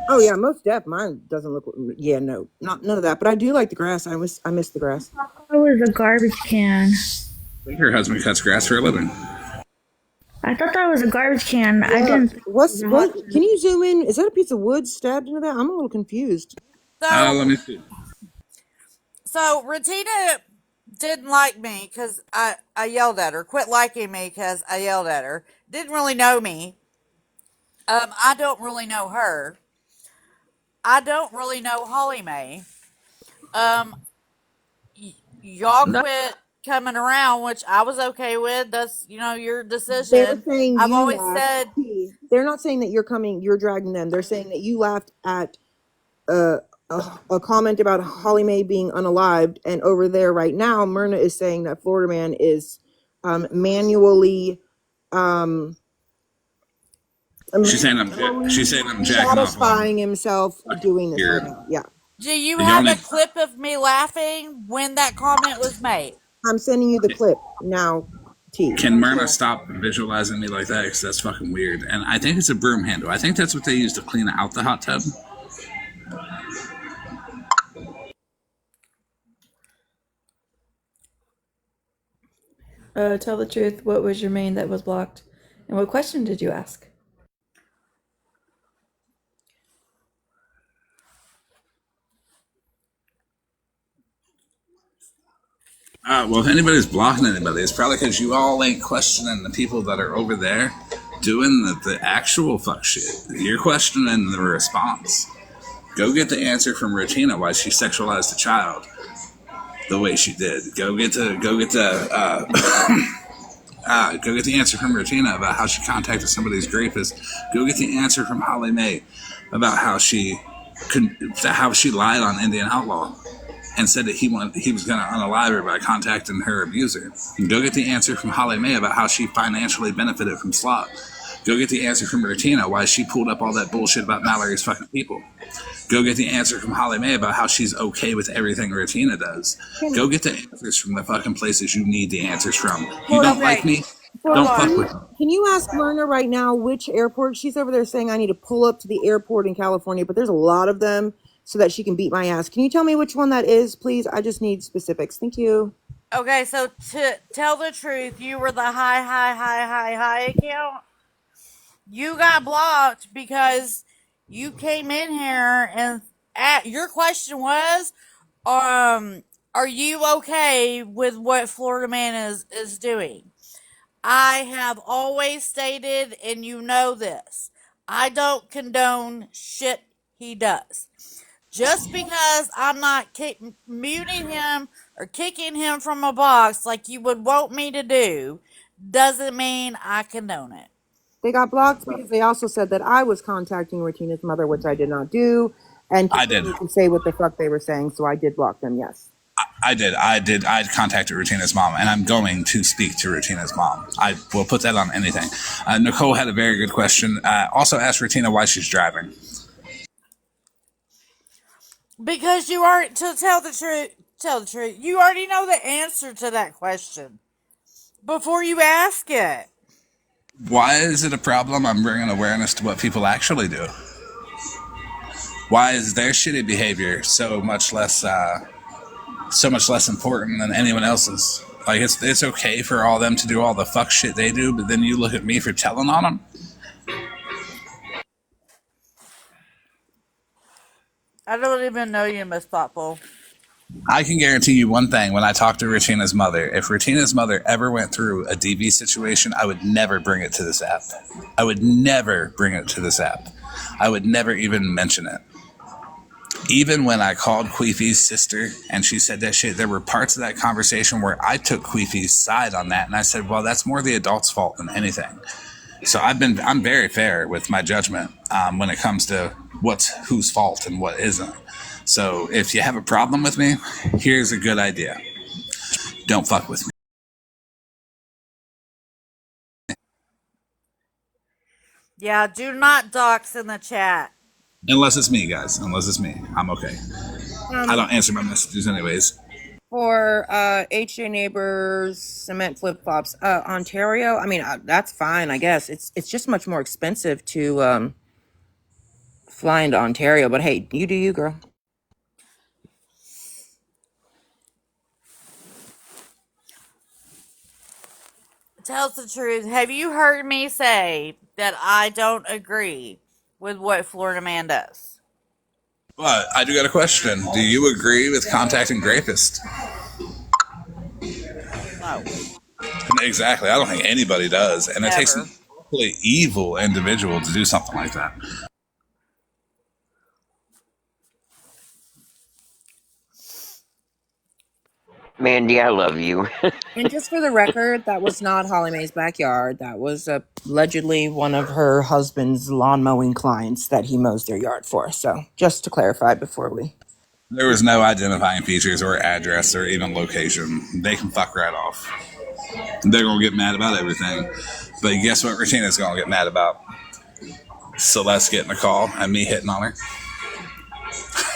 Oh yeah, most def. Mine doesn't look. Yeah, no, none of that. But I do like the grass. I miss the grass. It was a garbage can. Her husband cuts grass for a living. I thought that was a garbage can. Yeah. I didn't. What? Can you zoom in? Is that a piece of wood stabbed into that? I'm a little confused. Let me see. So Retina didn't like me because I yelled at her. Quit liking me because I yelled at her. Didn't really know me. I don't really know her. I don't really know Holly Mae. Y'all quit coming around, which I was okay with. That's your decision. They're saying I've always said they're not saying that you're dragging them. They're saying that you laughed at a comment about Holly Mae being unalived, and over there right now, Myrna is saying that Florida man is manually. She's saying I'm jacking satisfying himself doing this. Right now. Yeah. Do you have a clip of me laughing when that comment was made? I'm sending you the clip now, T. Can Myrna stop visualizing me like that? Because that's fucking weird. And I think it's a broom handle. I think that's what they use to clean out the hot tub. Tell the truth. What was your main that was blocked? And what question did you ask? Well, if anybody's blocking anybody, it's probably because you all ain't questioning the people that are over there doing the actual fuck shit. You're questioning the response. Go get the answer from Rotina why she sexualized a child the way she did. Go get the answer from Rotina about how she contacted somebody's rapist. Go get the answer from Holly Mae about how she lied on Indian Outlaw and said that he was going to unalive her by contacting her abuser. And go get the answer from Holly Mae about how she financially benefited from Slot. Go get the answer from Rotina why she pulled up all that bullshit about Mallory's fucking people. Go get the answer from Holly Mae about how she's okay with everything Rotina does. Go get the answers from the fucking places you need the answers from. You don't like me? Don't fuck with me. Can you ask Myrna right now which airport? She's over there saying I need to pull up to the airport in California, but there's a lot of them so that she can beat my ass. Can you tell me which one that is, please? I just need specifics. Thank you. Okay, so to tell the truth, you were the high account. You got blocked because you came in here and your question was, are you okay with what Florida Man is doing? I have always stated, and you know this, I don't condone shit he does. Just because I'm not muting him or kicking him from a box like you would want me to do, doesn't mean I condone it. They got blocked because they also said that I was contacting Rotina's mother, which I did not do, and I did. You can say what the fuck they were saying, so I did block them. Yes. I did. I contacted Rotina's mom, and I'm going to speak to Rotina's mom. I will put that on anything. Nicole had a very good question. Also asked Rotina why she's driving. Because you are, to tell the truth, you already know the answer to that question before you ask it. Why is it a problem I'm bringing awareness to what people actually do? Why is their shitty behavior so much less important than anyone else's? Like, it's okay for all them to do all the fuck shit they do, but then you look at me for telling on them? I don't even know you, Miss Thoughtful. I can guarantee you one thing when I talk to Rotina's mother. If Rotina's mother ever went through a DV situation, I would never bring it to this app. I would never bring it to this app. I would never even mention it. Even when I called Queefy's sister and she said that shit, there were parts of that conversation where I took Queefy's side on that, and I said, well, that's more the adult's fault than anything. So I'm very fair with my judgment when it comes to what's whose fault and what isn't. So if you have a problem with me, here's a good idea. Don't fuck with me. Yeah, do not dox in the chat. Unless it's me, guys. Unless it's me. I'm okay. I don't answer my messages anyways. For HJ Neighbors, cement flip-flops, Ontario, I mean, that's fine, I guess. It's just much more expensive to fly into Ontario, but hey, you do you, girl. Tell us the truth. Have you heard me say that I don't agree with what Florida Man does? But I do got a question. Do you agree with contacting rapists? No. Exactly. I don't think anybody does. And Never. It takes an really evil individual to do something like that. Mandy, I love you. And just for the record, that was not Holly Mae's backyard. That was allegedly one of her husband's lawn mowing clients that he mows their yard for. So just to clarify before we... There was no identifying features or address or even location. They can fuck right off. They're going to get mad about everything. But guess what Rotina's going to get mad about? Celeste getting a call and me hitting on her.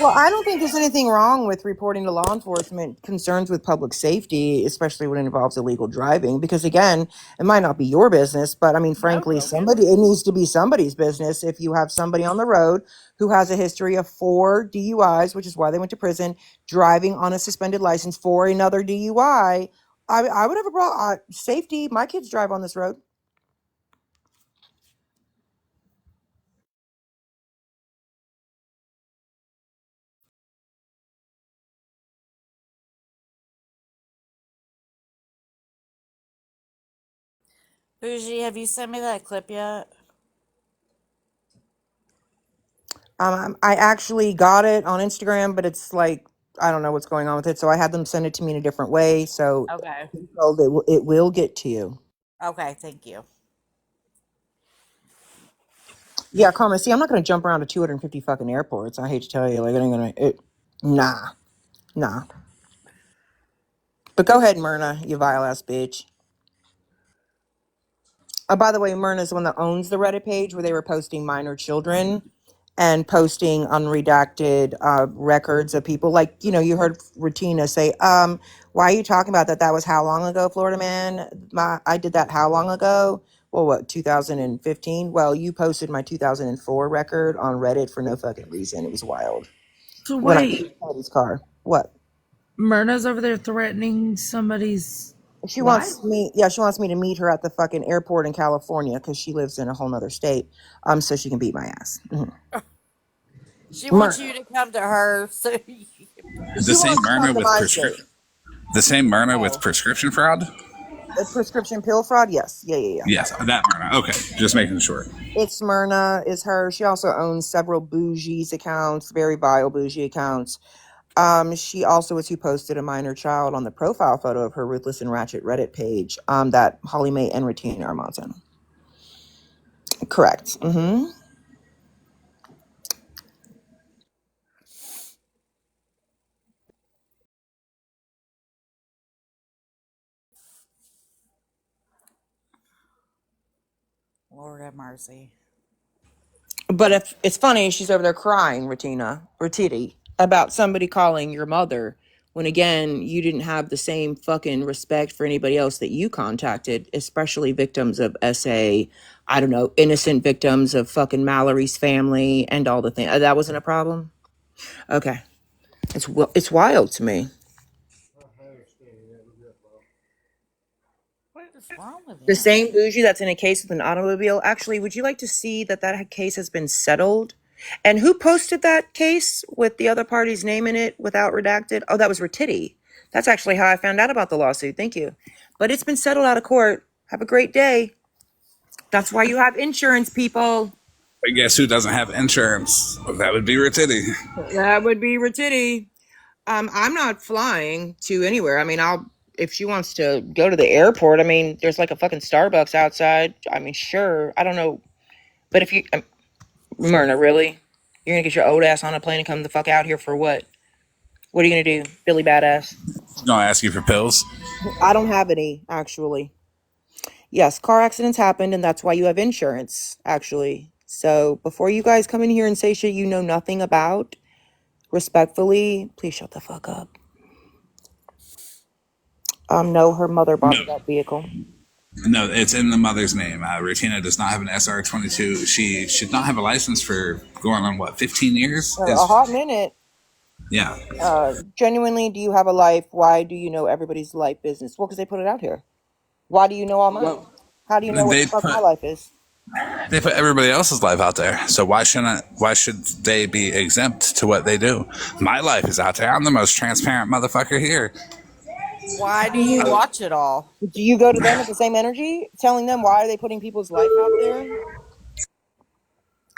Well, I don't think there's anything wrong with reporting to law enforcement concerns with public safety, especially when it involves illegal driving, because again, it might not be your business, but I mean, frankly, it needs to be somebody's business if you have somebody on the road who has a history of 4 DUIs, which is why they went to prison, driving on a suspended license for another DUI. I would have a problem. Safety, my kids drive on this road. Bougie, have you sent me that clip yet? I actually got it on Instagram, but it's like I don't know what's going on with it, so I had them send it to me in a different way. So Okay. it will get to you. Okay, thank you. Yeah, Carmen. See, I'm not going to jump around to 250 fucking airports. I hate to tell you, like it ain't gonna. Nah. But go ahead, Myrna, you vile ass bitch. By the way, Myrna's the one that owns the Reddit page where they were posting minor children and posting unredacted records of people. Like, you heard Retina say, why are you talking about that? That was how long ago, Florida man? I did that how long ago? Well, what, 2015? Well, you posted my 2004 record on Reddit for no fucking reason. It was wild. So When I wait, Cody's car. What? Myrna's over there threatening somebody's She life? wants me, yeah, she wants me to meet her at the fucking airport in California because she lives in a whole nother state, so she can beat my ass. She wants Myrna. you to come to her so you She The same wants to Myrna come to with my state. prescription. The same Myrna with Oh. prescription fraud. The prescription pill fraud? Yes. Yeah. Yes, that Myrna. Okay, just making sure. It's Myrna is her. She also owns several bougies accounts, very vile bougie accounts. She also was who posted a minor child on the profile photo of her Ruthless and Ratchet Reddit page, that Holly Mae and Retina are on. Correct. Lord have mercy. But if it's funny, she's over there crying, Retiti, about somebody calling your mother when again you didn't have the same fucking respect for anybody else that you contacted, especially victims of SA. I don't know, innocent victims of fucking Mallory's family and all the things. That wasn't a problem. Okay, it's wild to me. What is wrong with The him? same bougie that's in a case with an automobile. Actually, would you like to see that case has been settled? And who posted that case with the other party's name in it without redacted? Oh, that was Retiti. That's actually how I found out about the lawsuit. Thank you. But it's been settled out of court. Have a great day. That's why you have insurance, people. But guess who doesn't have insurance? That would be Retiti. That would be Retiti. I'm not flying to anywhere. I mean, if she wants to go to the airport, I mean, there's like a fucking Starbucks outside. I mean, sure. I don't know. But if you, Myrna, really? You're gonna get your old ass on a plane and come the fuck out here for what? What are you gonna do, Billy Badass? Gonna ask you for pills. I don't have any, actually. Yes, car accidents happened, and that's why you have insurance, actually. So before you guys come in here and say shit you know nothing about, respectfully, please shut the fuck up. No, her mother bought No, that vehicle. no, it's in the mother's name. Retina does not have an SR22. She should not have a license for going on 15 years. A hot minute. Yeah. Genuinely, do you have a life? Why do you know everybody's life business? Well, because they put it out here. Why do you know all mine? Well, How do you know what they the fuck put my life is? everybody else's life out there. So why should they be exempt to what they do? My life is out there. I'm the most transparent motherfucker here. Why do you watch it all? Do you go to them with the same energy, telling them why are they putting people's life out there?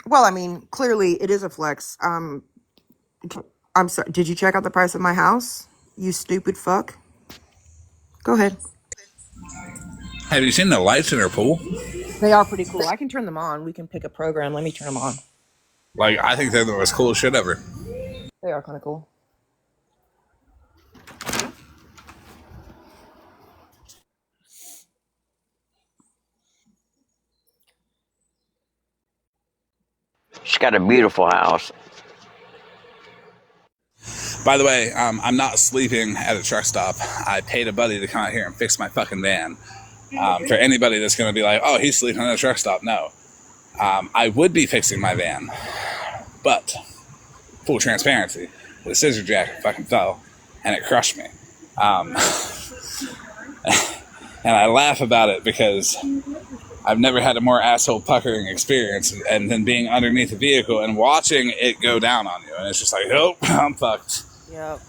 Well, I mean, clearly it is a flex. I'm sorry. Did you check out the price of my house? You stupid fuck. Go ahead. Have you seen the lights in her pool? They are pretty cool. I can turn them on. We can pick a program. Let me turn them on. Like, I think they're the most cool shit ever. They are kind of cool. She's got a beautiful house. By the way, I'm not sleeping at a truck stop. I paid a buddy to come out here and fix my fucking van. For anybody that's going to be like, oh, he's sleeping at a truck stop, no. I would be fixing my van, but full transparency, the scissor jack fucking fell and it crushed me. And I laugh about it because I've never had a more asshole puckering experience, and then being underneath the vehicle and watching it go down on you, and it's just like, oh, I'm fucked. Yep.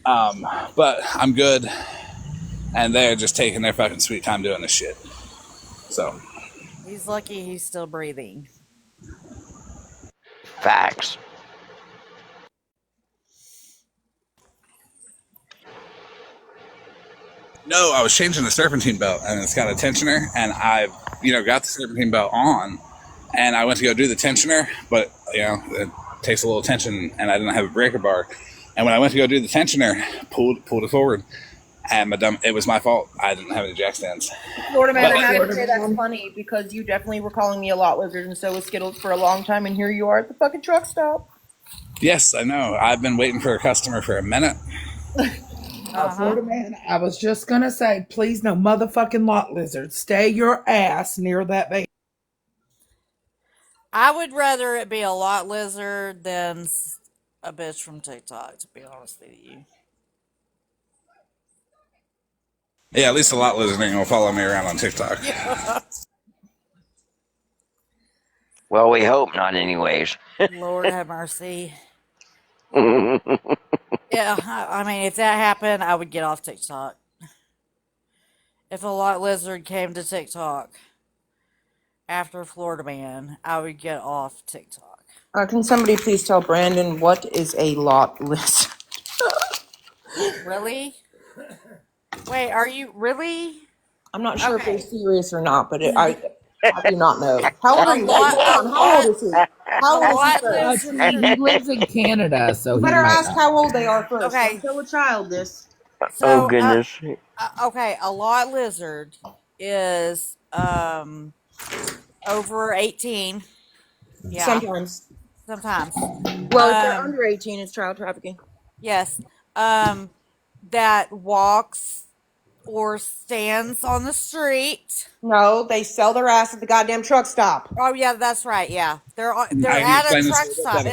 But I'm good, and they're just taking their fucking sweet time doing this shit. So he's lucky he's still breathing. Facts. No, I was changing the serpentine belt, and it's got a tensioner, and I've, got the serpentine belt on, and I went to go do the tensioner, but, it takes a little tension, and I didn't have a breaker bar. And when I went to go do the tensioner, pulled it forward, and it was my fault. I didn't have any jack stands. Florida man, I have to say that's funny because you definitely were calling me a lot lizard, and so was Skittles for a long time, and here you are at the fucking truck stop. Yes, I know. I've been waiting for a customer for a minute. Florida man, I was just gonna say, please no motherfucking lot lizard. Stay your ass near that van. I would rather it be a lot lizard than a bitch from TikTok, to be honest with you. Yeah, at least a lot lizard ain't gonna follow me around on TikTok. Yeah. Well, we hope not anyways. Lord have mercy. Yeah, I mean, if that happened, I would get off TikTok. If a lot lizard came to TikTok after Florida man, I would get off TikTok. Can somebody please tell Brandon what is a lot lizard? Really? Wait, are you really? I'm not sure if they're serious or not, but I do not know. How old are you? How old is he? How old is he? He lives in Canada, so you better ask how old they are first. Okay. Don't tell a child this. So, oh goodness. Okay, a lot lizard is over 18. Yeah. Sometimes. Well, if they're under 18, it's child trafficking. Yes. That walks or stands on the street. No, they sell their ass at the goddamn truck stop. Oh yeah, that's right. Yeah, they're at a truck stop.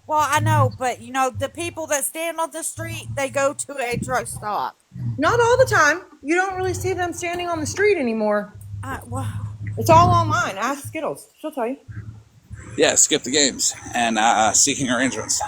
Well, I know, but the people that stand on the street, they go to a truck stop. Not all the time. You don't really see them standing on the street anymore. Well, it's all online. Ask Skittles. She'll tell you. Yeah, skip the games and seeking arrangements.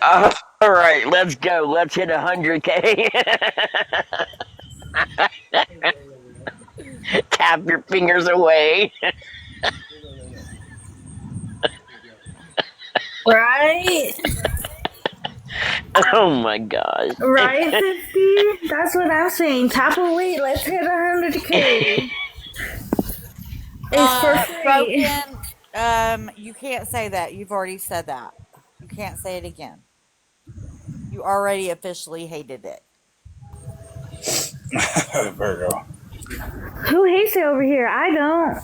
All right, let's go. Let's hit 100K. Tap your fingers away. Right? Oh my gosh. Right, 50? That's what I'm saying. Tap away. Let's hit 100K. It's for free. Broken, you can't say that. You've already said that. You can't say it again. You already officially hated it. Virgo. Who hates it over here? I don't.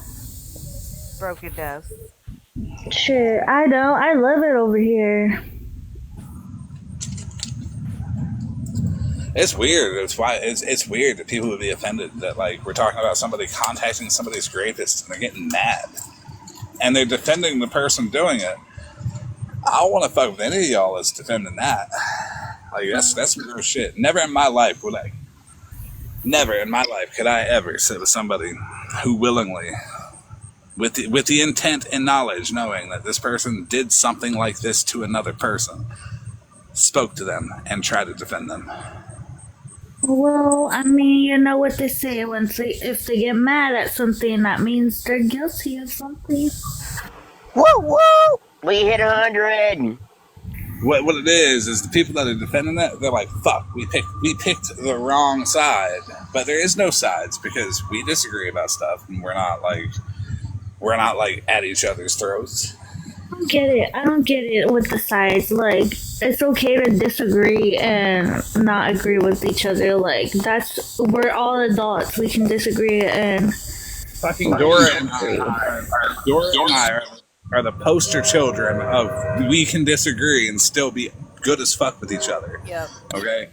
Broken does. Shit, I don't. I love it over here. It's weird. It's weird that people would be offended that we're talking about somebody contacting somebody's rapist and they're getting mad and they're defending the person doing it. I don't want to fuck with any of y'all that's defending that. Like that's some real shit. Never in my life could I ever sit with somebody who willingly, with the intent and knowledge, knowing that this person did something like this to another person, spoke to them and tried to defend them. Well, I mean, you know what they say, if they get mad at something, that means they're guilty of something. Woo woo! We hit 100. What it is the people that are defending it, they're like, fuck, we picked the wrong side. But there is no sides because we disagree about stuff and we're not like at each other's throats. I don't get it with the sides. Like, it's okay to disagree and not agree with each other. Like, we're all adults. We can disagree and fucking Dora and I are the poster children of we can disagree and still be good as fuck with each other. Yep. Okay.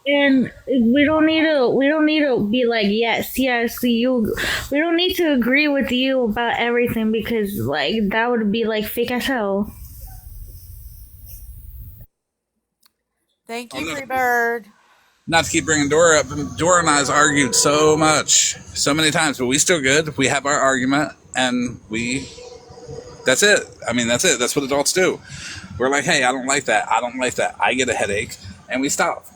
And we don't need to be like, yes, you. We don't need to agree with you about everything because, like, that would be like fake as hell. Thank you, Freebird. Not to keep bringing Dora up, Dora and I's argued so many times, but we still good. We have our argument, and that's it. I mean, that's it. That's what adults do. We're like, hey, I don't like that. I get a headache, and we stop.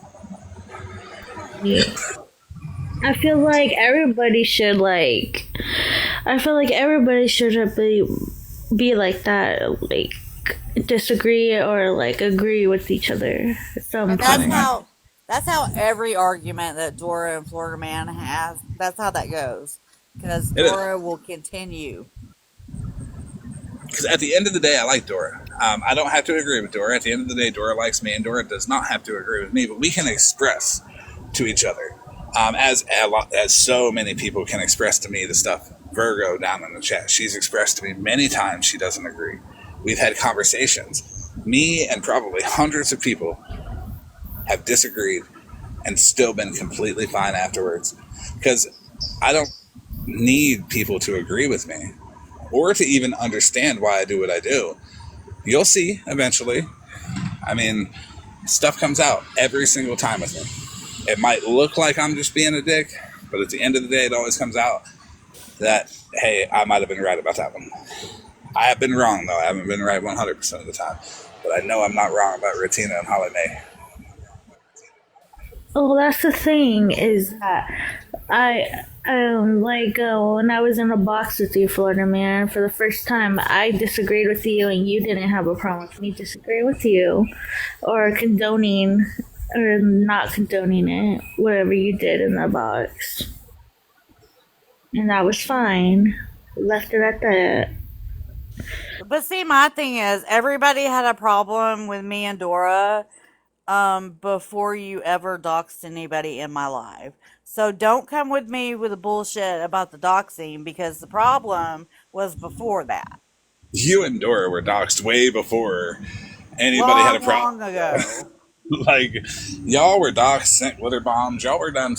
I feel like everybody should be like that, like disagree or like agree with each other. That's how every argument that Dora and Florida Man has, that's how that goes. Because Dora will continue. Because at the end of the day, I like Dora. I don't have to agree with Dora. At the end of the day, Dora likes me, and Dora does not have to agree with me. But we can express to each other, as so many people can express to me the stuff. Virgo down in the chat, she's expressed to me many times she doesn't agree. We've had conversations. Me and probably hundreds of people have disagreed and still been completely fine afterwards. Because I don't need people to agree with me or to even understand why I do what I do. You'll see eventually. I mean, stuff comes out every single time with me. It might look like I'm just being a dick, but at the end of the day, it always comes out that, hey, I might have been right about that one. I have been wrong, though. I haven't been right 100% of the time. But I know I'm not wrong about Retina and Holly Mae. Oh, that's the thing, is that when I was in a box with you, Florida Man, for the first time, I disagreed with you, and you didn't have a problem with me disagreeing with you, or condoning, or not condoning it, whatever you did in the box. And that was fine. Left it at that. But see, my thing is, everybody had a problem with me and Dora before you ever doxed anybody in my life. So don't come with me with the bullshit about the doxing, because the problem was before that. You and Dora were doxed way before anybody had a problem. Long ago. Like, y'all were doxed, sent glitter bombs. Y'all were done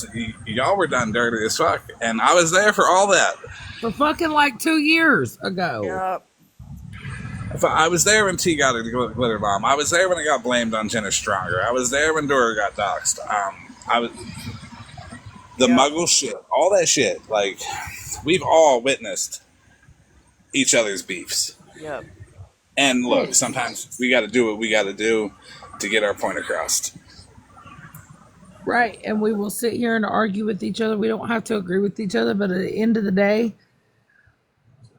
dirty as fuck, and I was there for all that. For fucking like 2 years ago. Yep. I was there when T got a glitter bomb. I was there when it got blamed on Jenna Stronger. I was there when Dora got doxed. Muggle shit, all that shit. Like, we've all witnessed each other's beefs. Yep. And look, sometimes we got to do what we got to do to get our point across. Right, and we will sit here and argue with each other. We don't have to agree with each other, but at the end of the day,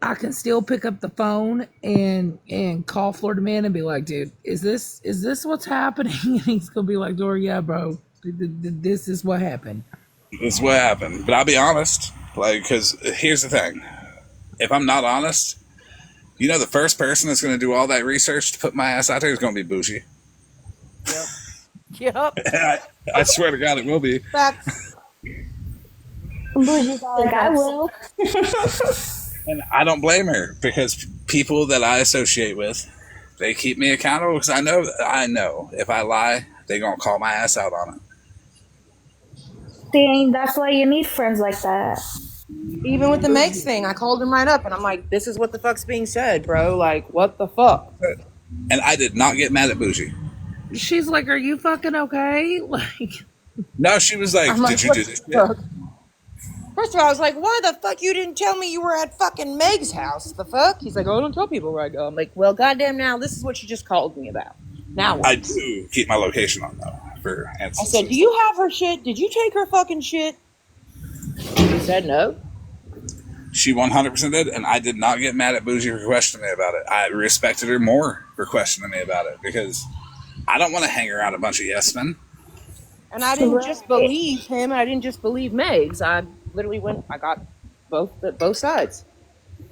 I can still pick up the phone and call Florida Man and be like, dude, is this what's happening? And he's gonna be like, Dora, yeah, bro, this is what happened. This is what happened. But I'll be honest, like, because here's the thing: if I'm not honest, you know, the first person that's gonna do all that research to put my ass out there is gonna be Bougie. Yep. Yep. I swear to God, it will be. Facts. Bougie's like, I will. And I don't blame her, because people that I associate with, they keep me accountable, because I know if I lie, they're going to call my ass out on it. Dang, that's why you need friends like that. Even with the Megs thing, I called him right up, and I'm like, this is what the fuck's being said, bro. Like, what the fuck? And I did not get mad at Bougie. She's like, "Are you fucking okay?" Like, no, she was like, I'm like, "Did you what do the this shit?" fuck? First of all, I was like, why the fuck you didn't tell me you were at fucking Meg's house? The fuck? He's like, oh, don't tell people where I go. I'm like, well, goddamn now, this is what you just called me about. Now what? I do keep my location on, though, for instances. I said, do you have her shit? Did you take her fucking shit? He said no. She 100% did, and I did not get mad at Bougie for questioning me about it. I respected her more for questioning me about it, because I don't want to hang around a bunch of yes men. And I didn't just believe him, and I didn't just believe Meg's. I literally I got both sides.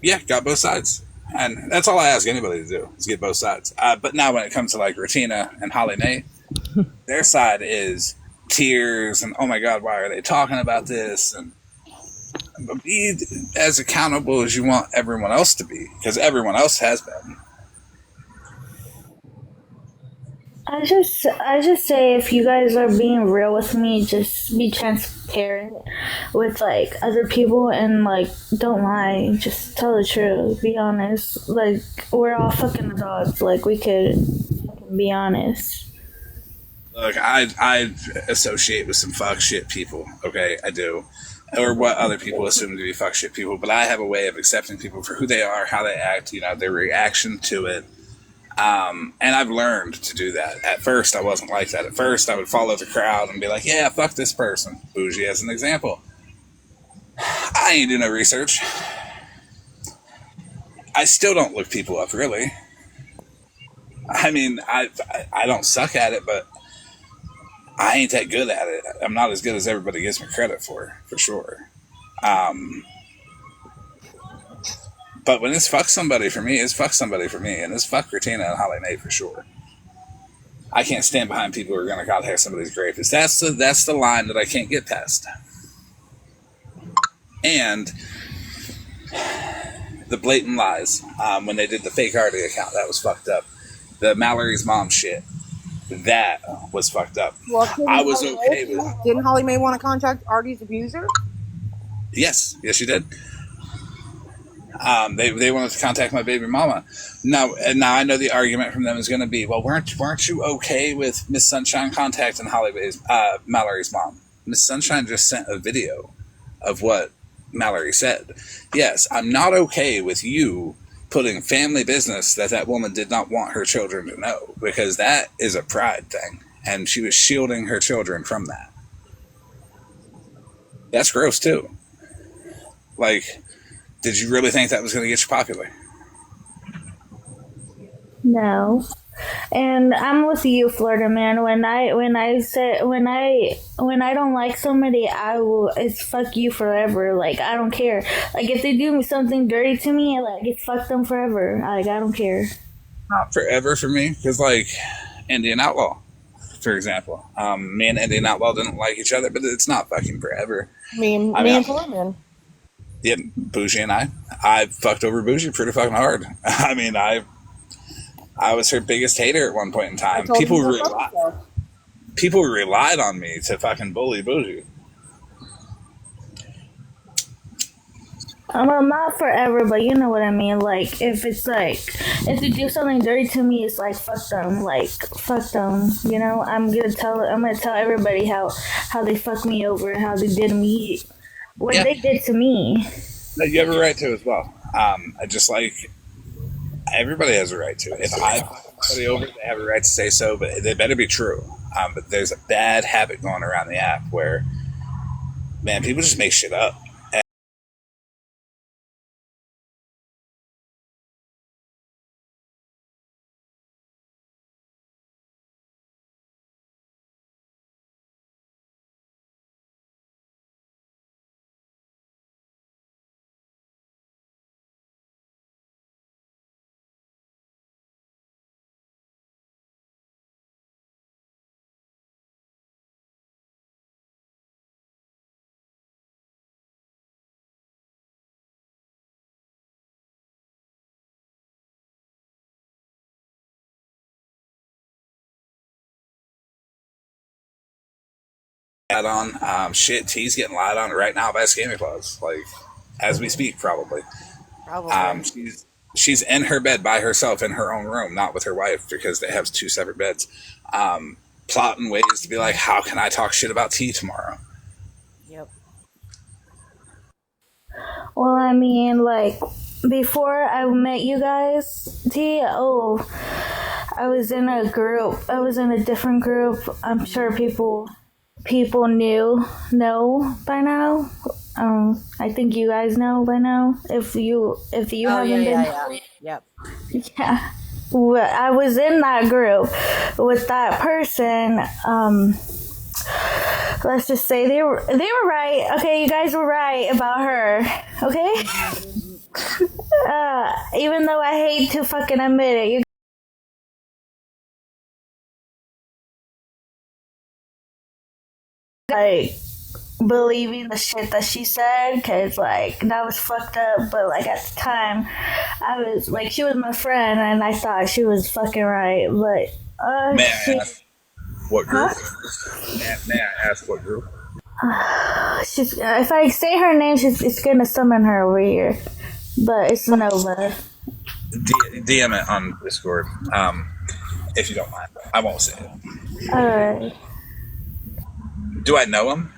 Yeah, got both sides. And that's all I ask anybody to do, is get both sides. But now when it comes to like Retina and Holly Mae, their side is tears and, oh my God, why are they talking about this? And be as accountable as you want everyone else to be, because everyone else has been. I just say, if you guys are being real with me, just be transparent with like other people, and like don't lie. Just tell the truth. Be honest. Like, we're all fucking adults. Like, we could be honest. Look, I associate with some fuck shit people. Okay, I do. Or what other people assume to be fuck shit people, but I have a way of accepting people for who they are, how they act, their reaction to it. And I've learned to do that. At first, I wasn't like that. At first, I would follow the crowd and be like, yeah, fuck this person. Bougie as an example. I ain't do no research. I still don't look people up, really. I mean, I don't suck at it, but I ain't that good at it. I'm not as good as everybody gives me credit for sure. But when it's fuck somebody for me, it's fuck somebody for me, and it's fuck Retina and Holly Mae for sure. I can't stand behind people who are going to contact somebody's grave. That's the line that I can't get past. And the blatant lies when they did the fake Artie account, that was fucked up. The Mallory's mom shit, that was fucked up. Well, I was okay with it. Didn't Holly Mae want to contact Artie's abuser? Yes, she did. They wanted to contact my baby mama. Now I know the argument from them is going to be, well, weren't you okay with Miss Sunshine contacting Mallory's mom? Miss Sunshine just sent a video of what Mallory said. Yes, I'm not okay with you putting family business that woman did not want her children to know, because that is a pride thing, and she was shielding her children from that. That's gross too. Like, did you really think that was going to get you popular? No. And I'm with you, Florida man. When I don't like somebody, it's fuck you forever. Like, I don't care. Like, if they do something dirty to me, like, it's fuck them forever. Like, I don't care. Not forever for me, because like Indian Outlaw, for example, me and Indian Outlaw didn't like each other, but it's not fucking forever. Me and Foreman. Yeah, Bougie and I fucked over Bougie pretty fucking hard. I mean, I was her biggest hater at one point in time. People relied on me to fucking bully Bougie. Well, not forever, but you know what I mean. Like, if they do something dirty to me, it's like, fuck them. Like, fuck them. I'm gonna tell everybody how they fucked me over, how they did me, what they did to me. You have a right to as well. I just like, everybody has a right to. If I fuck somebody over, they have a right to say so, but they better be true. But there's a bad habit going around the app where, man, people just make shit up. Shit, T's getting lied on right now by Scammy Claus, like, as we speak, probably. she's in her bed by herself in her own room, not with her wife, because they have 2 separate beds. Plotting ways to be like, how can I talk shit about T tomorrow? Yep. Well, I mean, like, before I met you guys, I was in a group. I was in a different group. I'm sure people know by now. I think you guys know by now. If you haven't been, Yep. yeah. Well, I was in that group with that person. Let's just say they were right. Okay, you guys were right about her. Okay. Even though I hate to fucking admit it, you like believing the shit that she said, because like that was fucked up. But like at the time, I was like, she was my friend, and I thought she was fucking right. But may I ask what group? May I ask what group? She's if I say her name, it's gonna summon her over here. But it's Nova. DM it on Discord, if you don't mind. I won't say it. Alright. Do I know him?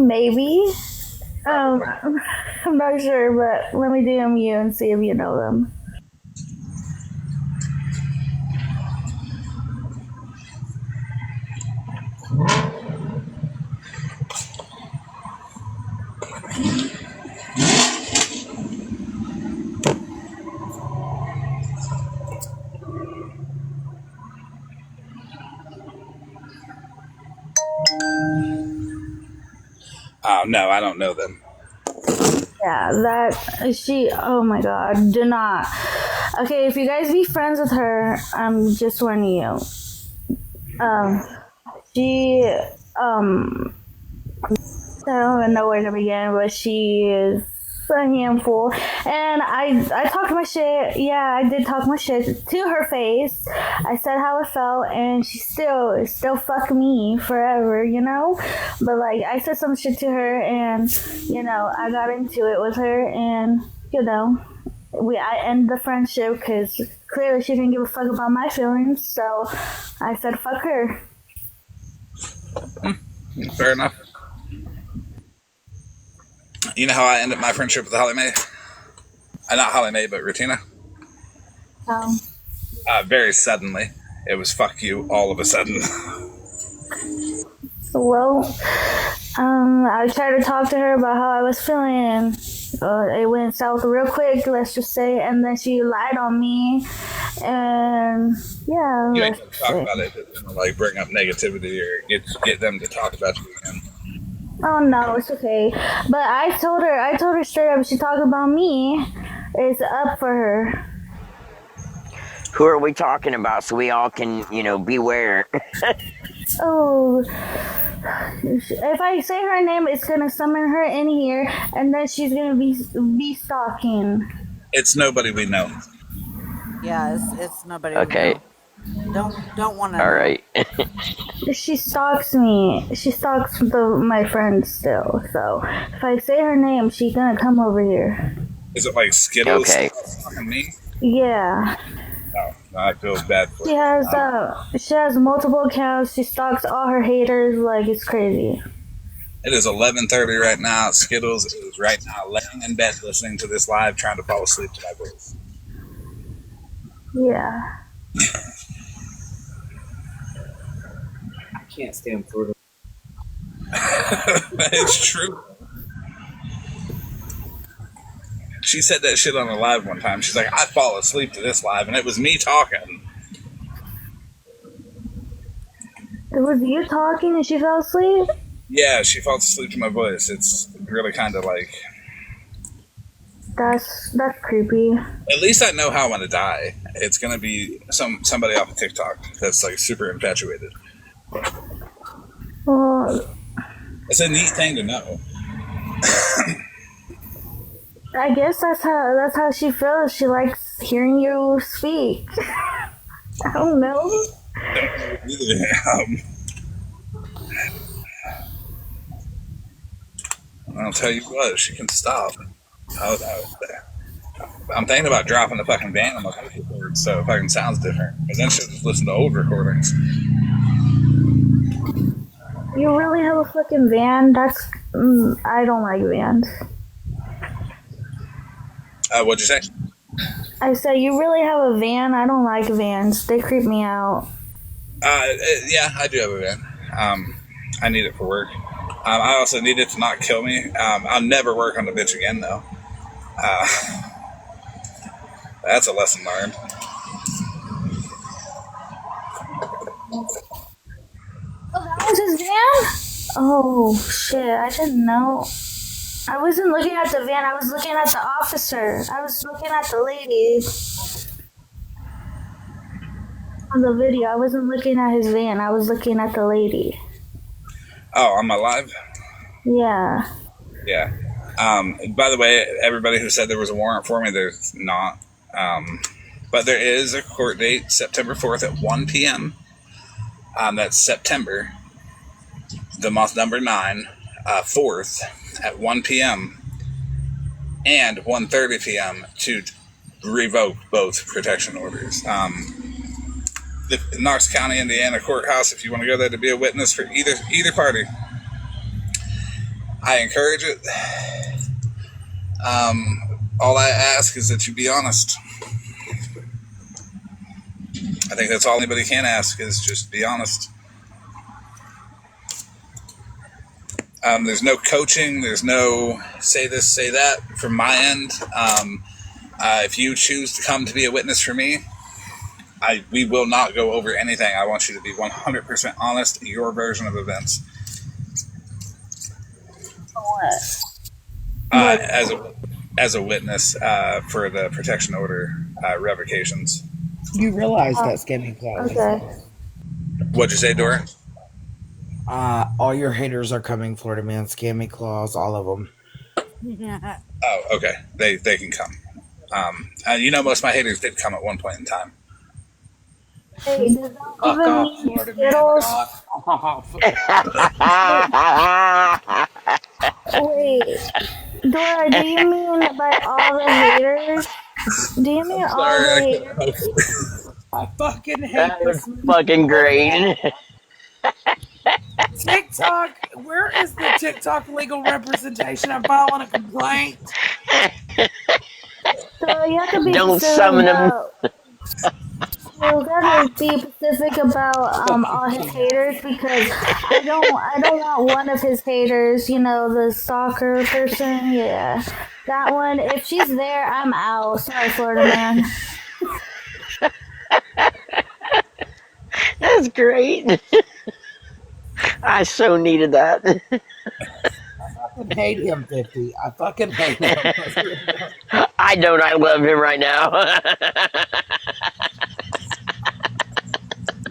Maybe. I'm not sure, but let me DM you and see if you know them. No, I don't know them. Yeah, oh my god, do not. Okay, if you guys be friends with her, I'm just warning you. She, I don't even know where to begin, but she is a handful. And I talked my shit. Yeah, I did talk my shit to her face. I said how I felt, and she still fuck me forever, you know? But like, I said some shit to her, and, you know, I got into it with her, and, you know, I ended the friendship because clearly she didn't give a fuck about my feelings, so I said fuck her. Fair enough. You know how I ended my friendship with Holly Mae? Not Holly Mae, but Rutina? Very suddenly. It was fuck you all of a sudden. Well, I tried to talk to her about how I was feeling, and it went south real quick, let's just say, and then she lied on me, and yeah. You ain't gonna talk about it, it's gonna like bring up negativity or get them to talk about you again. Oh no, it's okay. But I told her straight up, if she talked about me, it's up for her. Who are we talking about so we all can, beware? Oh, if I say her name, it's gonna summon her in here, and then she's gonna be stalking. It's nobody we know. Yeah, it's nobody. Okay. Don't want to. All right. She stalks me. She stalks my friends still. So if I say her name, she's gonna come over here. Is it like Skittles? Okay. Me? Yeah. No, I feel bad for She has multiple accounts. She stalks all her haters like it's crazy. It is 11:30 right now. Skittles is right now laying in bed listening to this live, trying to fall asleep to my voice. Yeah. I can't stand Florida. It's true. She said that shit on a live one time. She's like, I fall asleep to this live, and it was me talking. It was you talking and she fell asleep? Yeah, she falls asleep to my voice. It's really kind of like... That's creepy. At least I know how I'm going to die. It's going to be somebody off of TikTok that's like super infatuated. Well, it's a neat thing to know. I guess that's how she feels. She likes hearing you speak. I don't know. I'll tell you what, she can stop. I'm thinking about dropping the fucking band on my vocal cords so it fucking sounds different. And then she'll just listen to old recordings. You really have a fucking van? That's I don't like vans. What'd you say? I said you really have a van? I don't like vans. They creep me out. Yeah, I do have a van. I need it for work. I also need it to not kill me. I'll never work on the bitch again, though. That's a lesson learned. Oh, that was his van? Oh, shit. I didn't know. I wasn't looking at the van. I was looking at the officer. I was looking at the lady on the video. I wasn't looking at his van. I was looking at the lady. Oh, am I live? Yeah. Yeah. By the way, everybody who said there was a warrant for me, there's not. But there is a court date, September 4th at 1 p.m. That's September, the month number 9, 4th at 1 p.m. and 1:30 p.m. to revoke both protection orders. The Knox County, Indiana courthouse, if you want to go there to be a witness for either party, I encourage it. All I ask is that you be honest. I think that's all anybody can ask is just be honest. There's no coaching. There's no say this, say that from my end. If you choose to come to be a witness for me, we will not go over anything. I want you to be 100% honest, your version of events. What? As a witness for the protection order revocations. You realize that Scamming Claus. Okay. What'd you say, Dora? All your haters are coming, Florida Man. Scamming Claus, all of them. Oh, okay. They can come. Most of my haters did come at one point in time. Hey, does that even mean Skittles? Wait, Dora, do you mean by all the haters? Do you mean all the haters? I fucking hate That this. was fucking great. TikTok, where is the TikTok legal representation? I'm filing a complaint. So you have to be Don't specific summon him. about. You gotta be specific about all his haters because I don't want one of his haters. The soccer person. Yeah, that one. If she's there, I'm out. Sorry, Florida Man. That's great. I so needed that. I fucking hate him, 50. I fucking hate him. I don't. I love him right now.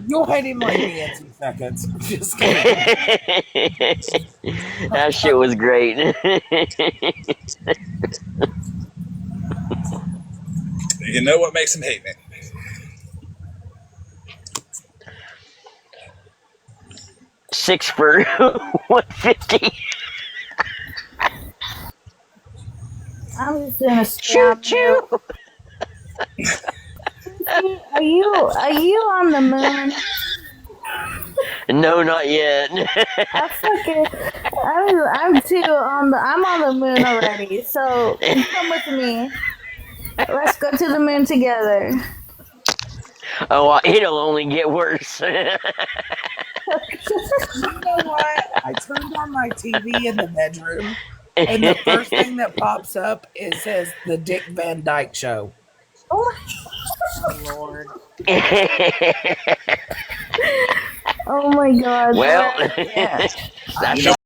You'll hate him like me in 2 seconds. Just kidding. That shit was great. You know what makes him hate me? $6 for $150. I'm just gonna scam you. Are you on the moon? No, not yet. I'm too on the. I'm on the moon already. So come with me. Let's go to the moon together. Oh, it'll only get worse. You know what? I turned on my TV in the bedroom, and the first thing that pops up says the Dick Van Dyke Show. Oh Lord. Oh my God. Well, Yeah. that's